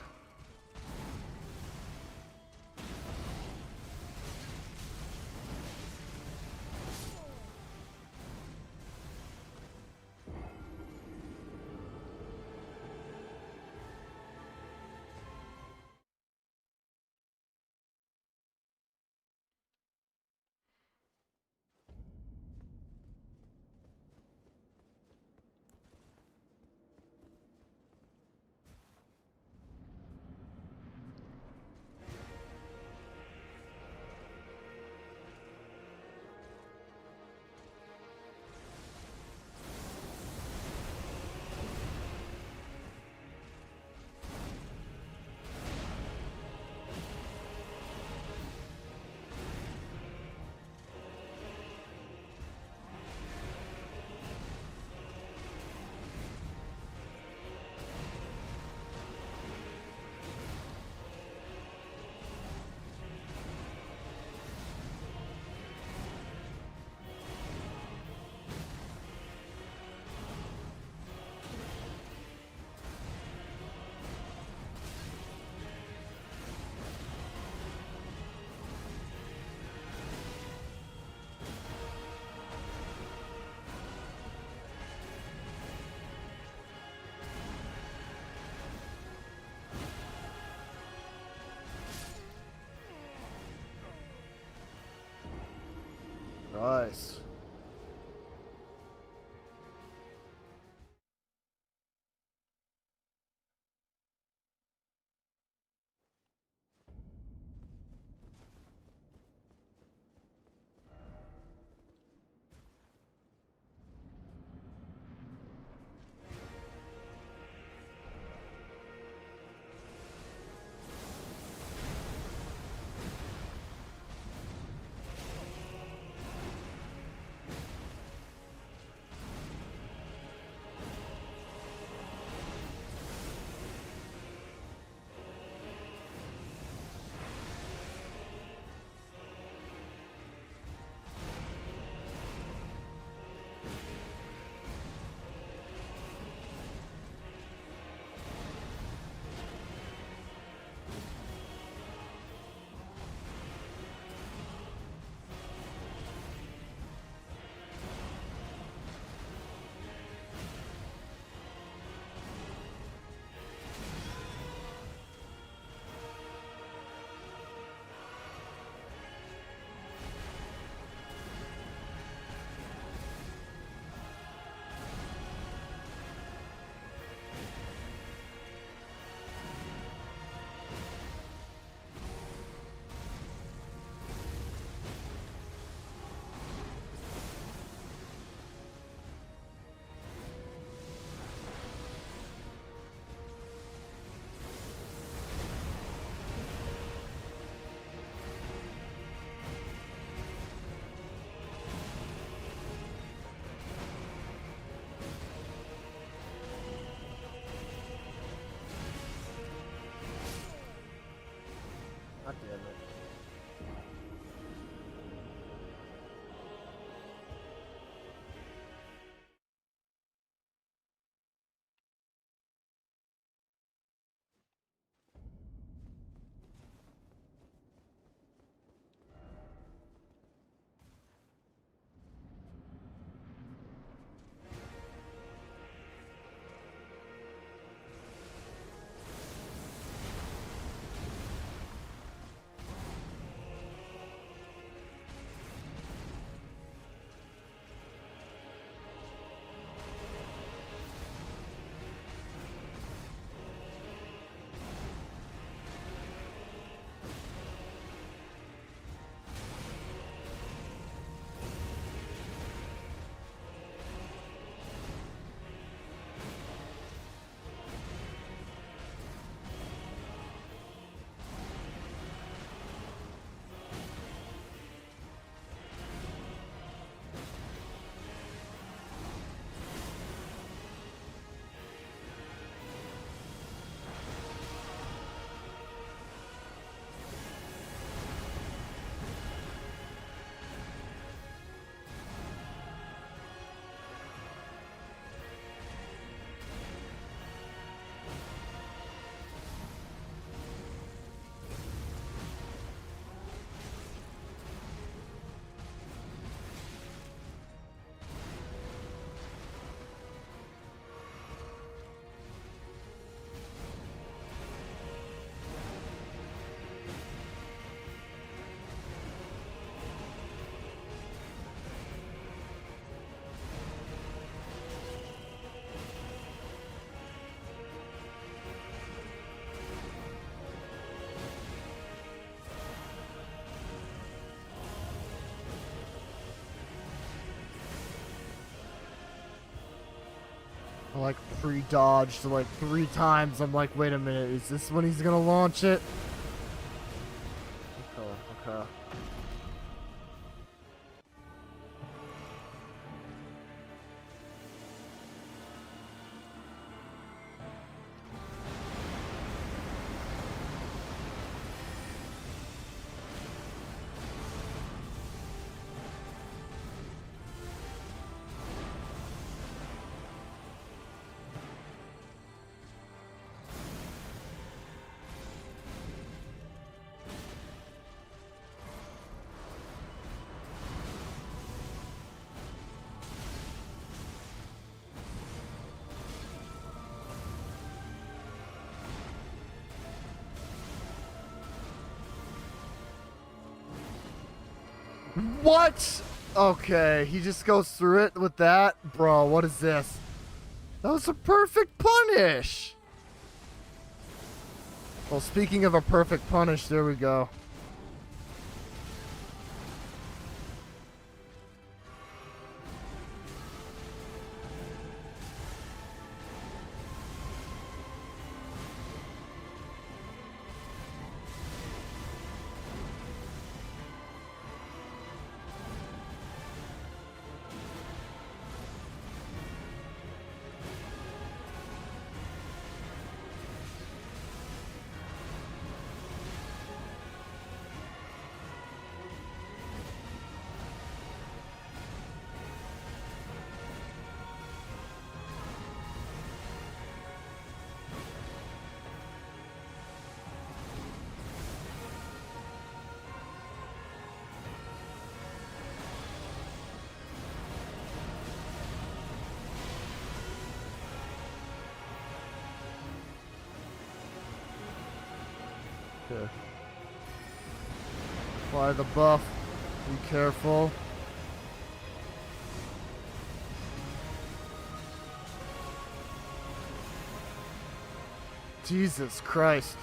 Nice. God damn it. like pre-dodged like 3 times. I'm like, wait a minute, is this when he's gonna launch it? Okay, okay. What? Okay, he just goes through it with that? Bro, what is this? That was a perfect punish! Well, speaking of a perfect punish, there we go. Okay. Apply the buff. Be careful. Jesus Christ.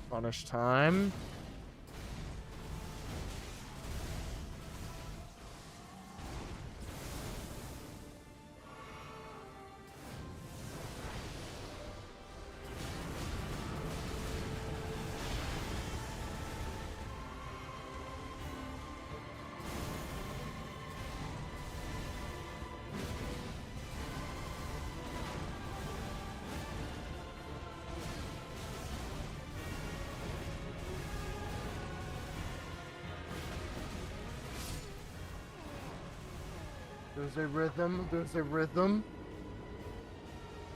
Punish time. There's a rhythm. There's a rhythm.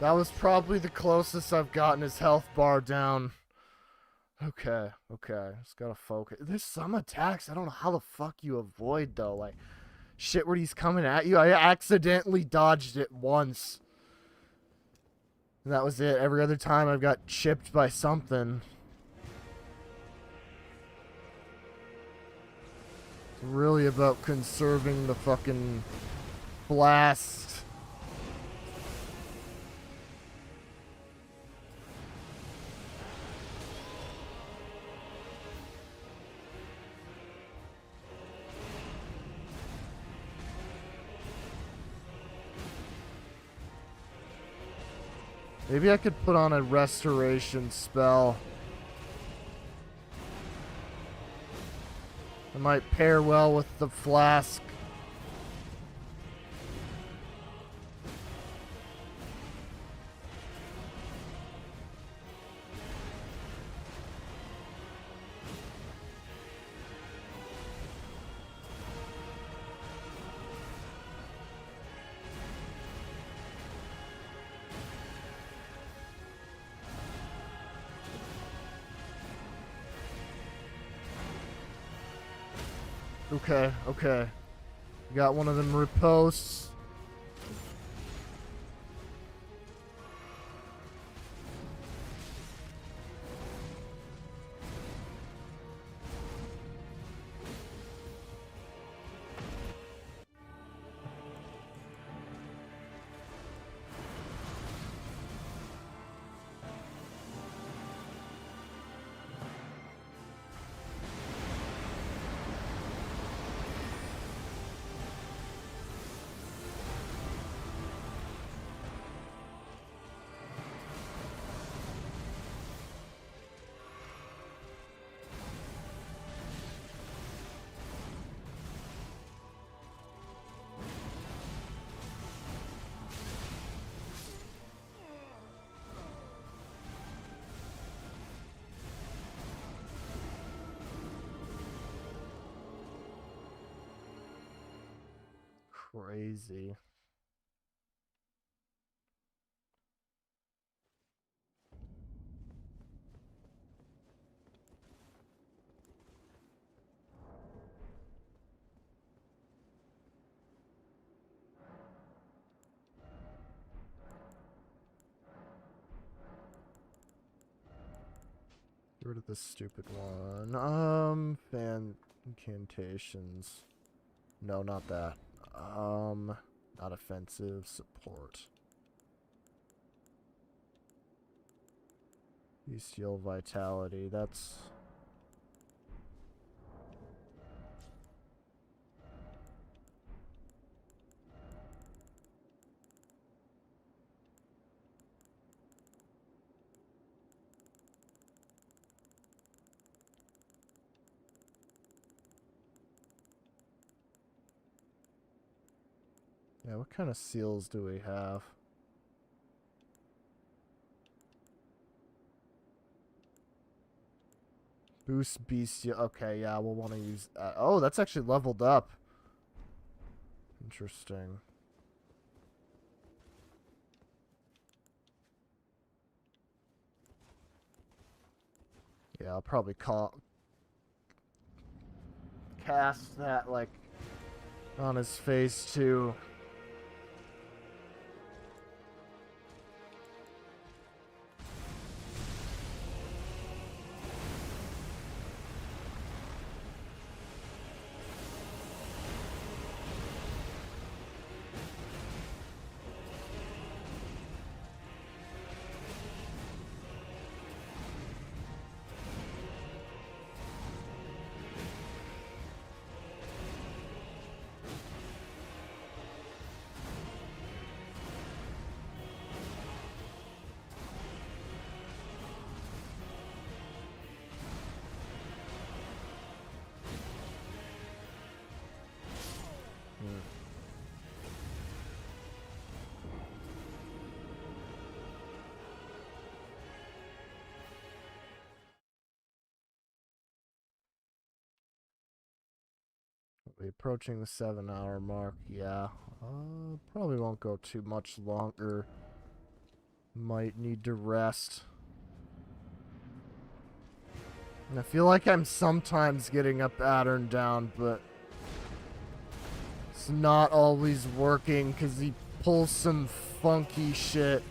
That was probably the closest I've gotten his health bar down. Okay, okay. Just gotta focus. There's some attacks I don't know how the fuck you avoid, though. Like, shit where he's coming at you. I accidentally dodged it once. And that was it. Every other time I've got chipped by something. It's really about conserving the fucking blast. Maybe I could put on a restoration spell. It might pair well with the flask. Okay, okay. Got one of them riposts. crazy. Get rid of this stupid one. Fan incantations. No, not that. Not offensive support. Bestial vitality. That's. Yeah, what kind of seals do we have? Boost bestial. Okay, yeah, we'll want to use that. Oh, that's actually leveled up. Interesting. Yeah, I'll probably cast that, like, on his face, too. We're approaching the 7-hour mark. Yeah. Probably won't go too much longer. Might need to rest. And I feel like I'm sometimes getting a pattern down, but it's not always working because he pulls some funky shit.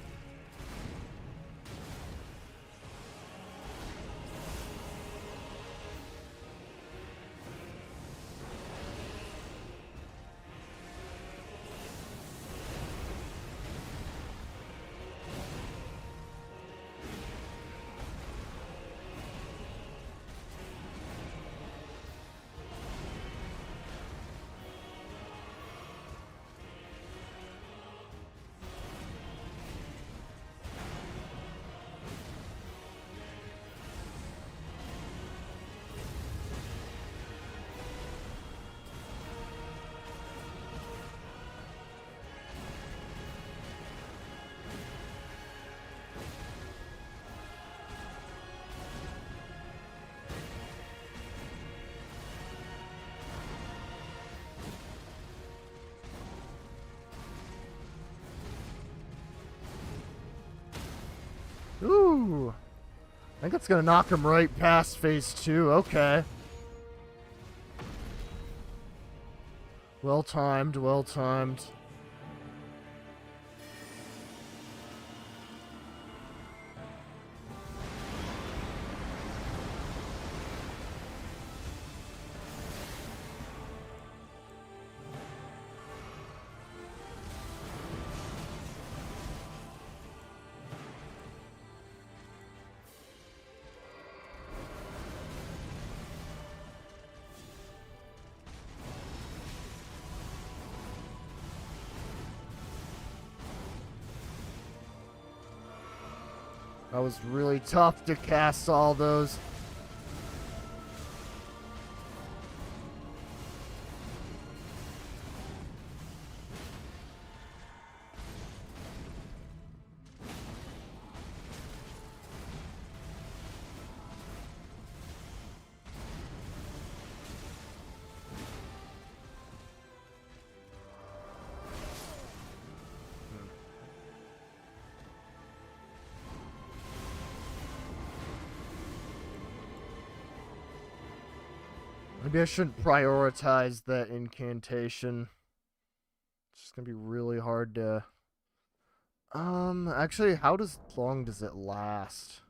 Ooh. I think it's going to knock him right past phase 2. Okay. Well timed, well timed. That was really tough to cast all those. Maybe I shouldn't prioritize that incantation. It's just gonna be really hard to... Actually, long does it last?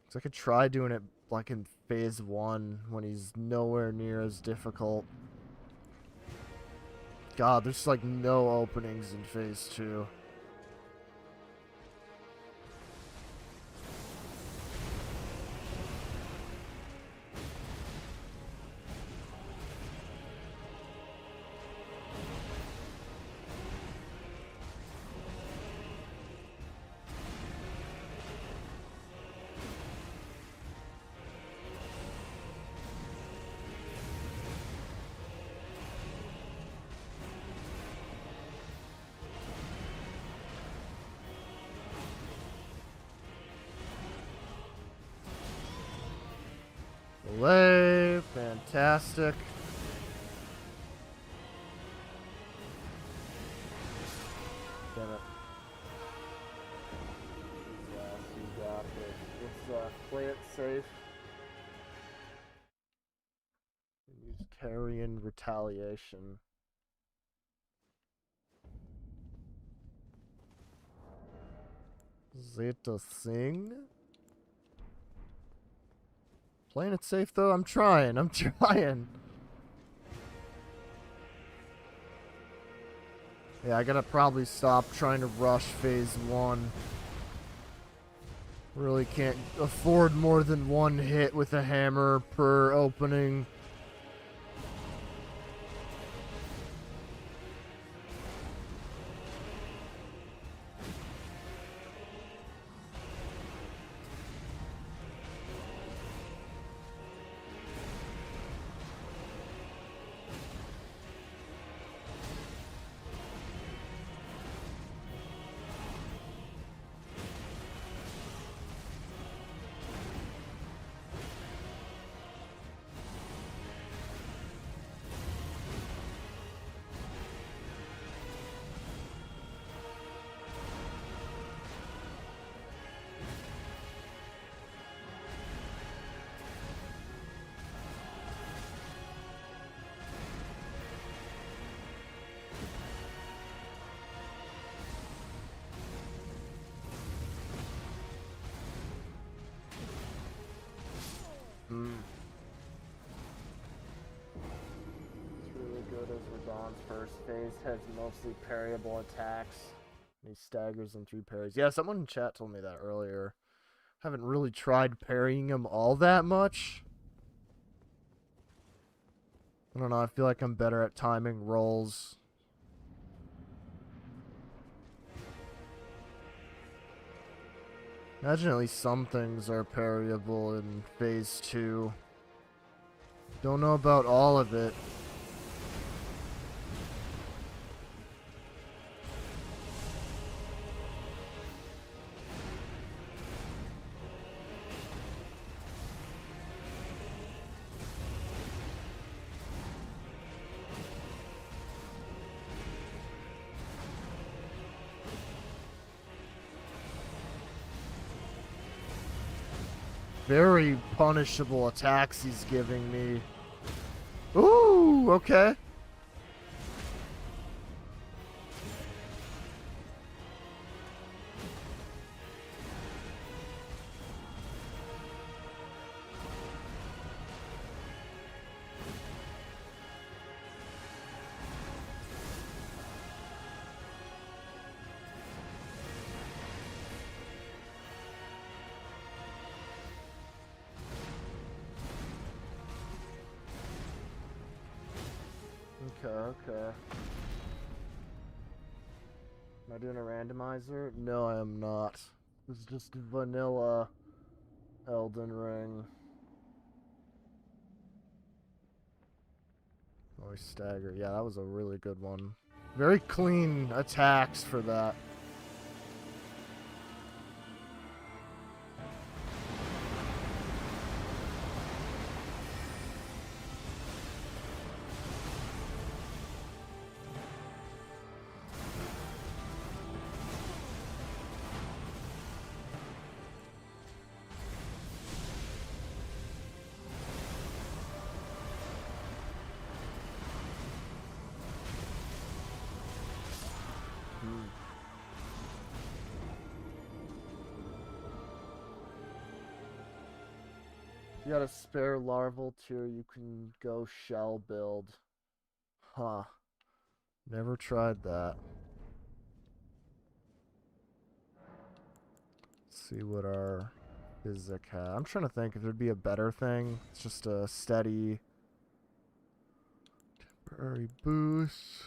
Cause I could try doing it, like, in phase 1, when he's nowhere near as difficult. God, there's, like, no openings in phase 2. Delay, fantastic. Damn it. Yes, you got it. Let's play it safe. Use carrion retaliation. Is it a thing? Playing it safe though, I'm trying. Yeah, I gotta probably stop trying to rush phase 1. Really can't afford more than one hit with a hammer per opening. It's really good as Radon's first phase has mostly parryable attacks. He staggers in 3 parries. Yeah, someone in chat told me that earlier. Haven't really tried parrying him all that much. I don't know, I feel like I'm better at timing rolls. Imagine at least some things are parryable in phase 2. Don't know about all of it. Very punishable attacks he's giving me. Ooh, okay. Okay. Am I doing a randomizer? No, I am not. This is just vanilla Elden Ring. Oh, stagger. Yeah, that was a really good one. Very clean attacks for that. You got a spare larval tier, you can go shell build. Huh. Never tried that. Let's see what our physic has. I'm trying to think if there'd be a better thing. It's just a steady temporary boost.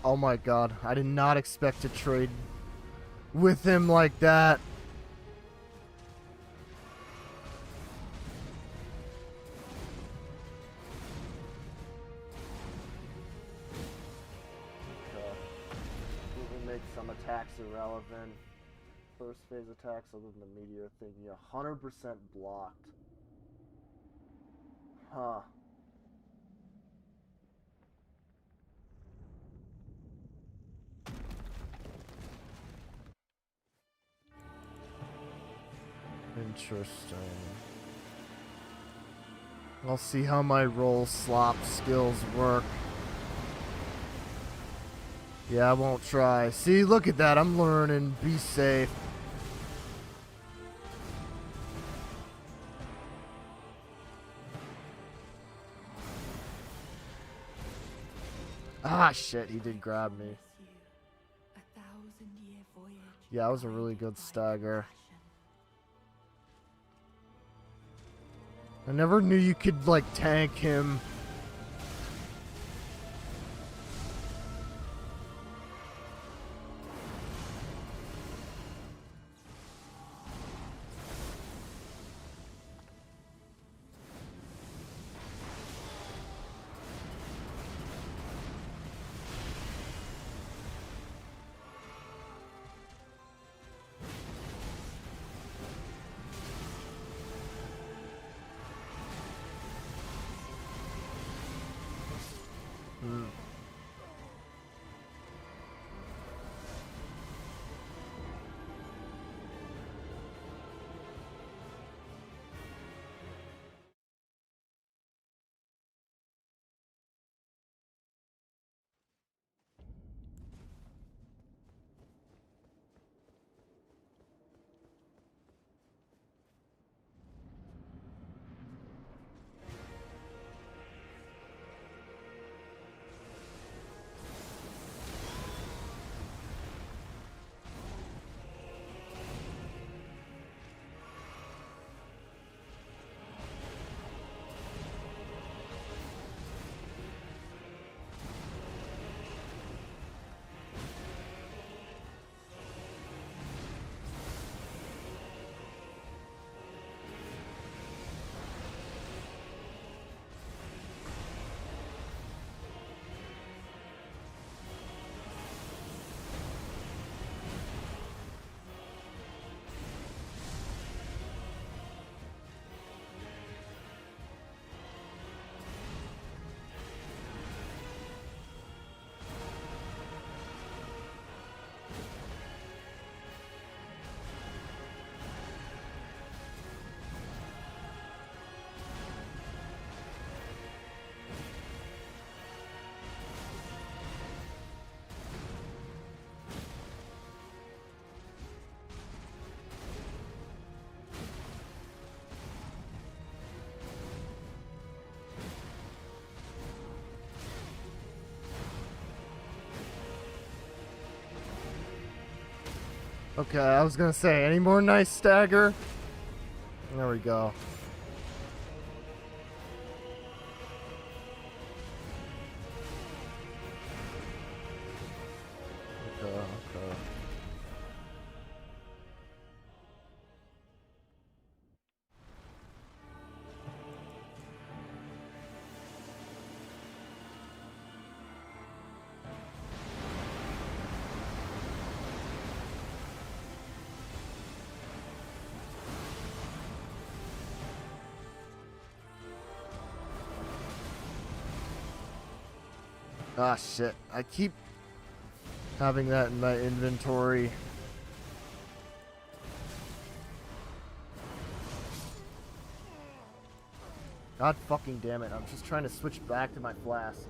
Oh my god, I did not expect to trade with him like that. We make some attacks irrelevant. First phase attacks other than the meteor thing, 100% blocked. Huh. Interesting. I'll see how my roll slop skills work. Yeah, I won't try. See, look at that. I'm learning. Be safe. Ah, shit. He did grab me. Yeah, that was a really good stagger. I never knew you could, like, tank him. Okay, I was gonna say, any more nice stagger? There we go. Okay, okay. Ah, shit. I keep having that in my inventory. God fucking damn it. I'm just trying to switch back to my flasks.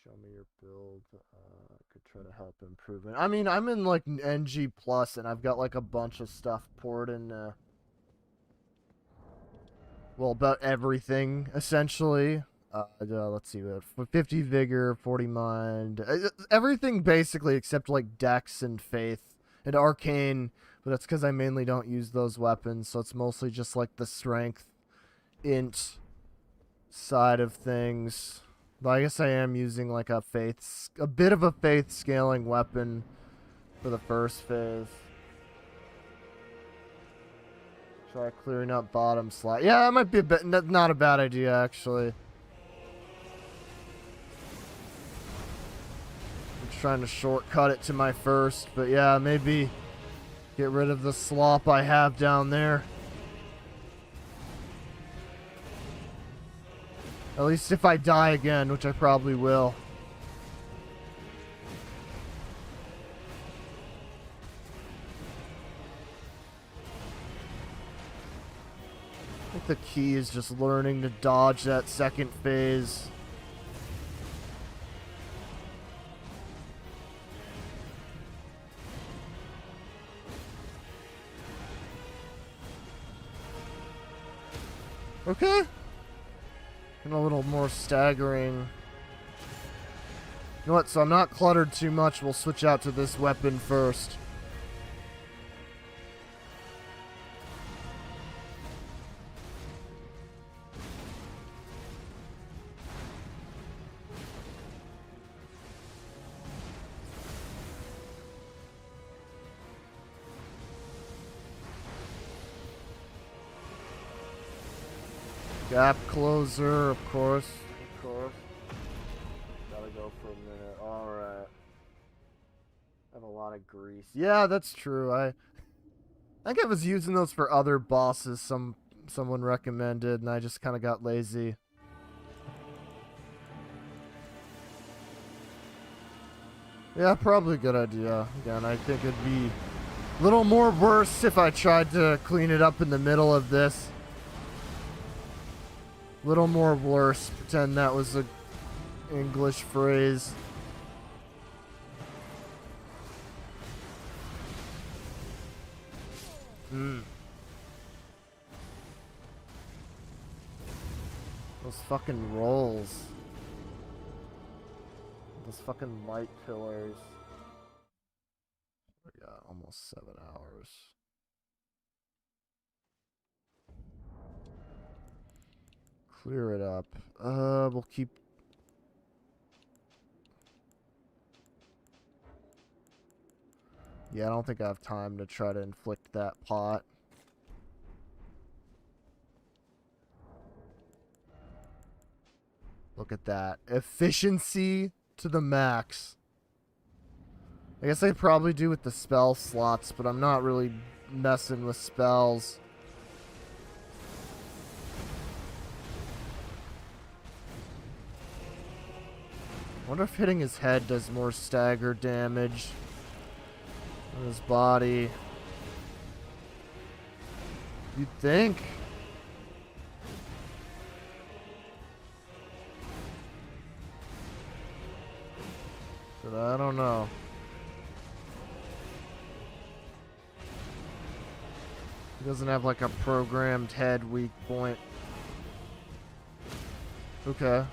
Show me your build. Could try to help improvement. I mean, I'm in like NG Plus and I've got like a bunch of stuff poured in. Well, about everything, essentially. Let's see, 50 vigor, 40 mind, everything basically except like dex and faith and arcane, but that's because I mainly don't use those weapons, so it's mostly just like the strength, int side of things. But I guess I am using like a bit of a faith scaling weapon for the first phase. Try clearing up bottom slot. Yeah, that might be a bit, not a bad idea, actually. I'm trying to shortcut it to my first, but yeah, maybe get rid of the slop I have down there. At least if I die again, which I probably will. I think the key is just learning to dodge that second phase. Okay. And a little more staggering. You know what? So I'm not cluttered too much. We'll switch out to this weapon first. Gap closer, of course. Of course. Gotta go for a minute. Alright. I have a lot of grease. Yeah, that's true. I think I was using those for other bosses someone recommended, and I just kind of got lazy. Yeah, probably a good idea. Again, I think it'd be a little more worse if I tried to clean it up in the middle of this. Little more worse. Pretend that was a English phrase. Those fucking rolls. Those fucking light pillars. We got almost 7 hours. Clear it up. We'll keep... Yeah, I don't think I have time to try to inflict that pot. Look at that. Efficiency to the max. I guess I probably do with the spell slots, but I'm not really messing with spells. I wonder if hitting his head does more stagger damage on his body. You'd think. But I don't know. He doesn't have like a programmed head weak point. Okay.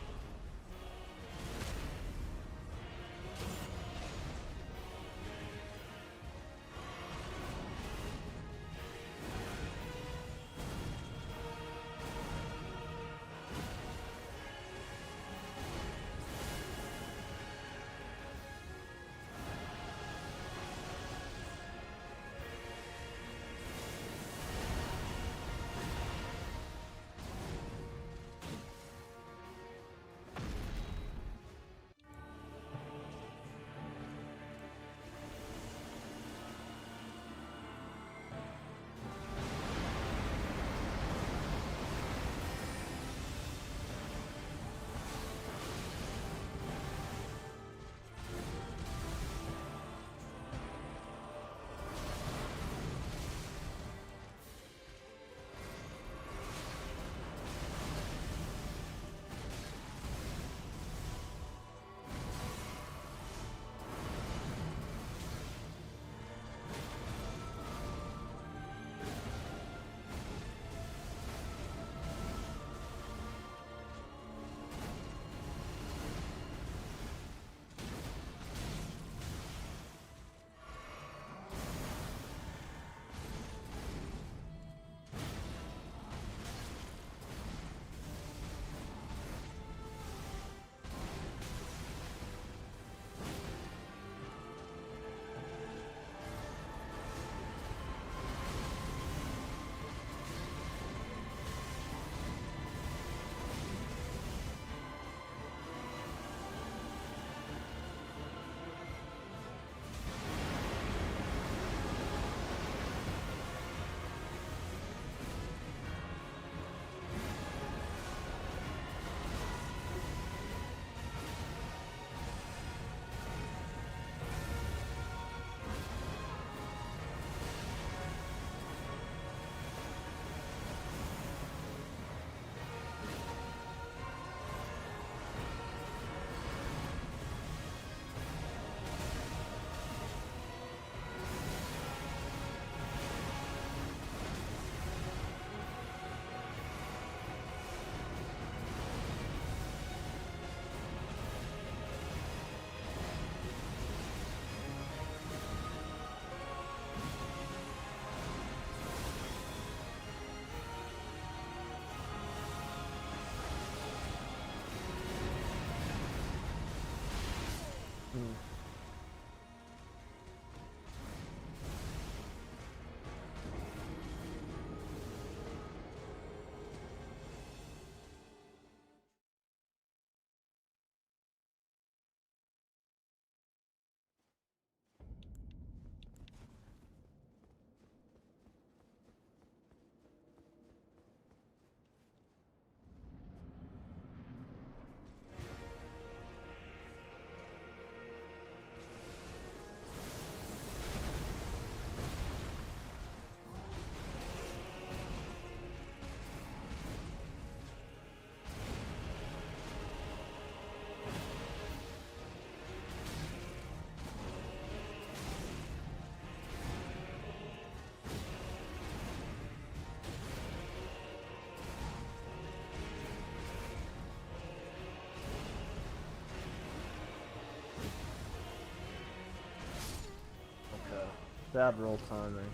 bad roll timing.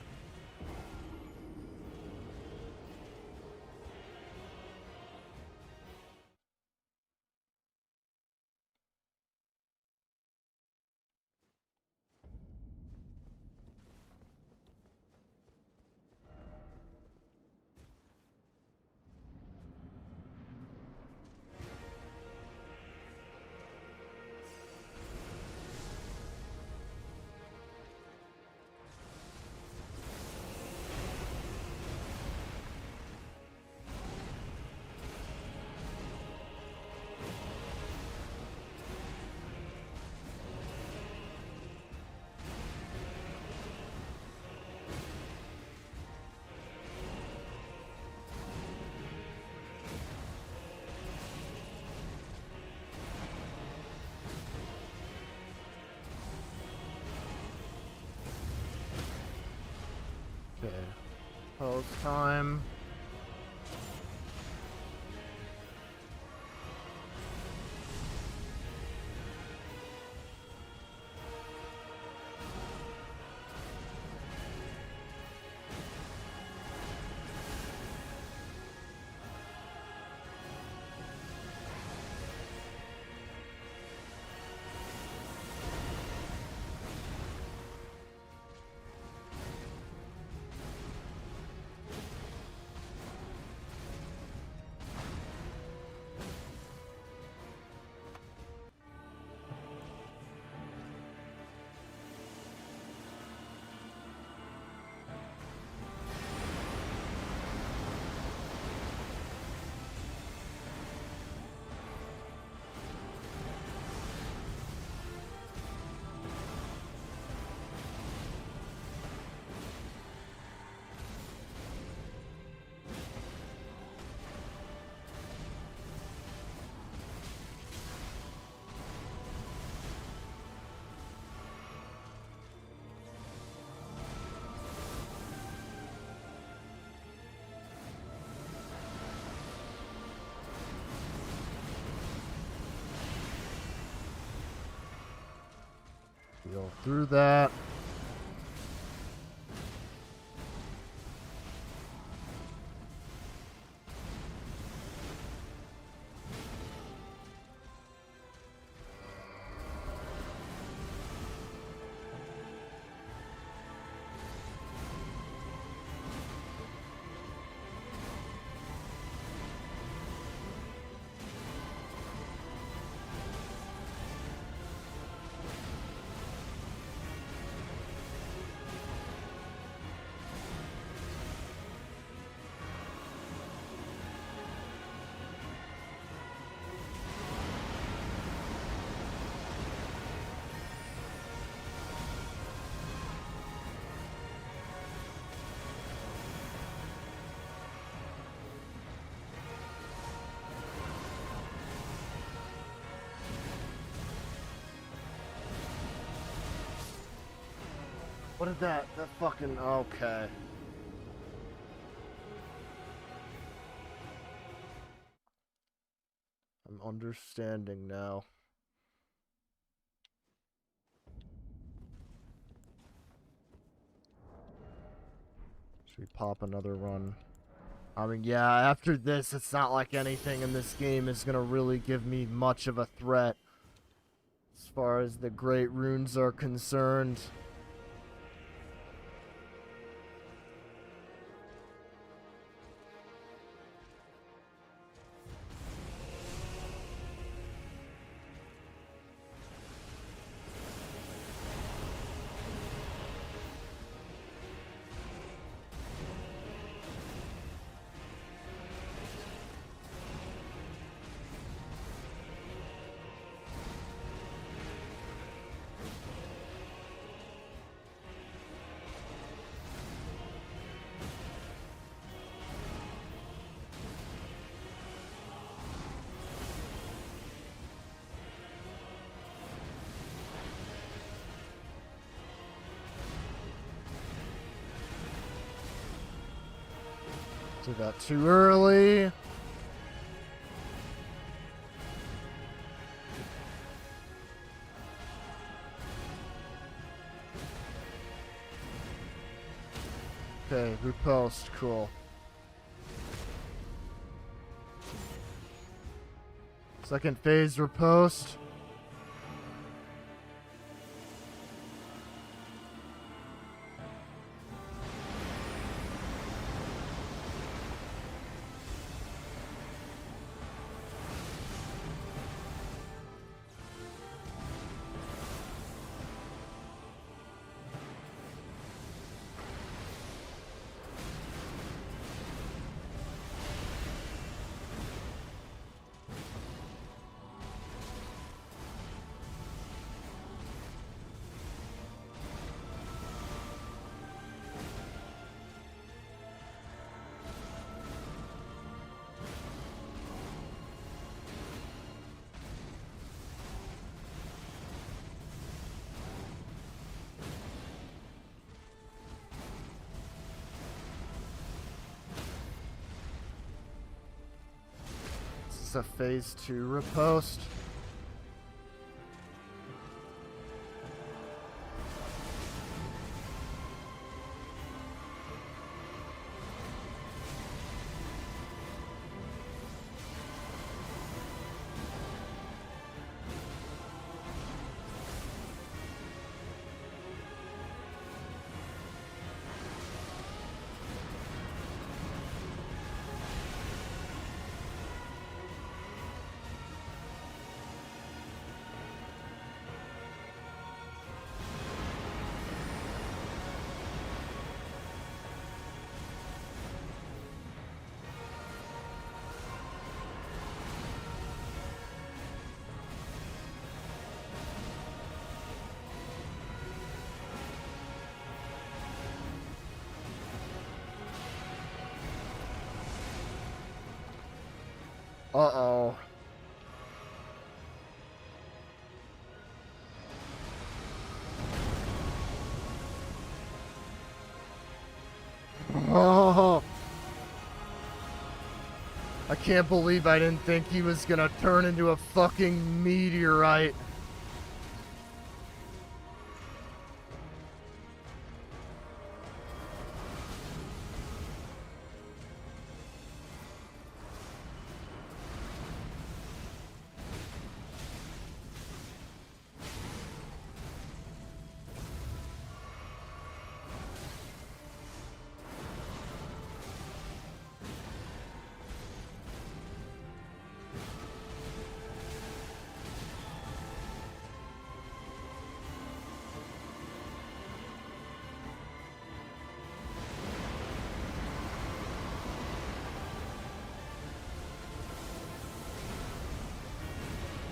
Okay. Pose time. Go through that. What is that? That fucking... Okay. I'm understanding now. Should we pop another run? I mean, yeah, after this, it's not like anything in this game is gonna really give me much of a threat as far as the great runes are concerned. Did that too early. Okay, riposte, cool. Second phase riposte. This is a phase 2 riposte. Uh-oh. Oh. I can't believe I didn't think he was gonna turn into a fucking meteorite.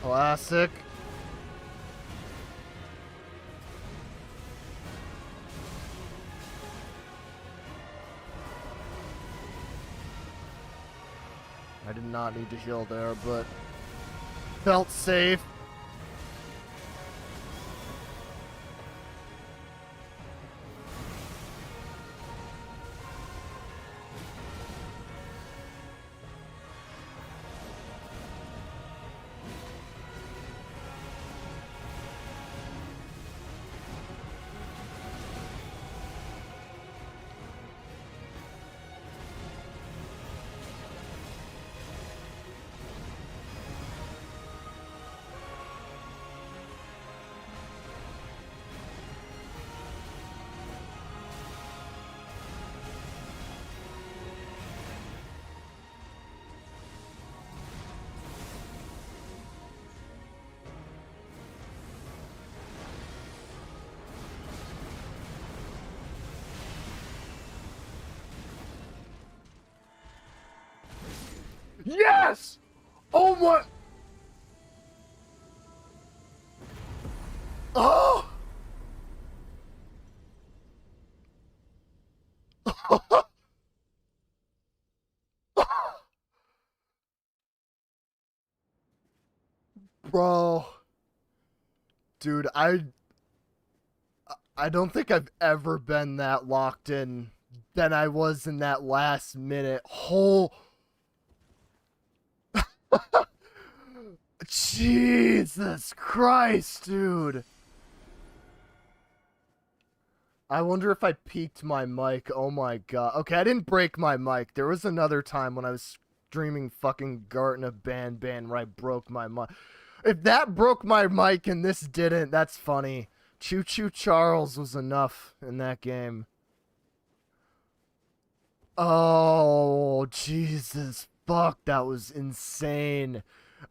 Classic. I did not need to heal there, but felt safe. Yes! Oh my... Oh! Bro. Dude, I don't think I've ever been that locked in than I was in that last minute. Whole... Jesus Christ, dude. I wonder if I peaked my mic. Oh my god. Okay, I didn't break my mic. There was another time when I was streaming fucking Garten of Ban where I broke my mic. If that broke my mic and this didn't, that's funny. Choo Choo Charles was enough in that game. Oh, Jesus. Fuck, that was insane.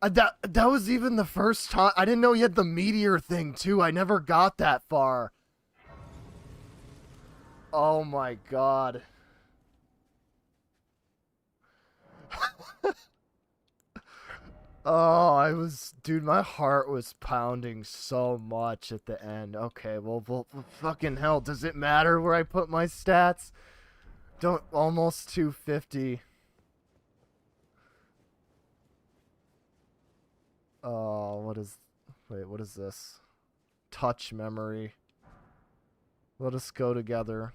That was even the first time. I didn't know you had the meteor thing, too. I never got that far. Oh my god. Oh, dude, my heart was pounding so much at the end. Okay, well, fucking hell, does it matter where I put my stats? Don't, almost 250. Oh, wait, what is this? Touch memory. Let us go together.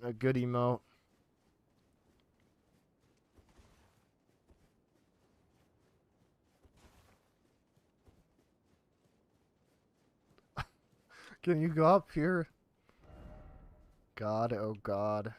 A good emote. Can you go up here? God, oh god.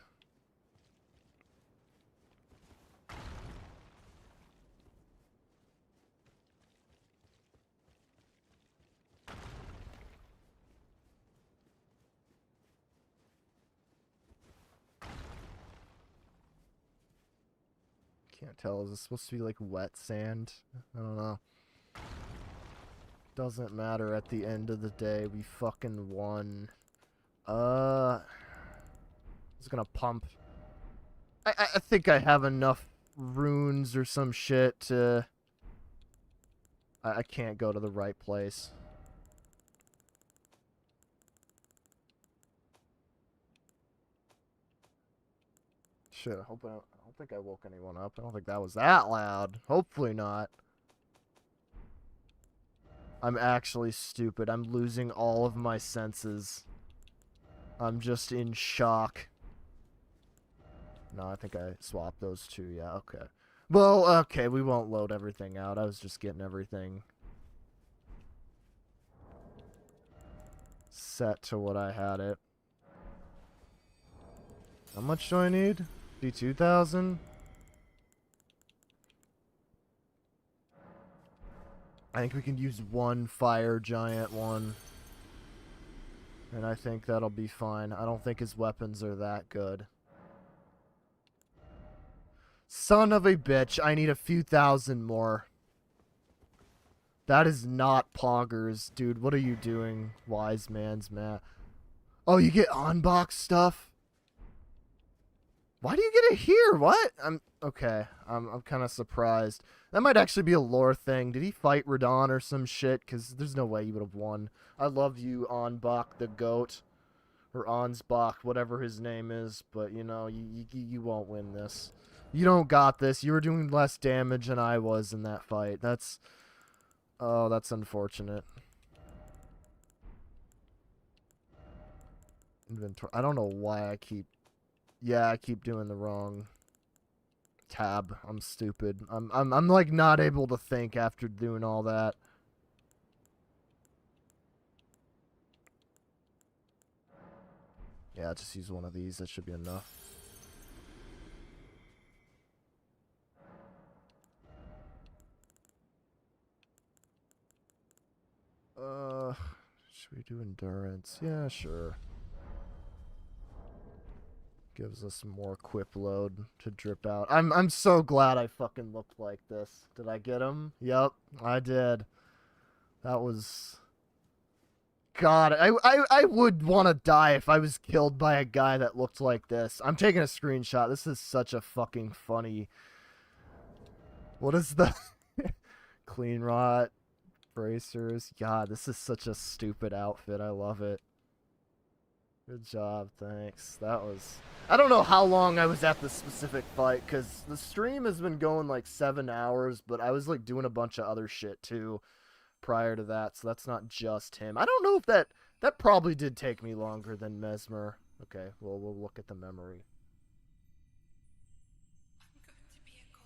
Can't tell. Is this supposed to be like wet sand? I don't know. Doesn't matter at the end of the day. We fucking won. It's gonna pump. I think I have enough runes or some shit to... I can't go to the right place. Shit, I don't think I woke anyone up. I don't think that was that loud. Hopefully not. I'm actually stupid. I'm losing all of my senses. I'm just in shock. No, I think I swapped those two. Yeah, okay. Well, okay, we won't load everything out. I was just getting everything set to what I had it. How much do I need? Do 2,000? I think we can use one fire giant one. And I think that'll be fine. I don't think his weapons are that good. Son of a bitch, I need a few thousand more. That is not poggers. Dude, what are you doing? Wise man's math. Oh, you get on-box stuff? Why do you get it here? What? Okay. I'm kind of surprised. That might actually be a lore thing. Did he fight Radon or some shit? Because there's no way he would have won. I love you, Onbach the goat. Or Ansbach, whatever his name is. But, you know, you won't win this. You don't got this. You were doing less damage than I was in that fight. That's... Oh, that's unfortunate. Inventory. I don't know why I keep... Yeah, I keep doing the wrong tab. I'm stupid. I'm like not able to think after doing all that. Yeah, just use one of these. That should be enough. Should we do endurance? Yeah, sure. Gives us more quip load to drip out. I'm so glad I fucking looked like this. Did I get him? Yep, I did. That was... God, I would want to die if I was killed by a guy that looked like this. I'm taking a screenshot. This is such a fucking funny... What is the... Clean rot. Bracers. God, this is such a stupid outfit. I love it. Good job, thanks. That was... I don't know how long I was at this specific fight, because the stream has been going like 7 hours, but I was like doing a bunch of other shit too prior to that, so that's not just him. I don't know if that probably did take me longer than Mesmer. Okay, well, we'll look at the memory. I'm going to be a god.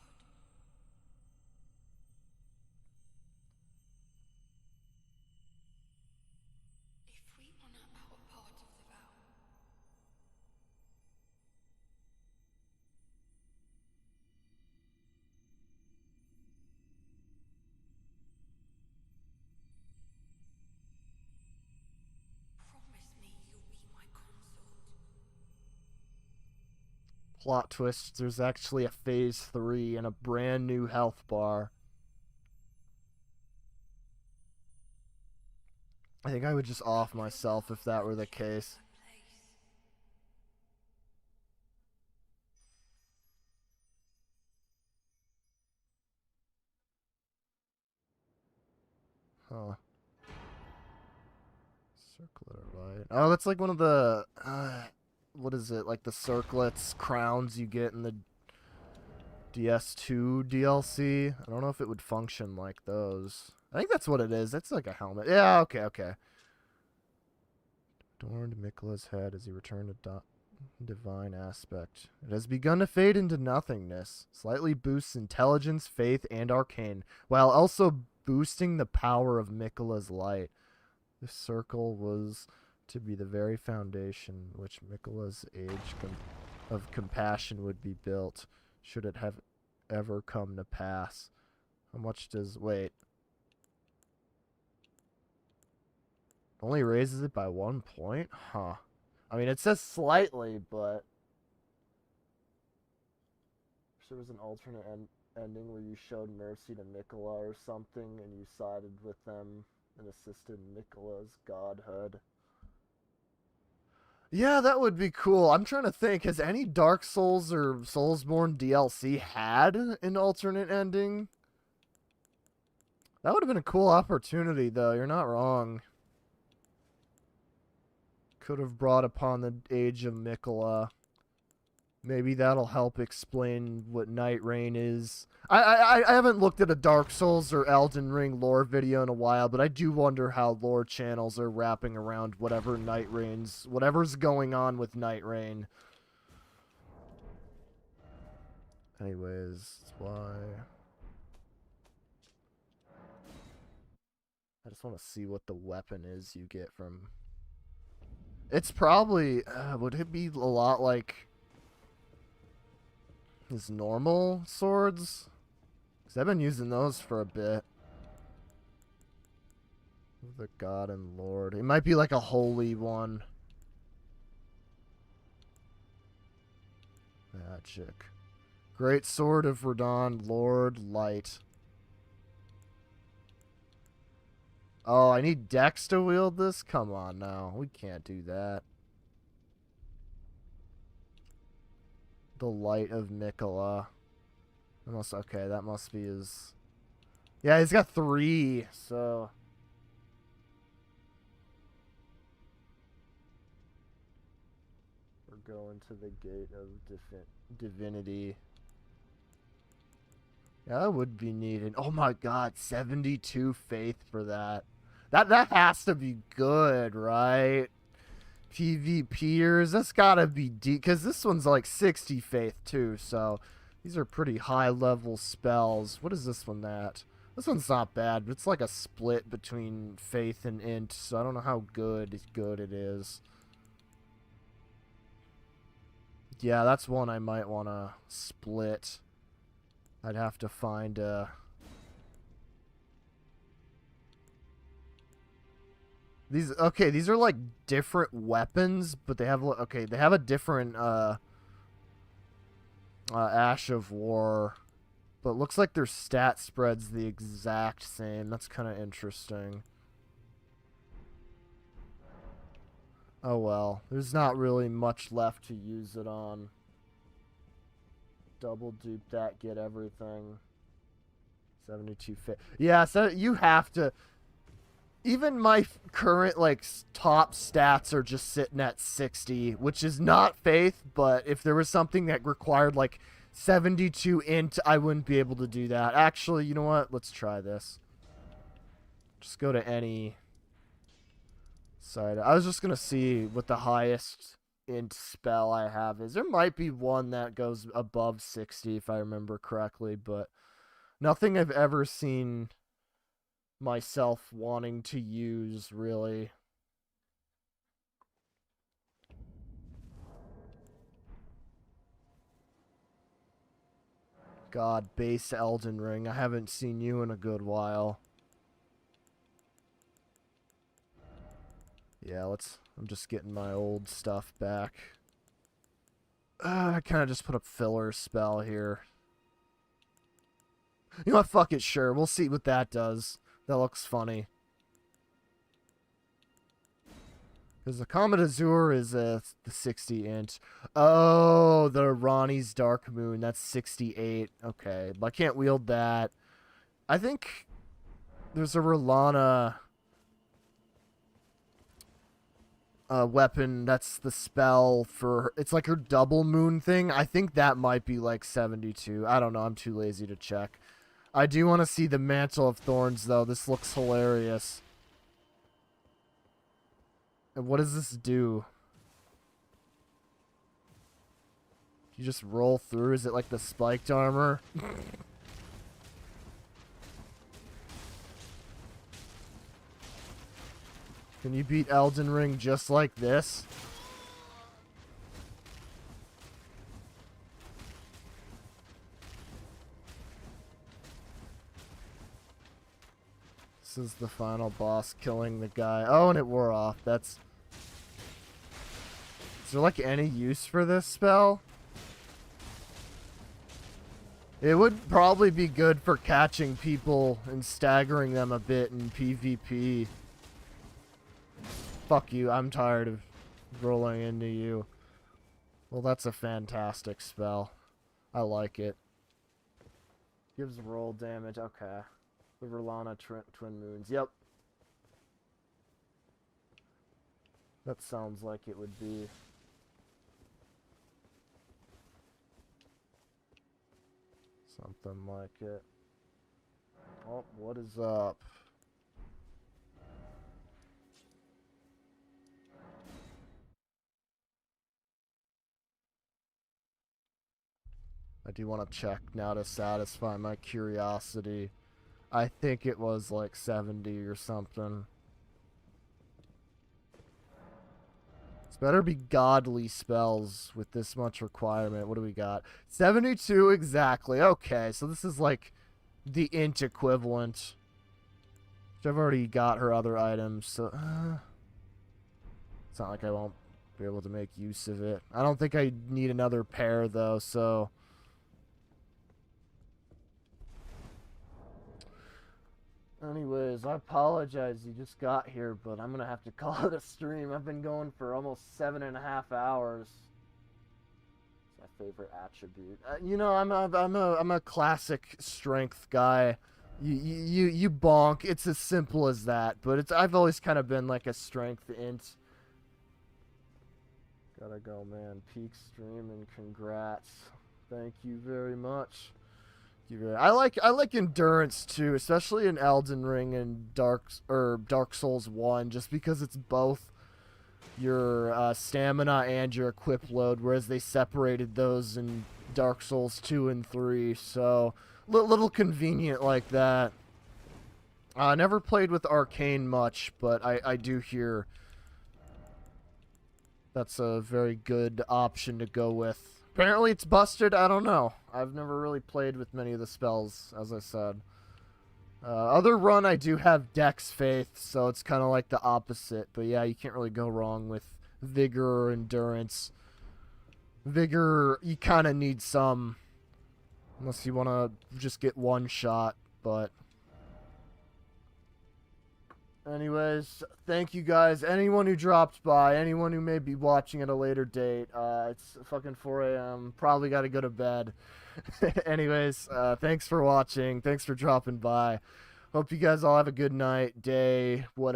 If we honor our part of the vow, Plot twist, there's actually a phase 3 and a brand new health bar. I think I would just off myself if that were the case. Huh. Circlet of light. Oh, that's like one of the what is it? Like the circlets crowns you get in the DS2 DLC. I don't know if it would function like those. I think that's what it is. It's like a helmet. Yeah, okay, okay. Adorned Mikla's head as he returned to divine aspect. It has begun to fade into nothingness. Slightly boosts intelligence, faith, and arcane, while also boosting the power of Mikla's light. This circle was to be the very foundation which Mikla's age of compassion would be built, should it have ever come to pass. How much does... Wait. Only raises it by 1 point? Huh. I mean, it says slightly, but... If there was an alternate ending where you showed mercy to Mikola or something, and you sided with them and assisted Mikola's godhood. Yeah, that would be cool. I'm trying to think, has any Dark Souls or Soulsborne DLC had an alternate ending? That would have been a cool opportunity, though. You're not wrong. Could have brought upon the age of Mikola. Maybe that'll help explain what Night Rain is. I haven't looked at a Dark Souls or Elden Ring lore video in a while, but I do wonder how lore channels are wrapping around whatever's going on with Night Rain. Anyways, that's why... I just want to see what the weapon is you get from... It's probably... would it be a lot like... his normal swords? Because I've been using those for a bit. The God and Lord. It might be like a holy one. Magic. Great Sword of Radon, Lord Light. Oh, I need Dex to wield this? Come on now. We can't do that. The Light of Mikola. Okay, that must be his... Yeah, he's got 3, so... We're going to the Gate of Divinity. Yeah, that would be needed. Oh my god, 72 faith for that. That has to be good, right? PvPers, that's gotta be deep, because this one's like 60 faith too, so these are pretty high level spells. What is this one at? This one's not bad, but it's like a split between faith and int, so I don't know how good it is. Yeah, that's one I might want to split. I'd have to find these are like different weapons, but they have a different Ash of War, but it looks like their stat spread's the exact same. That's kind of interesting. Oh well, there's not really much left to use it on. Double dupe that, get everything. 72 fit. Yeah, so you have to... Even my current, like, top stats are just sitting at 60, which is not faith, but if there was something that required, like, 72 int, I wouldn't be able to do that. Actually, you know what? Let's try this. Just go to any site. I was just going to see what the highest int spell I have is. There might be one that goes above 60 if I remember correctly, but nothing I've ever seen myself wanting to use, really. God, base Elden Ring. I haven't seen you in a good while. Yeah, I'm just getting my old stuff back. I kind of just put a filler spell here. You know what? Fuck it, sure. We'll see what that does. That looks funny. Because the Comet Azure is the 60-inch. Oh, the Ronnie's Dark Moon. That's 68. Okay, but I can't wield that. I think there's a Rolana weapon. That's the spell for... It's like her double moon thing. I think that might be like 72. I don't know. I'm too lazy to check. I do want to see the Mantle of Thorns, though. This looks hilarious. And what does this do? You just roll through? Is it like the spiked armor? Can you beat Elden Ring just like this? This is the final boss killing the guy. Oh, and it wore off. That's... Is there like any use for this spell? It would probably be good for catching people and staggering them a bit in PvP. Fuck you, I'm tired of rolling into you. Well, that's a fantastic spell. I like it. Gives roll damage, okay. The Rolana Twin Moons, yep. That sounds like it would be. Something like it. Oh, what is up? I do want to check now to satisfy my curiosity. I think it was like 70 or something. This better be godly spells with this much requirement. What do we got? 72 exactly. Okay, so this is like the int equivalent. Which I've already got her other items, so... it's not like I won't be able to make use of it. I don't think I need another pair, though, so... Anyways, I apologize you just got here, but I'm gonna have to call it a stream. I've been going for almost 7.5 hours. It's my favorite attribute. You know, I'm a classic strength guy. You bonk. It's as simple as that. But I've always kind of been like a strength int. Gotta go, man. Peak stream and congrats. Thank you very much. I like endurance too, especially in Elden Ring and Dark Souls 1, just because it's both your stamina and your equip load, whereas they separated those in Dark Souls 2 and 3, so little convenient like that. I never played with Arcane much, but I do hear that's a very good option to go with. Apparently it's busted, I don't know. I've never really played with many of the spells, as I said. Other run, I do have Dex Faith, so it's kind of like the opposite. But yeah, you can't really go wrong with Vigor or Endurance. Vigor, you kind of need some, unless you want to just get one shot, but... Anyways, thank you guys. Anyone who dropped by, anyone who may be watching at a later date. It's fucking 4 a.m. Probably got to go to bed. Anyways, thanks for watching. Thanks for dropping by. Hope you guys all have a good night, day, whatever.